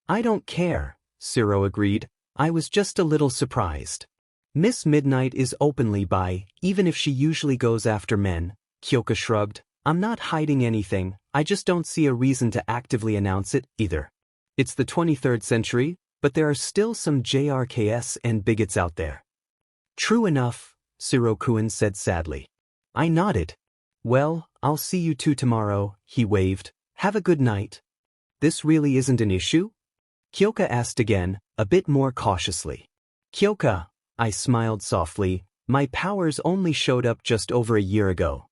I don't care, Siro agreed. I was just a little surprised. Miss Midnight is openly bi, even if she usually goes after men, Kyoka shrugged. I'm not hiding anything, I just don't see a reason to actively announce it, either. It's the 23rd century, but there are still some JRKS and bigots out there. True enough, Siro-kun said sadly. I nodded. Well, I'll see you two tomorrow, he waved. Have a good night. This really isn't an issue? Kyoka asked again, a bit more cautiously. Kyoka, I smiled softly, my powers only showed up just over a year ago.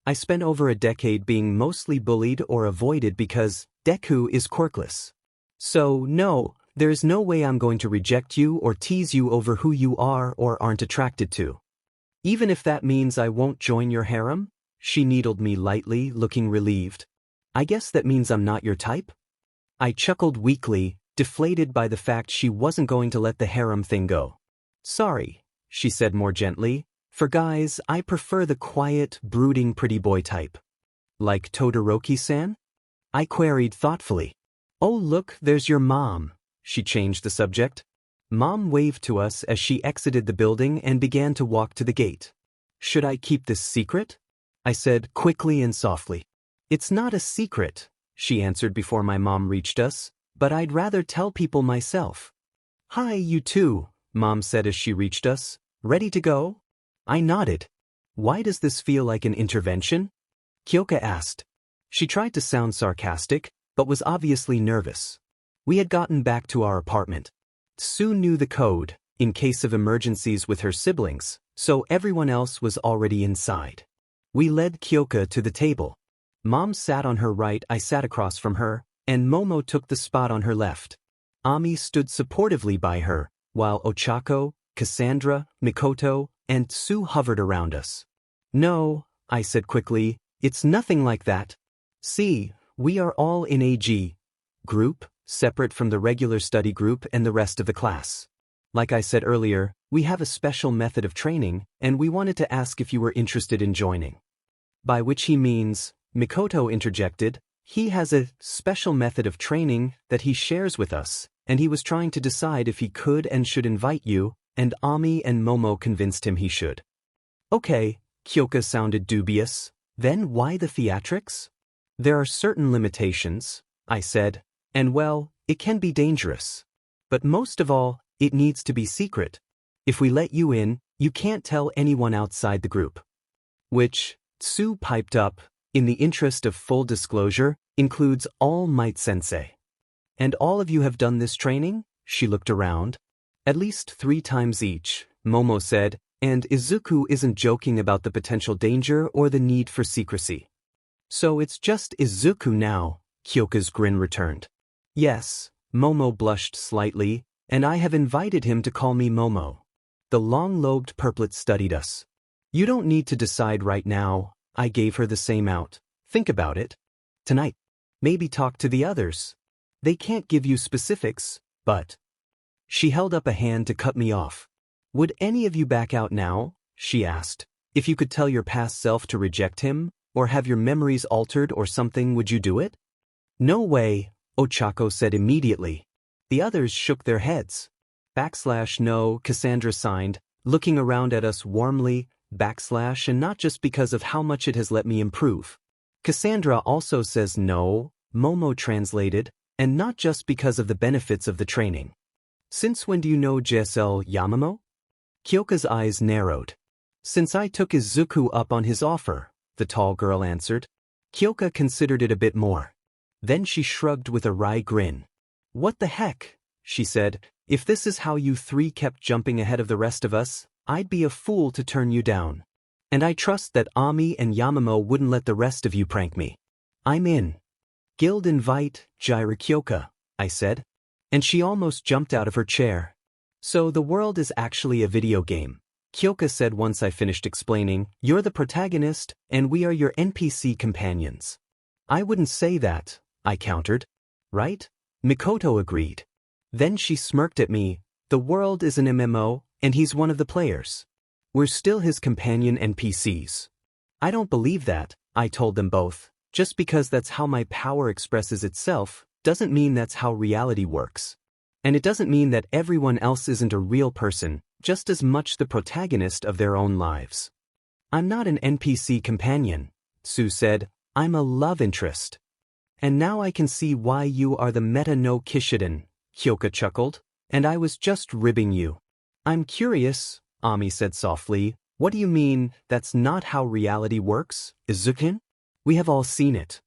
I spent over a decade being mostly bullied or avoided because Deku is quirkless. So, no, there's no way I'm going to reject you or tease you over who you are or aren't attracted to. Even if that means I won't join your harem? She needled me lightly, looking relieved. I guess that means I'm not your type? I chuckled weakly, deflated by the fact she wasn't going to let the harem thing go. Sorry, she said more gently. For guys, I prefer the quiet, brooding pretty boy type. Like Todoroki-san? I queried thoughtfully. Oh look, there's your mom. She changed the subject. Mom waved to us as she exited the building and began to walk to the gate. Should I keep this secret? I said quickly and softly. It's not a secret, she answered before my mom reached us, but I'd rather tell people myself. Hi, you two, Mom said as she reached us. Ready to go? I nodded. Why does this feel like an intervention? Kyoka asked. She tried to sound sarcastic, but was obviously nervous. We had gotten back to our apartment. Sue knew the code, in case of emergencies with her siblings, so everyone else was already inside. We led Kyoka to the table. Mom sat on her right, I sat across from her, and Momo took the spot on her left. Ami stood supportively by her, while Ochako, Cassandra, Mikoto, and Sue hovered around us. No, I said quickly, it's nothing like that. See, we are all in a G group, separate from the regular study group and the rest of the class. Like I said earlier, we have a special method of training, and we wanted to ask if you were interested in joining. By which he means, Mikoto interjected, he has a special method of training that he shares with us, and he was trying to decide if he could and should invite you, and Ami and Momo convinced him he should. Okay, Kyoka sounded dubious. Then why the theatrics? There are certain limitations, I said, and well, it can be dangerous. But most of all, it needs to be secret. If we let you in, you can't tell anyone outside the group. Which, Tsu piped up, in the interest of full disclosure, includes All Might Sensei. And all of you have done this training? She looked around. At least 3 times each, Momo said, and Izuku isn't joking about the potential danger or the need for secrecy. So it's just Izuku now, Kyoka's grin returned. Yes, Momo blushed slightly, and I have invited him to call me Momo. The long-lobed purplet studied us. You don't need to decide right now, I gave her the same out. Think about it. Tonight. Maybe talk to the others. They can't give you specifics, but... She held up a hand to cut me off. Would any of you back out now? She asked. If you could tell your past self to reject him, or have your memories altered or something, would you do it? No way, Ochako said immediately. The others shook their heads. No, Cassandra signed, looking around at us warmly, and not just because of how much it has let me improve. Cassandra also says no, Momo translated, and not just because of the benefits of the training. Since when do you know JSL Yamamo? Kyoka's eyes narrowed. Since I took Izuku up on his offer, the tall girl answered. Kyoka considered it a bit more. Then she shrugged with a wry grin. What the heck, she said, if this is how you 3 kept jumping ahead of the rest of us, I'd be a fool to turn you down. And I trust that Ami and Yamamo wouldn't let the rest of you prank me. I'm in. Guild invite, Jaira Kyoka, I said. And she almost jumped out of her chair. So the world is actually a video game. Kyoka said once I finished explaining, you're the protagonist, and we are your NPC companions. I wouldn't say that, I countered. Right? Mikoto agreed. Then she smirked at me, the world is an MMO, and he's one of the players. We're still his companion NPCs. I don't believe that, I told them both. Just because that's how my power expresses itself, doesn't mean that's how reality works. And it doesn't mean that everyone else isn't a real person, just as much the protagonist of their own lives. I'm not an NPC companion, Tsu said, I'm a love interest. And now I can see why you are the meta no Kishiden, Kyoka chuckled, and I was just ribbing you. I'm curious, Ami said softly, what do you mean, that's not how reality works, Izuku? We have all seen it.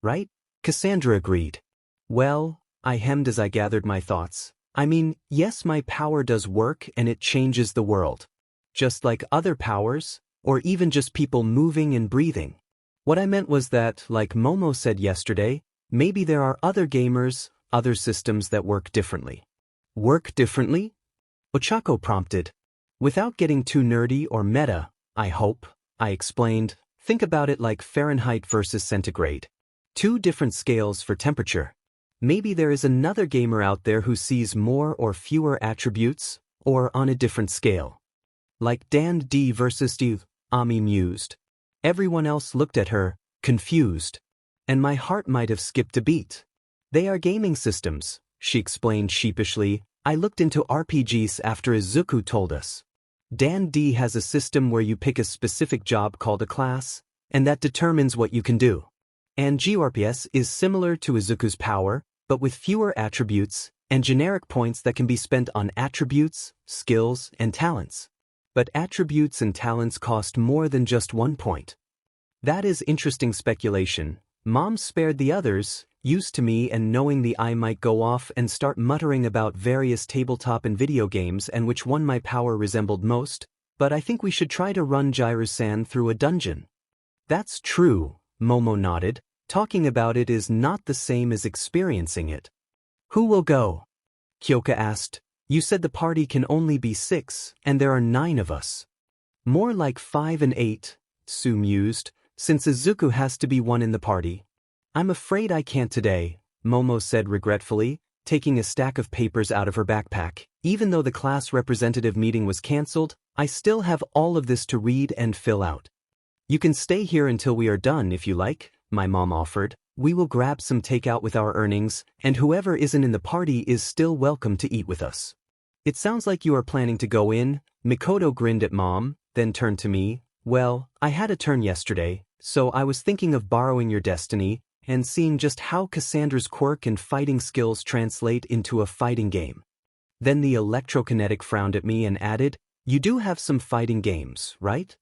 Right? Cassandra agreed. Well, I hemmed as I gathered my thoughts. I mean, yes, my power does work and it changes the world. Just like other powers, or even just people moving and breathing. What I meant was that, like Momo said yesterday, maybe there are other gamers, other systems that work differently. Work differently? Ochako prompted. Without getting too nerdy or meta, I hope, I explained, think about it like Fahrenheit versus centigrade. 2 different scales for temperature. Maybe there is another gamer out there who sees more or fewer attributes, or on a different scale. Like Dan D versus D, Ami mused. Everyone else looked at her, confused. And my heart might have skipped a beat. They are gaming systems, she explained sheepishly. I looked into RPGs after Izuku told us. Dan D has a system where you pick a specific job called a class, and that determines what you can do. And GRPS is similar to Izuku's power, but with fewer attributes, and generic points that can be spent on attributes, skills, and talents. But attributes and talents cost more than just 1 point. That is interesting speculation. Mom spared the others, used to me and knowing the I might go off and start muttering about various tabletop and video games and which one my power resembled most, but I think we should try to run Gyru-san through a dungeon. That's true, Momo nodded. Talking about it is not the same as experiencing it. Who will go? Kyoka asked. You said the party can only be 6, and there are 9 of us. More like 5 and 8, Tsu mused, since Izuku has to be one in the party. I'm afraid I can't today, Momo said regretfully, taking a stack of papers out of her backpack. Even though the class representative meeting was cancelled, I still have all of this to read and fill out. You can stay here until we are done if you like, my mom offered. We will grab some takeout with our earnings, and whoever isn't in the party is still welcome to eat with us. It sounds like you are planning to go in, Mikoto grinned at Mom, then turned to me. Well, I had a turn yesterday, so I was thinking of borrowing your destiny, and seeing just how Cassandra's quirk and fighting skills translate into a fighting game. Then the electrokinetic frowned at me and added, "You do have some fighting games, right?"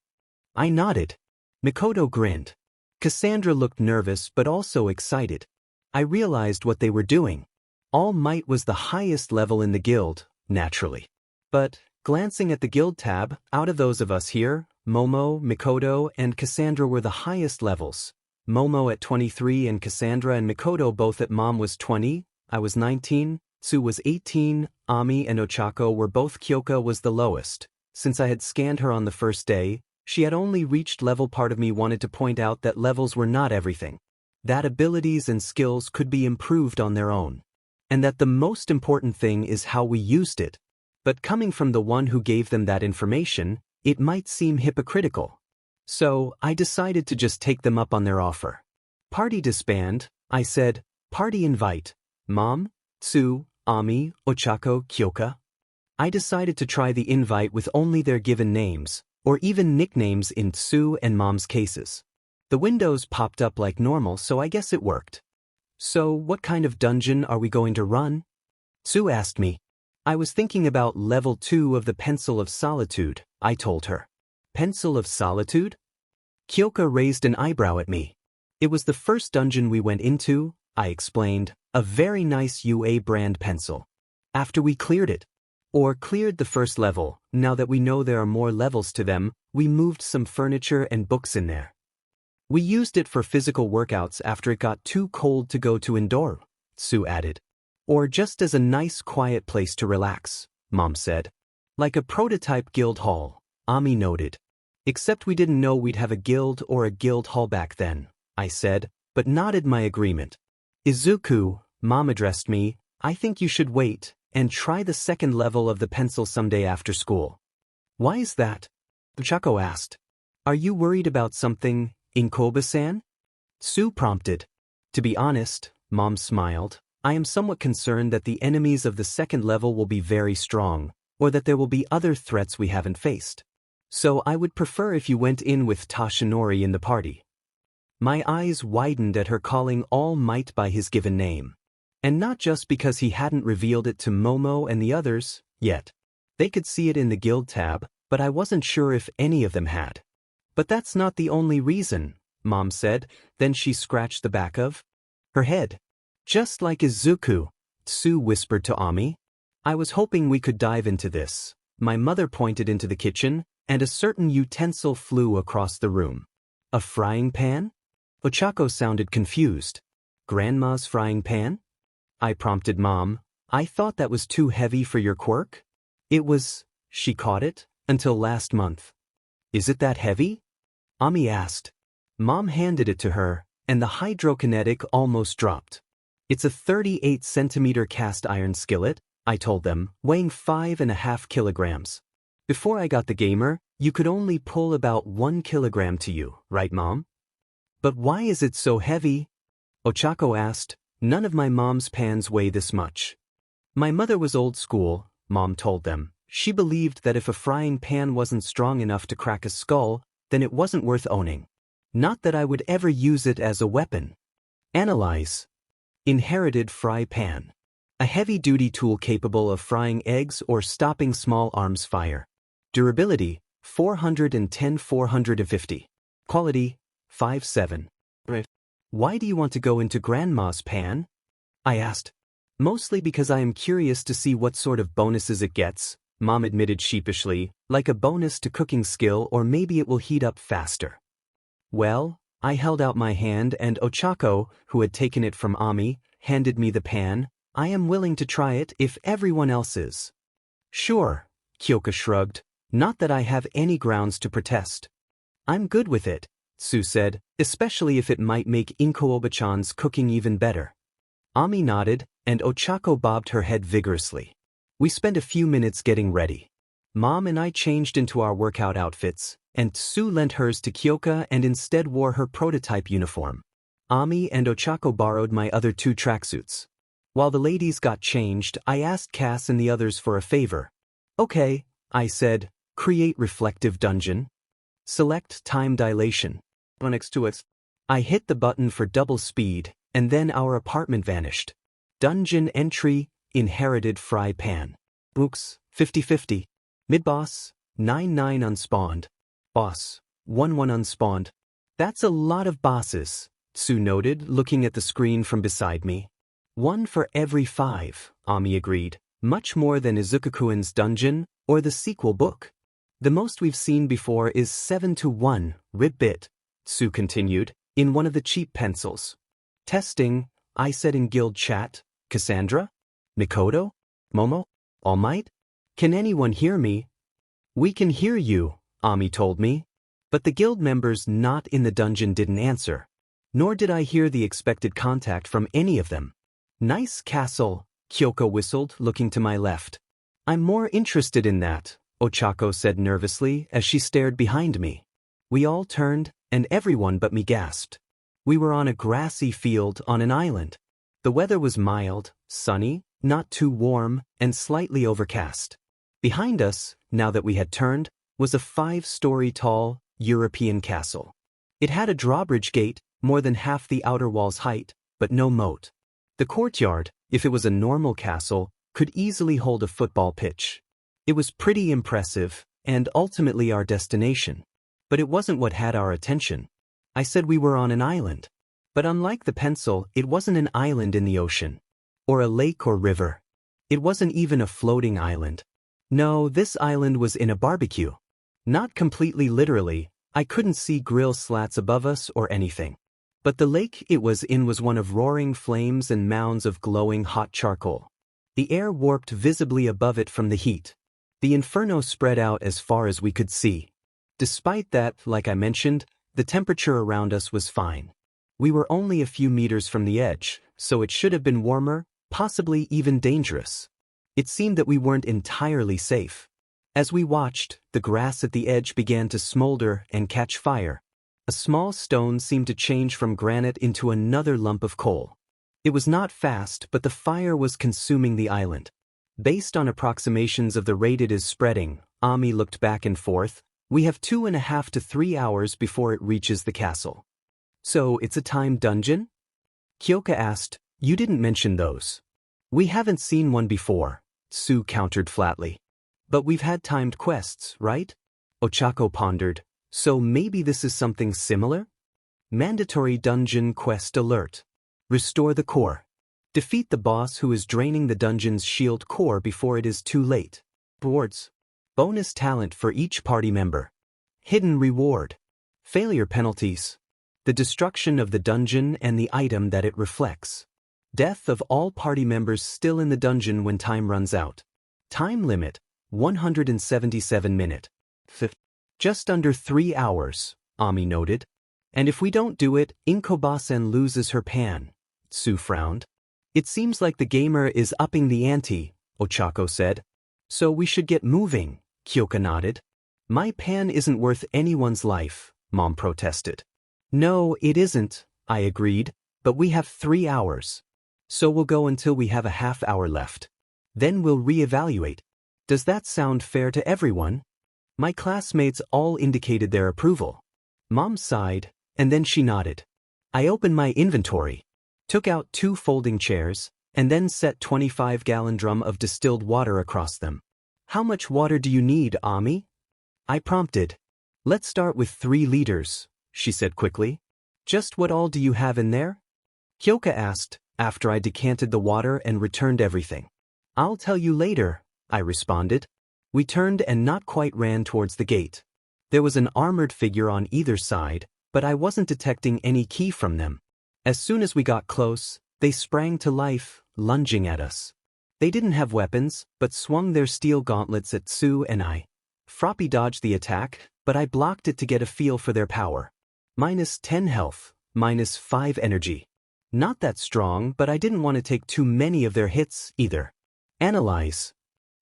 I nodded. Mikoto grinned. Cassandra looked nervous but also excited. I realized what they were doing. All Might was the highest level in the guild, naturally. But, glancing at the guild tab, out of those of us here, Momo, Mikoto, and Cassandra were the highest levels. Momo at 23 and Cassandra and Mikoto both at Mom was 20, I was 19, Tsu was 18, Ami and Ochako were both. Kyoka was the lowest. Since I had scanned her on the first day, she had only reached level. Part of me wanted to point out that levels were not everything. That abilities and skills could be improved on their own. And that the most important thing is how we used it. But coming from the one who gave them that information, it might seem hypocritical. So, I decided to just take them up on their offer. Party disband, I said. Party invite. Mom, Tsu, Ami, Ochako, Kyoka. I decided to try the invite with only their given names, or even nicknames in Tsu and Mom's cases. The windows popped up like normal, so I guess it worked. "So, what kind of dungeon are we going to run?" Tsu asked me. I was thinking about level 2 of the Pencil of Solitude, I told her. Pencil of Solitude? Kyoka raised an eyebrow at me. It was the first dungeon we went into, I explained, a very nice UA brand pencil. After we cleared it, or cleared the first level, now that we know there are more levels to them, we moved some furniture and books in there. We used it for physical workouts after it got too cold to go to indoor, Tsu added. Or just as a nice quiet place to relax, Mom said. Like a prototype guild hall, Ami noted. Except we didn't know we'd have a guild or a guild hall back then, I said, but nodded my agreement. Izuku, Mom addressed me, I think you should wait and try the second level of the pencil someday after school. Why is that? Ochako asked. Are you worried about something, Inkoba-san? Tsu prompted. To be honest, Mom smiled, I am somewhat concerned that the enemies of the second level will be very strong, or that there will be other threats we haven't faced. So I would prefer if you went in with Tashinori in the party. My eyes widened at her calling All Might by his given name. And not just because he hadn't revealed it to Momo and the others, yet. They could see it in the guild tab, but I wasn't sure if any of them had. But that's not the only reason, Mom said, then she scratched the back of her head. Just like Izuku, Tsu whispered to Ami. I was hoping we could dive into this. My mother pointed into the kitchen, and a certain utensil flew across the room. A frying pan? Ochako sounded confused. Grandma's frying pan? I prompted Mom. I thought that was too heavy for your quirk? It was, she caught it, until last month. Is it that heavy? Ami asked. Mom handed it to her, and the hydrokinetic almost dropped. It's a 38-centimeter cast iron skillet, I told them, weighing 5.5 kilograms. Before I got the gamer, you could only pull about 1 kilogram to you, right, Mom? But why is it so heavy? Ochako asked. None of my mom's pans weigh this much. My mother was old school, Mom told them. She believed that if a frying pan wasn't strong enough to crack a skull, then it wasn't worth owning. Not that I would ever use it as a weapon. Analyze. Inherited fry pan. A heavy-duty tool capable of frying eggs or stopping small arms fire. Durability, 410-450. Quality, 5.7. Why do you want to go into Grandma's pan? I asked. Mostly because I am curious to see what sort of bonuses it gets, Mom admitted sheepishly, like a bonus to cooking skill or maybe it will heat up faster. Well, I held out my hand and Ochako, who had taken it from Ami, handed me the pan. I am willing to try it if everyone else is. Sure, Kyoka shrugged, not that I have any grounds to protest. I'm good with it, Tsu said, especially if it might make Inko-Oba-chan's cooking even better. Ami nodded, and Ochako bobbed her head vigorously. We spent a few minutes getting ready. Mom and I changed into our workout outfits, and Tsu lent hers to Kyoka and instead wore her prototype uniform. Ami and Ochako borrowed my other 2 tracksuits. While the ladies got changed, I asked Cass and the others for a favor. Okay, I said, create reflective dungeon. Select time dilation. Next to it. I hit the button for double speed, and then our apartment vanished. Dungeon entry, inherited fry pan. Books, 50-50. Mid-boss, 9-9 unspawned. Boss, 1-1 unspawned. That's a lot of bosses, Tsu noted, looking at the screen from beside me. 1 for every 5, Ami agreed. Much more than Izuku-kun's dungeon or the sequel book. The most we've seen before is 7-1, Ribbit, Tsu continued, in one of the cheap pencils. Testing, I said in guild chat. Cassandra? Mikoto? Momo? All Might? Can anyone hear me? We can hear you, Ami told me. But the guild members not in the dungeon didn't answer. Nor did I hear the expected contact from any of them. Nice castle, Kyoko whistled, looking to my left. I'm more interested in that, Ochako said nervously as she stared behind me. We all turned, and everyone but me gasped. We were on a grassy field on an island. The weather was mild, sunny, not too warm, and slightly overcast. Behind us, now that we had turned, was a 5-story tall, European castle. It had a drawbridge gate, more than half the outer wall's height, but no moat. The courtyard, if it was a normal castle, could easily hold a football pitch. It was pretty impressive, and ultimately our destination. But it wasn't what had our attention. I said we were on an island. But unlike the pencil, it wasn't an island in the ocean. Or a lake or river. It wasn't even a floating island. No, this island was in a barbecue. Not completely literally, I couldn't see grill slats above us or anything. But the lake it was in was one of roaring flames and mounds of glowing hot charcoal. The air warped visibly above it from the heat. The inferno spread out as far as we could see. Despite that, like I mentioned, the temperature around us was fine. We were only a few meters from the edge, so it should have been warmer, possibly even dangerous. It seemed that we weren't entirely safe. As we watched, the grass at the edge began to smolder and catch fire. A small stone seemed to change from granite into another lump of coal. It was not fast, but the fire was consuming the island. Based on approximations of the rate it is spreading, Ami looked back and forth, we have 2.5 to 3 hours before it reaches the castle. So it's a timed dungeon? Kyoka asked, you didn't mention those. We haven't seen one before, Tsu countered flatly. But we've had timed quests, right? Ochako pondered, so maybe this is something similar? Mandatory dungeon quest alert. Restore the core. Defeat the boss who is draining the dungeon's shield core before it is too late. Rewards. Bonus talent for each party member. Hidden reward. Failure penalties. The destruction of the dungeon and the item that it reflects. Death of all party members still in the dungeon when time runs out. Time limit, 177 minute. Just under 3 hours, Ami noted. And if we don't do it, Inkobasen loses her pan. Tsu frowned. It seems like the gamer is upping the ante, Ochako said. So we should get moving, Kyoka nodded. My pan isn't worth anyone's life, Mom protested. No, it isn't, I agreed, but we have 3 hours. So we'll go until we have a half hour left. Then we'll reevaluate. Does that sound fair to everyone? My classmates all indicated their approval. Mom sighed, and then she nodded. I opened my inventory, took out 2 folding chairs, and then set 25-gallon drum of distilled water across them. How much water do you need, Ami? I prompted. Let's start with 3 liters, she said quickly. Just what all do you have in there? Kyoka asked, after I decanted the water and returned everything. I'll tell you later, I responded. We turned and not quite ran towards the gate. There was an armored figure on either side, but I wasn't detecting any key from them. As soon as we got close, they sprang to life, lunging at us. They didn't have weapons, but swung their steel gauntlets at Tsu and I. Froppy dodged the attack, but I blocked it to get a feel for their power. -10 health, -5 energy. Not that strong, but I didn't want to take too many of their hits, either. Analyze.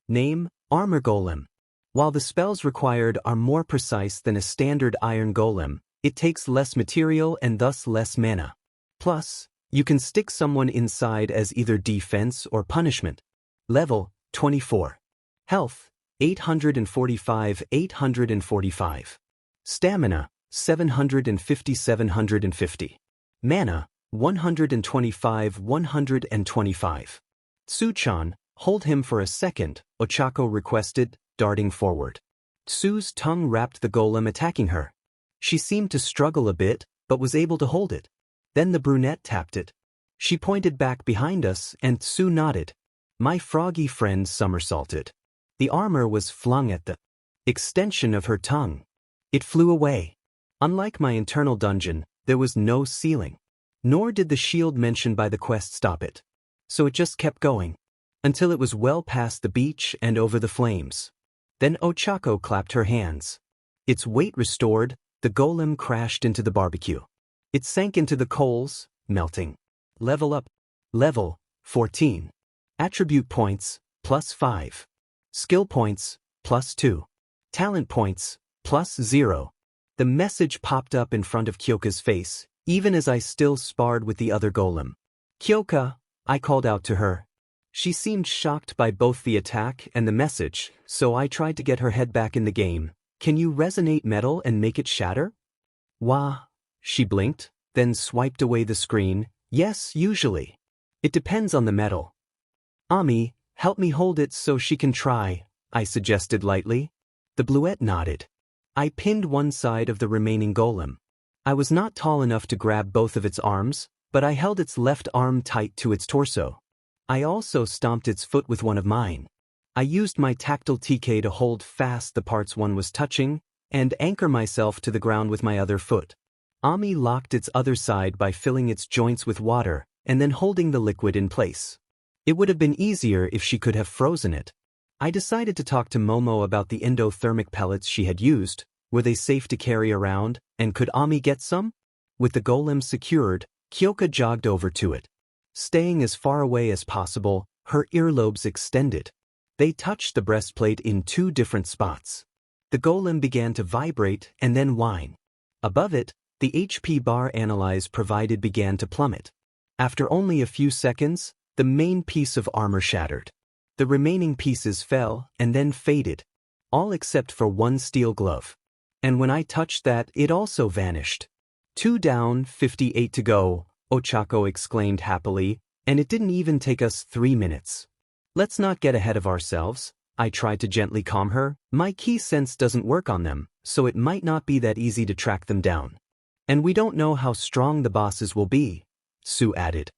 Name, Armor Golem. While the spells required are more precise than a standard iron golem, it takes less material and thus less mana. Plus, you can stick someone inside as either defense or punishment. Level, 24. Health, 845. Stamina, 750. Mana, 125. Tsuchan, Hold him for a second, Ochako requested, darting forward. Tsu's tongue wrapped the golem attacking her. She seemed to struggle a bit, but was able to hold it. Then the brunette tapped it. She pointed back behind us and Tsu nodded. My froggy friend somersaulted. The armor was flung at the extension of her tongue. It flew away. Unlike my internal dungeon, there was no ceiling. Nor did the shield mentioned by the quest stop it. So it just kept going. Until it was well past the beach and over the flames. Then Ochako clapped her hands. Its weight restored, the golem crashed into the barbecue. It sank into the coals, melting. Level up. Level 14. Attribute points, +5. Skill points, +2. Talent points, +0. The message popped up in front of Kyoka's face, even as I still sparred with the other golem. Kyoka, I called out to her. She seemed shocked by both the attack and the message, so I tried to get her head back in the game. Can you resonate metal and make it shatter? Wah. She blinked, then swiped away the screen. Yes, usually. It depends on the metal. Ami, help me hold it so she can try, I suggested lightly. The bluette nodded. I pinned one side of the remaining golem. I was not tall enough to grab both of its arms, but I held its left arm tight to its torso. I also stomped its foot with one of mine. I used my tactile TK to hold fast the parts one was touching, and anchor myself to the ground with my other foot. Ami locked its other side by filling its joints with water, and then holding the liquid in place. It would have been easier if she could have frozen it. I decided to talk to Momo about the endothermic pellets she had used. Were they safe to carry around, and could Ami get some? With the golem secured, Kyoka jogged over to it. Staying as far away as possible, her earlobes extended. They touched the breastplate in 2 different spots. The golem began to vibrate and then whine. Above it, the HP bar analyze provided began to plummet. After only a few seconds, the main piece of armor shattered. The remaining pieces fell and then faded, all except for one steel glove. And when I touched that, it also vanished. 2 down, 58 to go, Ochako exclaimed happily, and it didn't even take us 3 minutes. Let's not get ahead of ourselves, I tried to gently calm her. My key sense doesn't work on them, so it might not be that easy to track them down. And we don't know how strong the bosses will be, Tsu added.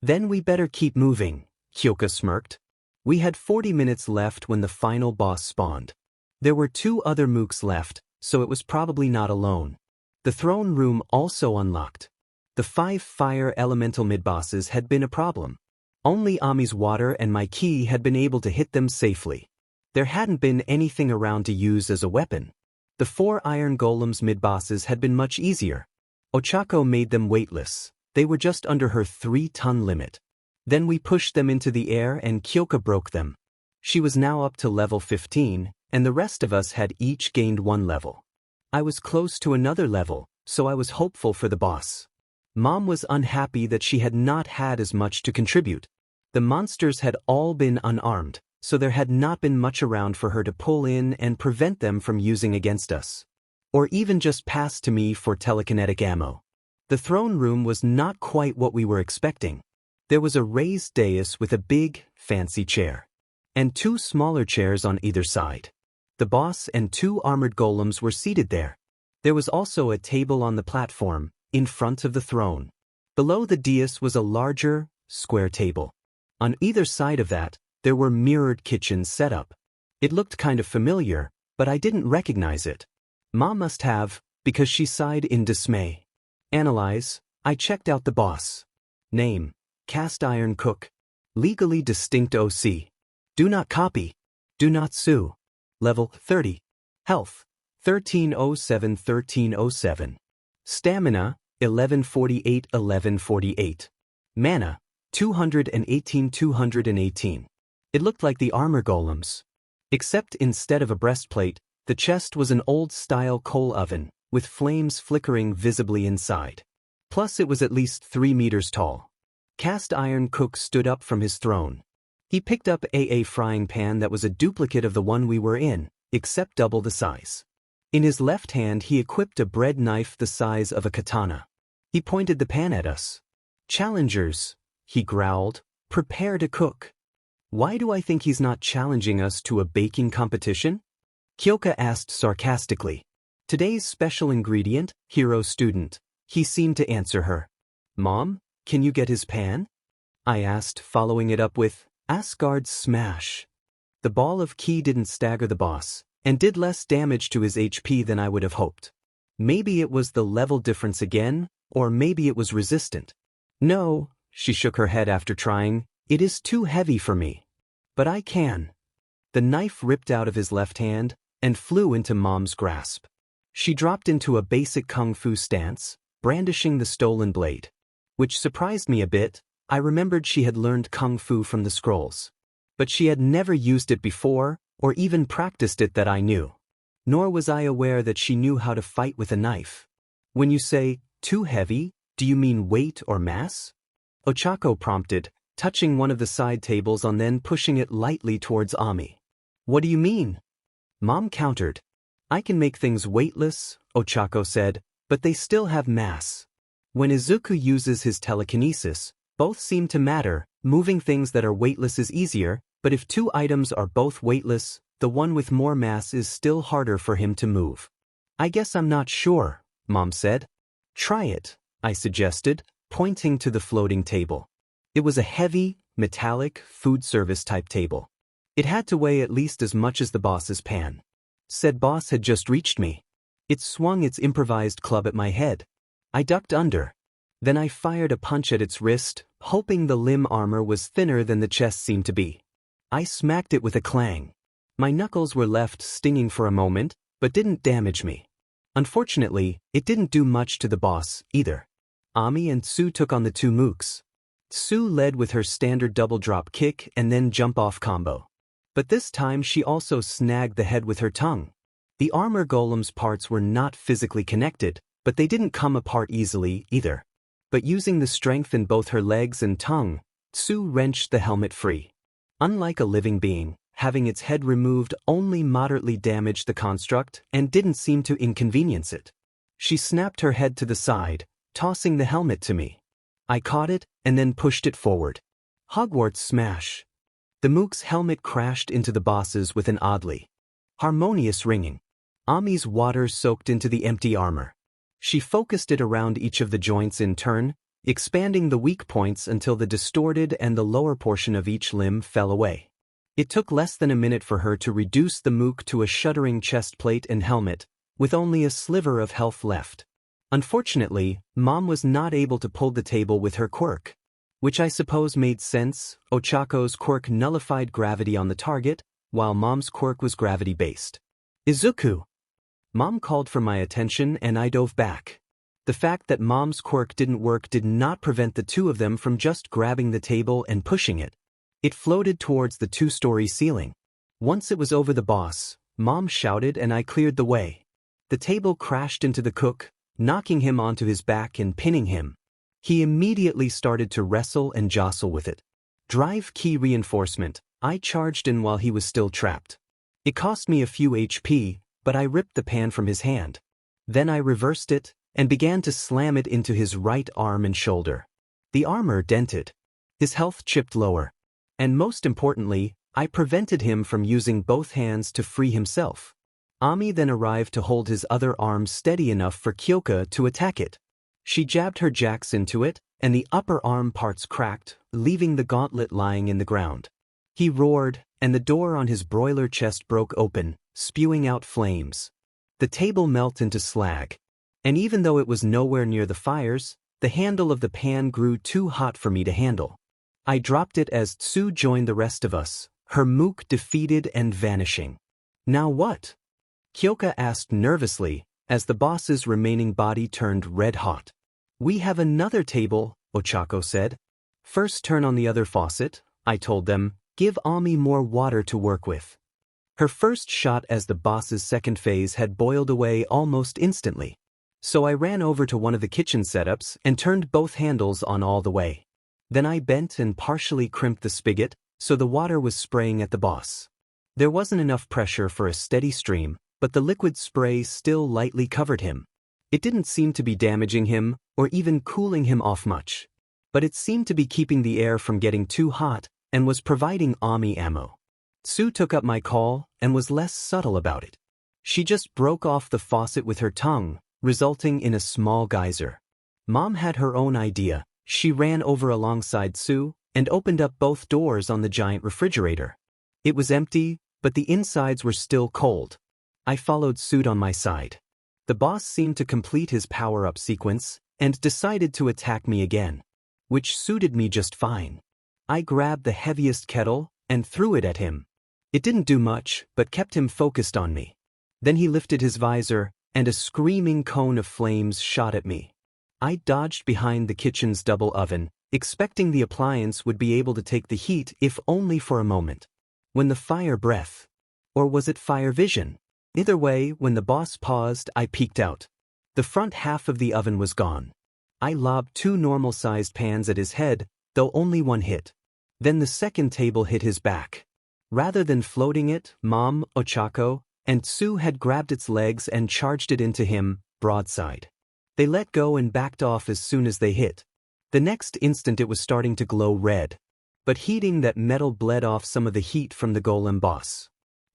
Then we better keep moving, Kyoka smirked. We had 40 minutes left when the final boss spawned. There were 2 other mooks left, so it was probably not alone. The throne room also unlocked. The 5 fire elemental mid-bosses had been a problem. Only Ami's water and my key had been able to hit them safely. There hadn't been anything around to use as a weapon. The 4 iron golems mid-bosses had been much easier. Ochako made them weightless. They were just under her 3-ton limit. Then we pushed them into the air and Kyoka broke them. She was now up to level 15, and the rest of us had each gained 1 level. I was close to another level, so I was hopeful for the boss. Mom was unhappy that she had not had as much to contribute. The monsters had all been unarmed, so there had not been much around for her to pull in and prevent them from using against us. Or even just pass to me for telekinetic ammo. The throne room was not quite what we were expecting. There was a raised dais with a big, fancy chair. And 2 smaller chairs on either side. The boss and 2 armored golems were seated there. There was also a table on the platform, in front of the throne. Below the dais was a larger, square table. On either side of that, there were mirrored kitchens set up. It looked kind of familiar, but I didn't recognize it. Mom must have, because she sighed in dismay. Analyze, I checked out the boss. Name, Cast Iron Cook. Legally distinct OC. Do not copy. Do not sue. Level 30. Health, 1307-1307. Stamina, 1148-1148. Mana, 218-218. It looked like the armor golems. Except instead of a breastplate, the chest was an old-style coal oven, with flames flickering visibly inside. Plus it was at least 3 meters tall. Cast Iron Cook stood up from his throne. He picked up a frying pan that was a duplicate of the one we were in, except double the size. In his left hand he equipped a bread knife the size of a katana. He pointed the pan at us. Challengers, he growled, prepare to cook. Why do I think he's not challenging us to a baking competition? Kyoka asked sarcastically. Today's special ingredient, hero student. He seemed to answer her. Mom, can you get his pan? I asked, following it up with, Asgard's smash. The ball of ki didn't stagger the boss, and did less damage to his HP than I would have hoped. Maybe it was the level difference again, or maybe it was resistant. No, she shook her head after trying, it is too heavy for me. But I can. The knife ripped out of his left hand, and flew into Mom's grasp. She dropped into a basic kung fu stance, brandishing the stolen blade. Which surprised me a bit. I remembered she had learned kung fu from the scrolls. But she had never used it before, or even practiced it that I knew. Nor was I aware that she knew how to fight with a knife. When you say, too heavy, do you mean weight or mass? Ochako prompted, touching one of the side tables and then pushing it lightly towards Ami. What do you mean? Mom countered. I can make things weightless, Ochako said, but they still have mass. When Izuku uses his telekinesis, both seem to matter. Moving things that are weightless is easier, but if two items are both weightless, the one with more mass is still harder for him to move. I guess I'm not sure, Mom said. Try it, I suggested, pointing to the floating table. It was a heavy, metallic, food service type table. It had to weigh at least as much as the boss's pan. Said boss had just reached me. It swung its improvised club at my head. I ducked under. Then I fired a punch at its wrist, hoping the limb armor was thinner than the chest seemed to be. I smacked it with a clang. My knuckles were left stinging for a moment, but didn't damage me. Unfortunately, it didn't do much to the boss, either. Ami and Tsu took on the two mooks. Tsu led with her standard double drop kick and then jump off combo. But this time she also snagged the head with her tongue. The armor golem's parts were not physically connected, but they didn't come apart easily, either. But using the strength in both her legs and tongue, Tsu wrenched the helmet free. Unlike a living being, having its head removed only moderately damaged the construct and didn't seem to inconvenience it. She snapped her head to the side, tossing the helmet to me. I caught it and then pushed it forward. Hogwarts smash. The mook's helmet crashed into the boss's with an oddly harmonious ringing. Ami's water soaked into the empty armor. She focused it around each of the joints in turn, expanding the weak points until the distorted and the lower portion of each limb fell away. It took less than a minute for her to reduce the mook to a shuddering chest plate and helmet, with only a sliver of health left. Unfortunately, Mom was not able to pull the table with her quirk. Which I suppose made sense. Ochako's quirk nullified gravity on the target, while Mom's quirk was gravity-based. Izuku! Mom called for my attention and I dove back. The fact that Mom's quirk didn't work did not prevent the two of them from just grabbing the table and pushing it. It floated towards the two-story ceiling. Once it was over the boss, Mom shouted and I cleared the way. The table crashed into the cook, knocking him onto his back and pinning him. He immediately started to wrestle and jostle with it. Drive key reinforcement, I charged in while he was still trapped. It cost me a few HP, but I ripped the pan from his hand. Then I reversed it, and began to slam it into his right arm and shoulder. The armor dented. His health chipped lower. And most importantly, I prevented him from using both hands to free himself. Ami then arrived to hold his other arm steady enough for Kyoka to attack it. She jabbed her jacks into it, and the upper arm parts cracked, leaving the gauntlet lying in the ground. He roared, and the door on his broiler chest broke open, spewing out flames. The table melted into slag. And even though it was nowhere near the fires, the handle of the pan grew too hot for me to handle. I dropped it as Tsu joined the rest of us, her mook defeated and vanishing. Now what? Kyoka asked nervously, as the boss's remaining body turned red-hot. We have another table, Ochako said. First turn on the other faucet, I told them, give Ami more water to work with. Her first shot as the boss's second phase had boiled away almost instantly. So I ran over to one of the kitchen setups and turned both handles on all the way. Then I bent and partially crimped the spigot, so the water was spraying at the boss. There wasn't enough pressure for a steady stream, but the liquid spray still lightly covered him. It didn't seem to be damaging him, or even cooling him off much. But it seemed to be keeping the air from getting too hot, and was providing Ami ammo. Tsu took up my call and was less subtle about it. She just broke off the faucet with her tongue, resulting in a small geyser. Mom had her own idea. She ran over alongside Tsu and opened up both doors on the giant refrigerator. It was empty, but the insides were still cold. I followed suit on my side. The boss seemed to complete his power-up sequence and decided to attack me again, which suited me just fine. I grabbed the heaviest kettle and threw it at him. It didn't do much, but kept him focused on me. Then he lifted his visor, and a screaming cone of flames shot at me. I dodged behind the kitchen's double oven, expecting the appliance would be able to take the heat if only for a moment. When the fire breath, or was it fire vision? Either way, when the boss paused, I peeked out. The front half of the oven was gone. I lobbed 2 normal-sized pans at his head, though only one hit. Then the second table hit his back. Rather than floating it, Mom, Ochako, and Tsu had grabbed its legs and charged it into him, broadside. They let go and backed off as soon as they hit. The next instant it was starting to glow red. But heating that metal bled off some of the heat from the golem boss.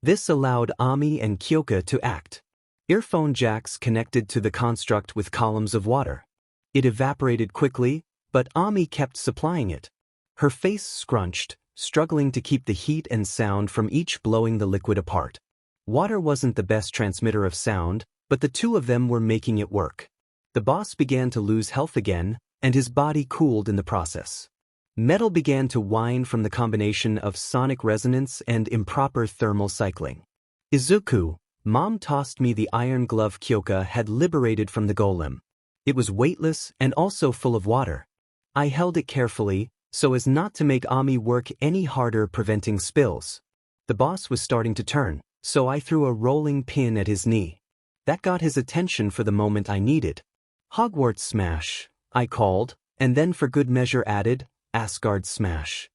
This allowed Ami and Kyoka to act. Earphone jacks connected to the construct with columns of water. It evaporated quickly, but Ami kept supplying it. Her face scrunched, struggling to keep the heat and sound from each blowing the liquid apart. Water wasn't the best transmitter of sound, but the two of them were making it work. The boss began to lose health again, and his body cooled in the process. Metal began to whine from the combination of sonic resonance and improper thermal cycling. Izuku, Mom tossed me the iron glove Kyoka had liberated from the golem. It was weightless and also full of water. I held it carefully, so as not to make Ami work any harder preventing spills. The boss was starting to turn, so I threw a rolling pin at his knee. That got his attention for the moment I needed. Hogwarts smash, I called, and then for good measure added, Asgard smash.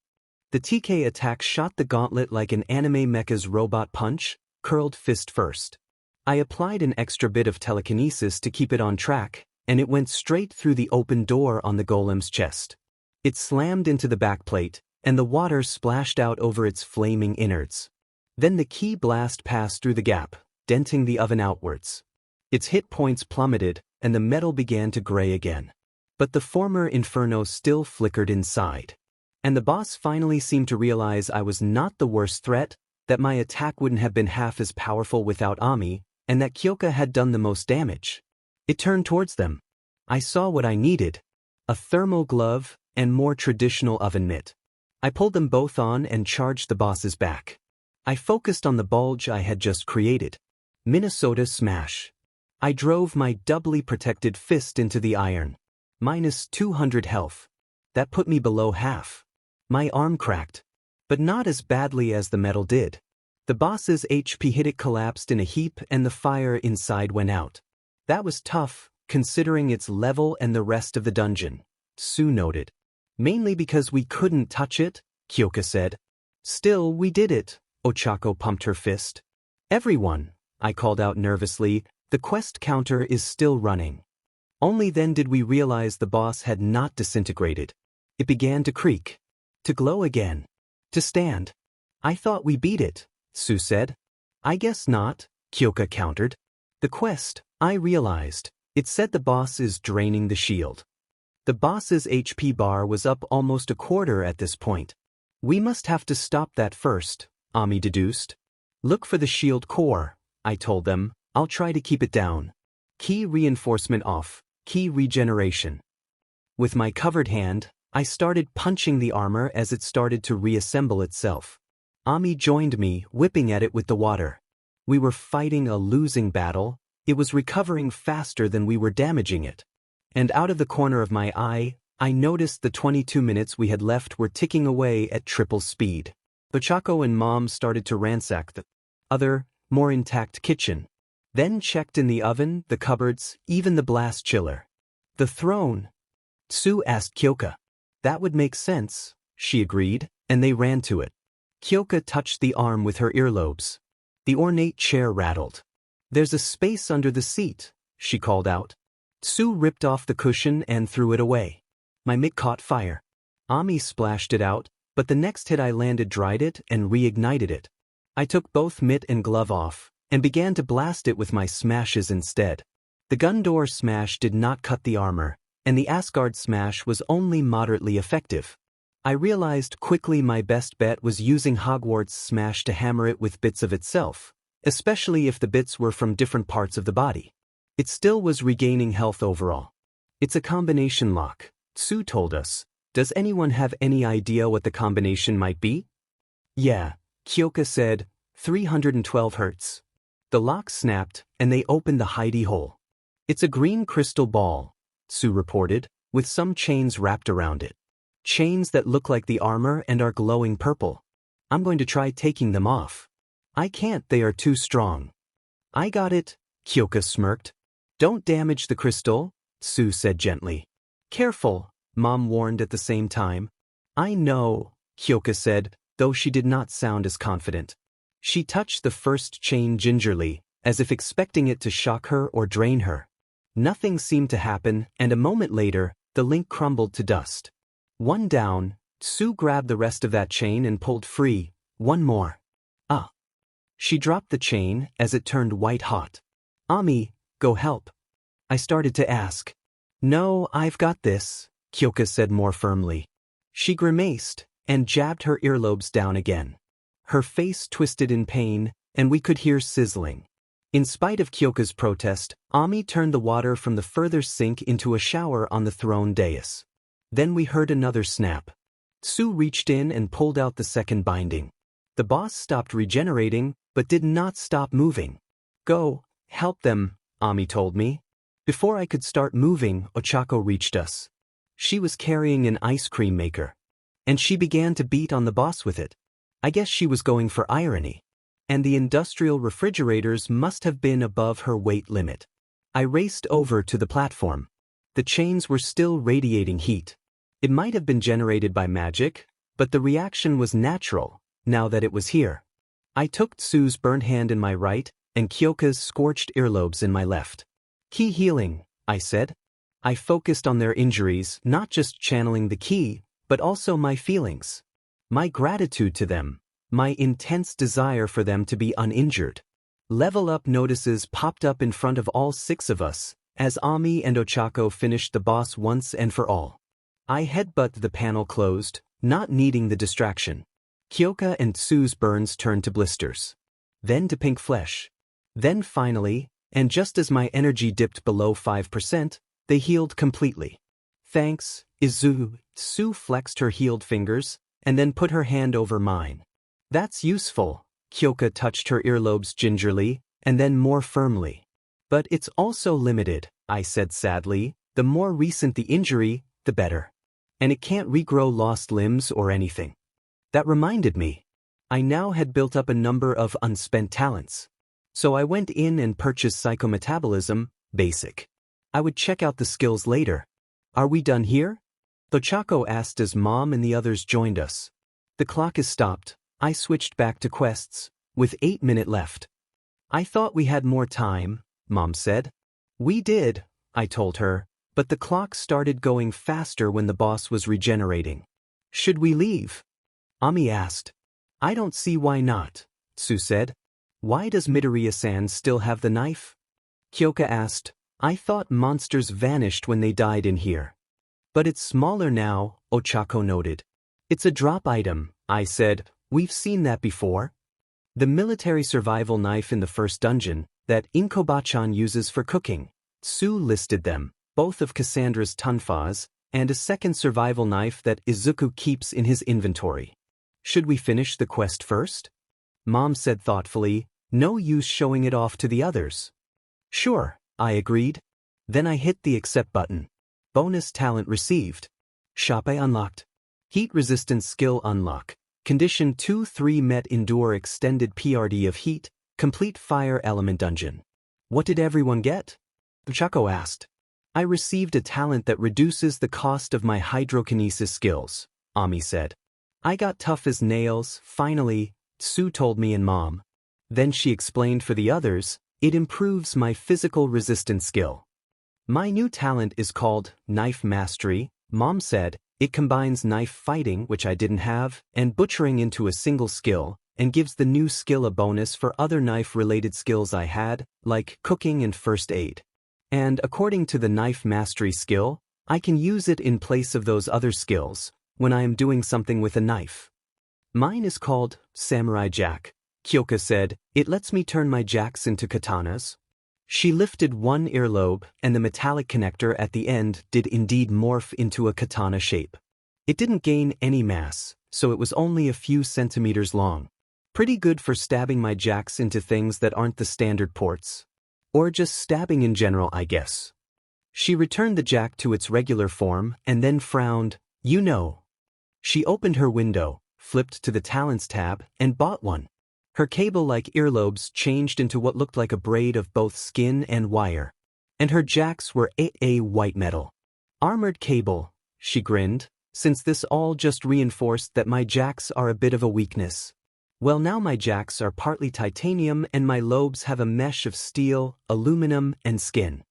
The TK attack shot the gauntlet like an anime mecha's robot punch, curled fist first. I applied an extra bit of telekinesis to keep it on track, and it went straight through the open door on the golem's chest. It slammed into the backplate, and the water splashed out over its flaming innards. Then the key blast passed through the gap, denting the oven outwards. Its hit points plummeted, and the metal began to gray again. But the former inferno still flickered inside. And the boss finally seemed to realize I was not the worst threat, that my attack wouldn't have been half as powerful without Ami, and that Kyoka had done the most damage. It turned towards them. I saw what I needed. A thermal glove, and more traditional oven mitt. I pulled them both on and charged the boss's back. I focused on the bulge I had just created. Minnesota smash. I drove my doubly protected fist into the iron. Minus 200 health. That put me below half. My arm cracked. But not as badly as the metal did. The boss's HP hit it collapsed in a heap and the fire inside went out. That was tough, considering its level and the rest of the dungeon, Tsu noted. Mainly because we couldn't touch it, Kyoka said. Still, we did it, Ochako pumped her fist. Everyone, I called out nervously, the quest counter is still running. Only then did we realize the boss had not disintegrated. It began to creak. To glow again. To stand. I thought we beat it, Tsu said. I guess not, Kyoka countered. The quest, I realized. It said the boss is draining the shield. The boss's HP bar was up almost a quarter at this point. We must have to stop that first, Ami deduced. Look for the shield core, I told them. I'll try to keep it down. Key reinforcement off. Key regeneration. With my covered hand, I started punching the armor as it started to reassemble itself. Ami joined me, whipping at it with the water. We were fighting a losing battle. It was recovering faster than we were damaging it. And out of the corner of my eye, I noticed the 22 minutes we had left were ticking away at triple speed. Ochako and Mom started to ransack the other, more intact kitchen. Then checked in the oven, the cupboards, even the blast chiller. The throne. Tsu asked Kyoka. That would make sense, she agreed, and they ran to it. Kyoka touched the arm with her earlobes. The ornate chair rattled. There's a space under the seat, she called out. Tsu ripped off the cushion and threw it away. My mitt caught fire. Ami splashed it out, but the next hit I landed dried it and reignited it. I took both mitt and glove off, and began to blast it with my smashes instead. The gun door smash did not cut the armor, and the Asgard smash was only moderately effective. I realized quickly my best bet was using Hogwarts smash to hammer it with bits of itself, especially if the bits were from different parts of the body. It still was regaining health overall. It's a combination lock, Sue told us. Does anyone have any idea what the combination might be? Yeah, Kyoka said, 312 Hz. The lock snapped, and they opened the hidey hole. It's a green crystal ball, Sue reported, with some chains wrapped around it. Chains that look like the armor and are glowing purple. I'm going to try taking them off. I can't, they are too strong. I got it, Kyoka smirked. Don't damage the crystal, Sue said gently. Careful, Mom warned at the same time. I know, Kyoka said, though she did not sound as confident. She touched the first chain gingerly, as if expecting it to shock her or drain her. Nothing seemed to happen, and a moment later, the link crumbled to dust. One down, Sue grabbed the rest of that chain and pulled free. One more. Ah. She dropped the chain as it turned white hot. Ami, go help. I started to ask. No, I've got this, Kyoka said more firmly. She grimaced and jabbed her earlobes down again. Her face twisted in pain, and we could hear sizzling. In spite of Kyoka's protest, Ami turned the water from the further sink into a shower on the throne dais. Then we heard another snap. Sue reached in and pulled out the second binding. The boss stopped regenerating, but did not stop moving. Go, help them, Ami told me. Before I could start moving, Ochako reached us. She was carrying an ice cream maker. And she began to beat on the boss with it. I guess she was going for irony. And the industrial refrigerators must have been above her weight limit. I raced over to the platform. The chains were still radiating heat. It might have been generated by magic, but the reaction was natural, now that it was here. I took Sue's burnt hand in my right, and Kyoka's scorched earlobes in my left. Ki healing, I said. I focused on their injuries, not just channeling the ki, but also my feelings. My gratitude to them. My intense desire for them to be uninjured. Level up notices popped up in front of all 6 of us, as Ami and Ochako finished the boss once and for all. I headbutted the panel closed, not needing the distraction. Kyoka and Sue's burns turned to blisters. Then to pink flesh. Then finally, and just as my energy dipped below 5%, they healed completely. Thanks, Izuku. Sue flexed her healed fingers, and then put her hand over mine. That's useful. Kyoka touched her earlobes gingerly, and then more firmly. But it's also limited, I said sadly. The more recent the injury, the better. And it can't regrow lost limbs or anything. That reminded me. I now had built up a number of unspent talents. So I went in and purchased Psychometabolism, Basic. I would check out the skills later. Are we done here? Ochako asked as Mom and the others joined us. The clock is stopped. I switched back to quests, with 8 minutes left. I thought we had more time, Mom said. We did, I told her, but the clock started going faster when the boss was regenerating. Should we leave? Ami asked. I don't see why not, Sue said. Why does Midoriya-san still have the knife? Kyoka asked. I thought monsters vanished when they died in here. But it's smaller now, Ochako noted. It's a drop item, I said. We've seen that before. The military survival knife in the first dungeon, that Inkoba-chan uses for cooking. Sue listed them, both of Cassandra's tonfas, and a second survival knife that Izuku keeps in his inventory. Should we finish the quest first? Mom said thoughtfully, no use showing it off to the others. Sure, I agreed. Then I hit the accept button. Bonus talent received. Shape unlocked. Heat resistance skill unlock. Condition 2-3 met endure extended PRD of heat, complete fire element dungeon. What did everyone get? Ochako asked. I received a talent that reduces the cost of my hydrokinesis skills, Ami said. I got tough as nails, finally, Sue told me and Mom. Then she explained for the others, it improves my physical resistance skill. My new talent is called Knife Mastery, Mom said, It combines knife fighting, which I didn't have, and butchering into a single skill, and gives the new skill a bonus for other knife-related skills I had, like cooking and first aid. And according to the knife mastery skill, I can use it in place of those other skills, when I am doing something with a knife. Mine is called Samurai Jack, Kyoka said. It lets me turn my jacks into katanas. She lifted one earlobe, and the metallic connector at the end did indeed morph into a katana shape. It didn't gain any mass, so it was only a few centimeters long. Pretty good for stabbing my jacks into things that aren't the standard ports. Or just stabbing in general, I guess. She returned the jack to its regular form and then frowned. You know. She opened her window, flipped to the Talents tab, and bought one. Her cable-like earlobes changed into what looked like a braid of both skin and wire. And her jacks were a white metal. Armored cable, she grinned, since this all just reinforced that my jacks are a bit of a weakness. Well, now my jacks are partly titanium and my lobes have a mesh of steel, aluminum, and skin.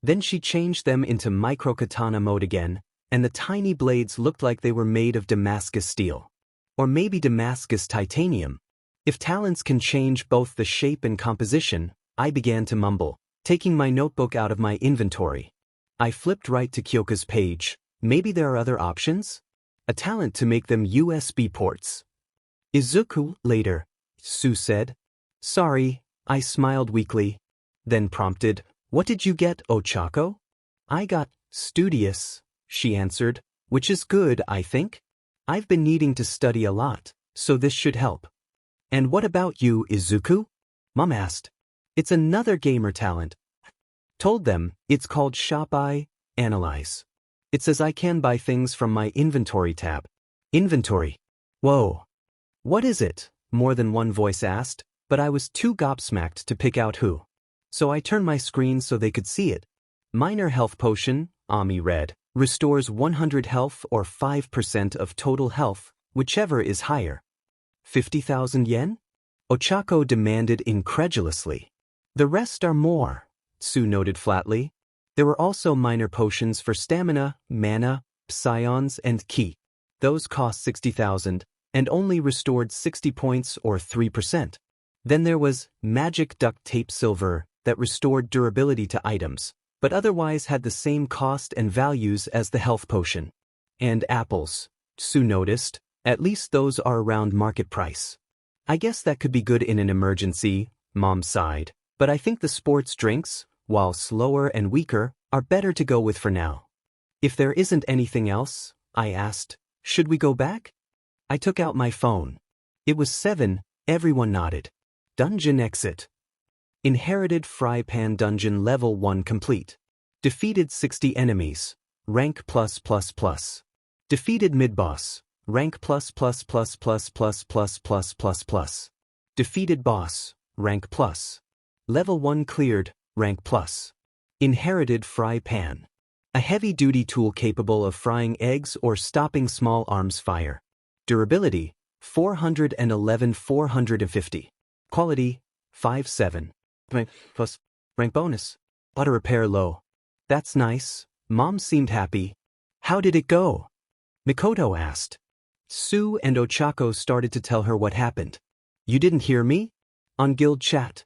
Then she changed them into micro-katana mode again, and the tiny blades looked like they were made of Damascus steel. Or maybe Damascus titanium. If talents can change both the shape and composition, I began to mumble, taking my notebook out of my inventory. I flipped right to Kyoka's page. Maybe there are other options? A talent to make them USB ports. Izuku, later, Sue said. Sorry, I smiled weakly. Then prompted, what did you get, Ochako? I got studious, she answered, which is good, I think. I've been needing to study a lot, so this should help. And what about you, Izuku? Mom asked. It's another gamer talent. Told them, it's called Shop Analyze. It says I can buy things from my inventory tab. Inventory. Whoa. What is it? More than one voice asked, but I was too gobsmacked to pick out who. So I turned my screen so they could see it. Minor health potion, Ami read, restores 100 health or 5% of total health, whichever is higher. 50,000 yen? Ochako demanded incredulously. The rest are more, Sue noted flatly. There were also minor potions for stamina, mana, psions, and ki. Those cost 60,000, and only restored 60 points or 3%. Then there was magic duct tape silver that restored durability to items, but otherwise had the same cost and values as the health potion. And apples, Sue noticed. At least those are around market price. I guess that could be good in an emergency, Mom sighed, but I think the sports drinks, while slower and weaker, are better to go with for now. If there isn't anything else, I asked, should we go back? I took out my phone. It was 7, everyone nodded. Dungeon exit. Inherited fry pan dungeon level 1 complete. Defeated 60 enemies. Rank +++. Defeated mid-boss. Rank ++++++++++++. Defeated boss. Rank plus. Level 1 cleared. Rank plus. Inherited fry pan. A heavy-duty tool capable of frying eggs or stopping small arms fire. Durability, 411-450. Quality, 5-7. Rank plus. Rank bonus. Auto repair low. That's nice. Mom seemed happy. How did it go? Mikoto asked. Sue and Ochako started to tell her what happened. You didn't hear me? On guild chat.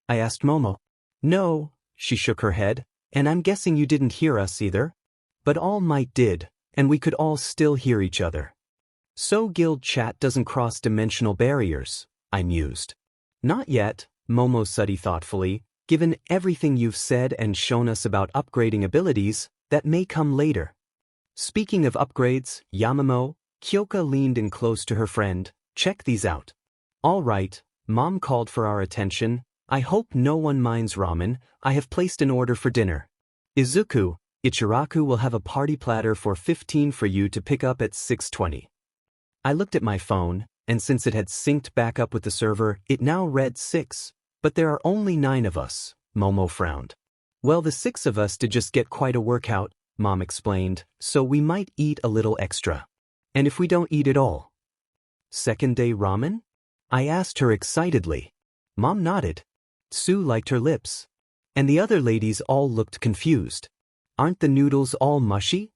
I asked Momo. No, she shook her head, and I'm guessing you didn't hear us either. But All Might did, and we could all still hear each other. So guild chat doesn't cross dimensional barriers, I mused. Not yet, Momo said thoughtfully, given everything you've said and shown us about upgrading abilities, that may come later. Speaking of upgrades, Yamamo, Kyoka leaned in close to her friend. Check these out. All right, Mom called for our attention. I hope no one minds ramen. I have placed an order for dinner. Izuku, Ichiraku will have a party platter for 15 for you to pick up at 6:20. I looked at my phone, and since it had synced back up with the server, it now read 6. But there are only 9 of us, Momo frowned. Well, the 6 of us did just get quite a workout, Mom explained, so we might eat a little extra. And if we don't eat at all? Second day ramen? I asked her excitedly. Mom nodded. Sue liked her lips. And the other ladies all looked confused. Aren't the noodles all mushy?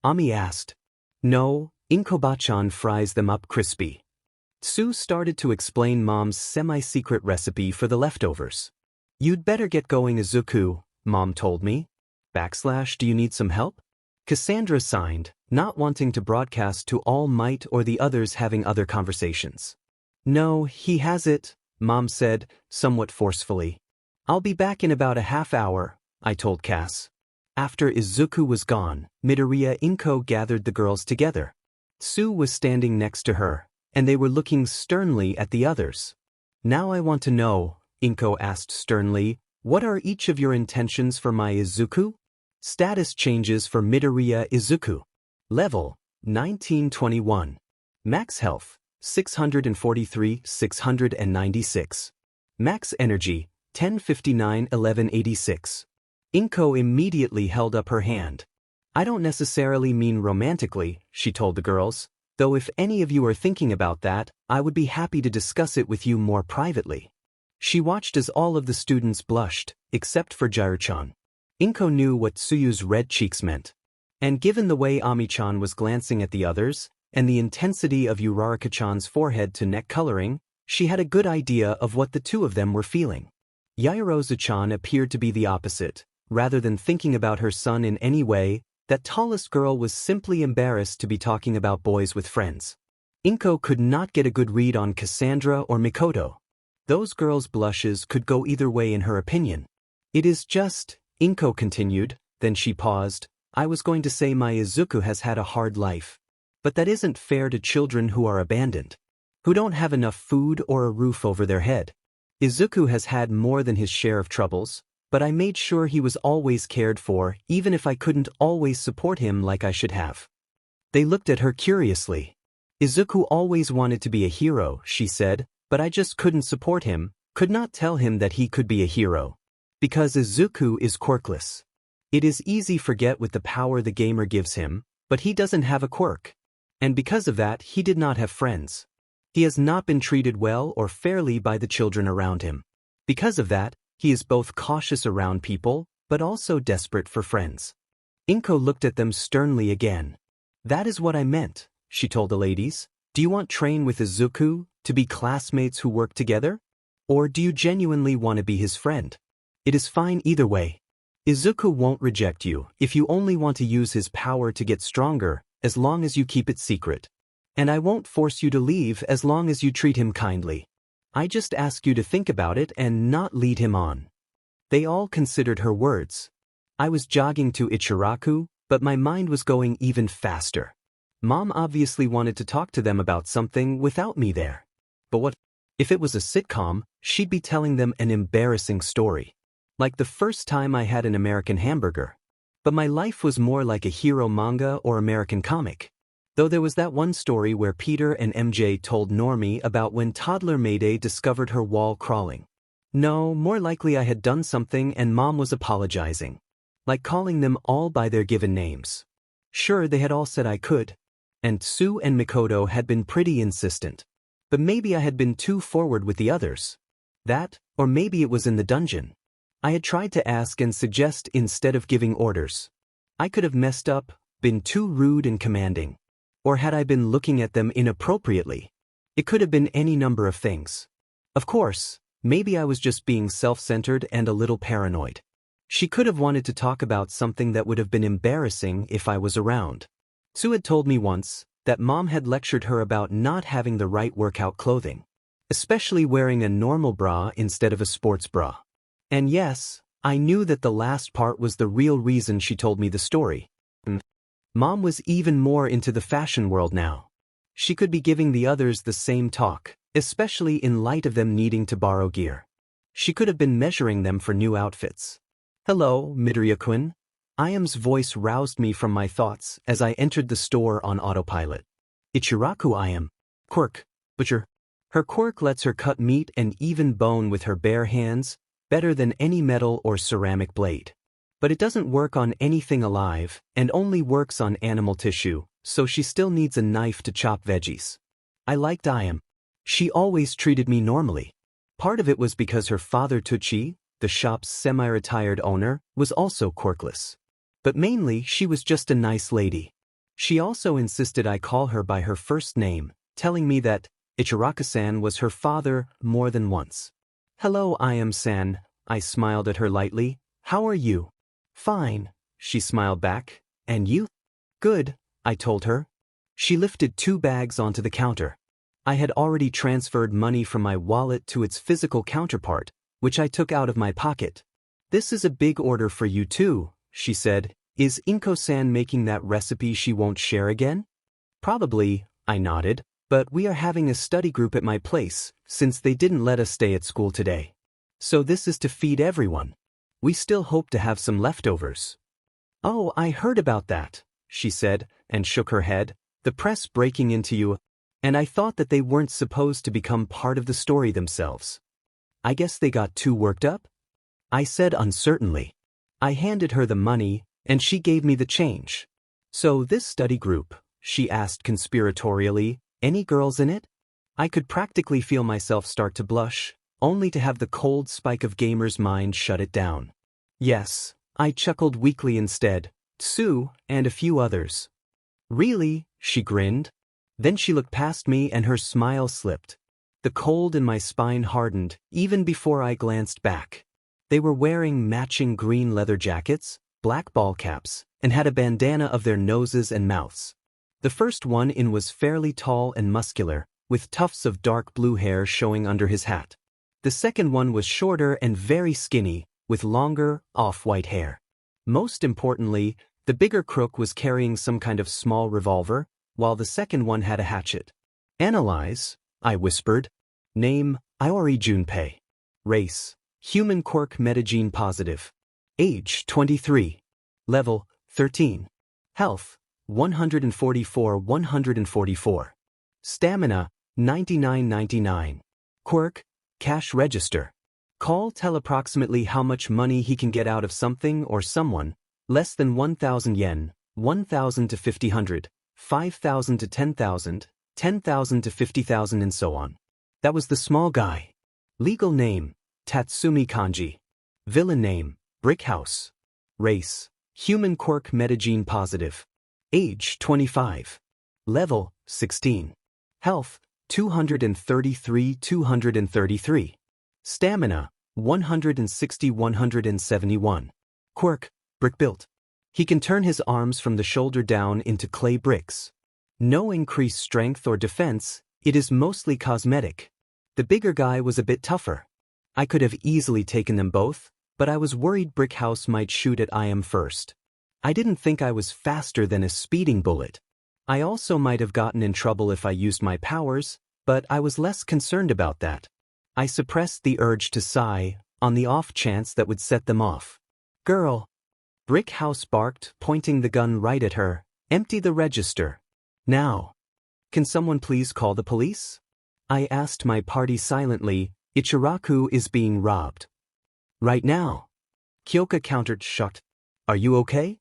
Ami asked. No, Inkobachan fries them up crispy. Sue started to explain Mom's semi-secret recipe for the leftovers. You'd better get going, Izuku, Mom told me. Do you need some help? Cassandra signed, not wanting to broadcast to All Might or the others having other conversations. No, he has it, Mom said, somewhat forcefully. I'll be back in about a half hour, I told Cass. After Izuku was gone, Midoriya Inko gathered the girls together. Sue was standing next to her, and they were looking sternly at the others. Now I want to know, Inko asked sternly, what are each of your intentions for my Izuku? Status changes for Midoriya Izuku. Level, 1921. Max health, 643-696. Max energy, 1059-1186. Inko immediately held up her hand. I don't necessarily mean romantically, she told the girls, though if any of you are thinking about that, I would be happy to discuss it with you more privately. She watched as all of the students blushed, except for Jiru-chan. Inko knew what Tsuyu's red cheeks meant. And given the way Ami-chan was glancing at the others, and the intensity of Uraraka-chan's forehead to neck coloring, she had a good idea of what the two of them were feeling. Yaoyorozu-chan appeared to be the opposite. Rather than thinking about her son in any way, that tallest girl was simply embarrassed to be talking about boys with friends. Inko could not get a good read on Cassandra or Mikoto. Those girls' blushes could go either way in her opinion. It is just, Inko continued, then she paused, I was going to say my Izuku has had a hard life. But that isn't fair to children who are abandoned. Who don't have enough food or a roof over their head. Izuku has had more than his share of troubles, but I made sure he was always cared for, even if I couldn't always support him like I should have. They looked at her curiously. Izuku always wanted to be a hero, she said, but I just couldn't support him, could not tell him that he could be a hero. Because Izuku is quirkless. It is easy to forget with the power the gamer gives him, but he doesn't have a quirk. And because of that, he did not have friends. He has not been treated well or fairly by the children around him. Because of that, he is both cautious around people, but also desperate for friends. Inko looked at them sternly again. That is what I meant, she told the ladies. Do you want train with Izuku, to be classmates who work together? Or do you genuinely want to be his friend? It is fine either way. Izuku won't reject you if you only want to use his power to get stronger, as long as you keep it secret. And I won't force you to leave as long as you treat him kindly. I just ask you to think about it and not lead him on. They all considered her words. I was jogging to Ichiraku, but my mind was going even faster. Mom obviously wanted to talk to them about something without me there. But what if it was a sitcom? She'd be telling them an embarrassing story. Like the first time I had an American hamburger. But my life was more like a hero manga or American comic. Though there was that one story where Peter and MJ told Normie about when toddler Mayday discovered her wall crawling. No, more likely I had done something and Mom was apologizing. Like calling them all by their given names. Sure, they had all said I could. And Sue and Mikoto had been pretty insistent. But maybe I had been too forward with the others. That, or maybe it was in the dungeon. I had tried to ask and suggest instead of giving orders. I could have messed up, been too rude and commanding. Or had I been looking at them inappropriately? It could have been any number of things. Of course, maybe I was just being self-centered and a little paranoid. She could have wanted to talk about something that would have been embarrassing if I was around. Sue had told me once that Mom had lectured her about not having the right workout clothing. Especially wearing a normal bra instead of a sports bra. And yes, I knew that the last part was the real reason she told me the story. Mom was even more into the fashion world now. She could be giving the others the same talk, especially in light of them needing to borrow gear. She could have been measuring them for new outfits. Hello, Midoriya-kun. Iam's voice roused me from my thoughts as I entered the store on autopilot. Ichiraku Iam. Quirk, butcher. Her quirk lets her cut meat and even bone with her bare hands, better than any metal or ceramic blade. But it doesn't work on anything alive, and only works on animal tissue, so she still needs a knife to chop veggies. I liked Iam. She always treated me normally. Part of it was because her father Tucci, the shop's semi-retired owner, was also quirkless. But mainly she was just a nice lady. She also insisted I call her by her first name, telling me that Uraraka-san was her father more than once. Hello, I am San, I smiled at her lightly. How are you? Fine, she smiled back. And you? Good, I told her. She lifted 2 bags onto the counter. I had already transferred money from my wallet to its physical counterpart, which I took out of my pocket. This is a big order for you too, she said. Is Inko-san making that recipe she won't share again? Probably, I nodded, but we are having a study group at my place, since they didn't let us stay at school today. So this is to feed everyone. We still hope to have some leftovers. Oh, I heard about that, she said, and shook her head. The press breaking into you, and I thought that they weren't supposed to become part of the story themselves. I guess they got too worked up? I said uncertainly. I handed her the money, and she gave me the change. So this study group, she asked conspiratorially, any girls in it? I could practically feel myself start to blush, only to have the cold spike of Gamer's mind shut it down. Yes, I chuckled weakly instead, Sue and a few others. Really? She grinned. Then she looked past me and her smile slipped. The cold in my spine hardened, even before I glanced back. They were wearing matching green leather jackets, black ball caps, and had a bandana of their noses and mouths. The first one in was fairly tall and muscular, with tufts of dark blue hair showing under his hat. The second one was shorter and very skinny, with longer, off-white hair. Most importantly, the bigger crook was carrying some kind of small revolver, while the second one had a hatchet. Analyze, I whispered. Name, Iori Junpei. Race, human quirk metagene positive. Age, 23. Level, 13. Health, 144. Stamina, 99. Quirk, cash register. Tell approximately how much money he can get out of something or someone, less than 1,000 yen, 1,000 to 5,000, 5,000 to 10,000, 10,000 to 50,000 and so on. That was the small guy. Legal name, Tatsumi Kanji. Villain name, Brickhouse. Race, human quirk metagene positive. Age, 25. Level, 16. Health, 233. Stamina, 171. Quirk, brick built. He can turn his arms from the shoulder down into clay bricks. No increased strength or defense, it is mostly cosmetic. The bigger guy was a bit tougher. I could have easily taken them both, but I was worried Brickhouse might shoot at IM first. I didn't think I was faster than a speeding bullet. I also might have gotten in trouble if I used my powers, but I was less concerned about that. I suppressed the urge to sigh, on the off chance that would set them off. Girl! Brickhouse barked, pointing the gun right at her. Empty the register. Now. Can someone please call the police? I asked my party silently. Ichiraku is being robbed. Right now. Kyoka countered, shocked. Are you okay?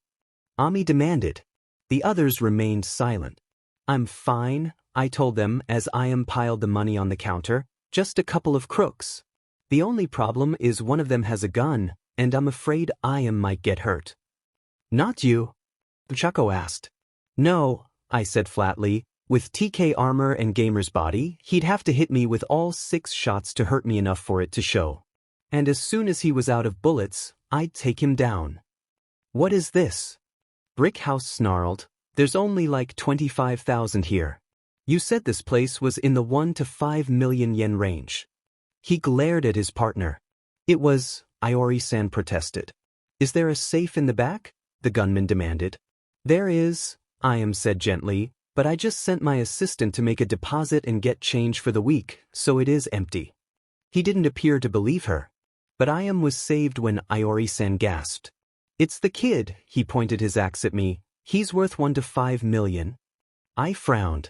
Ami demanded. The others remained silent. I'm fine, I told them as IM piled the money on the counter. Just a couple of crooks. The only problem is one of them has a gun, and I'm afraid IM might get hurt. Not you? Chaco asked. No, I said flatly. With TK armor and Gamer's body, he'd have to hit me with all 6 shots to hurt me enough for it to show. And as soon as he was out of bullets, I'd take him down. What is this? Brickhouse snarled. There's only like 25,000 here. You said this place was in the 1 to 5 million yen range. He glared at his partner. It was, Iori-san protested. Is there a safe in the back? The gunman demanded. There is, IM said gently, but I just sent my assistant to make a deposit and get change for the week, so it is empty. He didn't appear to believe her. But IM was saved when Iori-san gasped. It's the kid, he pointed his axe at me. He's worth 1 to 5 million. I frowned.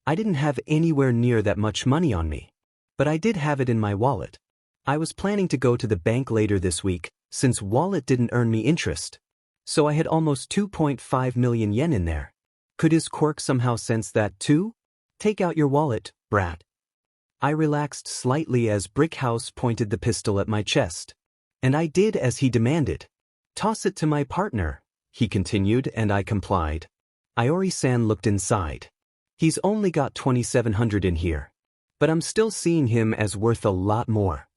I didn't have anywhere near that much money on me. But I did have it in my wallet. I was planning to go to the bank later this week, since wallet didn't earn me interest. So I had almost 2.5 million yen in there. Could his quirk somehow sense that too? Take out your wallet, brat. I relaxed slightly as Brickhouse pointed the pistol at my chest. And I did as he demanded. Toss it to my partner, he continued, and I complied. Iori-san looked inside. He's only got 2,700 in here. But I'm still seeing him as worth a lot more.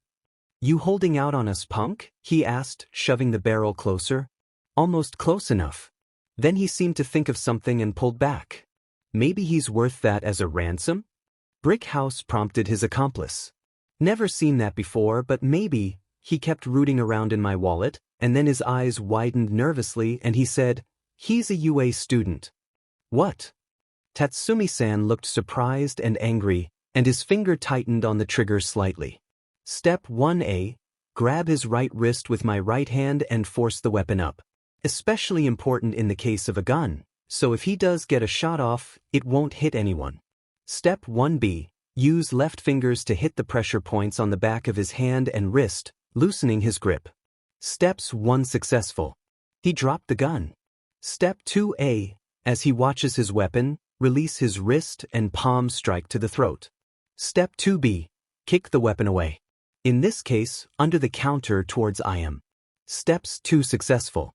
You holding out on us, punk? He asked, shoving the barrel closer. Almost close enough. Then he seemed to think of something and pulled back. Maybe he's worth that as a ransom? Brick House prompted his accomplice. Never seen that before, but maybe. He kept rooting around in my wallet, and then his eyes widened nervously and he said, he's a UA student. What? Tatsumi-san looked surprised and angry, and his finger tightened on the trigger slightly. Step 1A, grab his right wrist with my right hand and force the weapon up. Especially important in the case of a gun, so if he does get a shot off, it won't hit anyone. Step 1B, use left fingers to hit the pressure points on the back of his hand and wrist, loosening his grip. Steps 1 successful. He dropped the gun. Step 2A, as he watches his weapon, release his wrist and palm strike to the throat. Step 2B, kick the weapon away. In this case, under the counter towards IM. Steps 2 successful.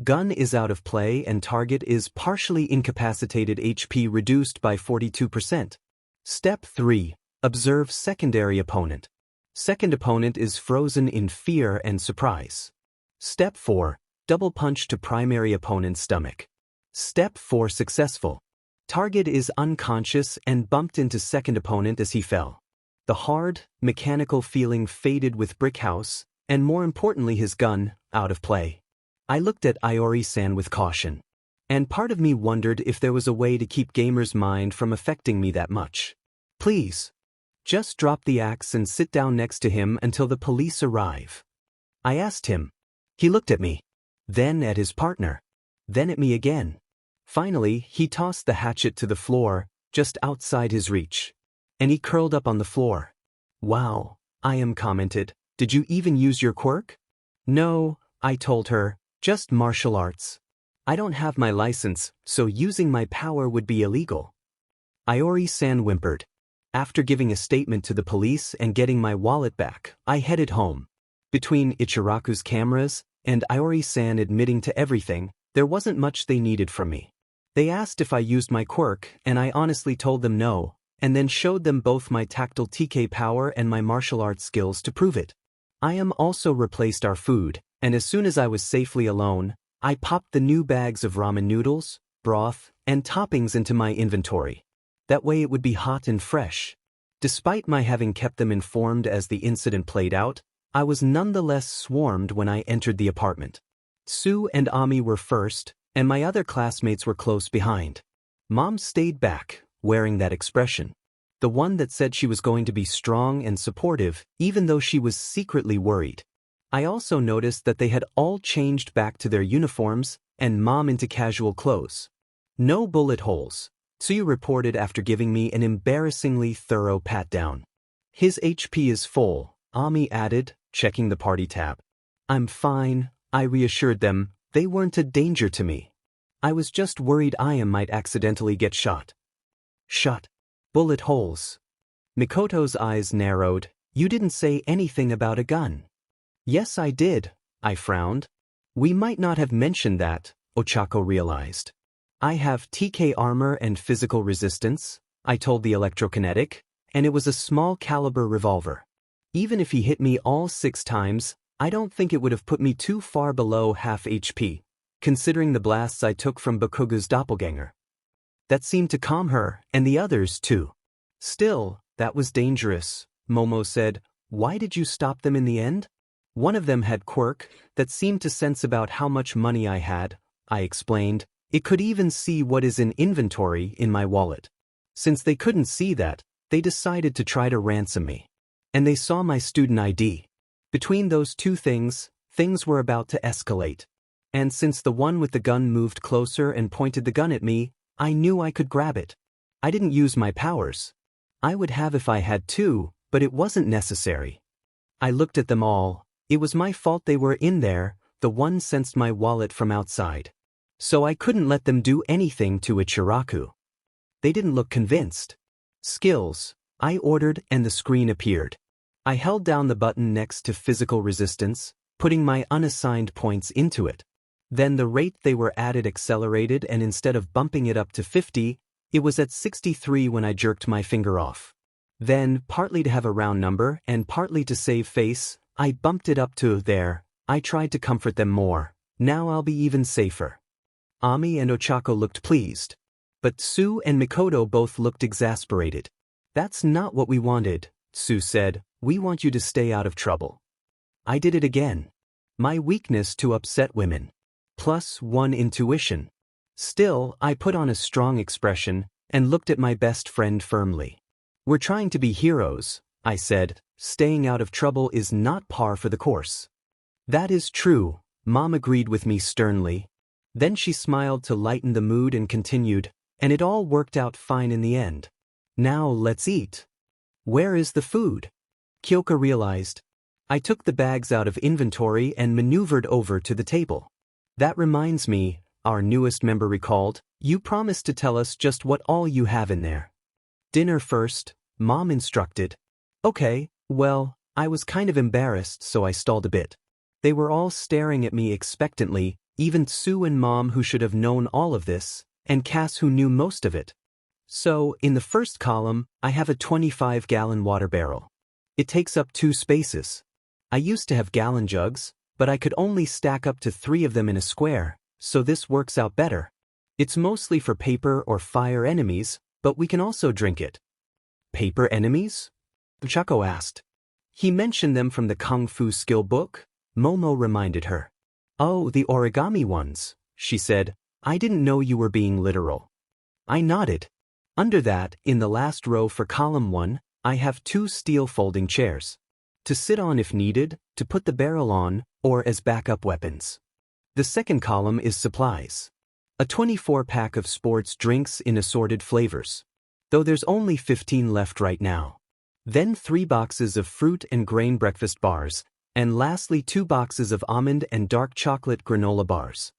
Gun is out of play and target is partially incapacitated, HP reduced by 42%. Step 3, observe secondary opponent. Second opponent is frozen in fear and surprise. Step 4, double punch to primary opponent's stomach. Step 4 successful. Target is unconscious and bumped into second opponent as he fell. The hard, mechanical feeling faded with Brick House, and more importantly his gun, out of play. I looked at Iori-san with caution. And part of me wondered if there was a way to keep Gamer's mind from affecting me that much. Please. Just drop the axe and sit down next to him until the police arrive. I asked him. He looked at me. Then at his partner. Then at me again. Finally, he tossed the hatchet to the floor, just outside his reach. And he curled up on the floor. Wow, I commented. Did you even use your quirk? No, I told her, just martial arts. I don't have my license, so using my power would be illegal. Iori-san whimpered. After giving a statement to the police and getting my wallet back, I headed home. Between Ichiraku's cameras and Iori-san admitting to everything, there wasn't much they needed from me. They asked if I used my quirk, and I honestly told them no, and then showed them both my tactile TK power and my martial arts skills to prove it. I also replaced our food, and as soon as I was safely alone, I popped the new bags of ramen noodles, broth, and toppings into my inventory. That way it would be hot and fresh. Despite my having kept them informed as the incident played out, I was nonetheless swarmed when I entered the apartment. Sue and Ami were first, and my other classmates were close behind. Mom stayed back, wearing that expression. The one that said she was going to be strong and supportive, even though she was secretly worried. I also noticed that they had all changed back to their uniforms, and Mom into casual clothes. No bullet holes, Tsuyu reported after giving me an embarrassingly thorough pat-down. His HP is full, Ami added, checking the party tab. I'm fine, I reassured them. They weren't a danger to me. I was just worried I might accidentally get shot. Shot. Bullet holes. Mikoto's eyes narrowed. You didn't say anything about a gun. Yes, I did, I frowned. We might not have mentioned that, Ochako realized. I have TK armor and physical resistance, I told the electrokinetic, and it was a small caliber revolver. Even if he hit me all 6 times, I don't think it would have put me too far below half HP, considering the blasts I took from Bakuga's doppelganger. That seemed to calm her, and the others too. Still, that was dangerous, Momo said. Why did you stop them in the end? One of them had quirk that seemed to sense about how much money I had, I explained. It could even see what is in inventory in my wallet. Since they couldn't see that, they decided to try to ransom me. And they saw my student ID. Between those two things were about to escalate. And since the one with the gun moved closer and pointed the gun at me, I knew I could grab it. I didn't use my powers. I would have if I had to, but it wasn't necessary. I looked at them all. It was my fault they were in there. The one sensed my wallet from outside. So I couldn't let them do anything to Ichiraku. They didn't look convinced. Skills, I ordered, and the screen appeared. I held down the button next to physical resistance, putting my unassigned points into it. Then the rate they were at it accelerated, and instead of bumping it up to 50, it was at 63 when I jerked my finger off. Then, partly to have a round number and partly to save face, I bumped it up to there. I tried to comfort them more. Now I'll be even safer. Ami and Ochako looked pleased. But Sue and Mikoto both looked exasperated. That's not what we wanted, Sue said. We want you to stay out of trouble. I did it again. My weakness to upset women. +1 intuition. Still, I put on a strong expression and looked at my best friend firmly. We're trying to be heroes, I said. Staying out of trouble is not par for the course. That is true, Mom agreed with me sternly. Then she smiled to lighten the mood and continued, and it all worked out fine in the end. Now let's eat. Where is the food? Kyoka realized. I took the bags out of inventory and maneuvered over to the table. That reminds me, our newest member recalled, you promised to tell us just what all you have in there. Dinner first, Mom instructed. Okay, well, I was kind of embarrassed, so I stalled a bit. They were all staring at me expectantly, even Sue and Mom, who should have known all of this, and Cass, who knew most of it. So, in the first column, I have a 25-gallon water barrel. It takes up 2 spaces. I used to have gallon jugs, but I could only stack up to 3 of them in a square, so this works out better. It's mostly for paper or fire enemies, but we can also drink it. Paper enemies? Ochako asked. He mentioned them from the Kung Fu skill book, Momo reminded her. Oh, the origami ones, she said. I didn't know you were being literal. I nodded. Under that, in the last row for column 1, I have 2 steel folding chairs. To sit on if needed, to put the barrel on, or as backup weapons. The second column is supplies. A 24-pack of sports drinks in assorted flavors. Though there's only 15 left right now. Then 3 boxes of fruit and grain breakfast bars, and lastly 2 boxes of almond and dark chocolate granola bars.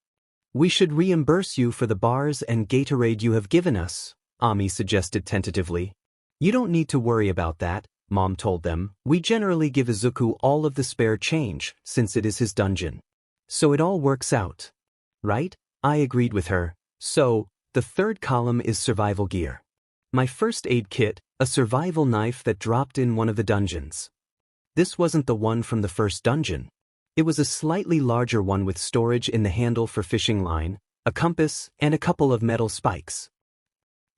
We should reimburse you for the bars and Gatorade you have given us, Ami suggested tentatively. You don't need to worry about that, Mom told them. We generally give Izuku all of the spare change, since it is his dungeon. So it all works out. Right? I agreed with her. So, the third column is survival gear. My first aid kit, a survival knife that dropped in one of the dungeons. This wasn't the one from the first dungeon. It was a slightly larger one with storage in the handle for fishing line, a compass, and a couple of metal spikes.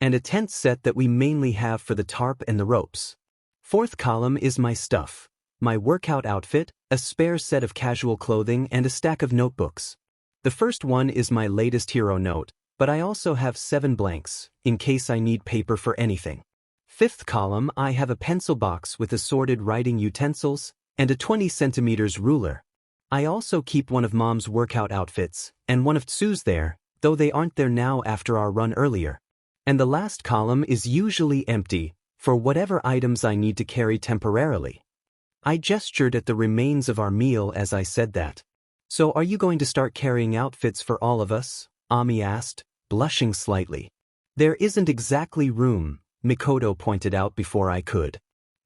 And a tent set that we mainly have for the tarp and the ropes. Fourth column is my stuff. My workout outfit, a spare set of casual clothing, and a stack of notebooks. The first one is my latest hero note, but I also have 7 blanks, in case I need paper for anything. Fifth column, I have a pencil box with assorted writing utensils, and a 20 centimeters ruler. I also keep one of Mom's workout outfits, and one of Tsu's there, though they aren't there now after our run earlier. And the last column is usually empty, for whatever items I need to carry temporarily. I gestured at the remains of our meal as I said that. So are you going to start carrying outfits for all of us? Ami asked, blushing slightly. There isn't exactly room, Mikoto pointed out before I could.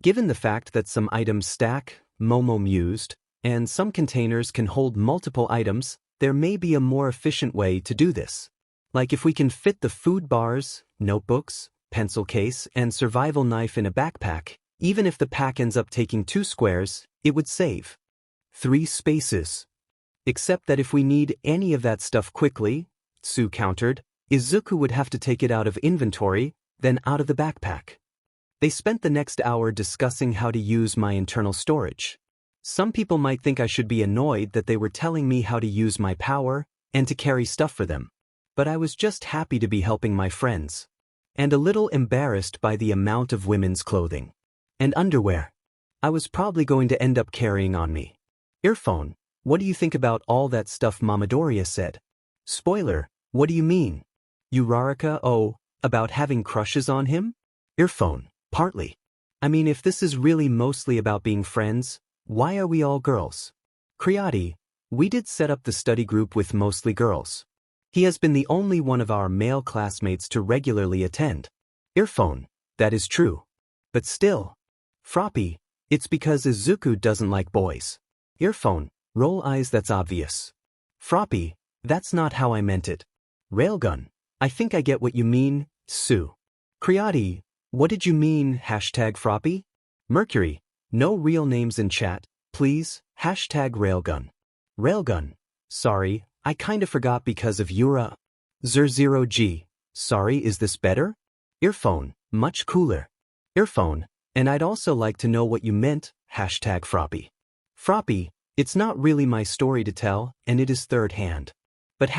Given the fact that some items stack, Momo mused, and some containers can hold multiple items, there may be a more efficient way to do this. Like if we can fit the food bars, notebooks, pencil case, and survival knife in a backpack, even if the pack ends up taking 2 squares, it would save 3 spaces. Except that if we need any of that stuff quickly, Tsu countered, Izuku would have to take it out of inventory, then out of the backpack. They spent the next hour discussing how to use my internal storage. Some people might think I should be annoyed that they were telling me how to use my power and to carry stuff for them. But I was just happy to be helping my friends. And a little embarrassed by the amount of women's clothing. And underwear. I was probably going to end up carrying on me. Earphone, what do you think about all that stuff Midoriya said? Spoiler, what do you mean? Uraraka, oh, about having crushes on him? Earphone, partly. I mean, if this is really mostly about being friends, why are we all girls? Kriati, we did set up the study group with mostly girls. He has been the only one of our male classmates to regularly attend. Earphone, that is true. But still. Froppy, it's because Izuku doesn't like boys. Earphone, roll eyes, that's obvious. Froppy, That's not how I meant it. Railgun. I think I get what you mean, Sue. Creati. What did you mean, #Froppy? Mercury. No real names in chat, please, #Railgun. Railgun. Sorry, I kinda forgot because of Yura. Zer0G. Sorry, is this better? Earphone. Much cooler. Earphone. And I'd also like to know what you meant, #Froppy. Froppy. It's not really my story to tell, and it is third hand. But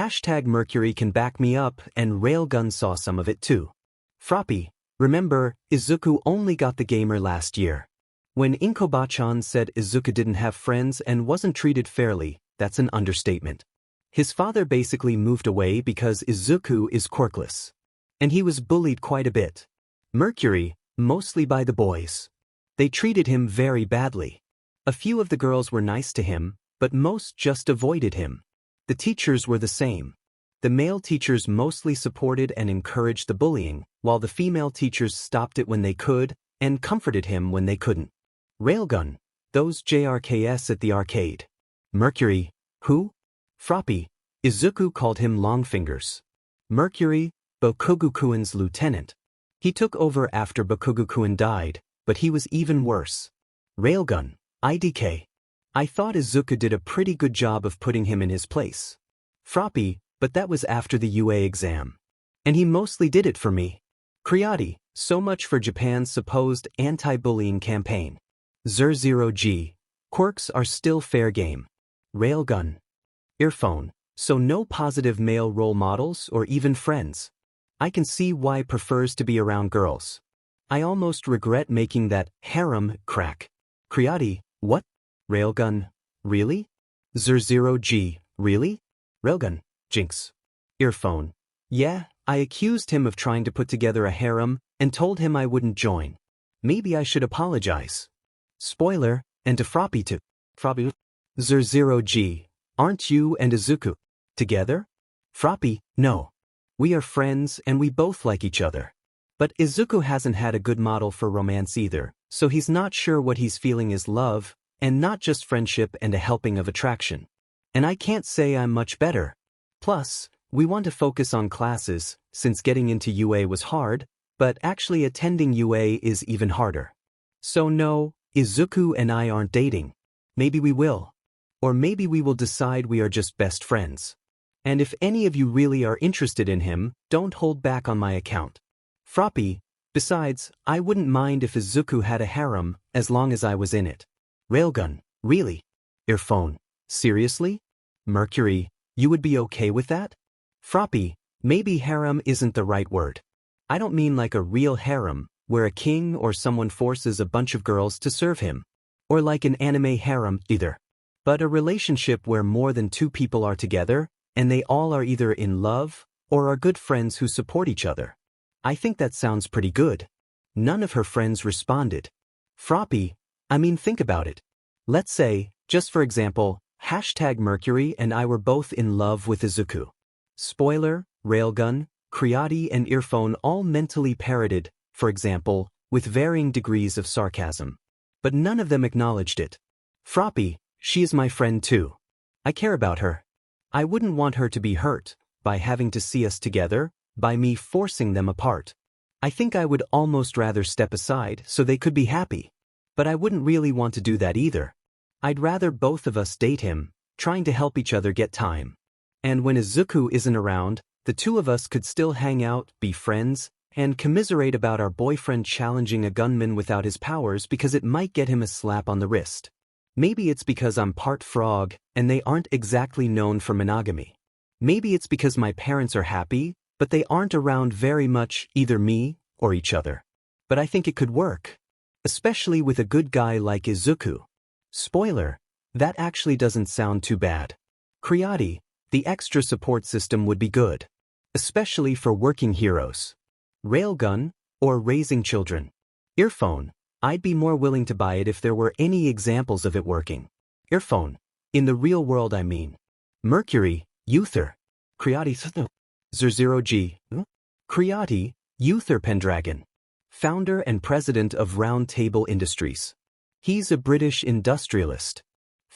#Mercury can back me up, and Railgun saw some of it too. Froppy. Remember, Izuku only got the gamer last year. When Inkoba-chan said Izuku didn't have friends and wasn't treated fairly, that's an understatement. His father basically moved away because Izuku is quirkless. And he was bullied quite a bit. Mercury, mostly by the boys. They treated him very badly. A few of the girls were nice to him, but most just avoided him. The teachers were the same. The male teachers mostly supported and encouraged the bullying, while the female teachers stopped it when they could, and comforted him when they couldn't. Railgun. Those JRKS at the arcade. Mercury. Who? Froppy. Izuku called him Longfingers. Mercury, Bokugukuin's lieutenant. He took over after Bokugukuin died, but he was even worse. Railgun. IDK. I thought Izuku did a pretty good job of putting him in his place. Froppy, but that was after the UA exam. And he mostly did it for me. Creati. So much for Japan's supposed anti-bullying campaign. Zer0G. Quirks are still fair game. Railgun. Earphone. So no positive male role models or even friends. I can see why prefers to be around girls. I almost regret making that harem crack. Creati. What? Railgun. Really? Zer0G. Really? Railgun. Jinx. Earphone. Yeah, I accused him of trying to put together a harem and told him I wouldn't join. Maybe I should apologize. Spoiler, and to Froppy too. Froppy. Zer0G. Aren't you and Izuku together? Froppy. No. We are friends and we both like each other. But Izuku hasn't had a good model for romance either, so he's not sure what he's feeling is love, and not just friendship and a helping of attraction. And I can't say I'm much better. Plus, we want to focus on classes, since getting into UA was hard, but actually attending UA is even harder. So no, Izuku and I aren't dating. Maybe we will. Or maybe we will decide we are just best friends. And if any of you really are interested in him, don't hold back on my account. Froppy. Besides, I wouldn't mind if Izuku had a harem, as long as I was in it. Railgun. Really? Earphone. Seriously? Mercury. You would be okay with that? Froppy. Maybe harem isn't the right word. I don't mean like a real harem, where a king or someone forces a bunch of girls to serve him. Or like an anime harem, either. But a relationship where more than two people are together, and they all are either in love, or are good friends who support each other. I think that sounds pretty good. None of her friends responded. Froppy. I mean, think about it. Let's say, just for example, #Mercury and I were both in love with Izuku. Spoiler, Railgun, Creati and Earphone all mentally parroted, for example, with varying degrees of sarcasm. But none of them acknowledged it. Froppy. She is my friend too. I care about her. I wouldn't want her to be hurt by having to see us together, by me forcing them apart. I think I would almost rather step aside so they could be happy. But I wouldn't really want to do that either. I'd rather both of us date him, trying to help each other get time. And when Izuku isn't around, the two of us could still hang out, be friends, and commiserate about our boyfriend challenging a gunman without his powers because it might get him a slap on the wrist. Maybe it's because I'm part frog, and they aren't exactly known for monogamy. Maybe it's because my parents are happy, but they aren't around very much, either me or each other. But I think it could work. Especially with a good guy like Izuku. Spoiler, that actually doesn't sound too bad. Creati, the extra support system would be good. Especially for working heroes. Railgun, or raising children. Earphone. I'd be more willing to buy it if there were any examples of it working. Earphone. In the real world, I mean. Mercury, Uther. Creati. Zer0G. Creati, Uther Pendragon. Founder and president of Wrentaile Industries. He's a British industrialist.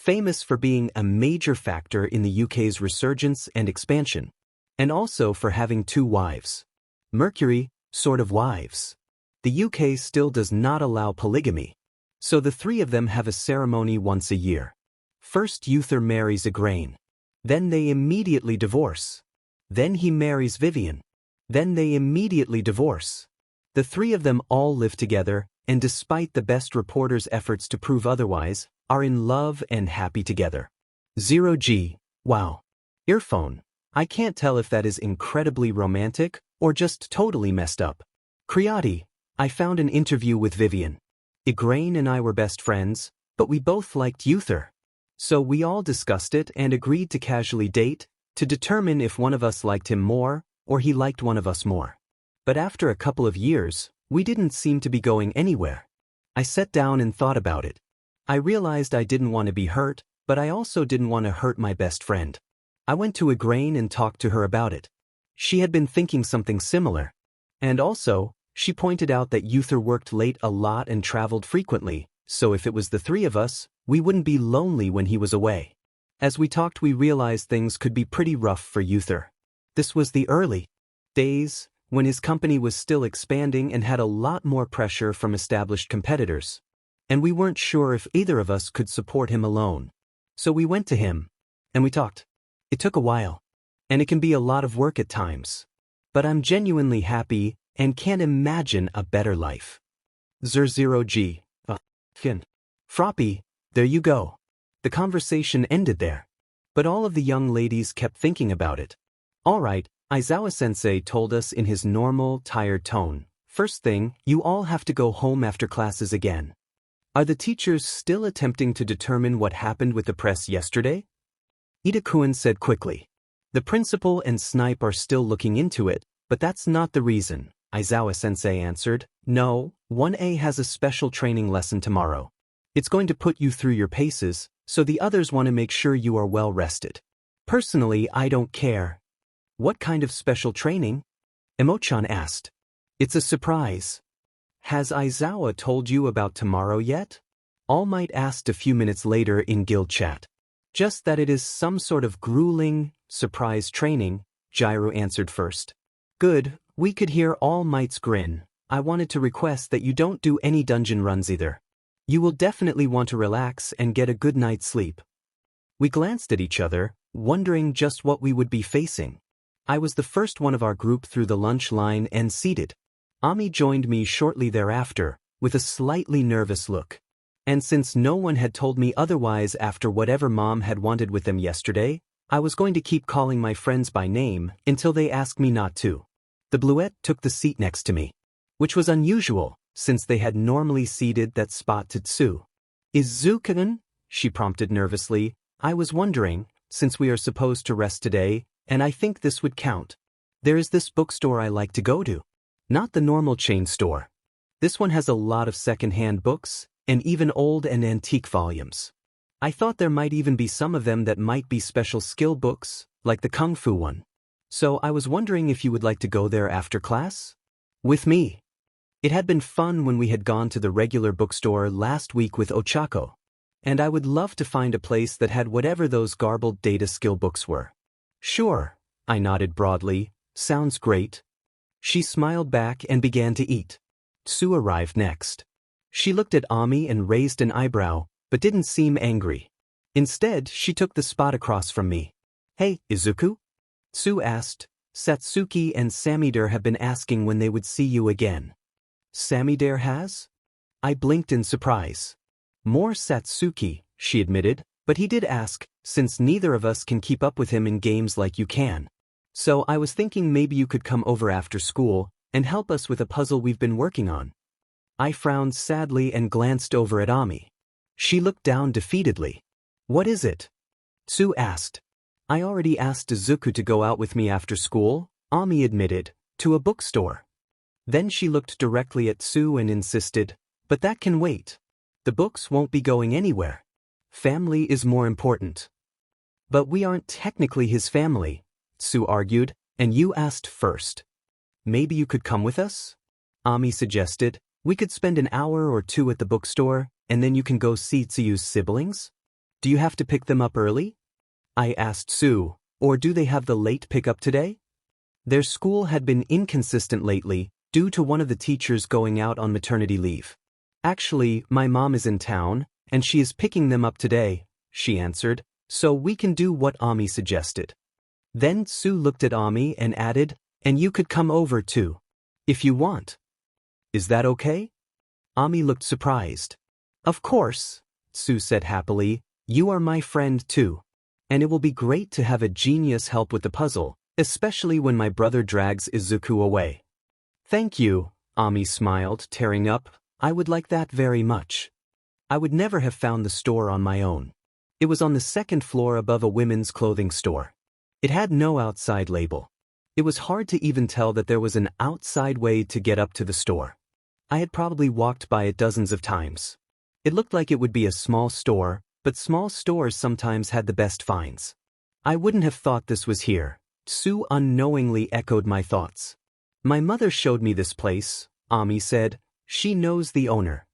famous for being a major factor in the UK's resurgence and expansion, and also for having 2 wives. Mercury, sort of wives. The UK still does not allow polygamy, so the 3 of them have a ceremony once a year. First Uther marries Igraine. Then they immediately divorce. Then he marries Vivian. Then they immediately divorce. The 3 of them all live together, and despite the best reporters' efforts to prove otherwise, are in love and happy together. 0G. Wow. Earphone. I can't tell if that is incredibly romantic or just totally messed up. Creati. I found an interview with Vivian. Igraine and I were best friends, but we both liked Uther. So we all discussed it and agreed to casually date, to determine if one of us liked him more, or he liked one of us more. But after a couple of years, we didn't seem to be going anywhere. I sat down and thought about it. I realized I didn't want to be hurt, but I also didn't want to hurt my best friend. I went to Igraine and talked to her about it. She had been thinking something similar. And also, she pointed out that Uther worked late a lot and traveled frequently, so if it was the 3 of us, we wouldn't be lonely when he was away. As we talked, we realized things could be pretty rough for Uther. This was the early days, when his company was still expanding and had a lot more pressure from established competitors. And we weren't sure if either of us could support him alone. So we went to him, and we talked. It took a while, and it can be a lot of work at times. But I'm genuinely happy and can't imagine a better life. 0G. Froppy, there you go. The conversation ended there. But all of the young ladies kept thinking about it. All right, Aizawa-sensei told us in his normal, tired tone. First thing, you all have to go home after classes again. Are the teachers still attempting to determine what happened with the press yesterday? Ida-kun said quickly. The principal and Snipe are still looking into it, but that's not the reason, Aizawa-sensei answered. No, 1A has a special training lesson tomorrow. It's going to put you through your paces, so the others want to make sure you are well rested. Personally, I don't care. What kind of special training? Emo-chan asked. It's a surprise. Has Aizawa told you about tomorrow yet? All Might asked a few minutes later in guild chat. Just that it is some sort of grueling, surprise training, Gyro answered first. Good, we could hear All Might's grin. I wanted to request that you don't do any dungeon runs either. You will definitely want to relax and get a good night's sleep. We glanced at each other, wondering just what we would be facing. I was the first one of our group through the lunch line and seated. Ami joined me shortly thereafter, with a slightly nervous look. And since no one had told me otherwise after whatever Mom had wanted with them yesterday, I was going to keep calling my friends by name until they asked me not to. The Bluette took the seat next to me, which was unusual, since they had normally ceded that spot to Tsu. Izuku-kun? She prompted nervously. I was wondering, since we are supposed to rest today, and I think this would count. There is this bookstore I like to go to. Not the normal chain store. This one has a lot of second-hand books, and even old and antique volumes. I thought there might even be some of them that might be special skill books, like the Kung Fu one. So I was wondering if you would like to go there after class? With me. It had been fun when we had gone to the regular bookstore last week with Ochako. And I would love to find a place that had whatever those garbled data skill books were. Sure, I nodded broadly. Sounds great. She smiled back and began to eat. Tsu arrived next. She looked at Ami and raised an eyebrow, but didn't seem angry. Instead, she took the spot across from me. Hey, Izuku? Tsu asked. Satsuki and Samidare have been asking when they would see you again. Samidare has? I blinked in surprise. More Satsuki, she admitted, but he did ask, since neither of us can keep up with him in games like you can. So I was thinking maybe you could come over after school and help us with a puzzle we've been working on. I frowned sadly and glanced over at Ami. She looked down defeatedly. What is it? Tsu asked. I already asked Izuku to go out with me after school, Ami admitted, to a bookstore. Then she looked directly at Tsu and insisted, but that can wait. The books won't be going anywhere. Family is more important. But we aren't technically his family, Tsu argued, and you asked first. Maybe you could come with us? Ami suggested. We could spend an hour or two at the bookstore, and then you can go see Tsuyu's siblings? Do you have to pick them up early? I asked Sue, or do they have the late pickup today? Their school had been inconsistent lately, due to one of the teachers going out on maternity leave. Actually, my mom is in town, and she is picking them up today, she answered, so we can do what Ami suggested. Then Sue looked at Ami and added, and you could come over too. If you want. Is that okay? Ami looked surprised. Of course, Sue said happily, you are my friend too. And it will be great to have a genius help with the puzzle, especially when my brother drags Izuku away. Thank you, Ami smiled, tearing up. I would like that very much. I would never have found the store on my own. It was on the second floor above a women's clothing store. It had no outside label. It was hard to even tell that there was an outside way to get up to the store. I had probably walked by it dozens of times. It looked like it would be a small store, but small stores sometimes had the best finds. I wouldn't have thought this was here. Sue unknowingly echoed my thoughts. My mother showed me this place, Ami said. She knows the owner.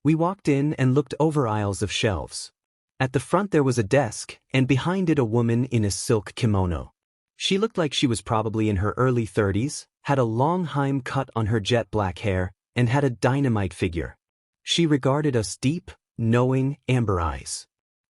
We walked in and looked over aisles of shelves. At the front there was a desk, and behind it a woman in a silk kimono. She looked like she was probably in her early 30s, had a long Heim cut on her jet black hair, and had a dynamite figure. She regarded us deep, knowing, amber eyes.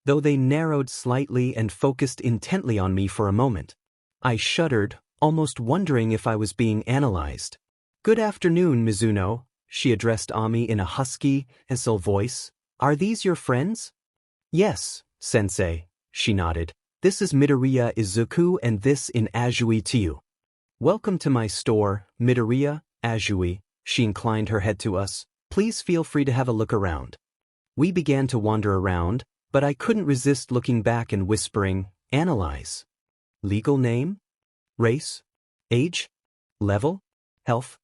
Though they narrowed slightly and focused intently on me for a moment. I shuddered, almost wondering if I was being analyzed. Good afternoon, Mizuno, she addressed Ami in a husky, nasal voice. Are these your friends? Yes, sensei, she nodded. This is Midoriya Izuku and this in Azui to you. Welcome to my store, Midoriya, Azui, she inclined her head to us. Please feel free to have a look around. We began to wander around, but I couldn't resist looking back and whispering, analyze. Legal name? Race? Age? Level? Health?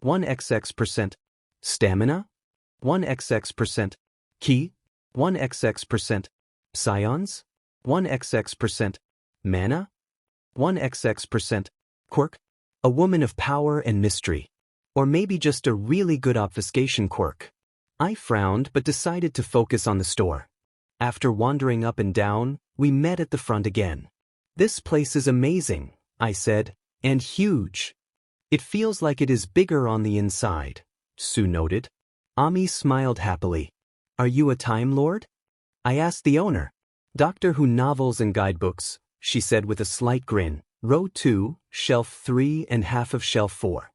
1xx%. Stamina? 1xx%. Ki? 1xx%. Psions? 1xx%. Mana? 1xx%. Quirk? A woman of power and mystery. Or maybe just a really good obfuscation quirk. I frowned but decided to focus on the store. After wandering up and down, we met at the front again. This place is amazing, I said, and huge. It feels like it is bigger on the inside, Sue noted. Ami smiled happily. Are you a Time Lord? I asked the owner. Doctor Who novels and guidebooks, she said with a slight grin. Row 2, shelf 3 and half of shelf 4.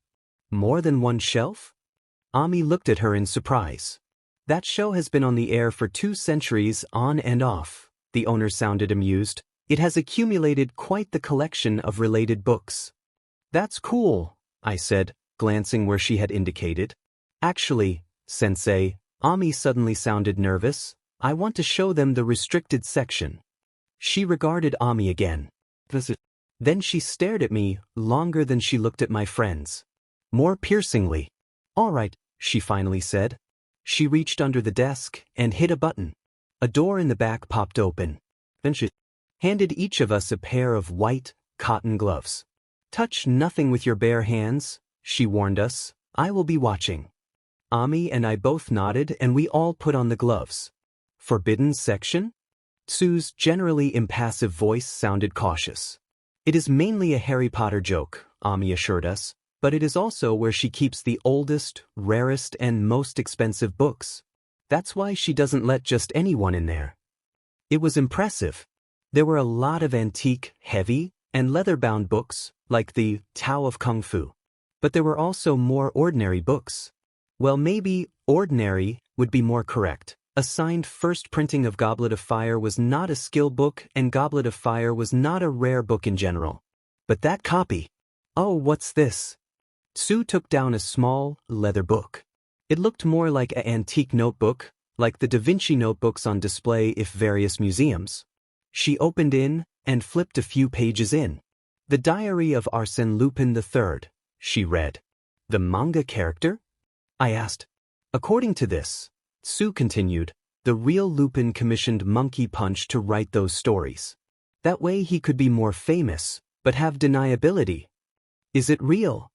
More than one shelf? Ami looked at her in surprise. That show has been on the air for 2 centuries on and off, the owner sounded amused. It has accumulated quite the collection of related books. That's cool, I said, glancing where she had indicated. Actually, sensei, Ami suddenly sounded nervous. I want to show them the restricted section. She regarded Ami again. Then she stared at me longer than she looked at my friends. More piercingly. All right, she finally said. She reached under the desk and hit a button. A door in the back popped open. Then she handed each of us a pair of white, cotton gloves. Touch nothing with your bare hands, she warned us. I will be watching. Ami and I both nodded and we all put on the gloves. Forbidden section? Sue's generally impassive voice sounded cautious. It is mainly a Harry Potter joke, Ami assured us, but it is also where she keeps the oldest, rarest, and most expensive books. That's why she doesn't let just anyone in there. It was impressive. There were a lot of antique, heavy, and leather-bound books, like the Tao of Kung Fu. But there were also more ordinary books. Well, maybe ordinary would be more correct. A signed first printing of Goblet of Fire was not a skill book, and Goblet of Fire was not a rare book in general. But that copy. Oh, what's this? Sue took down a small, leather book. It looked more like an antique notebook, like the Da Vinci notebooks on display in various museums. She opened in and flipped a few pages in. The Diary of Arsène Lupin III, she read. The manga character? I asked. According to this, Sue continued, the real Lupin commissioned Monkey Punch to write those stories. That way he could be more famous, but have deniability. Is it real?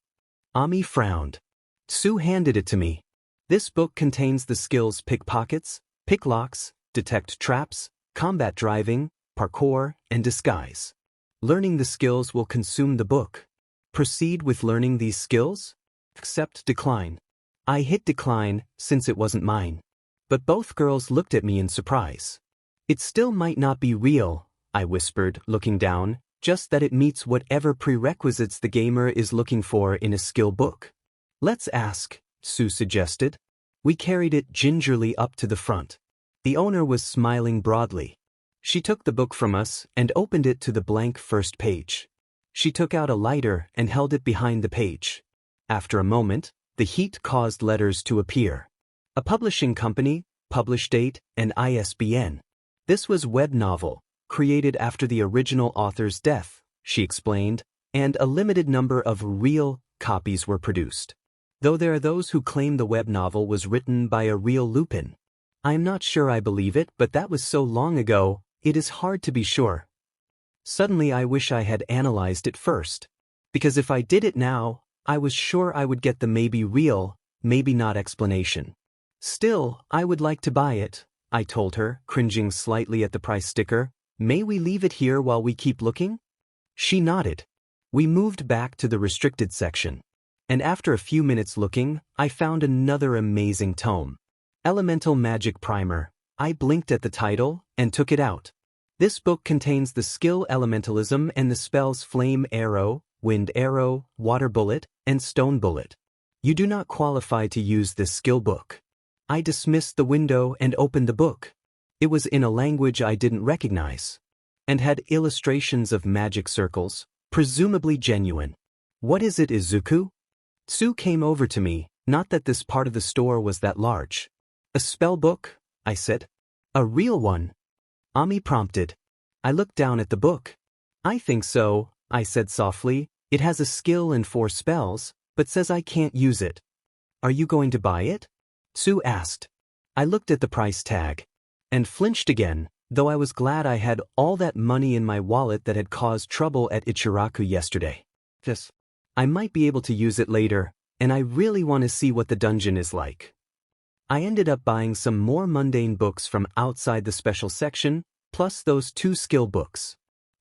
Ami frowned. Sue handed it to me. This book contains the skills pickpockets, pick locks, detect traps, combat driving, parkour, and disguise. Learning the skills will consume the book. Proceed with learning these skills? Accept decline. I hit decline, since it wasn't mine. But both girls looked at me in surprise. It still might not be real, I whispered, looking down, just that it meets whatever prerequisites the gamer is looking for in a skill book. Let's ask, Sue suggested. We carried it gingerly up to the front. The owner was smiling broadly. She took the book from us and opened it to the blank first page. She took out a lighter and held it behind the page. After a moment, the heat caused letters to appear. A publishing company, publish date, and ISBN. This was web novel, created after the original author's death, she explained, and a limited number of real copies were produced. Though there are those who claim the web novel was written by a real Lupin. I'm not sure I believe it, but that was so long ago, it is hard to be sure. Suddenly I wish I had analyzed it first. Because if I did it now, I was sure I would get the maybe real, maybe not explanation. Still, I would like to buy it, I told her, cringing slightly at the price sticker. May we leave it here while we keep looking? She nodded. We moved back to the restricted section. And after a few minutes looking, I found another amazing tome. Elemental Magic Primer. I blinked at the title and took it out. This book contains the skill Elementalism and the spells Flame Arrow, Wind Arrow, Water Bullet, and Stone Bullet. You do not qualify to use this skill book. I dismissed the window and opened the book. It was in a language I didn't recognize, and had illustrations of magic circles, presumably genuine. What is it, Izuku? Sue came over to me, not that this part of the store was that large. A spell book, I said. A real one? Ami prompted. I looked down at the book. I think so, I said softly. It has a skill and 4 spells, but says I can't use it. Are you going to buy it? Sue asked. I looked at the price tag. And flinched again, though I was glad I had all that money in my wallet that had caused trouble at Ichiraku yesterday. I might be able to use it later, and I really want to see what the dungeon is like. I ended up buying some more mundane books from outside the special section, plus those 2 skill books.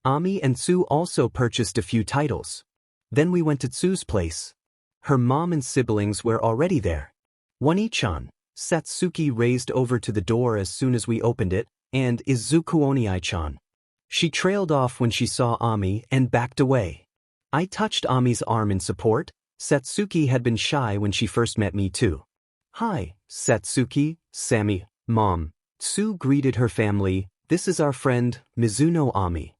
Ami and Sue also purchased a few titles. Then we went to Tsu's place. Her mom and siblings were already there. Wani-chan, Satsuki raised over to the door as soon as we opened it, and Izuku Oniai-chan. She trailed off when she saw Ami and backed away. I touched Ami's arm in support. Satsuki had been shy when she first met me too. Hi, Satsuki, Sammy, Mom. Tsu greeted her family. This is our friend, Mizuno Ami.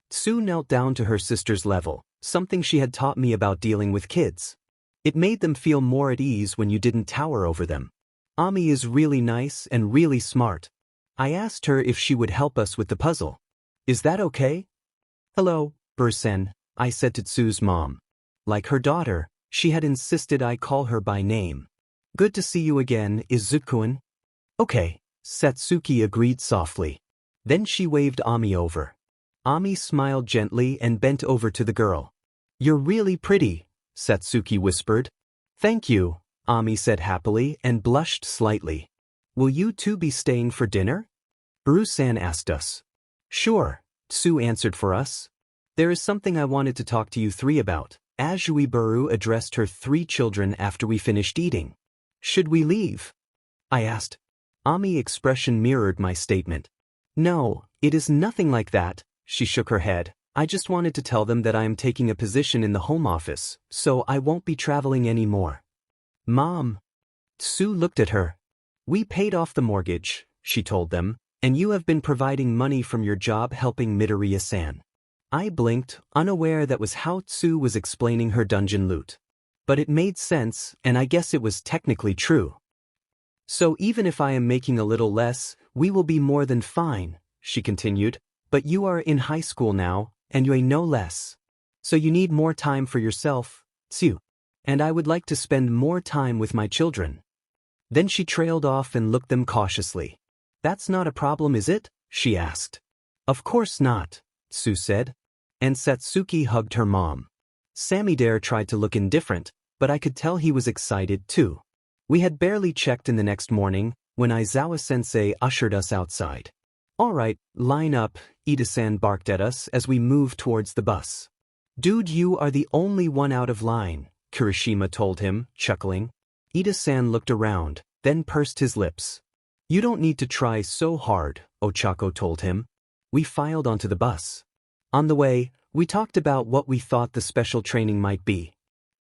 Tsu knelt down to her sister's level, something she had taught me about dealing with kids. It made them feel more at ease when you didn't tower over them. Ami is really nice and really smart. I asked her if she would help us with the puzzle. Is that okay? Hello, Bursen, I said to Tsu's mom. Like her daughter, she had insisted I call her by name. Good to see you again, Izuku-an. Okay, Satsuki agreed softly. Then she waved Ami over. Ami smiled gently and bent over to the girl. You're really pretty, Satsuki whispered. Thank you, Ami said happily and blushed slightly. Will you two be staying for dinner? Buru-san asked us. Sure, Tsu answered for us. There is something I wanted to talk to you 3 about. Azui Buru addressed her 3 children after we finished eating. Should we leave? I asked. Ami's expression mirrored my statement. No, it is nothing like that, she shook her head. I just wanted to tell them that I am taking a position in the home office, so I won't be traveling anymore. Mom. Tsu looked at her. We paid off the mortgage, she told them, and you have been providing money from your job helping Midoriya-san. I blinked, unaware that was how Tsu was explaining her dungeon loot. But it made sense, and I guess it was technically true. So even if I am making a little less, we will be more than fine, she continued. But you are in high school now, and you ain't no less. So you need more time for yourself, Tsu. And I would like to spend more time with my children. Then she trailed off and looked them cautiously. That's not a problem, is it? She asked. Of course not, Tsu said. And Satsuki hugged her mom. Samidare tried to look indifferent, but I could tell he was excited too. We had barely checked in the next morning when Aizawa-sensei ushered us outside. Alright, line up, Ida-san barked at us as we moved towards the bus. Dude, you are the only one out of line, Kirishima told him, chuckling. Ida-san looked around, then pursed his lips. You don't need to try so hard, Ochako told him. We filed onto the bus. On the way, we talked about what we thought the special training might be.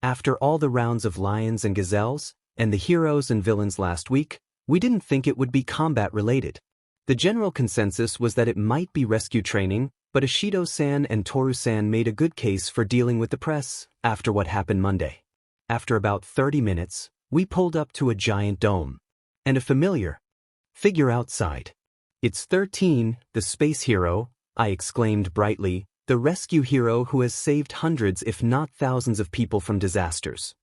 After all the rounds of lions and gazelles, and the heroes and villains last week, we didn't think it would be combat-related. The general consensus was that it might be rescue training, but Ishido-san and Toru-san made a good case for dealing with the press after what happened Monday. After about 30 minutes, we pulled up to a giant dome. And a familiar figure outside. It's 13, the space hero, I exclaimed brightly, the rescue hero who has saved hundreds if not thousands of people from disasters.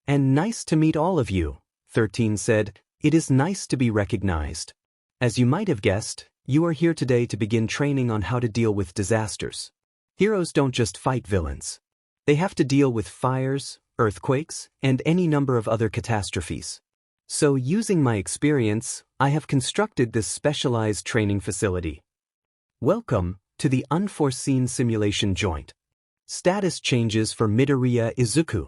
And nice to meet all of you, 13 said. It is nice to be recognized. As you might have guessed, you are here today to begin training on how to deal with disasters. Heroes don't just fight villains. They have to deal with fires, earthquakes, and any number of other catastrophes. So using my experience, I have constructed this specialized training facility. Welcome to the Unforeseen Simulation Joint. Status changes for Midoriya Izuku.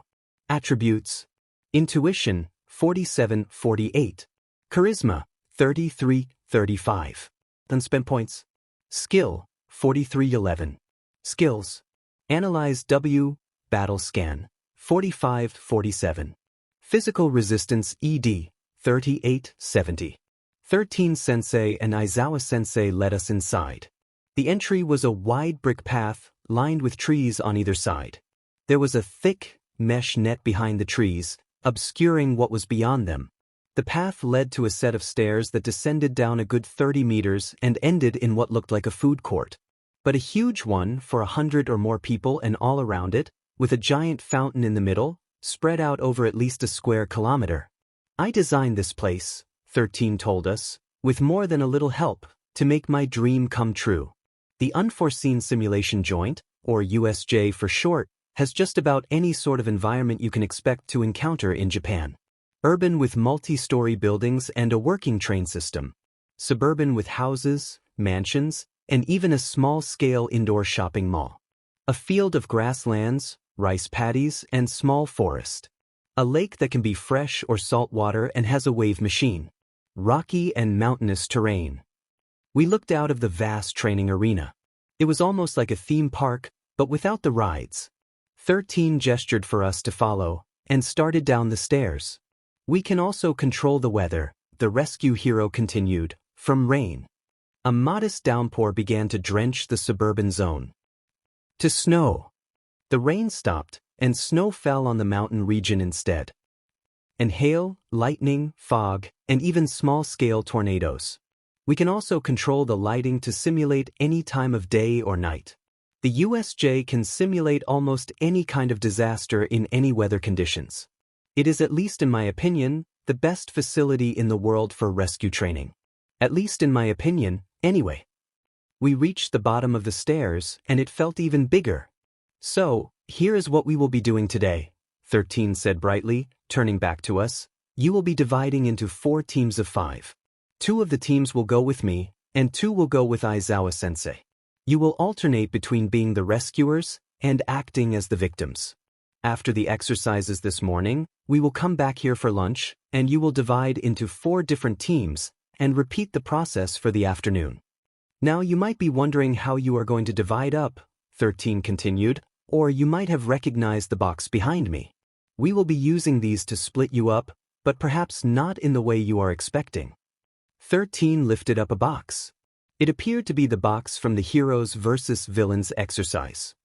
Attributes: Intuition, 47-48. Charisma, 33-35. Unspent points. Skill, 43-11. Skills: Analyze W, Battle Scan, 45-47. Physical Resistance ED, 38-70. 13 Sensei and Aizawa Sensei led us inside. The entry was a wide brick path, lined with trees on either side. There was a thick mesh net behind the trees, obscuring what was beyond them. The path led to a set of stairs that descended down a good 30 meters and ended in what looked like a food court. But a huge one for 100 or more people, and all around it, with a giant fountain in the middle, spread out over at least a square kilometer. I designed this place, 13 told us, with more than a little help, to make my dream come true. The Unforeseen Simulation Joint, or USJ for short, has just about any sort of environment you can expect to encounter in Japan. Urban with multi-story buildings and a working train system. Suburban with houses, mansions, and even a small-scale indoor shopping mall. A field of grasslands, rice paddies, and small forest. A lake that can be fresh or salt water and has a wave machine. Rocky and mountainous terrain. We looked out of the vast training arena. It was almost like a theme park, but without the rides. 13 gestured for us to follow, and started down the stairs. We can also control the weather, the rescue hero continued, from rain. A modest downpour began to drench the suburban zone. To snow. The rain stopped, and snow fell on the mountain region instead. And hail, lightning, fog, and even small-scale tornadoes. We can also control the lighting to simulate any time of day or night. The USJ can simulate almost any kind of disaster in any weather conditions. It is, at least in my opinion, the best facility in the world for rescue training. At least in my opinion, anyway. We reached the bottom of the stairs, and it felt even bigger. So, here is what we will be doing today, 13 said brightly, turning back to us. You will be dividing into 4 teams of 5. 2 of the teams will go with me, and 2 will go with Aizawa-sensei. You will alternate between being the rescuers and acting as the victims. After the exercises this morning, we will come back here for lunch, and you will divide into 4 different teams and repeat the process for the afternoon. Now you might be wondering how you are going to divide up, 13 continued, or you might have recognized the box behind me. We will be using these to split you up, but perhaps not in the way you are expecting. 13 lifted up a box. It appeared to be the box from the Heroes versus Villains exercise.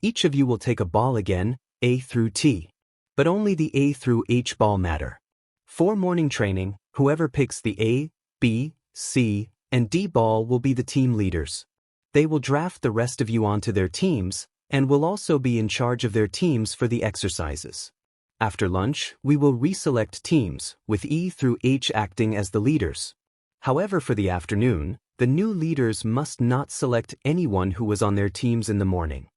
Each of you will take a ball again, A through T. But only the A through H ball matter. For morning training, whoever picks the A, B, C, and D ball will be the team leaders. They will draft the rest of you onto their teams, and will also be in charge of their teams for the exercises. After lunch, we will reselect teams, with E through H acting as the leaders. However, for the afternoon, the new leaders must not select anyone who was on their teams in the morning.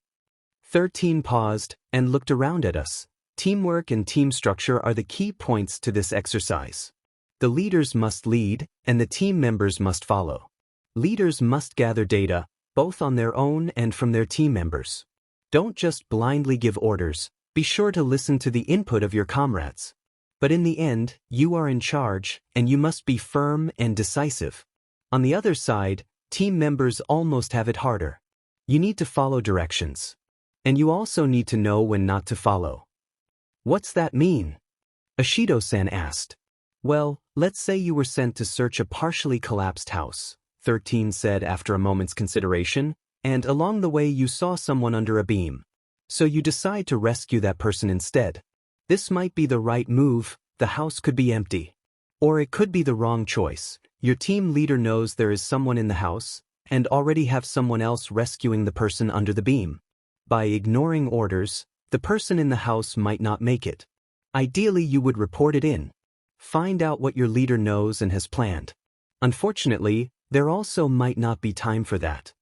13 paused and looked around at us. Teamwork and team structure are the key points to this exercise. The leaders must lead, and the team members must follow. Leaders must gather data, both on their own and from their team members. Don't just blindly give orders, be sure to listen to the input of your comrades. But in the end, you are in charge, and you must be firm and decisive. On the other side, team members almost have it harder. You need to follow directions. And you also need to know when not to follow. What's that mean? Ashido-san asked. Well, let's say you were sent to search a partially collapsed house, 13 said after a moment's consideration, and along the way you saw someone under a beam. So you decide to rescue that person instead. This might be the right move, the house could be empty. Or it could be the wrong choice. Your team leader knows there is someone in the house, and already have someone else rescuing the person under the beam. By ignoring orders, the person in the house might not make it. Ideally, you would report it in. Find out what your leader knows and has planned. Unfortunately, there also might not be time for that.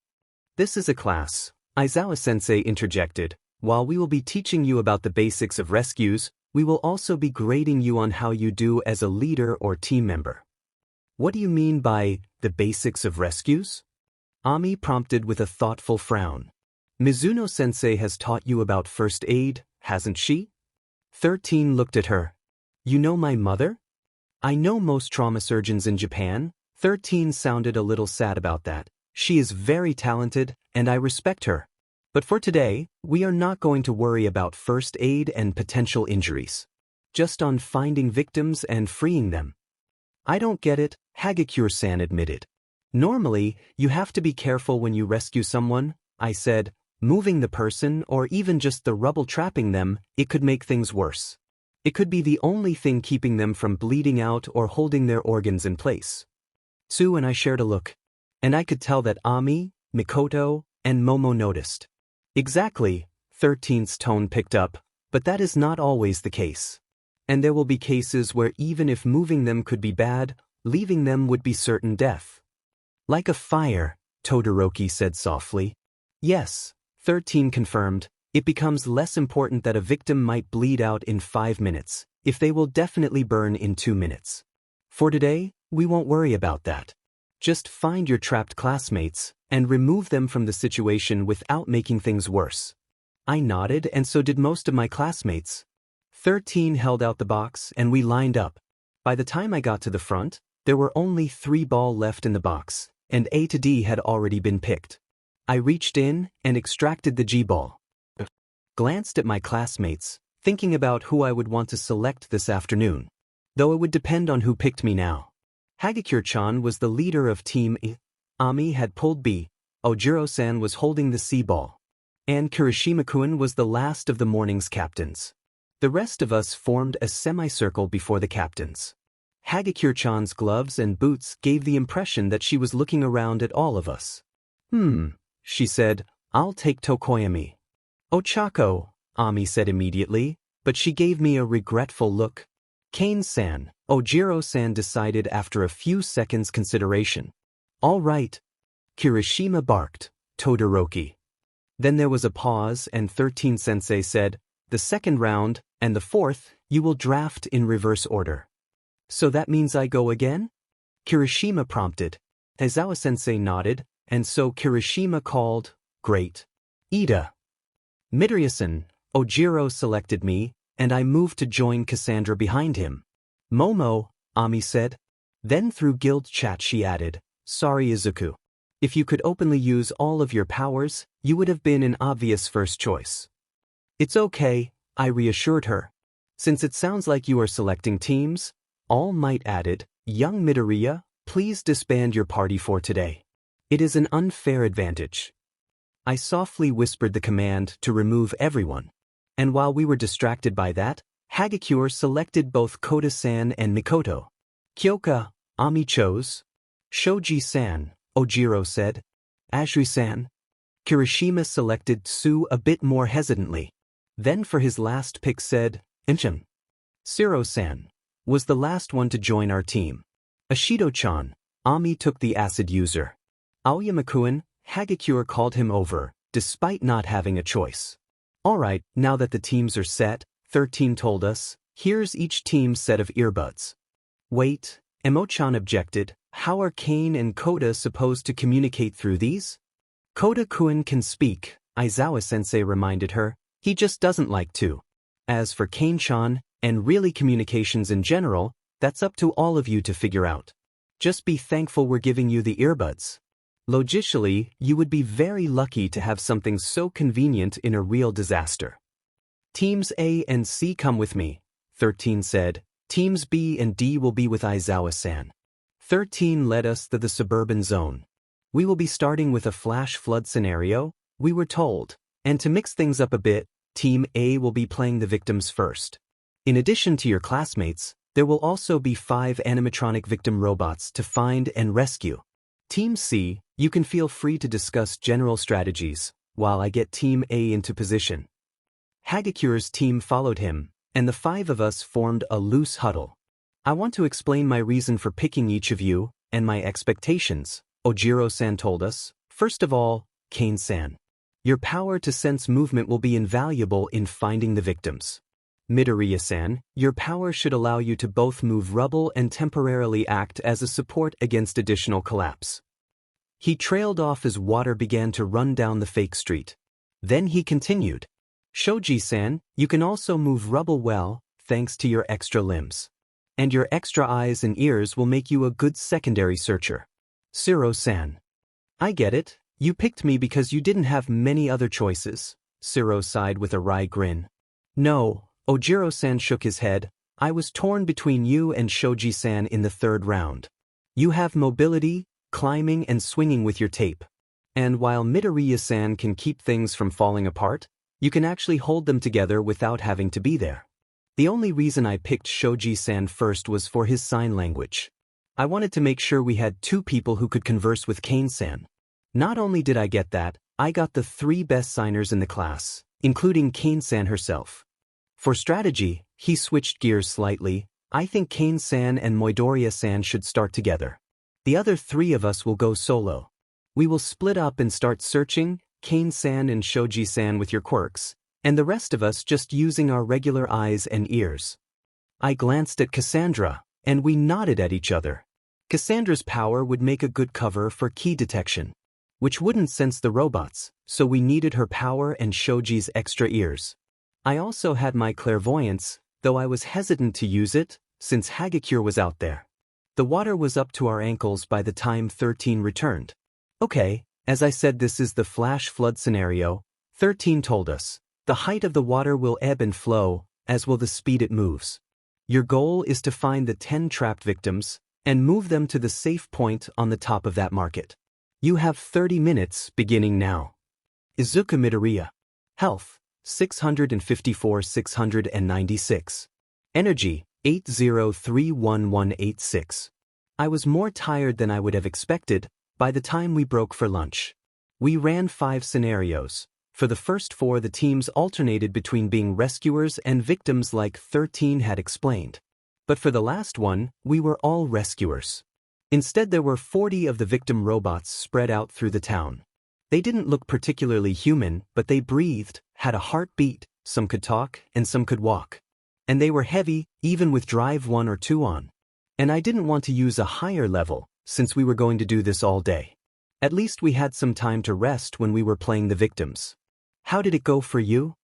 This is a class, Aizawa-sensei interjected. While we will be teaching you about the basics of rescues, we will also be grading you on how you do as a leader or team member. What do you mean by the basics of rescues? Ami prompted with a thoughtful frown. Mizuno-sensei has taught you about first aid, hasn't she? 13 looked at her. You know my mother? I know most trauma surgeons in Japan. 13 sounded a little sad about that. She is very talented, and I respect her. But for today, we are not going to worry about first aid and potential injuries. Just on finding victims and freeing them. I don't get it, Hagakure-san admitted. Normally, you have to be careful when you rescue someone, I said. Moving the person or even just the rubble trapping them, it could make things worse. It could be the only thing keeping them from bleeding out or holding their organs in place. Tsu and I shared a look. And I could tell that Ami, Mikoto, and Momo noticed. Exactly, 13's tone picked up, but that is not always the case. And there will be cases where even if moving them could be bad, leaving them would be certain death. Like a fire, Todoroki said softly. Yes, 13 confirmed, it becomes less important that a victim might bleed out in 5 minutes, if they will definitely burn in 2 minutes. For today, we won't worry about that. Just find your trapped classmates, and remove them from the situation without making things worse. I nodded and so did most of my classmates. 13 held out the box and we lined up. By the time I got to the front, there were only 3 balls left in the box, and A to D had already been picked. I reached in and extracted the G-ball. Glanced at my classmates, thinking about who I would want to select this afternoon. Though it would depend on who picked me now. Hagakure-chan was the leader of Team E. Ami had pulled B. Ojiro-san was holding the C-ball. And Kirishima-kun was the last of the morning's captains. The rest of us formed a semicircle before the captains. Hagakure-chan's gloves and boots gave the impression that she was looking around at all of us. She said, I'll take Tokoyami. Ochako, Ami said immediately, but she gave me a regretful look. Kane-san, Ojiro-san decided after a few seconds' consideration. All right. Kirishima barked, Todoroki. Then there was a pause and 13-sensei said, the second round, and the fourth, you will draft in reverse order. So that means I go again? Kirishima prompted. Aizawa-sensei nodded, and so Kirishima called, great. Ida. Midoriya-san, Ojiro selected me, and I moved to join Cassandra behind him. Momo, Ami said. Then through guild chat she added, sorry Izuku. If you could openly use all of your powers, you would have been an obvious first choice. It's okay, I reassured her. Since it sounds like you are selecting teams, All Might added, young Midoriya, please disband your party for today. It is an unfair advantage. I softly whispered the command to remove everyone. And while we were distracted by that, Hagakure selected both Kota-san and Mikoto. Kyoka, Ami chose. Shoji-san, Ojiro said. Ashri-san. Kirishima selected Tsu a bit more hesitantly. Then for his last pick said, Inchin. Siro-san was the last one to join our team. Ashido-chan, Ami took the acid user. Aoyama-kun, Hagakure called him over, despite not having a choice. Alright, now that the teams are set, 13 told us, here's each team's set of earbuds. Wait, Emo-chan objected, How are Kane and Koda supposed to communicate through these? Koda-kun can speak, Aizawa-sensei reminded her. He just doesn't like to. As for Kane-chan, and really communications in general, that's up to all of you to figure out. Just be thankful we're giving you the earbuds. Logically, you would be very lucky to have something so convenient in a real disaster. Teams A and C come with me, 13 said. Teams B and D will be with Aizawa-san. 13 led us to the suburban zone. We will be starting with a flash flood scenario, we were told, and to mix things up a bit, Team A will be playing the victims first. In addition to your classmates, there will also be 5 animatronic victim robots to find and rescue. Team C, you can feel free to discuss general strategies, while I get Team A into position. Hagakure's team followed him, and the 5 of us formed a loose huddle. I want to explain my reason for picking each of you, and my expectations, Ojiro-san told us. First of all, Kane-san. Your power to sense movement will be invaluable in finding the victims. Midoriya-san, your power should allow you to both move rubble and temporarily act as a support against additional collapse. He trailed off as water began to run down the fake street. Then he continued. Shoji-san, you can also move rubble well, thanks to your extra limbs. And your extra eyes and ears will make you a good secondary searcher. Siro-san. I get it, you picked me because you didn't have many other choices, Siro sighed with a wry grin. No, Ojiro-san shook his head, I was torn between you and Shoji-san in the 3rd round. You have mobility, climbing and swinging with your tape. And while Midoriya-san can keep things from falling apart, you can actually hold them together without having to be there. The only reason I picked Shoji-san first was for his sign language. I wanted to make sure we had 2 people who could converse with Kane-san. Not only did I get that, I got the 3 best signers in the class, including Kane-san herself. For strategy, he switched gears slightly. I think Kane-san and Midoriya-san should start together. The other 3 of us will go solo. We will split up and start searching, Kane-san and Shoji-san with your quirks, and the rest of us just using our regular eyes and ears. I glanced at Cassandra, and we nodded at each other. Cassandra's power would make a good cover for key detection, which wouldn't sense the robots, so we needed her power and Shoji's extra ears. I also had my clairvoyance, though I was hesitant to use it, since Hagakure was out there. The water was up to our ankles by the time 13 returned. Okay, as I said, this is the flash flood scenario, 13 told us. The height of the water will ebb and flow, as will the speed it moves. Your goal is to find the 10 trapped victims, and move them to the safe point on the top of that market. You have 30 minutes, beginning now. Izuku Midoriya. Health, 654-696. Energy, 8031186. I was more tired than I would have expected by the time we broke for lunch. We ran 5 scenarios. For the first 4, the teams alternated between being rescuers and victims like 13 had explained. But for the last one, we were all rescuers. Instead, there were 40 of the victim robots spread out through the town. They didn't look particularly human, but they breathed, had a heartbeat, some could talk, and some could walk. And they were heavy, even with drive 1 or 2 on. And I didn't want to use a higher level, since we were going to do this all day. At least we had some time to rest when we were playing the victims. How did it go for you?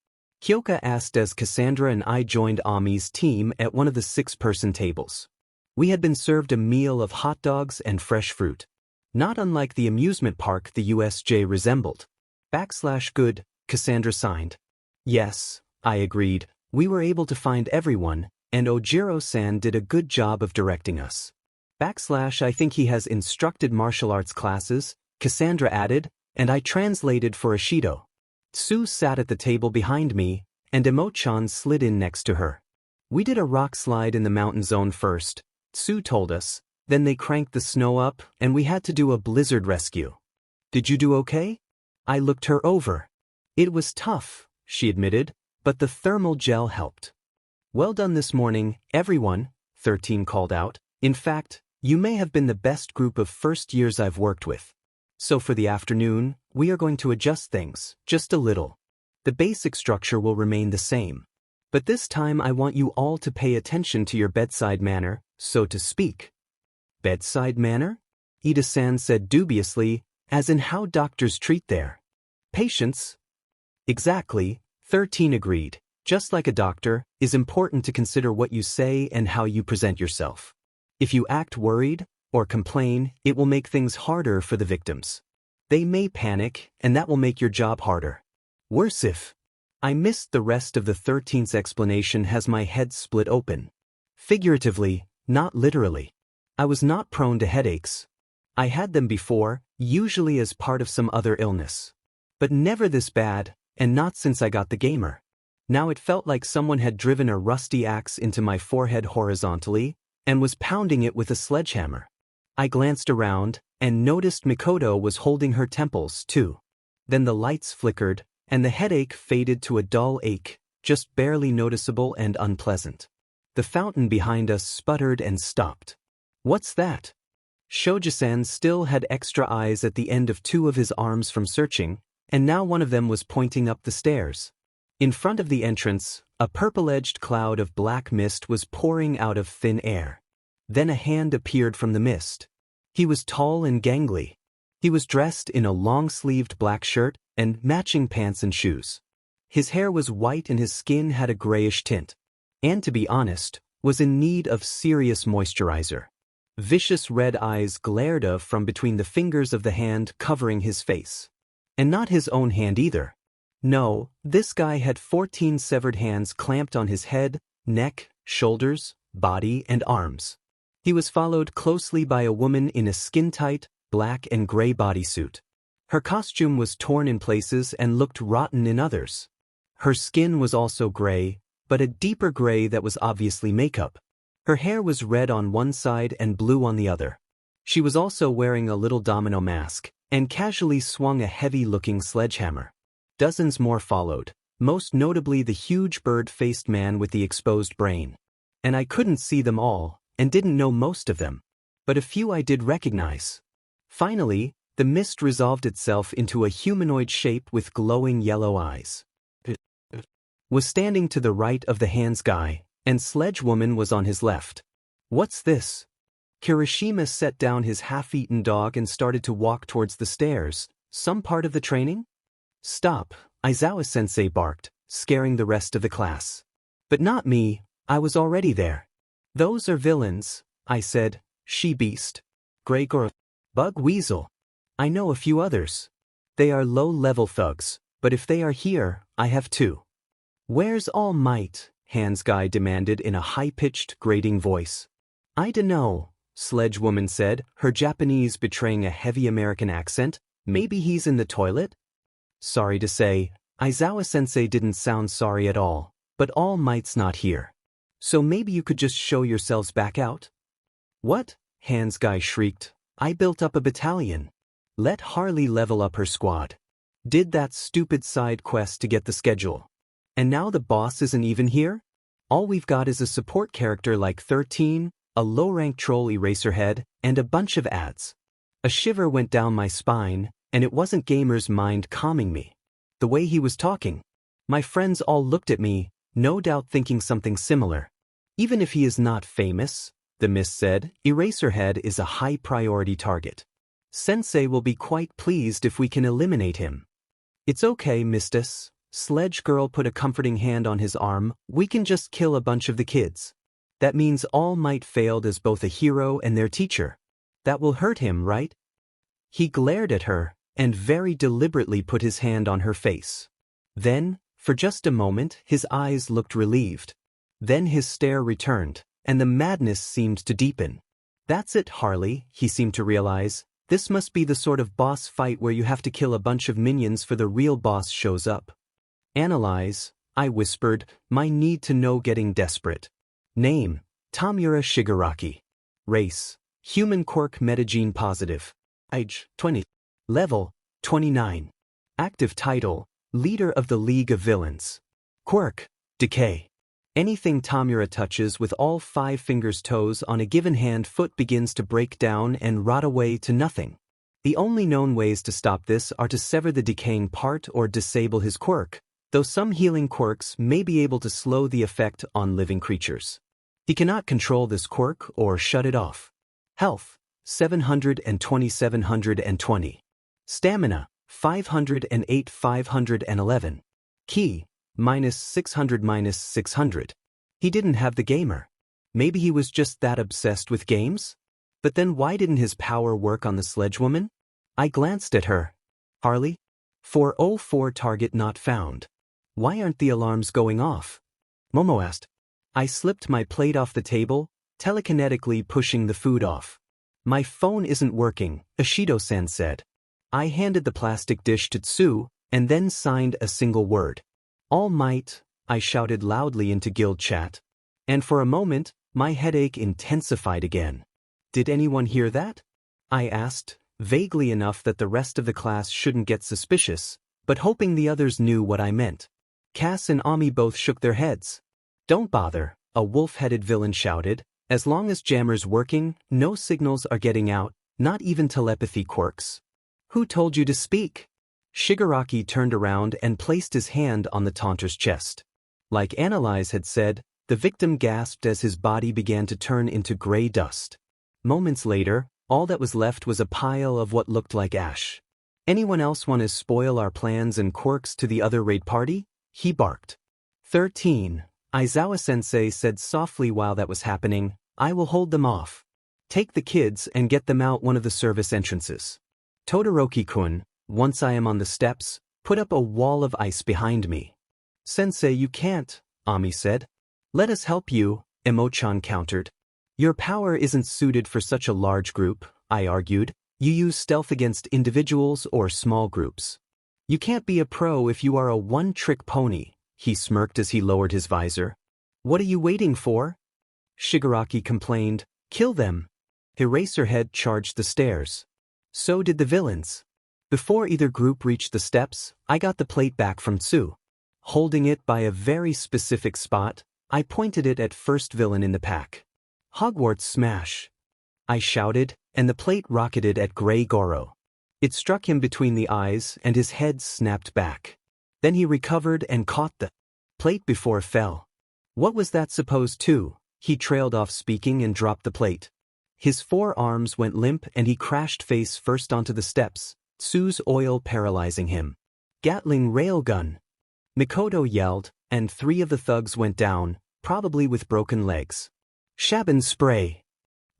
Kyoka asked as Cassandra and I joined Ami's team at one of the 6-person tables. We had been served a meal of hot dogs and fresh fruit. Not unlike the amusement park the USJ resembled. /good, Cassandra signed. Yes, I agreed. We were able to find everyone, and Ojiro-san did a good job of directing us. I think he has instructed martial arts classes, Cassandra added, and I translated for Ashido. Tsu sat at the table behind me, and Emo-chan slid in next to her. We did a rock slide in the mountain zone first, Tsu told us, then they cranked the snow up and we had to do a blizzard rescue. Did you do okay? I looked her over. It was tough, she admitted, but the thermal gel helped. Well done this morning, everyone, 13 called out. In fact, you may have been the best group of first years I've worked with. So for the afternoon, we are going to adjust things, just a little. The basic structure will remain the same. But this time I want you all to pay attention to your bedside manner, so to speak. Bedside manner? Ida-san said dubiously, as in how doctors treat their patients. Exactly, 13 agreed. Just like a doctor, it's important to consider what you say and how you present yourself. If you act worried or complain, it will make things harder for the victims. They may panic, and that will make your job harder. Worse if I missed the rest of the 13th's explanation as my head split open. Figuratively, not literally. I was not prone to headaches. I had them before, usually as part of some other illness. But never this bad, and not since I got the gamer. Now it felt like someone had driven a rusty axe into my forehead horizontally, and was pounding it with a sledgehammer. I glanced around, and noticed Mikoto was holding her temples too. Then the lights flickered, and the headache faded to a dull ache, just barely noticeable and unpleasant. The fountain behind us sputtered and stopped. What's that? Shoji-san still had extra eyes at the end of two of his arms from searching, and now one of them was pointing up the stairs. In front of the entrance, a purple-edged cloud of black mist was pouring out of thin air. Then a hand appeared from the mist. He was tall and gangly. He was dressed in a long-sleeved black shirt and matching pants and shoes. His hair was white and his skin had a grayish tint. And to be honest, was in need of serious moisturizer. Vicious red eyes glared from between the fingers of the hand covering his face. And not his own hand either. No, this guy had 14 severed hands clamped on his head, neck, shoulders, body, and arms. He was followed closely by a woman in a skin-tight, black and gray bodysuit. Her costume was torn in places and looked rotten in others. Her skin was also gray, but a deeper gray that was obviously makeup. Her hair was red on one side and blue on the other. She was also wearing a little domino mask, and casually swung a heavy-looking sledgehammer. Dozens more followed, most notably the huge bird-faced man with the exposed brain. And I couldn't see them all, and didn't know most of them. But a few I did recognize. Finally, the mist resolved itself into a humanoid shape with glowing yellow eyes. It was standing to the right of the hands guy, and Sledge Woman was on his left. What's this? Kirishima set down his half-eaten dog and started to walk towards the stairs. Some part of the training? Stop, Aizawa-sensei barked, scaring the rest of the class. But not me, I was already there. Those are villains, I said. She-beast. Grey Girl. Bug Weasel. I know a few others. They are low-level thugs, but if they are here, I have two. Where's All Might? Hands Guy demanded in a high-pitched, grating voice. I dunno, Sledge Woman said, her Japanese betraying a heavy American accent. Maybe he's in the toilet? Sorry to say, Aizawa-sensei didn't sound sorry at all, but All Might's not here. So maybe you could just show yourselves back out? What? Hands Guy shrieked. I built up a battalion. Let Harley level up her squad. Did that stupid side quest to get the schedule. And now the boss isn't even here? All we've got is a support character like 13, a low-rank troll Eraserhead, and a bunch of ads. A shiver went down my spine, and it wasn't Gamer's mind calming me. The way he was talking. My friends all looked at me, no doubt thinking something similar. Even if he is not famous, the Mist said, Eraserhead is a high-priority target. Sensei will be quite pleased if we can eliminate him. It's okay, Mistus. Sledge Girl put a comforting hand on his arm. We can just kill a bunch of the kids. That means All Might failed as both a hero and their teacher. That will hurt him, right? He glared at her, and very deliberately put his hand on her face. Then, for just a moment, his eyes looked relieved. Then his stare returned, and the madness seemed to deepen. That's it, Harley, he seemed to realize. This must be the sort of boss fight where you have to kill a bunch of minions for the real boss shows up. Analyze, I whispered, my need to know getting desperate. Name, Tamura Shigaraki. Race, human quirk metagene positive. Age, 20. Level, 29. Active title, Leader of the League of Villains. Quirk, Decay. Anything Tamura touches with all 5 fingers toes on a given hand-foot begins to break down and rot away to nothing. The only known ways to stop this are to sever the decaying part or disable his quirk, though some healing quirks may be able to slow the effect on living creatures. He cannot control this quirk or shut it off. Health, 720. Stamina, 508. Ki, -600. He didn't have the gamer. Maybe he was just that obsessed with games? But then why didn't his power work on the sledge woman? I glanced at her. Harley? 404 target not found. Why aren't the alarms going off? Momo asked. I slipped my plate off the table, telekinetically pushing the food off. My phone isn't working, Ishido-san said. I handed the plastic dish to Tsu, and then signed a single word. All Might, I shouted loudly into guild chat. And for a moment, my headache intensified again. Did anyone hear that? I asked, vaguely enough that the rest of the class shouldn't get suspicious, but hoping the others knew what I meant. Cass and Ami both shook their heads. Don't bother, a wolf-headed villain shouted. As long as Jammer's working, no signals are getting out, not even telepathy quirks. Who told you to speak? Shigaraki turned around and placed his hand on the taunter's chest. Like Analyze had said, the victim gasped as his body began to turn into gray dust. Moments later, all that was left was a pile of what looked like ash. Anyone else want to spoil our plans and quirks to the other raid party? He barked. 13. Aizawa-sensei said softly while that was happening, I will hold them off. Take the kids and get them out one of the service entrances. Todoroki-kun, once I am on the steps, put up a wall of ice behind me. Sensei, you can't, Ami said. Let us help you, Emo-chan countered. Your power isn't suited for such a large group, I argued. You use stealth against individuals or small groups. You can't be a pro if you are a one-trick pony, he smirked as he lowered his visor. What are you waiting for? Shigaraki complained. Kill them. Eraserhead charged the stairs. So did the villains. Before either group reached the steps, I got the plate back from Tsu. Holding it by a very specific spot, I pointed it at first villain in the pack. Hogwarts smash! I shouted, and the plate rocketed at Grey Goro. It struck him between the eyes and his head snapped back. Then he recovered and caught the plate before it fell. What was that supposed to? He trailed off speaking and dropped the plate. His forearms went limp and he crashed face first onto the steps, Tsu's oil paralyzing him. Gatling railgun! Mikoto yelled, and 3 of the thugs went down, probably with broken legs. Shaban spray!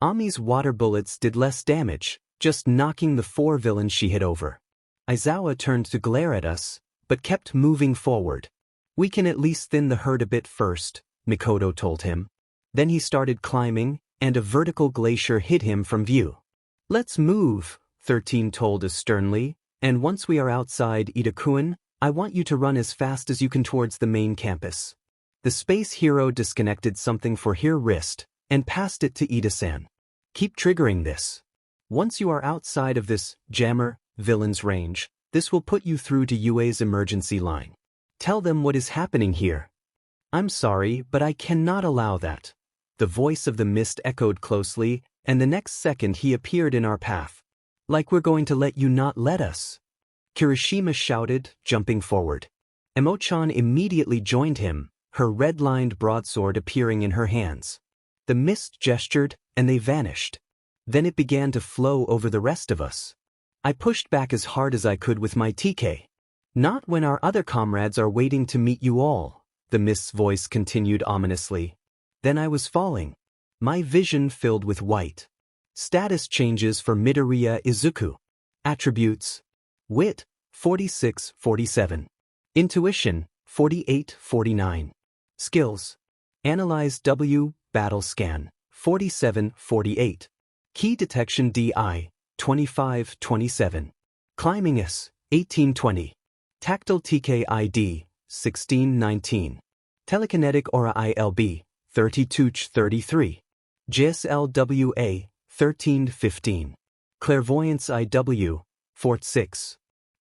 Ami's water bullets did less damage, just knocking the 4 villains she hit over. Aizawa turned to glare at us, but kept moving forward. We can at least thin the herd a bit first, Mikoto told him. Then he started climbing, and a vertical glacier hid him from view. Let's move, 13 told us sternly, and once we are outside Itakuen, I want you to run as fast as you can towards the main campus. The space hero disconnected something for her wrist, and passed it to Ida-san. Keep triggering this. Once you are outside of this jammer villain's range, this will put you through to UA's emergency line. Tell them what is happening here. I'm sorry, but I cannot allow that. The voice of the mist echoed closely, and the next second he appeared in our path. Like we're going to let you not let us. Kirishima shouted, jumping forward. Emo-chan immediately joined him, her red-lined broadsword appearing in her hands. The mist gestured, and they vanished. Then it began to flow over the rest of us. I pushed back as hard as I could with my TK. Not when our other comrades are waiting to meet you all, the mist's voice continued ominously. Then I was falling. My vision filled with white. Status changes for Midoriya Izuku. Attributes. Wit, 46-47. Intuition, 48-49. Skills. Analyze W, Battle Scan, 47-48. Key Detection DI, 25-27. Climbing S, 18-20. Tactile TK ID, 16-19. Telekinetic Aura ILB, 32-33. JSLWA, 13-15. Clairvoyance IW, 4-6.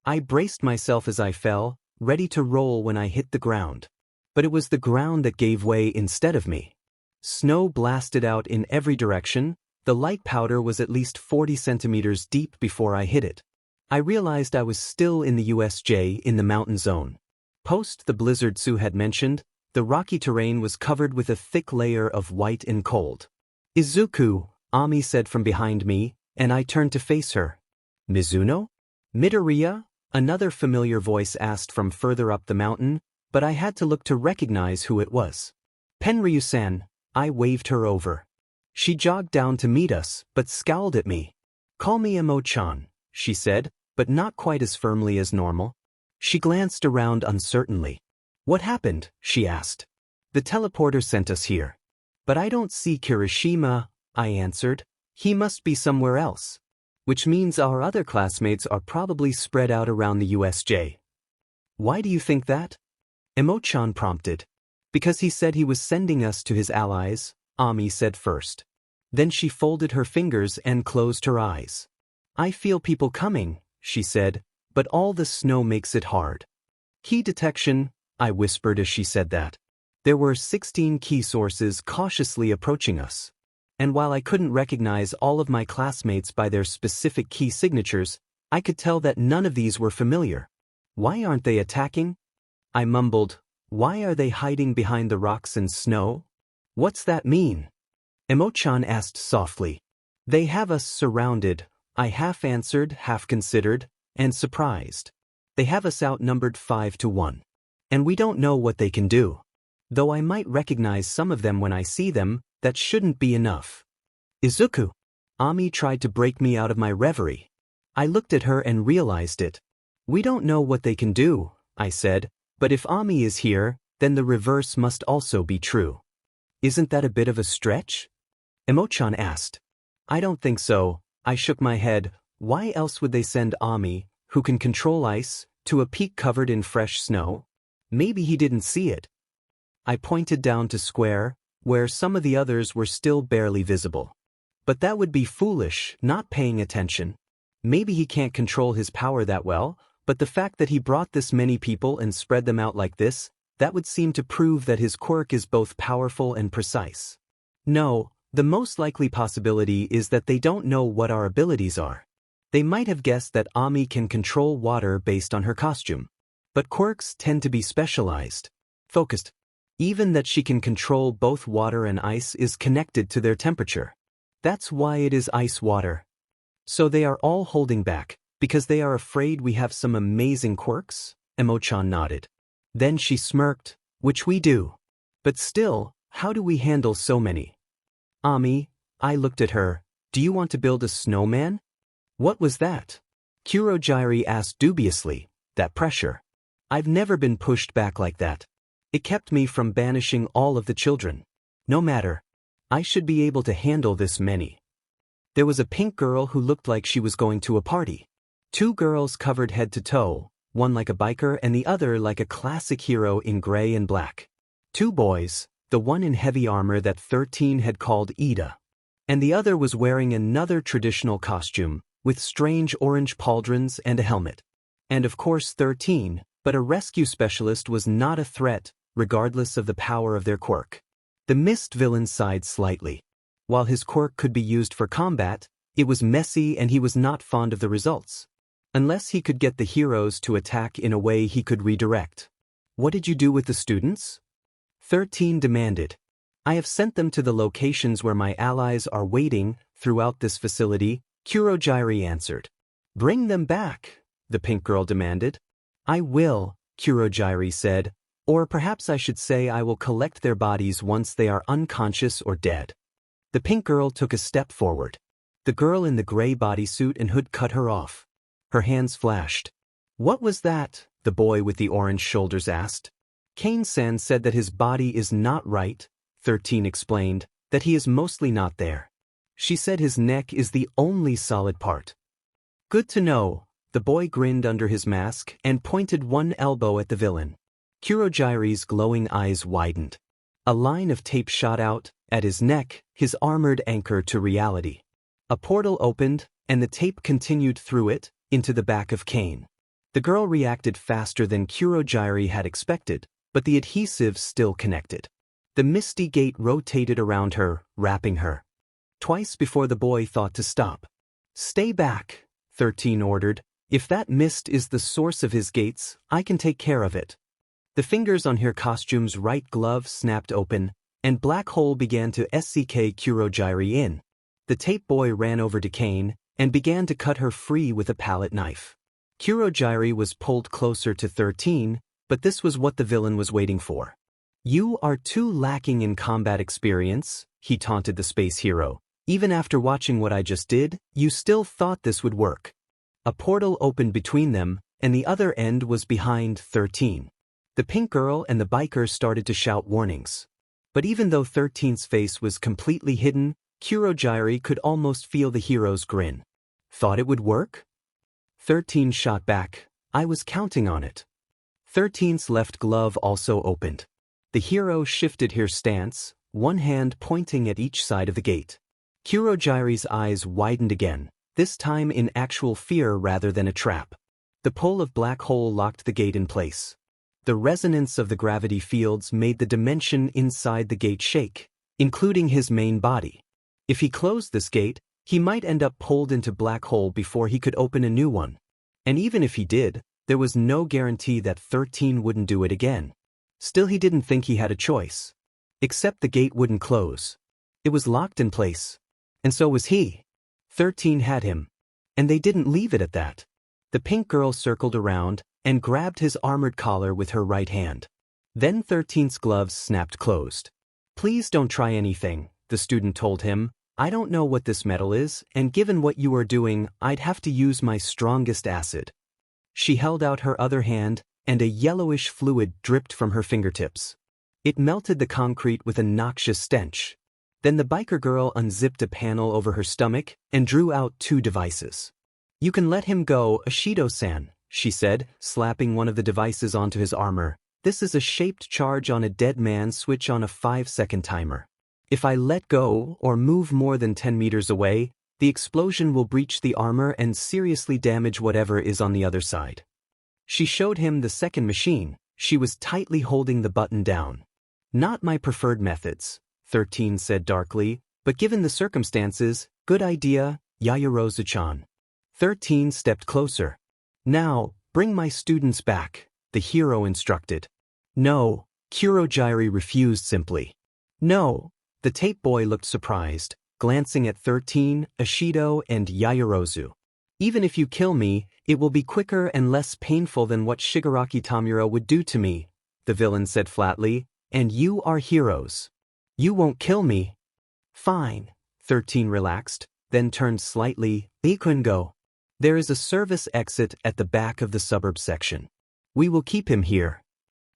I braced myself as I fell, ready to roll when I hit the ground. But it was the ground that gave way instead of me. Snow blasted out in every direction. The light powder was at least 40 centimeters deep before I hit it. I realized I was still in the USJ in the mountain zone. Post the blizzard Tsu had mentioned, the rocky terrain was covered with a thick layer of white and cold. Izuku, Ami said from behind me, and I turned to face her. Mizuno? Midoriya? Another familiar voice asked from further up the mountain, but I had to look to recognize who it was. Penryu-san, I waved her over. She jogged down to meet us, but scowled at me. Call me Emo-chan, she said, but not quite as firmly as normal. She glanced around uncertainly. What happened? She asked. The teleporter sent us here. But I don't see Kirishima, I answered. He must be somewhere else. Which means our other classmates are probably spread out around the USJ. Why do you think that? Emo-chan prompted. Because he said he was sending us to his allies, Ami said first. Then she folded her fingers and closed her eyes. I feel people coming, she said, but all the snow makes it hard. Key detection, I whispered as she said that. There were 16 key sources cautiously approaching us. And while I couldn't recognize all of my classmates by their specific key signatures, I could tell that none of these were familiar. Why aren't they attacking? I mumbled, why are they hiding behind the rocks and snow? What's that mean? Emo-chan asked softly. They have us surrounded, I half answered, half considered, and surprised. They have us outnumbered 5-1. And we don't know what they can do. Though I might recognize some of them when I see them, that shouldn't be enough. Izuku. Ami tried to break me out of my reverie. I looked at her and realized it. We don't know what they can do, I said, but if Ami is here, then the reverse must also be true. Isn't that a bit of a stretch? Emo-chan asked. I don't think so, I shook my head. Why else would they send Ami, who can control ice, to a peak covered in fresh snow? Maybe he didn't see it. I pointed down to Square, where some of the others were still barely visible. But that would be foolish, not paying attention. Maybe he can't control his power that well, but the fact that he brought this many people and spread them out like this, that would seem to prove that his quirk is both powerful and precise. No, the most likely possibility is that they don't know what our abilities are. They might have guessed that Ami can control water based on her costume. But quirks tend to be specialized, focused. Even that she can control both water and ice is connected to their temperature. That's why it is ice water. So they are all holding back, because they are afraid we have some amazing quirks? Emo-chan nodded. Then she smirked, which we do. But still, how do we handle so many? Ami, I looked at her, do you want to build a snowman? What was that? Kurogyari asked dubiously, that pressure. I've never been pushed back like that. It kept me from banishing all of the children. No matter. I should be able to handle this many. There was a pink girl who looked like she was going to a party. Two girls covered head to toe, one like a biker and the other like a classic hero in gray and black. Two boys, the one in heavy armor that 13 had called Ida. And the other was wearing another traditional costume, with strange orange pauldrons and a helmet. And of course 13, but a rescue specialist was not a threat, regardless of the power of their quirk. The mist villain sighed slightly. While his quirk could be used for combat, it was messy and he was not fond of the results. Unless he could get the heroes to attack in a way he could redirect. What did you do with the students? 13 demanded. I have sent them to the locations where my allies are waiting throughout this facility, Kurogyari answered. Bring them back, the pink girl demanded. I will, Kurogyari said, or perhaps I should say I will collect their bodies once they are unconscious or dead. The pink girl took a step forward. The girl in the gray bodysuit and hood cut her off. Her hands flashed. What was that? The boy with the orange shoulders asked. Kane-san said that his body is not right, 13 explained, that he is mostly not there. She said his neck is the only solid part. Good to know. The boy grinned under his mask and pointed one elbow at the villain. Kurogyari's glowing eyes widened. A line of tape shot out, at his neck, his armored anchor to reality. A portal opened, and the tape continued through it, into the back of Kane. The girl reacted faster than Kurogyari had expected, but the adhesive still connected. The misty gate rotated around her, wrapping her. Twice before the boy thought to stop. Stay back, 13 ordered. If that mist is the source of his gates, I can take care of it. The fingers on her costume's right glove snapped open, and black hole began to SCK Kurogyari in. The tape boy ran over to Kane and began to cut her free with a palette knife. Kurogyri was pulled closer to 13, but this was what the villain was waiting for. "You are too lacking in combat experience," he taunted the space hero. "Even after watching what I just did, you still thought this would work." A portal opened between them, and the other end was behind 13. The pink girl and the biker started to shout warnings. But even though 13's face was completely hidden, Kurogyri could almost feel the hero's grin. "Thought it would work?" 13 shot back. "I was counting on it." 13's left glove also opened. The hero shifted her stance, one hand pointing at each side of the gate. Kurogyri's eyes widened again, this time in actual fear rather than a trap. The pull of black hole locked the gate in place. The resonance of the gravity fields made the dimension inside the gate shake, including his main body. If he closed this gate, he might end up pulled into black hole before he could open a new one. And even if he did, there was no guarantee that 13 wouldn't do it again. Still, he didn't think he had a choice. Except the gate wouldn't close. It was locked in place. And so was he. 13 had him. And they didn't leave it at that. The pink girl circled around and grabbed his armored collar with her right hand. Then 13's gloves snapped closed. "Please don't try anything," the student told him. "I don't know what this metal is, and given what you are doing, I'd have to use my strongest acid." She held out her other hand, and a yellowish fluid dripped from her fingertips. It melted the concrete with a noxious stench. Then the biker girl unzipped a panel over her stomach and drew out 2 devices. "You can let him go, Ashido-san," she said, slapping one of the devices onto his armor. "This is a shaped charge on a dead man switch on a 5-second timer. If I let go or move more than 10 meters away, the explosion will breach the armor and seriously damage whatever is on the other side." She showed him the second machine. She was tightly holding the button down. "Not my preferred methods," 13 said darkly, "but given the circumstances, good idea, Yayarozu-chan." 13 stepped closer. "Now, bring my students back," the hero instructed. "No," Kurogyri refused simply. "No." The tape boy looked surprised, glancing at 13, Ashido, and Yayarozu. "Even if you kill me, it will be quicker and less painful than what Shigaraki Tamura would do to me," the villain said flatly, "and you are heroes. You won't kill me." "Fine." 13 relaxed, then turned slightly. "Ikungo. There is a service exit at the back of the suburb section. We will keep him here."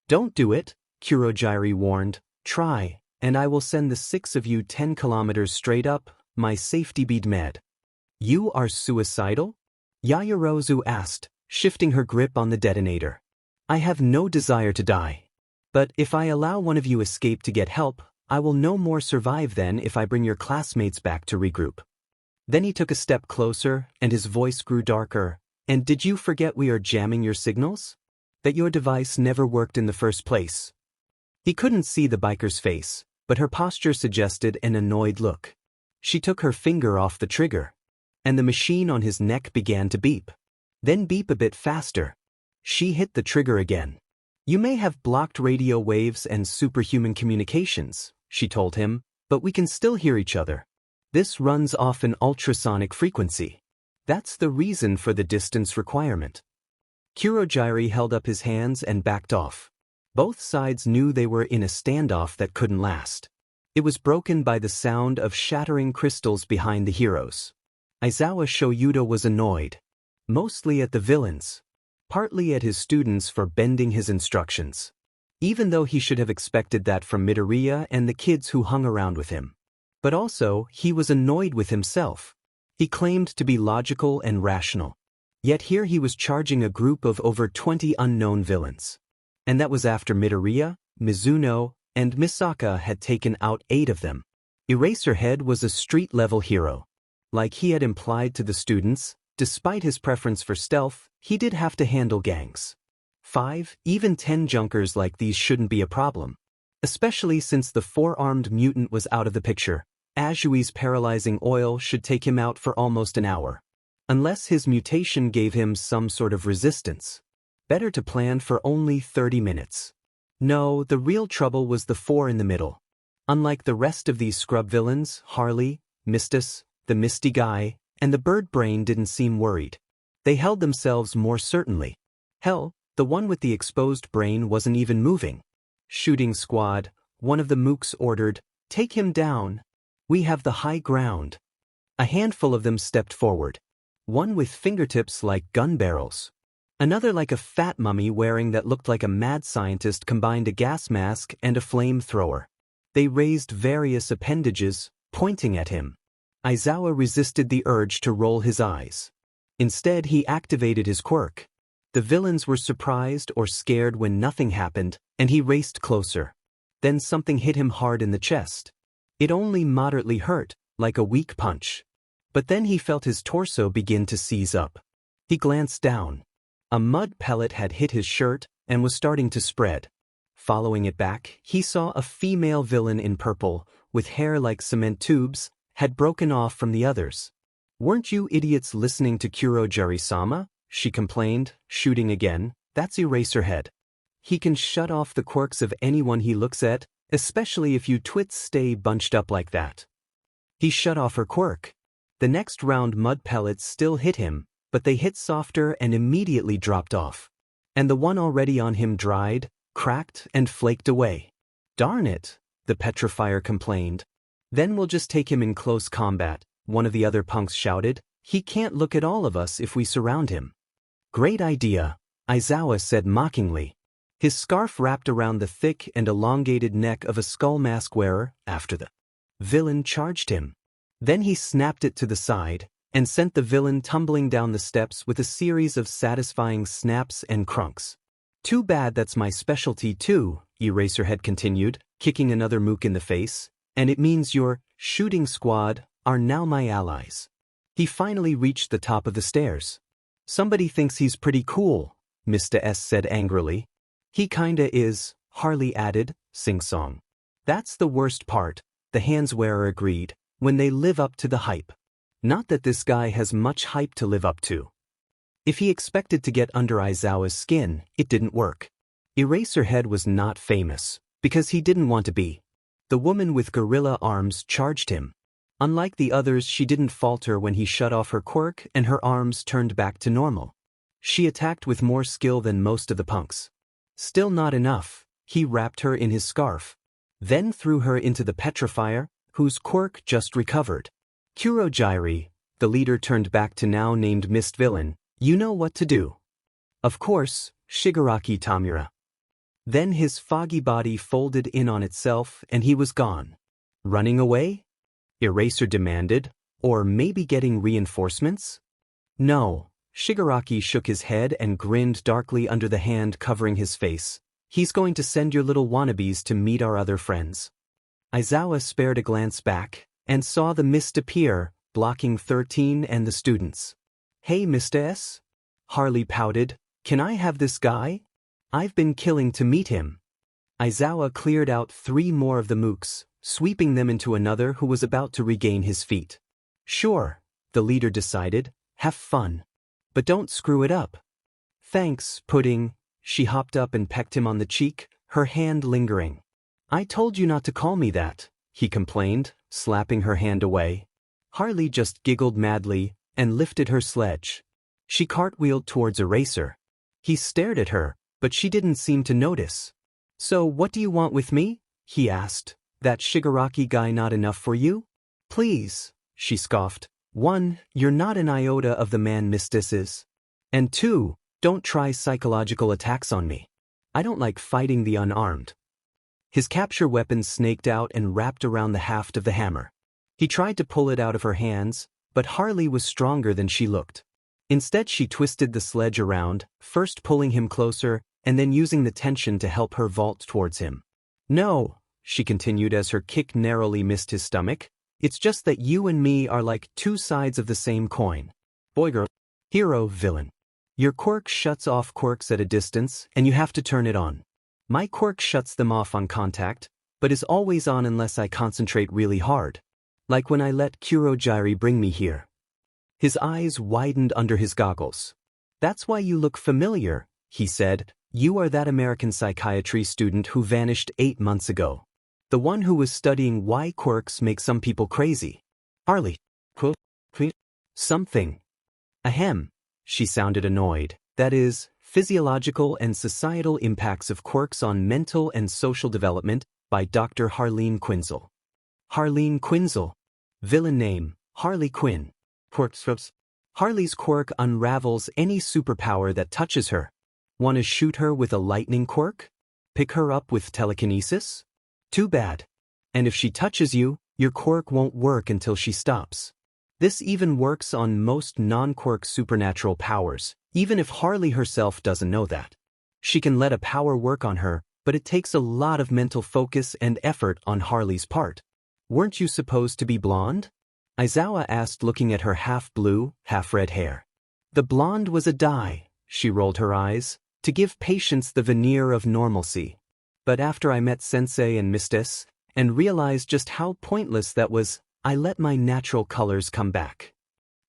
"Don't do it," Kurogyri warned. "Try, and I will send the 6 of you 10 kilometers straight up, my safety bead med." "You are suicidal?" Yayarozu asked, shifting her grip on the detonator. "I have no desire to die. But if I allow one of you escape to get help, I will no more survive than if I bring your classmates back to regroup." Then he took a step closer, and his voice grew darker. "And did you forget we are jamming your signals? That your device never worked in the first place?" He couldn't see the biker's face, but her posture suggested an annoyed look. She took her finger off the trigger, and the machine on his neck began to beep. Then beep a bit faster. She hit the trigger again. "You may have blocked radio waves and superhuman communications," she told him, "but we can still hear each other. This runs off an ultrasonic frequency. That's the reason for the distance requirement." Kurogyri held up his hands and backed off. Both sides knew they were in a standoff that couldn't last. It was broken by the sound of shattering crystals behind the heroes. Aizawa Shoyuda was annoyed. Mostly at the villains. Partly at his students for bending his instructions. Even though he should have expected that from Midoriya and the kids who hung around with him. But also, he was annoyed with himself. He claimed to be logical and rational. Yet here he was charging a group of over 20 unknown villains. And that was after Midoriya, Mizuno, and Misaka had taken out 8 of them. Eraserhead was a street-level hero. Like he had implied to the students, despite his preference for stealth, he did have to handle gangs. 5, even 10 junkers like these shouldn't be a problem. Especially since the 4-armed mutant was out of the picture. Ajui's paralyzing oil should take him out for almost an hour. Unless his mutation gave him some sort of resistance. Better to plan for only 30 minutes. No, the real trouble was the 4 in the middle. Unlike the rest of these scrub villains, Harley, Mistus, the misty guy, and the bird brain didn't seem worried. They held themselves more certainly. Hell, the one with the exposed brain wasn't even moving. Shooting squad, one of the mooks ordered, "Take him down. We have the high ground." A handful of them stepped forward. One with fingertips like gun barrels. Another like a fat mummy wearing that looked like a mad scientist combined a gas mask and a flamethrower. They raised various appendages, pointing at him. Aizawa resisted the urge to roll his eyes. Instead, he activated his quirk. The villains were surprised or scared when nothing happened, and he raced closer. Then something hit him hard in the chest. It only moderately hurt, like a weak punch. But then he felt his torso begin to seize up. He glanced down. A mud pellet had hit his shirt and was starting to spread. Following it back, he saw a female villain in purple, with hair like cement tubes, had broken off from the others. "Weren't you idiots listening to Kurojari-sama?" she complained, shooting again. "That's Eraserhead. He can shut off the quirks of anyone he looks at, especially if you twits stay bunched up like that." He shut off her quirk. The next round mud pellets still hit him, but they hit softer and immediately dropped off. And the one already on him dried, cracked, and flaked away. "Darn it," the petrifier complained. "Then we'll just take him in close combat," one of the other punks shouted. "He can't look at all of us if we surround him." "Great idea," Aizawa said mockingly. His scarf wrapped around the thick and elongated neck of a skull mask wearer after the villain charged him. Then he snapped it to the side and sent the villain tumbling down the steps with a series of satisfying snaps and crunks. "Too bad that's my specialty too," Eraserhead continued, kicking another mook in the face, "and it means your shooting squad are now my allies." He finally reached the top of the stairs. "Somebody thinks he's pretty cool," Mr. S said angrily. "He kinda is," Harley added, sing-song. "That's the worst part," the hands wearer agreed, "when they live up to the hype. Not that this guy has much hype to live up to." If he expected to get under Aizawa's skin, it didn't work. Eraserhead was not famous, because he didn't want to be. The woman with gorilla arms charged him. Unlike the others, she didn't falter when he shut off her quirk and her arms turned back to normal. She attacked with more skill than most of the punks. Still not enough, he wrapped her in his scarf. Then threw her into the petrifier, whose quirk just recovered. "Kurojiri," the leader turned back to now named Mist Villain, "you know what to do." "Of course, Shigaraki Tamura." Then his foggy body folded in on itself and he was gone. "Running away?" Eraser demanded, "or maybe getting reinforcements?" "No." Shigaraki shook his head and grinned darkly under the hand covering his face. "He's going to send your little wannabes to meet our other friends." Aizawa spared a glance back and saw the mist appear, blocking 13 and the students. "Hey, Mr. S?" Harley pouted. "Can I have this guy? I've been killing to meet him." Aizawa cleared out 3 more of the mooks, sweeping them into another who was about to regain his feet. "Sure," the leader decided. "Have fun. But don't screw it up." "Thanks, Pudding." She hopped up and pecked him on the cheek, her hand lingering. "I told you not to call me that," he complained, slapping her hand away. Harley just giggled madly and lifted her sledge. She cartwheeled towards Eraser. He stared at her, but she didn't seem to notice. "So what do you want with me?" he asked. "That Shigaraki guy not enough for you?" "Please," she scoffed. "1, you're not an iota of the man Mistis is. And 2, don't try psychological attacks on me. I don't like fighting the unarmed." His capture weapon snaked out and wrapped around the haft of the hammer. He tried to pull it out of her hands, but Harley was stronger than she looked. Instead, she twisted the sledge around, first pulling him closer and then using the tension to help her vault towards him. "No," she continued as her kick narrowly missed his stomach. "It's just that you and me are like 2 sides of the same coin. Boy-girl, hero, villain. Your quirk shuts off quirks at a distance, and you have to turn it on. My quirk shuts them off on contact, but is always on unless I concentrate really hard. Like when I let Kurojiri bring me here." His eyes widened under his goggles. "That's why you look familiar," he said. "You are that American psychiatry student who vanished 8 months ago. The one who was studying why quirks make some people crazy." "Harley." Quote, something. Ahem. She sounded annoyed. That is, Physiological and Societal Impacts of Quirks on Mental and Social Development by Dr. Harleen Quinzel. Harleen Quinzel. Villain name, Harley Quinn. Quirks. Harley's quirk unravels any superpower that touches her. Wanna shoot her with a lightning quirk? Pick her up with telekinesis? Too bad. And if she touches you, your quirk won't work until she stops. This even works on most non-quirk supernatural powers, even if Harley herself doesn't know that. She can let a power work on her, but it takes a lot of mental focus and effort on Harley's part. Weren't you supposed to be blonde? Aizawa asked, looking at her half-blue, half-red hair. The blonde was a dye, she rolled her eyes, to give Patience the veneer of normalcy. But after I met Sensei and Mistes, and realized just how pointless that was, I let my natural colors come back.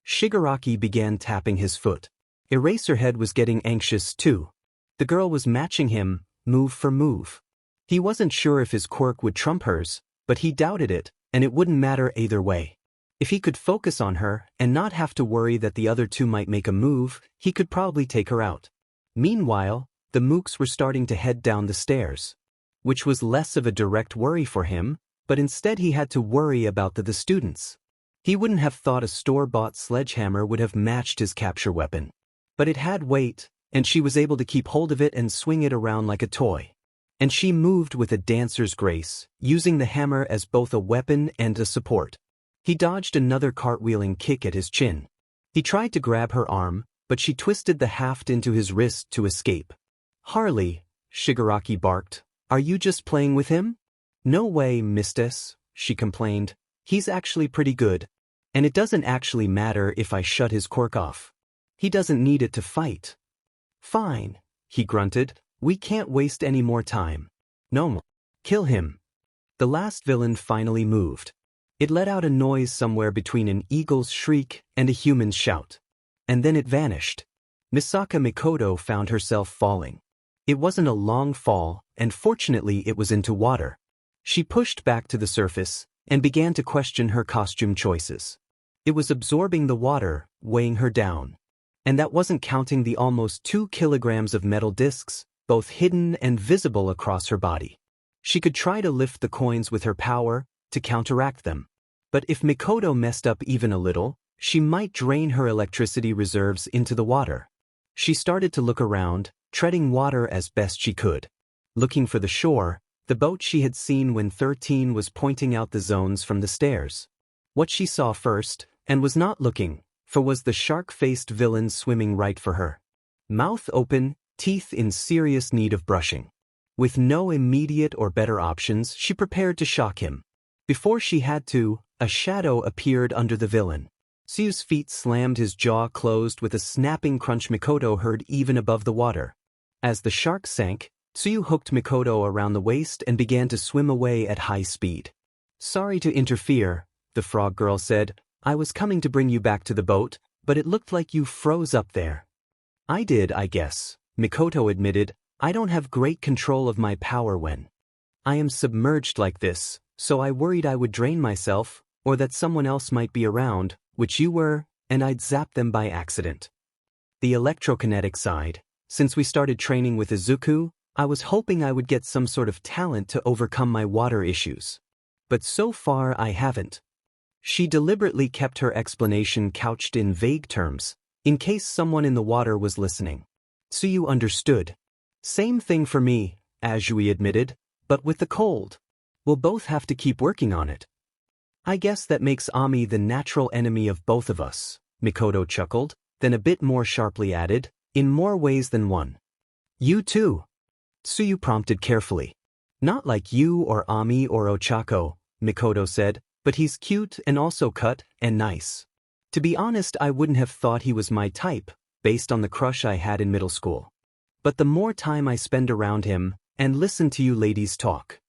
Shigaraki began tapping his foot. Eraserhead was getting anxious too. The girl was matching him, move for move. He wasn't sure if his quirk would trump hers, but he doubted it, and it wouldn't matter either way. If he could focus on her and not have to worry that the other two might make a move, he could probably take her out. Meanwhile, the mooks were starting to head down the stairs, which was less of a direct worry for him, but instead he had to worry about the students. He wouldn't have thought a store-bought sledgehammer would have matched his capture weapon. But it had weight, and she was able to keep hold of it and swing it around like a toy. And she moved with a dancer's grace, using the hammer as both a weapon and a support. He dodged another cartwheeling kick at his chin. He tried to grab her arm, but she twisted the haft into his wrist to escape. Harley, Shigaraki barked, are you just playing with him? No way, Mistes, she complained. He's actually pretty good. And it doesn't actually matter if I shut his quirk off. He doesn't need it to fight. Fine, he grunted. We can't waste any more time. No, kill him. The last villain finally moved. It let out a noise somewhere between an eagle's shriek and a human's shout. And then it vanished. Misaka Mikoto found herself falling. It wasn't a long fall, and fortunately it was into water. She pushed back to the surface and began to question her costume choices. It was absorbing the water, weighing her down. And that wasn't counting the almost 2 kilograms of metal discs, both hidden and visible across her body. She could try to lift the coins with her power to counteract them. But if Mikoto messed up even a little, she might drain her electricity reserves into the water. She started to look around, treading water as best she could. Looking for the shore, the boat she had seen when 13 was pointing out the zones from the stairs. What she saw first, and was not looking for, was the shark-faced villain swimming right for her. Mouth open, teeth in serious need of brushing. With no immediate or better options, she prepared to shock him. Before she had to, a shadow appeared under the villain. Suyu's feet slammed, his jaw closed with a snapping crunch Mikoto heard even above the water. As the shark sank, Suyu hooked Mikoto around the waist and began to swim away at high speed. Sorry to interfere, the frog girl said. I was coming to bring you back to the boat, but it looked like you froze up there. I did, I guess, Mikoto admitted. I don't have great control of my power when I am submerged like this, so I worried I would drain myself, or that someone else might be around, which you were, and I'd zap them by accident. The electrokinetic side. Since we started training with Izuku, I was hoping I would get some sort of talent to overcome my water issues. But so far I haven't. She deliberately kept her explanation couched in vague terms, in case someone in the water was listening. Suyu understood. Same thing for me, Azui admitted, but with the cold. We'll both have to keep working on it. I guess that makes Ami the natural enemy of both of us, Mikoto chuckled, then a bit more sharply added, in more ways than one. You too. Suyu prompted carefully. Not like you or Ami or Ochako, Mikoto said, but he's cute and also cut and nice. To be honest, I wouldn't have thought he was my type, based on the crush I had in middle school. But the more time I spend around him, and listen to you ladies talk.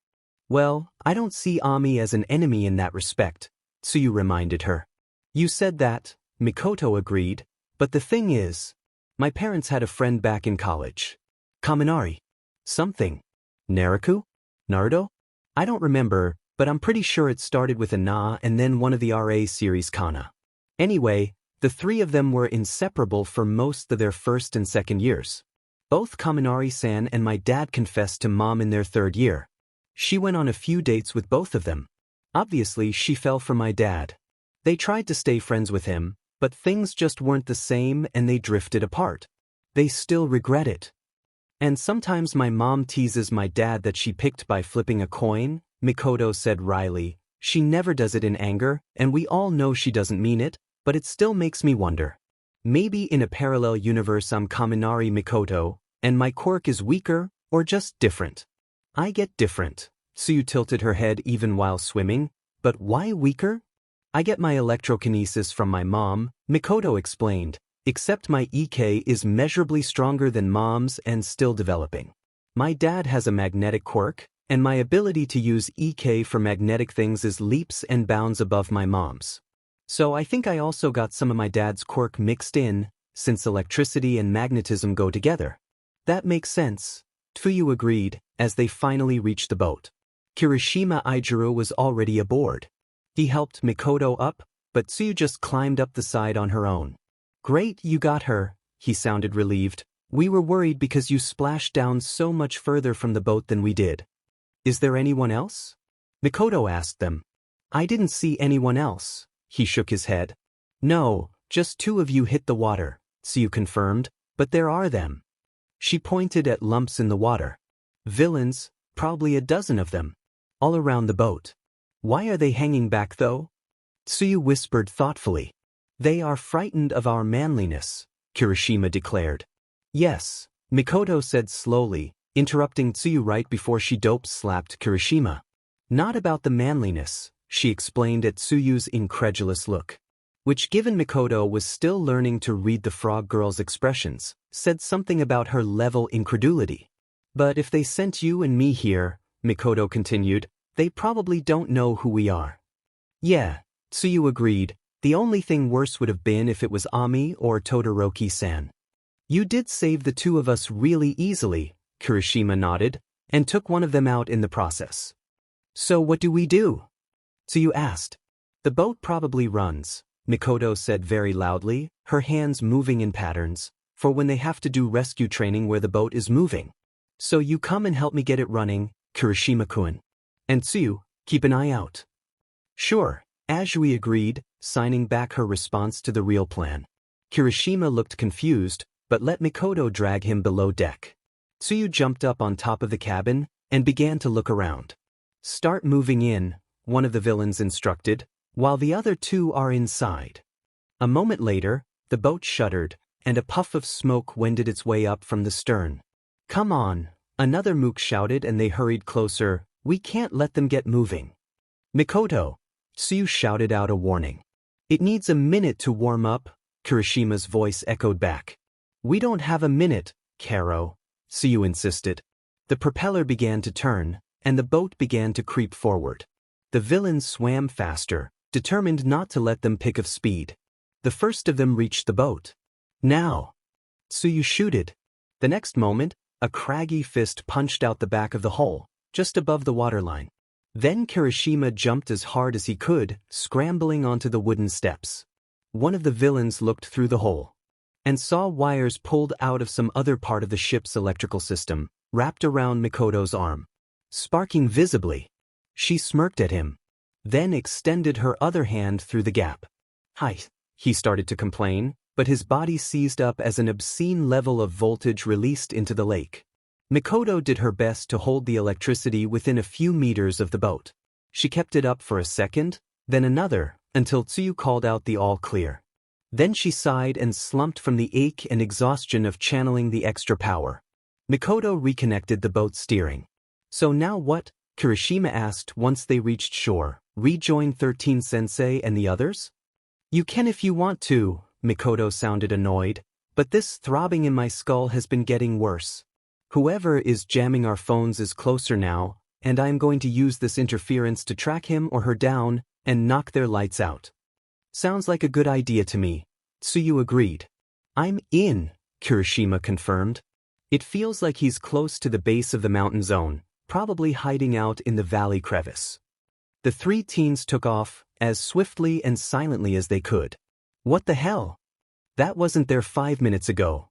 Well, I don't see Ami as an enemy in that respect, Suyu reminded her. You said that, Mikoto agreed, but the thing is, my parents had a friend back in college. Kaminari. Something. Naraku? Naruto? I don't remember, but I'm pretty sure it started with a Na and then one of the RA series Kana. Anyway, the three of them were inseparable for most of their first and second years. Both Kaminari-san and my dad confessed to mom in their third year. She went on a few dates with both of them. Obviously, she fell for my dad. They tried to stay friends with him, but things just weren't the same and they drifted apart. They still regret it. And sometimes my mom teases my dad that she picked by flipping a coin, Mikoto said wryly. She never does it in anger, and we all know she doesn't mean it, but it still makes me wonder. Maybe in a parallel universe I'm Kaminari Mikoto, and my quirk is weaker, or just different. I get different. Tsuyu tilted her head even while swimming, but why weaker? I get my electrokinesis from my mom, Mikoto explained, except my EK is measurably stronger than mom's and still developing. My dad has a magnetic quirk, and my ability to use EK for magnetic things is leaps and bounds above my mom's. So I think I also got some of my dad's quirk mixed in, since electricity and magnetism go together. That makes sense, Tsuyu agreed, as they finally reached the boat. Kirishima Ijuru was already aboard. He helped Mikoto up, but Tsuyu just climbed up the side on her own. Great, you got her, he sounded relieved. We were worried because you splashed down so much further from the boat than we did. Is there anyone else? Mikoto asked them. I didn't see anyone else, he shook his head. No, just two of you hit the water, Tsuyu confirmed, but there are them. She pointed at lumps in the water. Villains, probably a dozen of them. All around the boat. Why are they hanging back though? Tsuyu whispered thoughtfully. They are frightened of our manliness, Kirishima declared. Yes, Mikoto said slowly, interrupting Tsuyu right before she dope-slapped Kirishima. Not about the manliness, she explained at Tsuyu's incredulous look. Which, given Mikoto was still learning to read the frog girl's expressions, said something about her level incredulity. But if they sent you and me here, Mikoto continued, they probably don't know who we are. Yeah, Tsuyu agreed. The only thing worse would have been if it was Ami or Todoroki-san. You did save the two of us really easily, Kirishima nodded, and took one of them out in the process. So what do we do? Tsuyu asked. The boat probably runs, Mikoto said very loudly, her hands moving in patterns, for when they have to do rescue training where the boat is moving. So you come and help me get it running, Kirishima-kun. And Tsuyu, keep an eye out. Sure, Azui agreed, signing back her response to the real plan. Kirishima looked confused, but let Mikoto drag him below deck. Tsuyu jumped up on top of the cabin and began to look around. Start moving in, one of the villains instructed, while the other two are inside. A moment later, the boat shuddered, and a puff of smoke wended its way up from the stern. Come on, another mook shouted, and they hurried closer. We can't let them get moving. Mikoto, Tsuyu shouted out a warning. It needs a minute to warm up, Kirishima's voice echoed back. We don't have a minute, Karo, Tsuyu insisted. The propeller began to turn, and the boat began to creep forward. The villains swam faster, determined not to let them pick up speed. The first of them reached the boat. Now! Tsuyu shouted. The next moment, a craggy fist punched out the back of the hull, just above the waterline. Then Kirishima jumped as hard as he could, scrambling onto the wooden steps. One of the villains looked through the hole and saw wires pulled out of some other part of the ship's electrical system, wrapped around Mikoto's arm, sparking visibly. She smirked at him, then extended her other hand through the gap. Hi, he started to complain, but his body seized up as an obscene level of voltage released into the lake. Mikoto did her best to hold the electricity within a few meters of the boat. She kept it up for a second, then another, until Tsuyu called out the all clear. Then she sighed and slumped from the ache and exhaustion of channeling the extra power. Mikoto reconnected the boat's steering. So now what? Kirishima asked once they reached shore. Rejoin 13 Sensei and the others? You can if you want to, Mikoto sounded annoyed, but this throbbing in my skull has been getting worse. Whoever is jamming our phones is closer now, and I am going to use this interference to track him or her down and knock their lights out. Sounds like a good idea to me, Tsuyu agreed. I'm in, Kirishima confirmed. It feels like he's close to the base of the mountain zone, probably hiding out in the valley crevice. The three teens took off, as swiftly and silently as they could. What the hell? That wasn't there 5 minutes ago.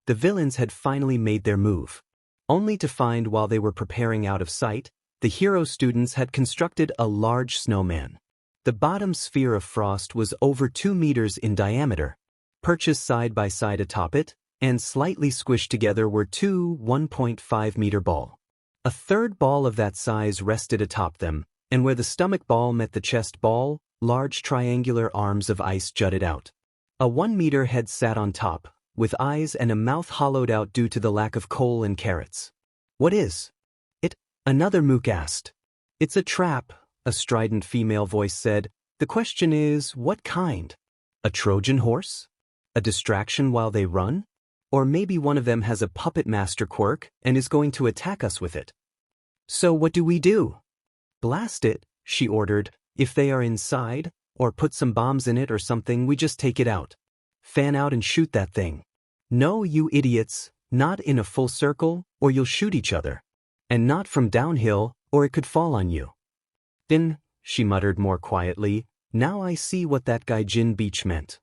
The villains had finally made their move. Only to find while they were preparing out of sight, the hero students had constructed a large snowman. The bottom sphere of frost was over 2 meters in diameter. Perched side by side atop it, and slightly squished together were two 1.5-meter balls. A third ball of that size rested atop them, and where the stomach ball met the chest ball, large triangular arms of ice jutted out. A 1-meter head sat on top, with eyes and a mouth hollowed out due to the lack of coal and carrots. What is it? Another mook asked. It's a trap, a strident female voice said. The question is, what kind? A Trojan horse? A distraction while they run? Or maybe one of them has a puppet master quirk and is going to attack us with it. So what do we do? Blast it, she ordered. If they are inside, or put some bombs in it or something, we just take it out. Fan out and shoot that thing. No, you idiots, not in a full circle, or you'll shoot each other. And not from downhill, or it could fall on you. Then, she muttered more quietly, now I see what that Gaijin Beach meant.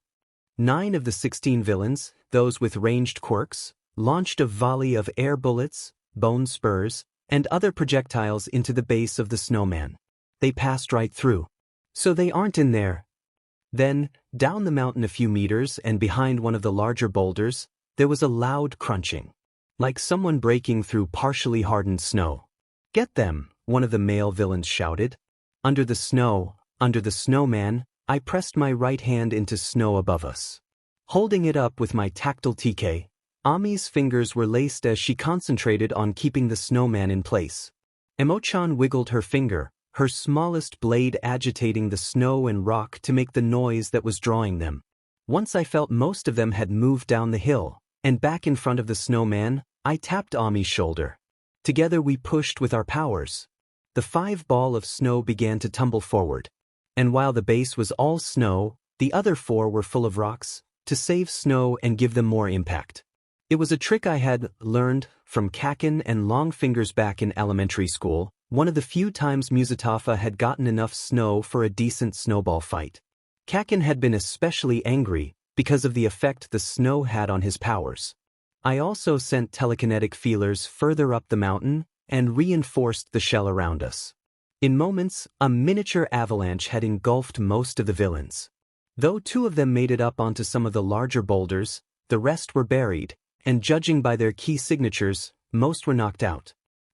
9 of the 16 villains, those with ranged quirks, launched a volley of air bullets, bone spurs, and other projectiles into the base of the snowman. They passed right through. So they aren't in there. Then, down the mountain a few meters and behind one of the larger boulders, there was a loud crunching. Like someone breaking through partially hardened snow. Get them, one of the male villains shouted. Under the snowman, I pressed my right hand into snow above us. Holding it up with my tactile TK, Ami's fingers were laced as she concentrated on keeping the snowman in place. Emo-chan wiggled her finger, her smallest blade agitating the snow and rock to make the noise that was drawing them. Once I felt most of them had moved down the hill, and back in front of the snowman, I tapped Ami's shoulder. Together we pushed with our powers. The 5 ball of snow began to tumble forward. And while the base was all snow, the other 4 were full of rocks, to save snow and give them more impact. It was a trick I had learned from Kaken and Longfingers back in elementary school, one of the few times Musatafa had gotten enough snow for a decent snowball fight. Kaken had been especially angry because of the effect the snow had on his powers. I also sent telekinetic feelers further up the mountain and reinforced the shell around us. In moments, a miniature avalanche had engulfed most of the villains. Though 2 of them made it up onto some of the larger boulders, the rest were buried, and judging by their key signatures, most were knocked out.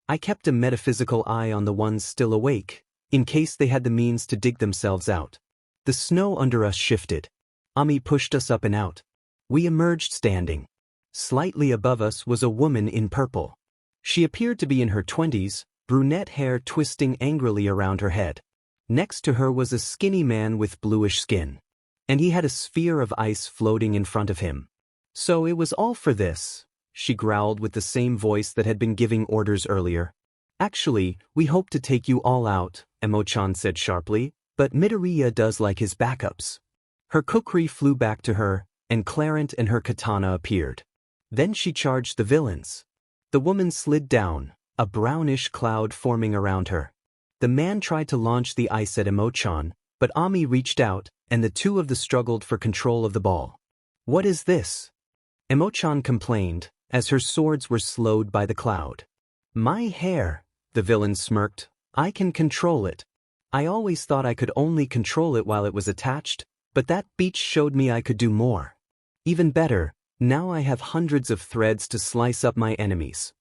I kept a metaphysical eye on the ones still awake, in case they had the means to dig themselves out. The snow under us shifted. Ami pushed us up and out. We emerged standing. Slightly above us was a woman in purple. She appeared to be in her 20s, brunette hair twisting angrily around her head. Next to her was a skinny man with bluish skin. And he had a sphere of ice floating in front of him. So it was all for this, she growled with the same voice that had been giving orders earlier. Actually, we hope to take you all out, Emo-chan said sharply, but Midoriya does like his backups. Her kukri flew back to her, and Clarent and her katana appeared. Then she charged the villains. The woman slid down, a brownish cloud forming around her. The man tried to launch the ice at Emo-chan, but Ami reached out, and the 2 of them struggled for control of the ball. What is this? Emo-chan complained, as her swords were slowed by the cloud. My hair, the villain smirked. I can control it. I always thought I could only control it while it was attached, but that beach showed me I could do more. Even better, now I have hundreds of threads to slice up my enemies.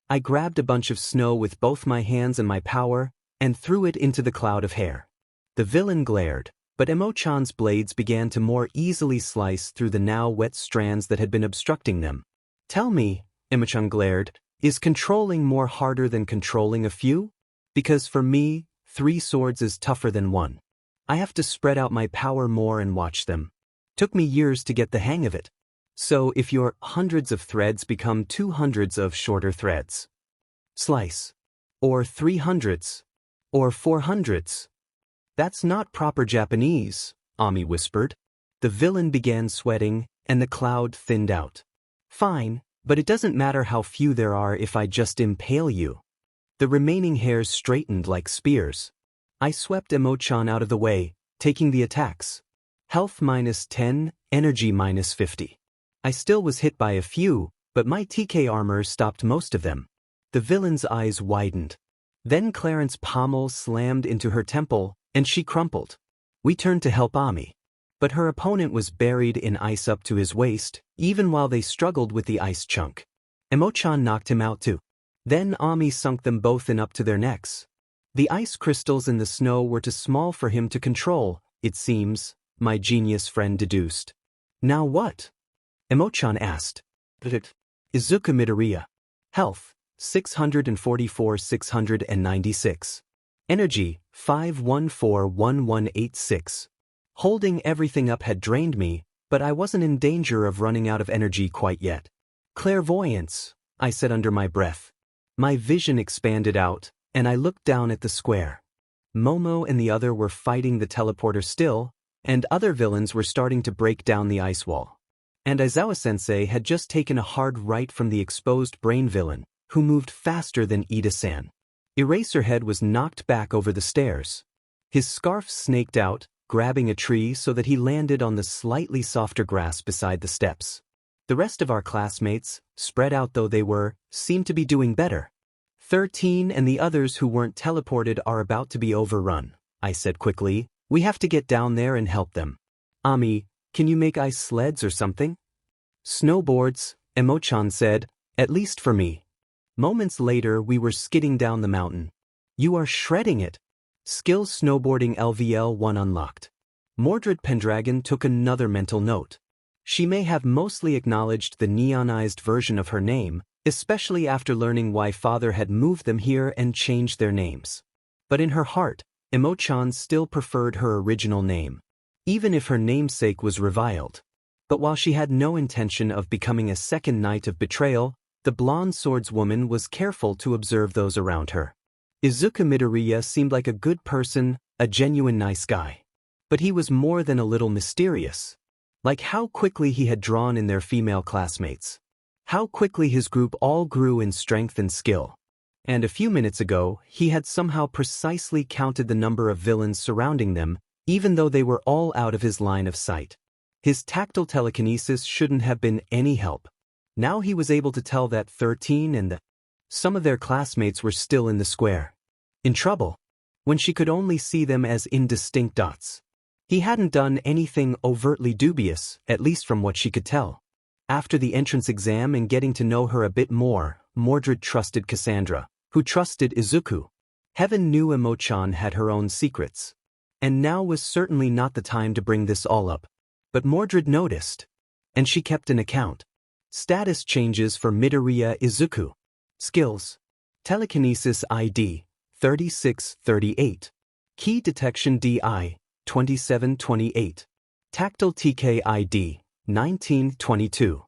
I grabbed a bunch of snow with both my hands and my power, and threw it into the cloud of hair. The villain glared, but Emo-chan's blades began to more easily slice through the now wet strands that had been obstructing them. Tell me, Emo-chan glared, is controlling more harder than controlling a few? Because for me, 3 swords is tougher than 1. I have to spread out my power more and watch them. Took me years to get the hang of it. So if your hundreds of threads become 200s of shorter threads. Slice. Or 300s. Or 400s. That's not proper Japanese, Ami whispered. The villain began sweating, and the cloud thinned out. Fine, but it doesn't matter how few there are if I just impale you. The remaining hairs straightened like spears. I swept Emo-chan out of the way, taking the attacks. Health -10, energy -50. I still was hit by a few, but my TK armor stopped most of them. The villain's eyes widened. Then Clarence's pommel slammed into her temple, and she crumpled. We turned to help Ami. But her opponent was buried in ice up to his waist, even while they struggled with the ice chunk. Emo-chan knocked him out too. Then Ami sunk them both in up to their necks. The ice crystals in the snow were too small for him to control, it seems, my genius friend deduced. Now what? Emo-chan asked. Izuku Midoriya. Health, 644-696. Energy, 514-1186. Holding everything up had drained me, but I wasn't in danger of running out of energy quite yet. Clairvoyance, I said under my breath. My vision expanded out, and I looked down at the square. Momo and the other were fighting the teleporter still, and other villains were starting to break down the ice wall. And Aizawa-sensei had just taken a hard right from the exposed brain villain, who moved faster than Ida-san. Eraserhead was knocked back over the stairs. His scarf snaked out, grabbing a tree so that he landed on the slightly softer grass beside the steps. The rest of our classmates, spread out though they were, seemed to be doing better. 13 and the others who weren't teleported are about to be overrun, I said quickly. We have to get down there and help them. Ami, can you make ice sleds or something? Snowboards, Emo-chan said, at least for me. Moments later we were skidding down the mountain. You are shredding it. Skills snowboarding LVL1 unlocked. Mordred Pendragon took another mental note. She may have mostly acknowledged the neonized version of her name, especially after learning why father had moved them here and changed their names. But in her heart, Emo-chan still preferred her original name, even if her namesake was reviled. But while she had no intention of becoming a second knight of betrayal, the blonde swordswoman was careful to observe those around her. Izuku Midoriya seemed like a good person, a genuine nice guy. But he was more than a little mysterious. Like how quickly he had drawn in their female classmates. How quickly his group all grew in strength and skill. And a few minutes ago, he had somehow precisely counted the number of villains surrounding them, even though they were all out of his line of sight. His tactile telekinesis shouldn't have been any help. Now he was able to tell that 13 and some of their classmates were still in the square. In trouble. When she could only see them as indistinct dots. He hadn't done anything overtly dubious, at least from what she could tell. After the entrance exam and getting to know her a bit more, Mordred trusted Cassandra, who trusted Izuku. Heaven knew Emo-chan had her own secrets. And now was certainly not the time to bring this all up. But Mordred noticed. And she kept an account. Status changes for Midoriya Izuku. Skills. Telekinesis ID, 3638. Key Detection DI, 2728. Tactile TK ID, 1922.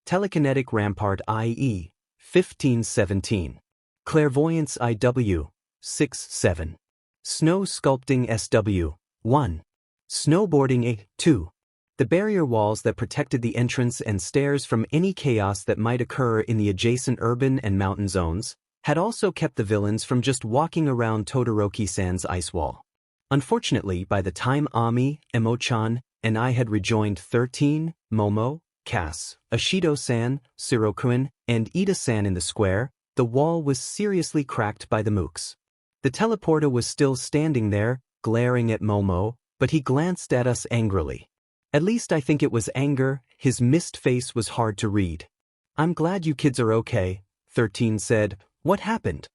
Telekinetic Rampart IE, 1517. Clairvoyance IW, 67. Snow Sculpting SW, 1. Snowboarding A, 2. The barrier walls that protected the entrance and stairs from any chaos that might occur in the adjacent urban and mountain zones had also kept the villains from just walking around Todoroki-san's ice wall. Unfortunately, by the time Ami, Emo-chan, and I had rejoined 13, Momo, Cass, Ashido-san, Shirokuin, and Ida-san in the square, the wall was seriously cracked by the mooks. The teleporter was still standing there, glaring at Momo, but he glanced at us angrily. At least I think it was anger, his mist face was hard to read. I'm glad you kids are okay, 13 said. What happened?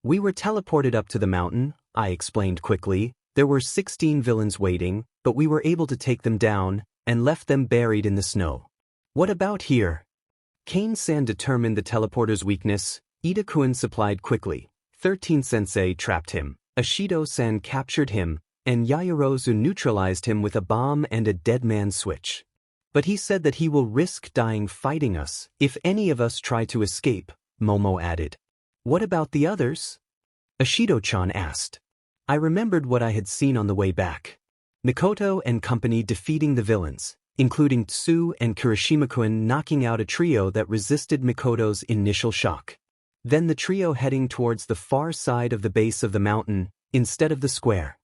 We were teleported up to the mountain, I explained quickly. There were 16 villains waiting, but we were able to take them down, and left them buried in the snow. What about here? Kane-san determined the teleporter's weakness, Ida-kun supplied quickly. 13-sensei trapped him, Ashido-san captured him, and Yaoyorozu neutralized him with a bomb and a dead man switch. But he said that he will risk dying fighting us if any of us try to escape, Momo added. What about the others? Ashido-chan asked. I remembered what I had seen on the way back. Mikoto and company defeating the villains, including Tsu and Kirishima-kun knocking out a trio that resisted Mikoto's initial shock. Then the trio heading towards the far side of the base of the mountain, instead of the square.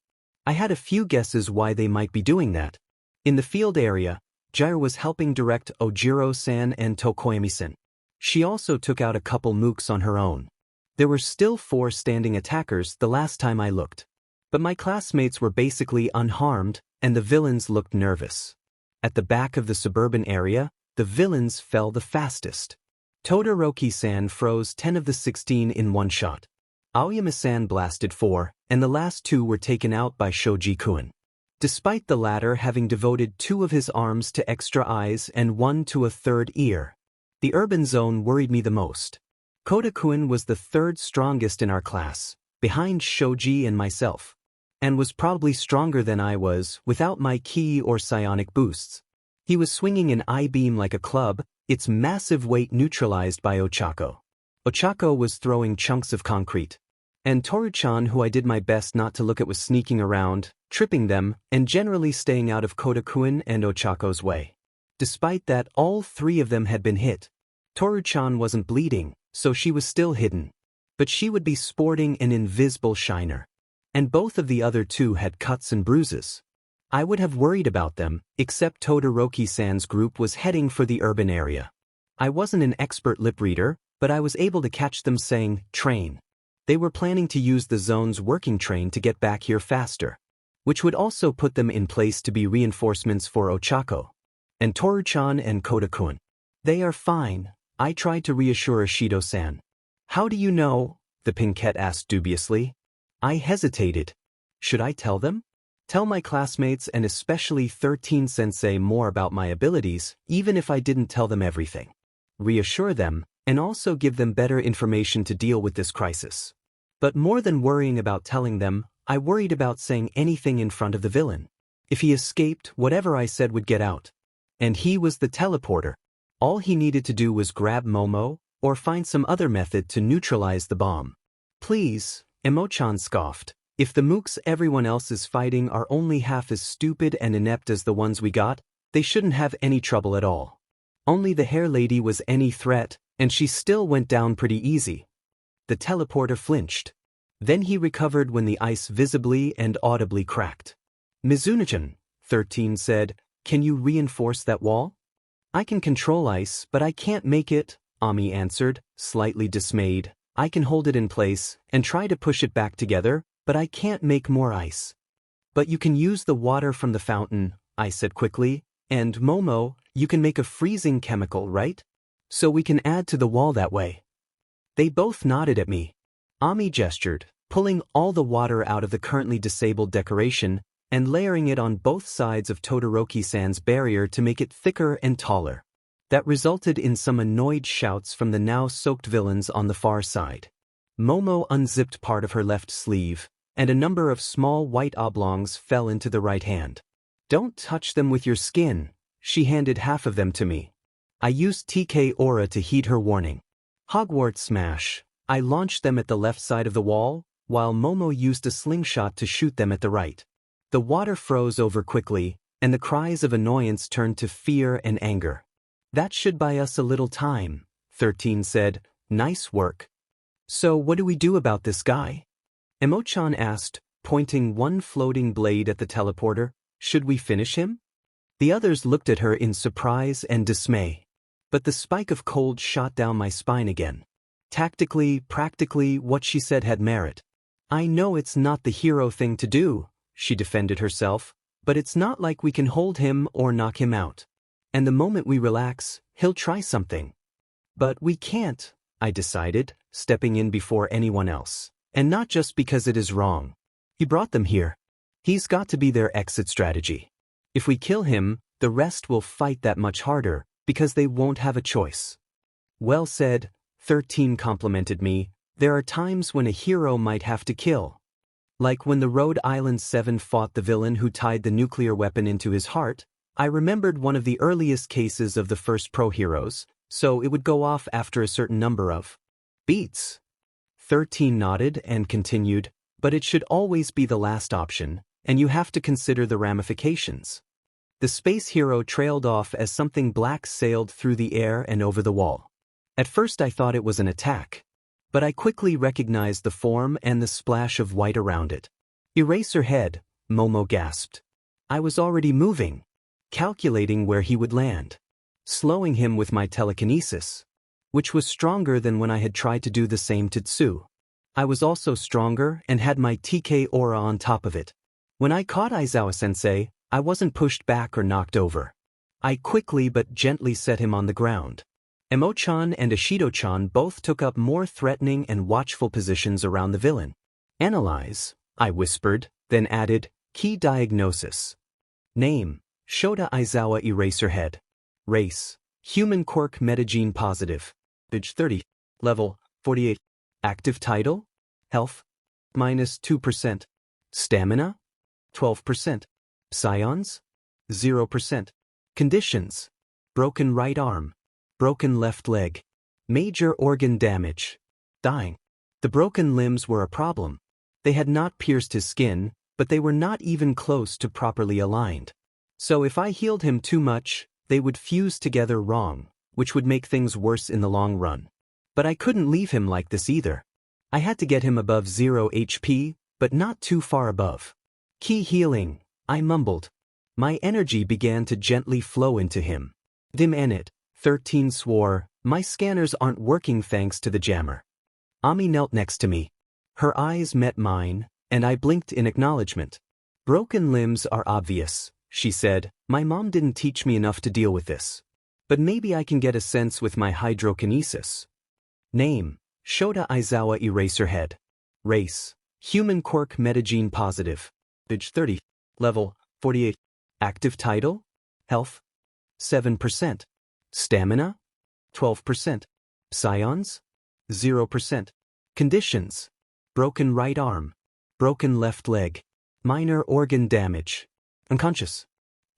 I had a few guesses why they might be doing that. In the field area, Jair was helping direct Ojiro-san and Tokoyami-san. She also took out a couple mooks on her own. There were still 4 standing attackers the last time I looked. But my classmates were basically unharmed, and the villains looked nervous. At the back of the suburban area, the villains fell the fastest. Todoroki-san froze 10 of the 16 in one shot. Aoyama-san blasted 4, and the last 2 were taken out by Shoji-kun. Despite the latter having devoted 2 of his arms to extra eyes and 1 to a third ear. The urban zone worried me the most. Koda-kun was the 3rd strongest in our class, behind Shoji and myself, and was probably stronger than I was without my ki or psionic boosts. He was swinging an I-beam like a club, its massive weight neutralized by Ochako. Ochako was throwing chunks of concrete. And Toru-chan, who I did my best not to look at, was sneaking around, tripping them, and generally staying out of Koda-kun and Ochako's way. Despite that, all 3 of them had been hit. Toru-chan wasn't bleeding, so she was still hidden. But she would be sporting an invisible shiner. And both of the other 2 had cuts and bruises. I would have worried about them, except Todoroki-san's group was heading for the urban area. I wasn't an expert lip reader, but I was able to catch them saying, "Train." They were planning to use the zone's working train to get back here faster, which would also put them in place to be reinforcements for Ochako. And Toru-chan and Koda-kun. "They are fine," I tried to reassure Ishido-san. "How do you know?" the pinkette asked dubiously. I hesitated. Should I tell them? Tell my classmates and especially 13-sensei more about my abilities, even if I didn't tell them everything. Reassure them, and also give them better information to deal with this crisis. But more than worrying about telling them, I worried about saying anything in front of the villain. If he escaped, whatever I said would get out. And he was the teleporter. All he needed to do was grab Momo, or find some other method to neutralize the bomb. "Please," Emo-chan scoffed. "If the mooks everyone else is fighting are only half as stupid and inept as the ones we got, they shouldn't have any trouble at all. Only the hair lady was any threat, and she still went down pretty easy." The teleporter flinched. Then he recovered when the ice visibly and audibly cracked. "Mizuno-chan," 13 said, "can you reinforce that wall?" "I can control ice, but I can't make it," Ami answered, slightly dismayed. "I can hold it in place and try to push it back together, but I can't make more ice." "But you can use the water from the fountain," I said quickly, "and Momo, you can make a freezing chemical, right? So we can add to the wall that way." They both nodded at me. Ami gestured, pulling all the water out of the currently disabled decoration and layering it on both sides of Todoroki-san's barrier to make it thicker and taller. That resulted in some annoyed shouts from the now soaked villains on the far side. Momo unzipped part of her left sleeve, and a number of small white oblongs fell into the right hand. "Don't touch them with your skin." She handed half of them to me. I used TK Aura to heed her warning. Hogwarts Smash. I launched them at the left side of the wall, while Momo used a slingshot to shoot them at the right. The water froze over quickly, and the cries of annoyance turned to fear and anger. "That should buy us a little time," 13 said. "Nice work." "So what do we do about this guy?" Emo-chan asked, pointing one floating blade at the teleporter. "Should we finish him?" The others looked at her in surprise and dismay. But the spike of cold shot down my spine again. Tactically, practically, what she said had merit. "I know it's not the hero thing to do," she defended herself, "but it's not like we can hold him or knock him out. And the moment we relax, he'll try something." "But we can't," I decided, stepping in before anyone else. "And not just because it is wrong. He brought them here. He's got to be their exit strategy. If we kill him, the rest will fight that much harder, because they won't have a choice." "Well said," 13 complimented me. "There are times when a hero might have to kill. Like when the Rhode Island 7 fought the villain who tied the nuclear weapon into his heart. I remembered one of the earliest cases of the first pro heroes, so it would go off after a certain number of beats." 13 nodded and continued, "But it should always be the last option, and you have to consider the ramifications." The space hero trailed off as something black sailed through the air and over the wall. At first I thought it was an attack, but I quickly recognized the form and the splash of white around it. "Eraserhead," Momo gasped. I was already moving. calculating where he would land, slowing him with my telekinesis, which was stronger than when I had tried to do the same to Tsu. I was also stronger and had my TK aura on top of it. When I caught Aizawa-sensei, I wasn't pushed back or knocked over. I quickly but gently set him on the ground. Emo-chan and Ishido-chan both took up more threatening and watchful positions around the villain. Analyze, I whispered, then added, key diagnosis. Name, Shota Aizawa Eraserhead. Race, human quirk metagene positive. Age 30. Level, 48. Active title? Health? -2%. Stamina? 12%. Psions? 0%. Conditions: broken right arm, broken left leg, major organ damage, dying. The broken limbs were a problem. They had not pierced his skin, but they were not even close to properly aligned. So if I healed him too much, they would fuse together wrong, which would make things worse in the long run. But I couldn't leave him like this either. I had to get him above 0 HP, but not too far above. Key healing, I mumbled. My energy began to gently flow into him. Dim Enit, 13 swore, my scanners aren't working thanks to the jammer. Ami knelt next to me. Her eyes met mine, and I blinked in acknowledgement. Broken limbs are obvious, she said. My mom didn't teach me enough to deal with this. But maybe I can get a sense with my hydrokinesis. Name, Shota Aizawa Eraserhead. Race, human quirk metagene positive. Age 30. Level, 48. Active title? Health? 7%. Stamina? 12%. Psions? 0%. Conditions: broken right arm, broken left leg, minor organ damage, unconscious.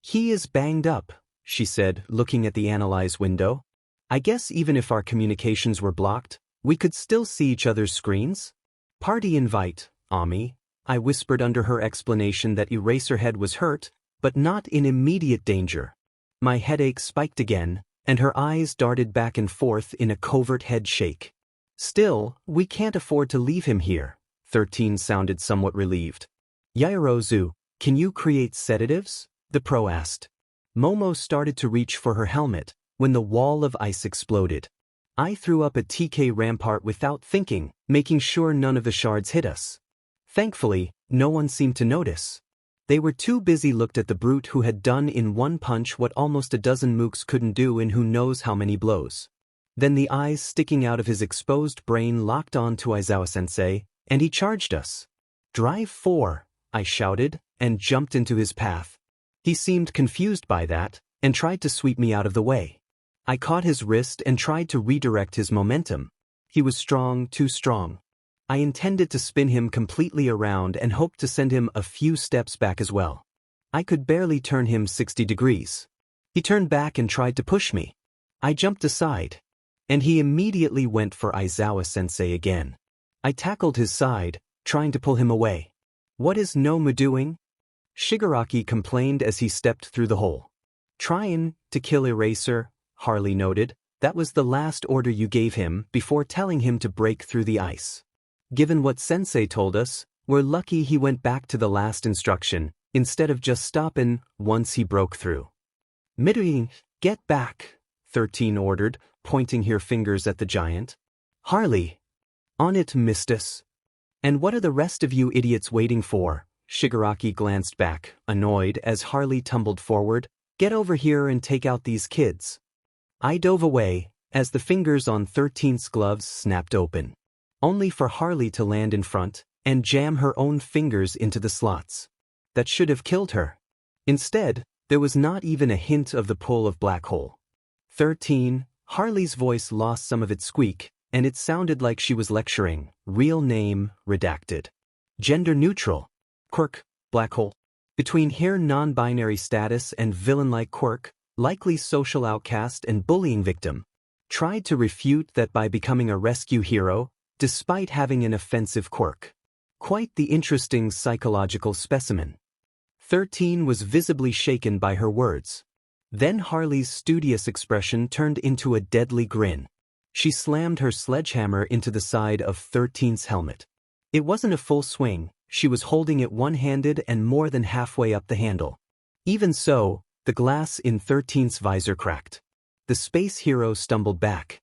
He is banged up, she said, looking at the analyze window. I guess even if our communications were blocked, we could still see each other's screens? Party invite, Ami, I whispered under her explanation that Eraserhead was hurt, but not in immediate danger. My headache spiked again, and her eyes darted back and forth in a covert head shake. Still, we can't afford to leave him here. 13 sounded somewhat relieved. Yaoyorozu, can you create sedatives? The pro asked. Momo started to reach for her helmet, when the wall of ice exploded. I threw up a TK rampart without thinking, making sure none of the shards hit us. Thankfully, no one seemed to notice. They were too busy looked at the brute who had done in one punch what almost a dozen mooks couldn't do in who knows how many blows. Then the eyes sticking out of his exposed brain locked on to Aizawa-sensei, and he charged us. Drive 4, I shouted, and jumped into his path. He seemed confused by that, and tried to sweep me out of the way. I caught his wrist and tried to redirect his momentum. He was strong, too strong. I intended to spin him completely around and hoped to send him a few steps back as well. I could barely turn him 60 degrees. He turned back and tried to push me. I jumped aside, and he immediately went for Aizawa-sensei again. I tackled his side, trying to pull him away. What is Nomu doing? Shigaraki complained as he stepped through the hole. Trying to kill Eraser, Harley noted. That was the last order you gave him before telling him to break through the ice. Given what Sensei told us, we're lucky he went back to the last instruction, instead of just stopping once he broke through. Midoriya, get back, 13 ordered, pointing her fingers at the giant. Harley. On it, Mistus. And what are the rest of you idiots waiting for? Shigaraki glanced back, annoyed, as Harley tumbled forward. Get over here and take out these kids. I dove away, as the fingers on 13's gloves snapped open, only for Harley to land in front and jam her own fingers into the slots. That should have killed her. Instead, there was not even a hint of the pull of black hole. 13, Harley's voice lost some of its squeak, and it sounded like she was lecturing. Real name, redacted. Gender neutral. Quirk, black hole. Between here non-binary status and villain-like quirk, likely social outcast and bullying victim. Tried to refute that by becoming a rescue hero, despite having an offensive quirk. Quite the interesting psychological specimen. 13 was visibly shaken by her words. Then Harley's studious expression turned into a deadly grin. She slammed her sledgehammer into the side of 13's helmet. It wasn't a full swing, she was holding it one-handed and more than halfway up the handle. Even so, The glass in 13th's visor cracked. The space hero stumbled back.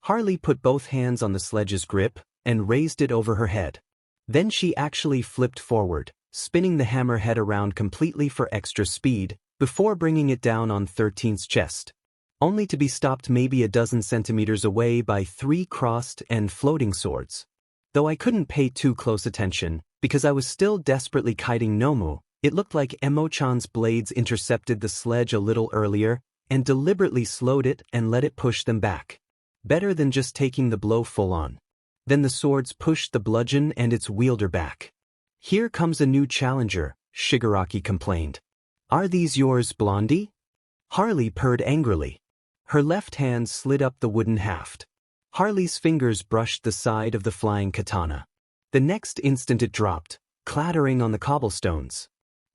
Harley put both hands on the sledge's grip and raised it over her head. Then she actually flipped forward, spinning the hammerhead around completely for extra speed, before bringing it down on 13th's chest. Only to be stopped maybe a dozen centimeters away by 3 crossed and floating swords. Though I couldn't pay too close attention, because I was still desperately kiting Nomu, it looked like Emo-chan's blades intercepted the sledge a little earlier and deliberately slowed it and let it push them back. Better than just taking the blow full on. Then the swords pushed the bludgeon and its wielder back. Here comes a new challenger, Shigaraki complained. Are these yours, Blondie? Harley purred angrily. Her left hand slid up the wooden haft. Harley's fingers brushed the side of the flying katana. The next instant it dropped, clattering on the cobblestones.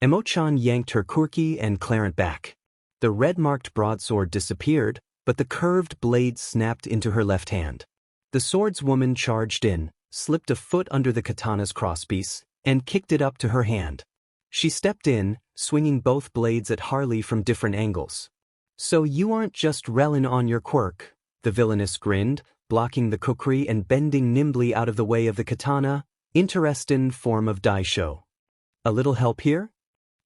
Emo-chan yanked her quirky and Clarent back. The red-marked broadsword disappeared, but the curved blade snapped into her left hand. The swordswoman charged in, slipped a foot under the katana's crosspiece, and kicked it up to her hand. She stepped in, swinging both blades at Harley from different angles. So you aren't just rellin' on your quirk, the villainess grinned, blocking the kukri and bending nimbly out of the way of the katana. Interestin' form of daisho. A little help here?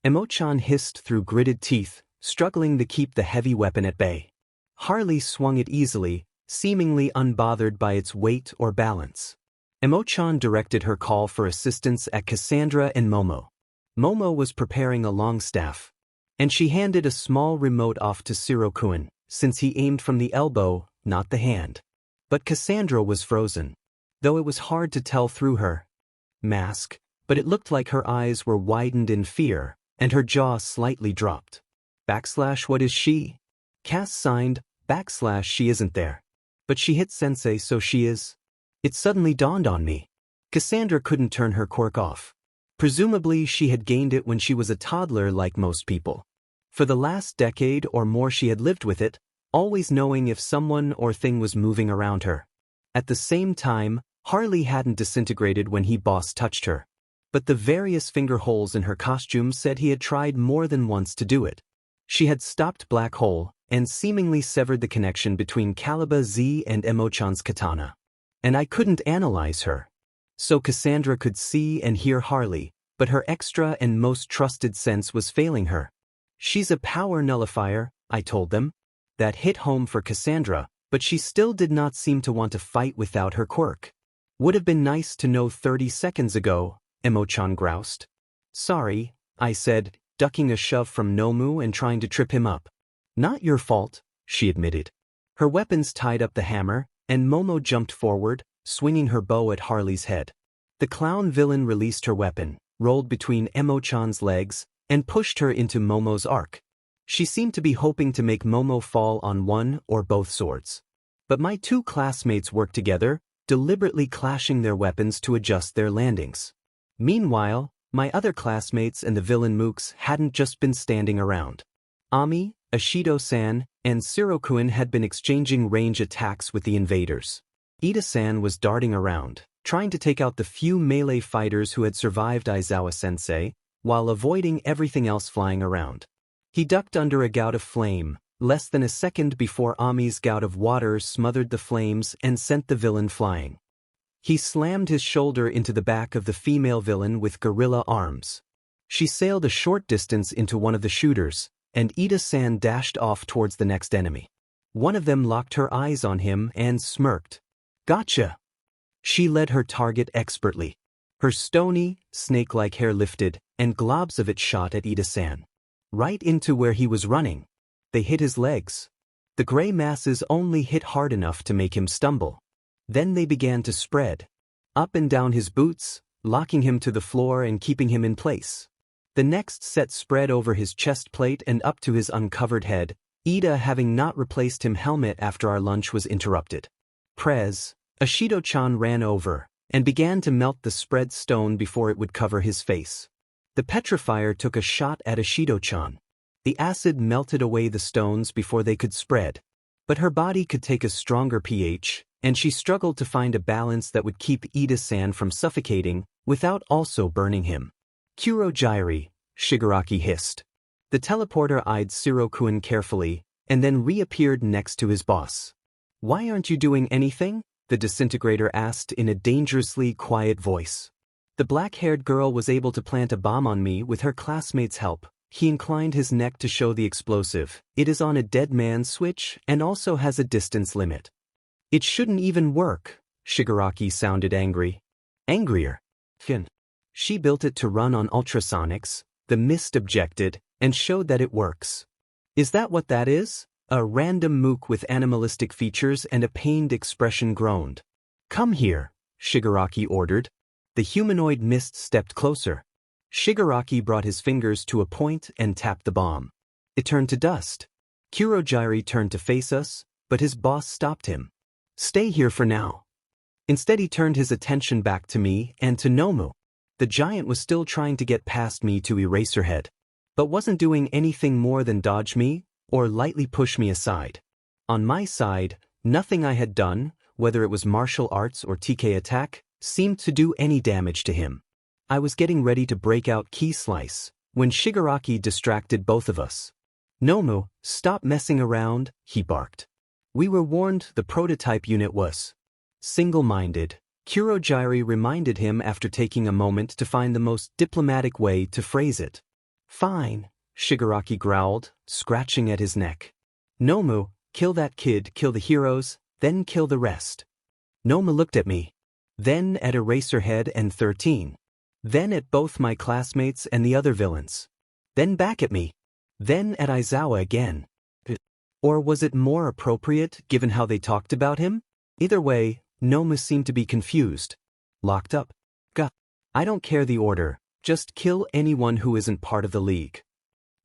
Emo-chan hissed through gritted teeth, struggling to keep the heavy weapon at bay. Harley swung it easily, seemingly unbothered by its weight or balance. Emo-chan directed her call for assistance at Cassandra and Momo. Momo was preparing a longstaff, and she handed a small remote off to Shirokuen, since he aimed from the elbow, not the hand. But Cassandra was frozen, though it was hard to tell through her mask, but it looked like her eyes were widened in fear, and her jaw slightly dropped. What is she? Cass signed, she isn't there. But she hit Sensei, so she is. It suddenly dawned on me. Cassandra couldn't turn her quirk off. Presumably she had gained it when she was a toddler like most people. For the last decade or more she had lived with it, always knowing if someone or thing was moving around her. At the same time, Harley hadn't disintegrated when he boss touched her. But the various finger holes in her costume said he had tried more than once to do it. She had stopped Black Hole, and seemingly severed the connection between Caliba Z and Emo-chan's katana. And I couldn't analyze her. So Cassandra could see and hear Harley, but her extra and most trusted sense was failing her. She's a power nullifier, I told them. That hit home for Cassandra, but she still did not seem to want to fight without her quirk. Would have been nice to know 30 seconds ago, Emo-chan groused. Sorry, I said, ducking a shove from Nomu and trying to trip him up. Not your fault, she admitted. Her weapons tied up the hammer, and Momo jumped forward, swinging her bow at Harley's head. The clown villain released her weapon, rolled between Emo-chan's legs, and pushed her into Momo's arc. She seemed to be hoping to make Momo fall on one or both swords. But my two classmates worked together, deliberately clashing their weapons to adjust their landings. Meanwhile, my other classmates and the villain mooks hadn't just been standing around. Ami, Ashido-san, and Shirokuen had been exchanging range attacks with the invaders. Ida-san was darting around, trying to take out the few melee fighters who had survived Aizawa-sensei, while avoiding everything else flying around. He ducked under a gout of flame, less than a second before Ami's gout of water smothered the flames and sent the villain flying. He slammed his shoulder into the back of the female villain with gorilla arms. She sailed a short distance into one of the shooters, and Ida-san dashed off towards the next enemy. One of them locked her eyes on him and smirked. Gotcha! She led her target expertly. Her stony, snake-like hair lifted, and globs of it shot at Ida-san. Right into where he was running. They hit his legs. The gray masses only hit hard enough to make him stumble. Then they began to spread. Up and down his boots, locking him to the floor and keeping him in place. The next set spread over his chest plate and up to his uncovered head, Ida having not replaced him helmet after our lunch was interrupted. Ashido-chan ran over, and began to melt the spread stone before it would cover his face. The petrifier took a shot at Ashido-chan. The acid melted away the stones before they could spread. But her body could take a stronger pH, and she struggled to find a balance that would keep Ida-san from suffocating, without also burning him. Kurogiri, Shigaraki hissed. The teleporter eyed Shirokuen carefully, and then reappeared next to his boss. "Why aren't you doing anything?" the disintegrator asked in a dangerously quiet voice. The black-haired girl was able to plant a bomb on me with her classmate's help. He inclined his neck to show the explosive. "It is on a dead man switch and also has a distance limit." "It shouldn't even work," Shigaraki sounded angry. Angrier. "Fin. She built it to run on ultrasonics," the mist objected, and showed that it works. "Is that what that is?" A random mook with animalistic features and a pained expression groaned. "Come here," Shigaraki ordered. The humanoid mist stepped closer. Shigaraki brought his fingers to a point and tapped the bomb. It turned to dust. Kurogiri turned to face us, but his boss stopped him. "Stay here for now." Instead he turned his attention back to me and to Nomu. The giant was still trying to get past me to Eraserhead, but wasn't doing anything more than dodge me or lightly push me aside. On my side, nothing I had done, whether it was martial arts or TK attack, seemed to do any damage to him. I was getting ready to break out Key Slice when Shigaraki distracted both of us. "Nomu, stop messing around," he barked. "We were warned the prototype unit was single-minded." Kurogiri reminded him after taking a moment to find the most diplomatic way to phrase it. "Fine," Shigaraki growled, scratching at his neck. "Nomu, kill that kid, kill the heroes, then kill the rest." Nomu looked at me, then at Eraserhead and 13, then at both my classmates and the other villains, then back at me, then at Aizawa again. Or was it more appropriate given how they talked about him? Either way, Nomu seemed to be confused. "Locked up. Gah. I don't care the order, just kill anyone who isn't part of the league."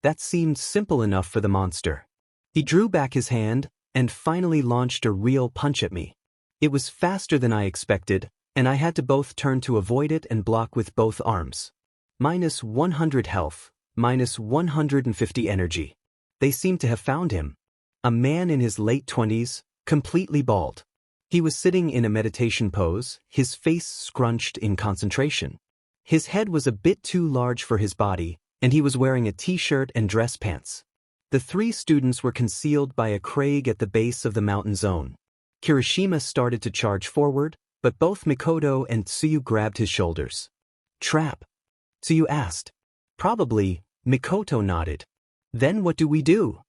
That seemed simple enough for the monster. He drew back his hand and finally launched a real punch at me. It was faster than I expected, and I had to both turn to avoid it and block with both arms. Minus 100 health, minus 150 energy. They seemed to have found him. A man in his late 20s, completely bald. He was sitting in a meditation pose, his face scrunched in concentration. His head was a bit too large for his body, and he was wearing a t-shirt and dress pants. The three students were concealed by a crag at the base of the mountain zone. Kirishima started to charge forward, but both Mikoto and Tsuyu grabbed his shoulders. "Trap?" Tsuyu asked. "Probably," Mikoto nodded. "Then what do we do?"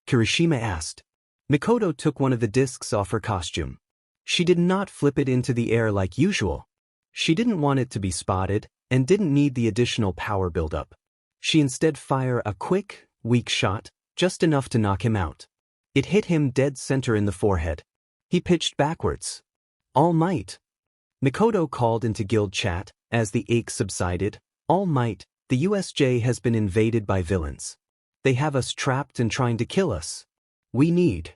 Kirishima asked. Mikoto took one of the discs off her costume. She did not flip it into the air like usual. She didn't want it to be spotted, and didn't need the additional power buildup. She instead fired a quick, weak shot, just enough to knock him out. It hit him dead center in the forehead. He pitched backwards. "All Might." Mikoto called into guild chat, as the ache subsided. "All Might, the USJ has been invaded by villains. They have us trapped and trying to kill us. We need."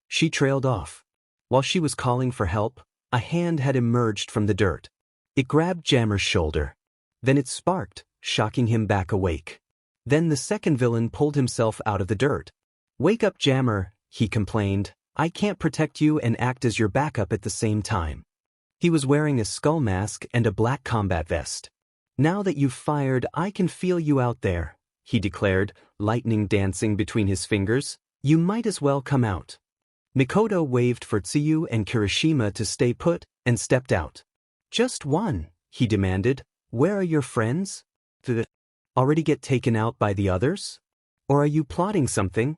She trailed off. While she was calling for help, a hand had emerged from the dirt. It grabbed Jammer's shoulder. Then it sparked, shocking him back awake. Then the second villain pulled himself out of the dirt. "Wake up, Jammer," he complained. "I can't protect you and act as your backup at the same time." He was wearing a skull mask and a black combat vest. "Now that you've fired, I can feel you out there," he declared, lightning dancing between his fingers. "You might as well come out." Mikoto waved for Tsuyu and Kirishima to stay put, and stepped out. "Just one," he demanded. "Where are your friends? Already get taken out by the others? Or are you plotting something?"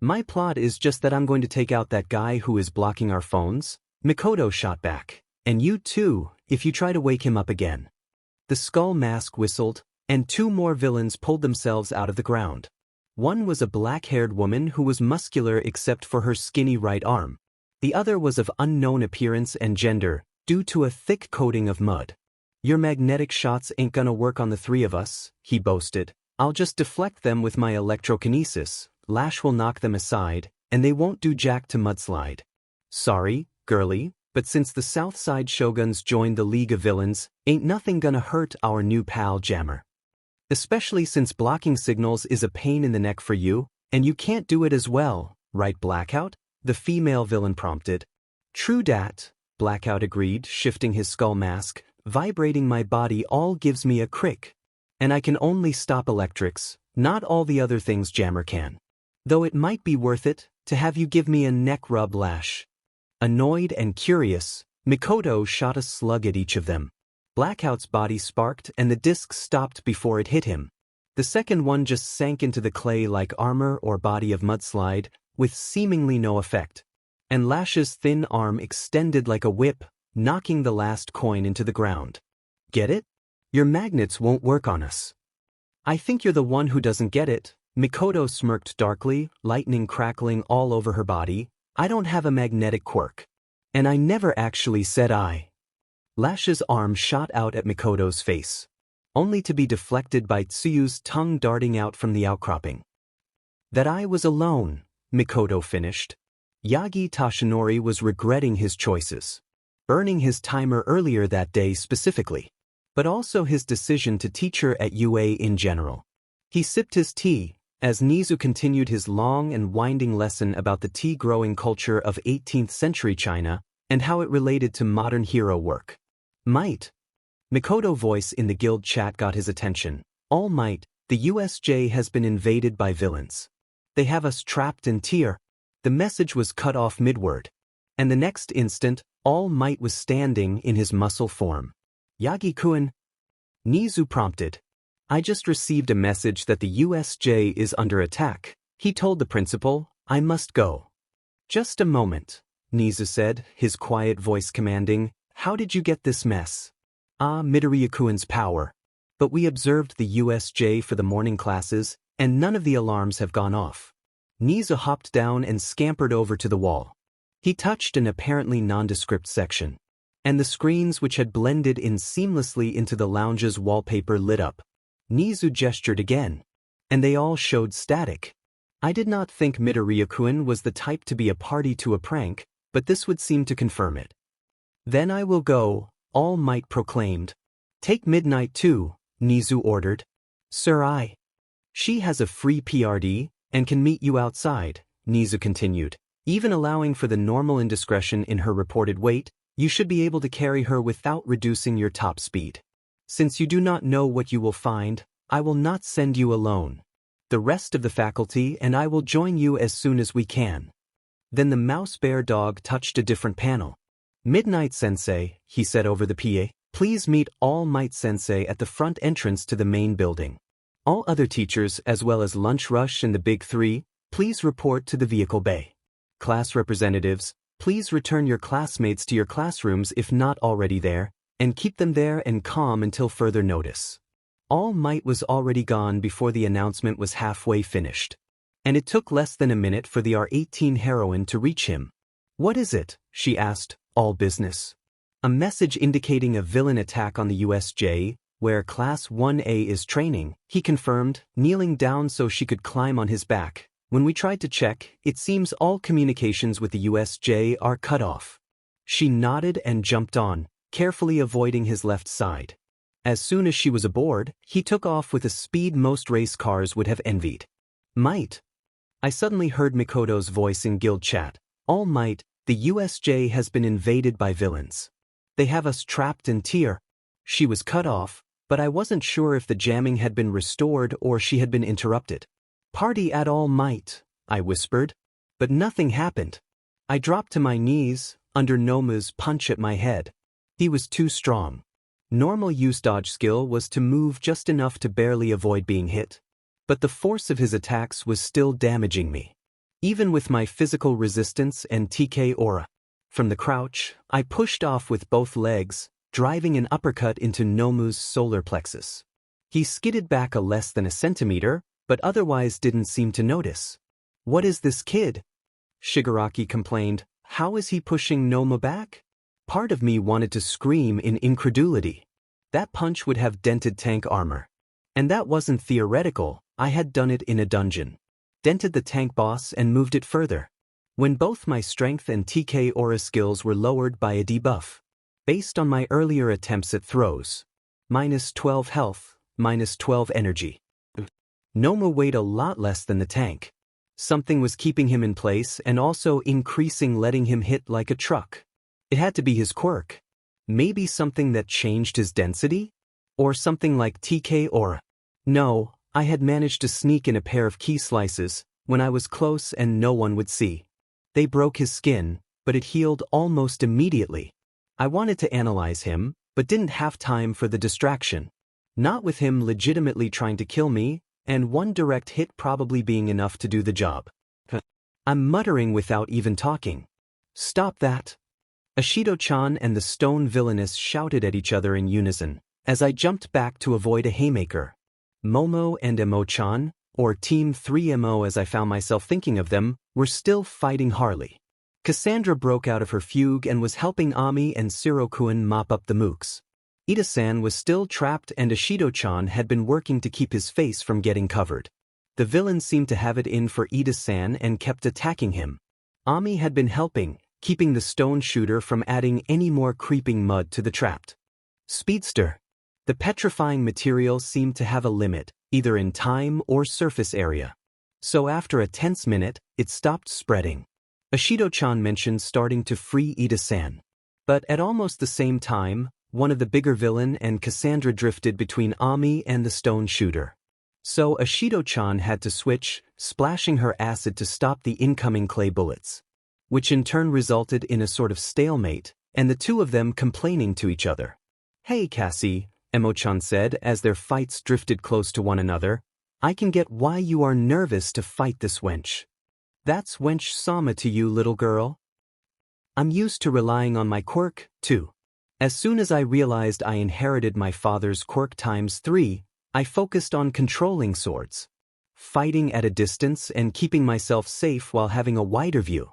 "My plot is just that I'm going to take out that guy who is blocking our phones," Mikoto shot back. "And you too, if you try to wake him up again." The skull mask whistled, and two more villains pulled themselves out of the ground. One was a black-haired woman who was muscular except for her skinny right arm. The other was of unknown appearance and gender, due to a thick coating of mud. "Your magnetic shots ain't gonna work on the three of us," he boasted. "I'll just deflect them with my electrokinesis. Lash will knock them aside, and they won't do jack to mudslide." "Sorry, girlie, but since the Southside Shoguns joined the League of Villains, ain't nothing gonna hurt our new pal Jammer. Especially since blocking signals is a pain in the neck for you, and you can't do it as well, right, Blackout?" the female villain prompted. "True dat," Blackout agreed, shifting his skull mask. "Vibrating my body all gives me a crick. And I can only stop electrics, Not all the other things Jammer can. Though it might be worth it to have you give me a neck rub lash. Annoyed and curious, Mikoto shot a slug at each of them. Blackout's body sparked and the disc stopped before it hit him. The second one just sank into the clay like armor or body of mudslide, with seemingly no effect. And Lash's thin arm extended like a whip, knocking the last coin into the ground. Get it? Your magnets won't work on us. I think you're the one who doesn't get it. Mikoto smirked darkly, lightning crackling all over her body. I don't have a magnetic quirk. And I never actually said I. Lash's arm shot out at Mikoto's face, only to be deflected by Tsuyu's tongue darting out from the outcropping. That I was alone, Mikoto finished. Yagi Tashinori was regretting his choices. Burning his timer earlier that day specifically, but also his decision to teach her at UA in general. He sipped his tea, as Nizu continued his long and winding lesson about the tea-growing culture of 18th century China and how it related to modern hero work. Might. Mikoto's voice in the guild chat got his attention. All might, the USJ has been invaded by villains. They have us trapped in tier. The message was cut off mid-word. And the next instant, All Might was standing in his muscle form. Yagi-kun? Nizu prompted. I just received a message that the USJ is under attack. He told the principal, I must go. Just a moment, Nizu said, his quiet voice commanding. How did you get this mess? Midoriya-kun's power. But we observed the USJ for the morning classes, and none of the alarms have gone off. Nizu hopped down and scampered over to the wall. He touched an apparently nondescript section, and the screens which had blended in seamlessly into the lounge's wallpaper lit up. Nizu gestured again, and they all showed static. I did not think Midoriya-kun was the type to be a party to a prank, but this would seem to confirm it. Then I will go, All Might proclaimed. Take Midnight too, Nizu ordered. Sir, She has a free PRD, and can meet you outside, Nizu continued. Even allowing for the normal indiscretion in her reported weight, you should be able to carry her without reducing your top speed. Since you do not know what you will find, I will not send you alone. The rest of the faculty and I will join you as soon as we can. Then the mouse bear dog touched a different panel. Midnight Sensei, he said over the PA, please meet All Might Sensei at the front entrance to the main building. All other teachers as well as Lunch Rush and the Big Three, please report to the vehicle bay. Class representatives, please return your classmates to your classrooms if not already there, and keep them there and calm until further notice. All Might was already gone before the announcement was halfway finished. And it took less than a minute for the R18 heroine to reach him. What is it? She asked, all business. A message indicating a villain attack on the USJ, where Class 1A is training, he confirmed, kneeling down so she could climb on his back. When we tried to check, it seems all communications with the USJ are cut off. She nodded and jumped on, carefully avoiding his left side. As soon as she was aboard, he took off with a speed most race cars would have envied. Might. I suddenly heard Mikoto's voice in guild chat. All Might, the USJ has been invaded by villains. They have us trapped in tier. She was cut off, but I wasn't sure if the jamming had been restored or she had been interrupted. Party at All Might, I whispered. But nothing happened. I dropped to my knees, under Nomu's punch at my head. He was too strong. Normal use dodge skill was to move just enough to barely avoid being hit. But the force of his attacks was still damaging me. Even with my physical resistance and TK aura. From the crouch, I pushed off with both legs, driving an uppercut into Nomu's solar plexus. He skidded back a less than a centimeter, but otherwise didn't seem to notice. What is this kid? Shigaraki complained. How is he pushing Nomu back? Part of me wanted to scream in incredulity. That punch would have dented tank armor. And that wasn't theoretical, I had done it in a dungeon. Dented the tank boss and moved it further. When both my strength and TK aura skills were lowered by a debuff. Based on my earlier attempts at throws. Minus 12 health, minus 12 energy. Nomu weighed a lot less than the tank. Something was keeping him in place and also increasing letting him hit like a truck. It had to be his quirk. Maybe something that changed his density? Or something like TK aura. No, I had managed to sneak in a pair of key slices, when I was close and no one would see. They broke his skin, but it healed almost immediately. I wanted to analyze him, but didn't have time for the distraction. Not with him legitimately trying to kill me, and one direct hit probably being enough to do the job. I'm muttering without even talking. Stop that! Ashido-chan and the stone villainess shouted at each other in unison, as I jumped back to avoid a haymaker. Momo and Emo-chan, or Team 3MO as I found myself thinking of them, were still fighting Harley. Cassandra broke out of her fugue and was helping Ami and Shirokuen mop up the mooks. Ida-san was still trapped and Ashido-chan had been working to keep his face from getting covered. The villain seemed to have it in for Ida-san and kept attacking him. Ami had been helping, keeping the stone shooter from adding any more creeping mud to the trapped speedster. The petrifying material seemed to have a limit, either in time or surface area. So after a tense minute, it stopped spreading. Ashido-chan mentioned starting to free Ida-san. But at almost the same time, one of the bigger villain and Cassandra drifted between Ami and the stone shooter. So Ashido-chan had to switch, splashing her acid to stop the incoming clay bullets, which in turn resulted in a sort of stalemate, and the two of them complaining to each other. Hey Cassie, Emo-chan said as their fights drifted close to one another, I can get why you are nervous to fight this wench. That's wench-sama to you, little girl. I'm used to relying on my quirk, too. As soon as I realized I inherited my father's quirk ×3, I focused on controlling swords, fighting at a distance and keeping myself safe while having a wider view.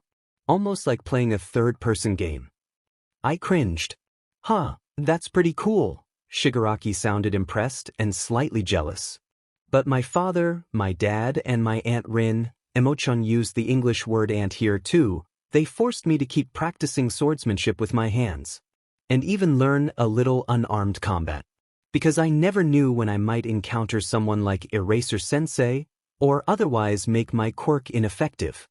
Almost like playing a third-person game. I cringed. Huh, that's pretty cool. Shigaraki sounded impressed and slightly jealous. But my father, my dad, and my Aunt Rin, Emo-chan used the English word aunt here too, they forced me to keep practicing swordsmanship with my hands. And even learn a little unarmed combat. Because I never knew when I might encounter someone like Eraser Sensei, or otherwise make my quirk ineffective.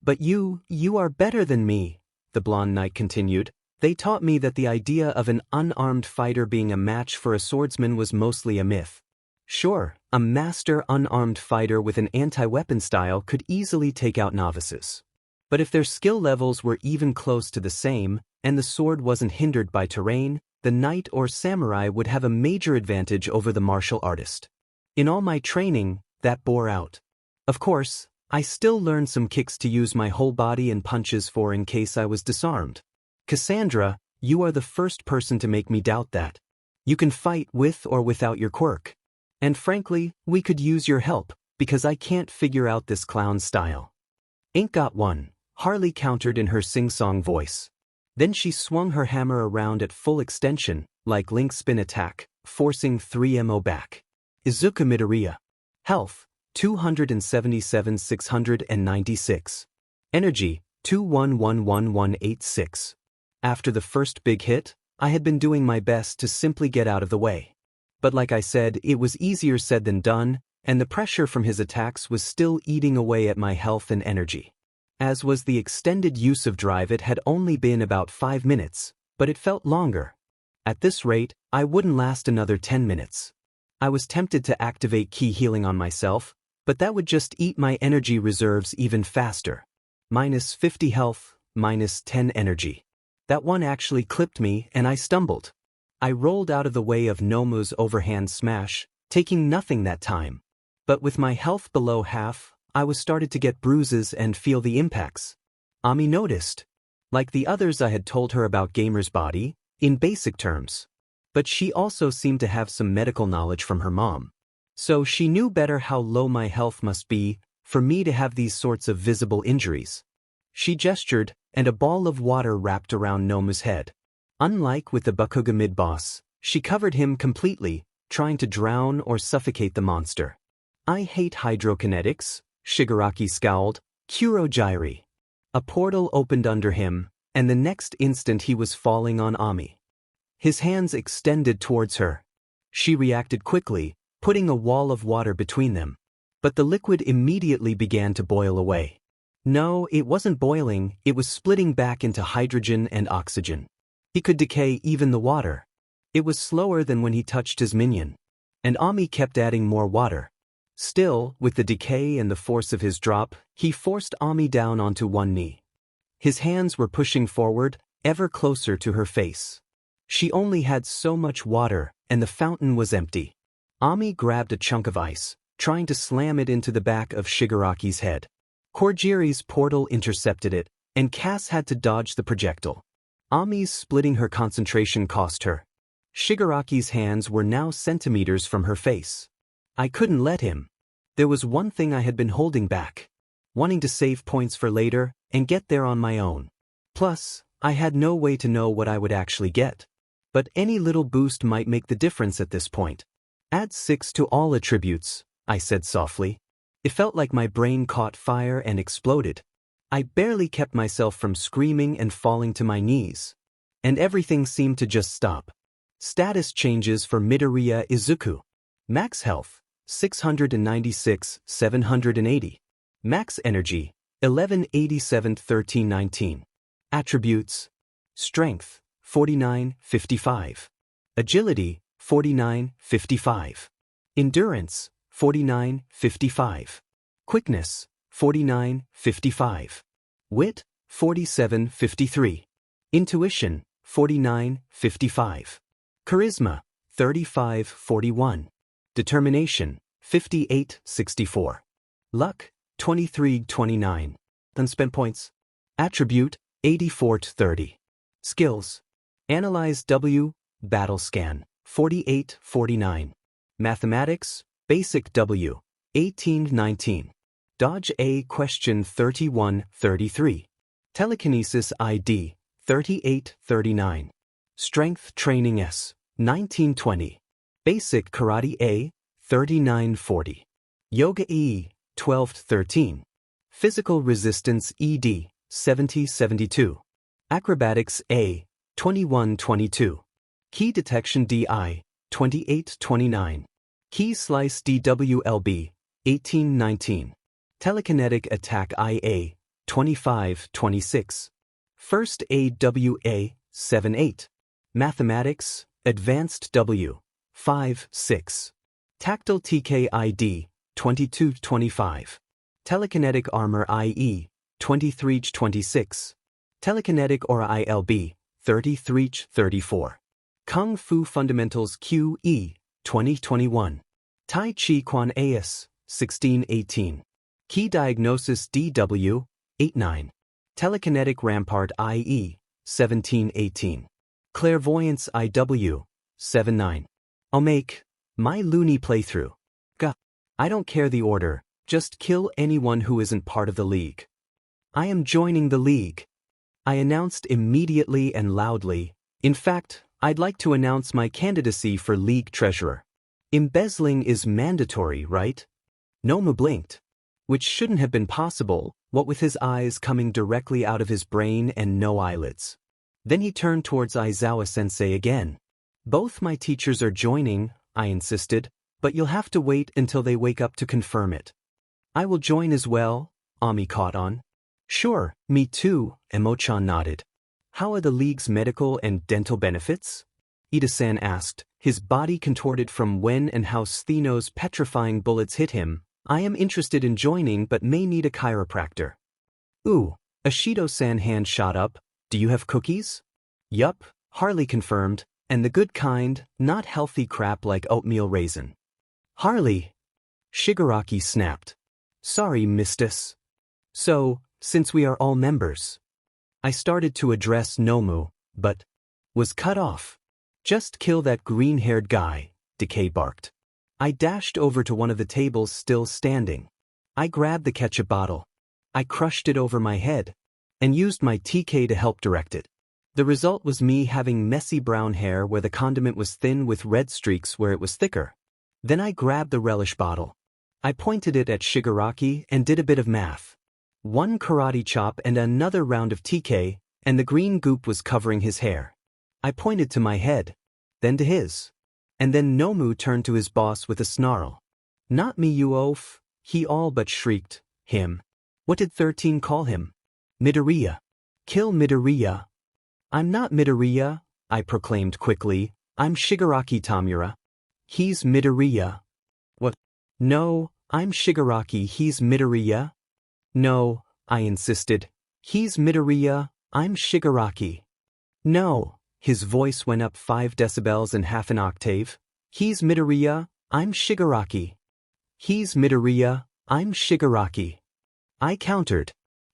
But you are better than me, the blonde knight continued. They taught me that the idea of an unarmed fighter being a match for a swordsman was mostly a myth. Sure, a master unarmed fighter with an anti-weapon style could easily take out novices. But if their skill levels were even close to the same, and the sword wasn't hindered by terrain, the knight or samurai would have a major advantage over the martial artist. In all my training, that bore out. Of course, I still learned some kicks to use my whole body and punches for in case I was disarmed. Cassandra, you are the first person to make me doubt that. You can fight with or without your quirk. And frankly, we could use your help, because I can't figure out this clown style. Ain't got one, Harley countered in her sing-song voice. Then she swung her hammer around at full extension, like Link's spin attack, forcing 3MO back. Izuku Midoriya. Health, 277,696. Energy, 2111186. After the first big hit, I had been doing my best to simply get out of the way. But like I said, it was easier said than done, and the pressure from his attacks was still eating away at my health and energy. As was the extended use of drive, it had only been about 5 minutes, but it felt longer. At this rate, I wouldn't last another 10 minutes. I was tempted to activate key healing on myself, but that would just eat my energy reserves even faster. Minus 50 health, minus 10 energy. That one actually clipped me and I stumbled. I rolled out of the way of Nomu's overhand smash, taking nothing that time. But with my health below half, I was started to get bruises and feel the impacts. Ami noticed. Like the others, I had told her about Gamer's body, in basic terms. But she also seemed to have some medical knowledge from her mom. So she knew better how low my health must be for me to have these sorts of visible injuries. She gestured, and a ball of water wrapped around Nomu's head. Unlike with the Bakuga mid-boss, she covered him completely, trying to drown or suffocate the monster. I hate hydrokinetics, Shigaraki scowled. Kurogyri. A portal opened under him, and the next instant he was falling on Ami. His hands extended towards her. She reacted quickly, putting a wall of water between them. But the liquid immediately began to boil away. No, it wasn't boiling, it was splitting back into hydrogen and oxygen. He could decay even the water. It was slower than when he touched his minion. And Ami kept adding more water. Still, with the decay and the force of his drop, he forced Ami down onto one knee. His hands were pushing forward, ever closer to her face. She only had so much water, and the fountain was empty. Ami grabbed a chunk of ice, trying to slam it into the back of Shigaraki's head. Korjiri's portal intercepted it, and Cass had to dodge the projectile. Ami's splitting her concentration cost her. Shigaraki's hands were now centimeters from her face. I couldn't let him. There was one thing I had been holding back. Wanting to save points for later, and get there on my own. Plus, I had no way to know what I would actually get. But any little boost might make the difference at this point. Add 6 to all attributes, I said softly. It felt like my brain caught fire and exploded. I barely kept myself from screaming and falling to my knees. And everything seemed to just stop. Status changes for Midoriya Izuku. Max health, 696, 780. Max energy, 1187, 1319. Attributes: strength, 49, 55. Agility, 49, 55. Endurance, 49, 55. Quickness, 49, 55. Wit, 47, 53. Intuition, 49, 55. Charisma, 35, 41. Determination, 58, 64. Luck, 23, 29. Unspent points. Attribute, 84 to 30. Skills: Analyze W, Battle Scan, 48, 49. Mathematics, Basic W, 18, 19. Dodge A Question 31, 33. Telekinesis ID, 38, 39. Strength Training S, 19, 20. Basic Karate A, 39, 40. Yoga E, 12, 13. Physical Resistance ED, 70, 72. Acrobatics A, 21, 22. Key Detection DI, 28, 29. Key Slice DWLB, 18, 19. Telekinetic Attack IA, 25, 26. First Aid WA, 7, 8. Mathematics, Advanced W, 5, 6. Tactile TKID, 22, 25. Telekinetic Armor IE, 23, 26. Telekinetic Aura ILB, 33, 34. Kung Fu Fundamentals QE, 2021. Tai Chi Quan AS, 16, 18. Key Diagnosis DW, 8, 9. Telekinetic Rampart IE, 17, 18. Clairvoyance IW, 7, 9. I'll make my loony playthrough. Gah. I don't care the order, just kill anyone who isn't part of the league. I am joining the league. I announced immediately and loudly. In fact, I'd like to announce my candidacy for league treasurer. Embezzling is mandatory, right? Nomu blinked. Which shouldn't have been possible, what with his eyes coming directly out of his brain and no eyelids. Then he turned towards Aizawa-sensei again. Both my teachers are joining, I insisted, but you'll have to wait until they wake up to confirm it. I will join as well, Ami caught on. Sure, me too, Emo-chan nodded. How are the league's medical and dental benefits? Ida-san asked, his body contorted from when and how Stheno's petrifying bullets hit him. I am interested in joining but may need a chiropractor. Ooh, Ashido-san hand shot up. Do you have cookies? Yup, Harley confirmed, and the good kind, not healthy crap like oatmeal raisin. Harley! Shigaraki snapped. Sorry, Mistus. So, since we are all members. I started to address Nomu, but was cut off. Just kill that green-haired guy, Decay barked. I dashed over to one of the tables still standing. I grabbed the ketchup bottle. I crushed it over my head, and used my TK to help direct it. The result was me having messy brown hair where the condiment was thin with red streaks where it was thicker. Then I grabbed the relish bottle. I pointed it at Shigaraki and did a bit of math. One karate chop and another round of TK, and the green goop was covering his hair. I pointed to my head, then to his. And then Nomu turned to his boss with a snarl. Not me, you oaf, he all but shrieked. Him. What did 13 call him? Midoriya. Kill Midoriya. I'm not Midoriya, I proclaimed quickly. I'm Shigaraki Tamura. He's Midoriya. What? No, I'm Shigaraki, he's Midoriya. No, I insisted. He's Midoriya, I'm Shigaraki. No, his voice went up 5 decibels and half an octave. He's Midoriya, I'm Shigaraki. He's Midoriya, I'm Shigaraki. I countered.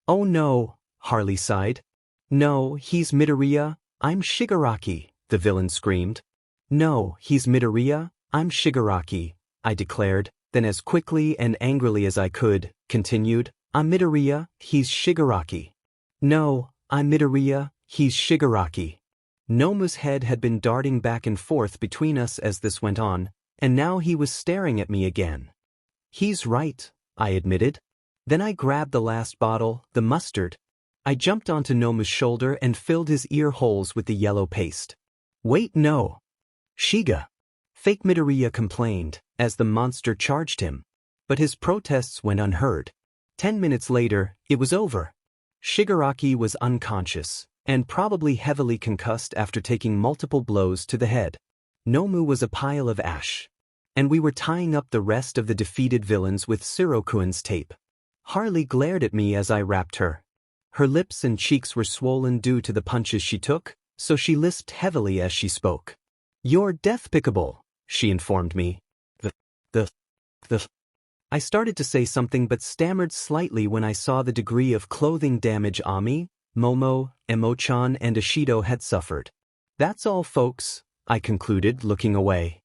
Oh no, Harley sighed. No, he's Midoriya, I'm Shigaraki, the villain screamed. No, he's Midoriya, I'm Shigaraki, I declared, then as quickly and angrily as I could, continued, I'm Midoriya, he's Shigaraki. No, I'm Midoriya, he's Shigaraki. Nomu's head had been darting back and forth between us as this went on, and now he was staring at me again. He's right, I admitted. Then I grabbed the last bottle, the mustard. I jumped onto Nomu's shoulder and filled his ear holes with the yellow paste. Wait, no. Shiga. Fake Midoriya complained, as the monster charged him. But his protests went unheard. 10 minutes later, it was over. Shigaraki was unconscious, and probably heavily concussed after taking multiple blows to the head. Nomu was a pile of ash. And we were tying up the rest of the defeated villains with Sirokuin's tape. Harley glared at me as I rapped her. Her lips and cheeks were swollen due to the punches she took, so she lisped heavily as she spoke. You're death-pickable, she informed me. I started to say something but stammered slightly when I saw the degree of clothing damage Ami, Momo, Emochan and Ishido had suffered. That's all folks, I concluded, looking away.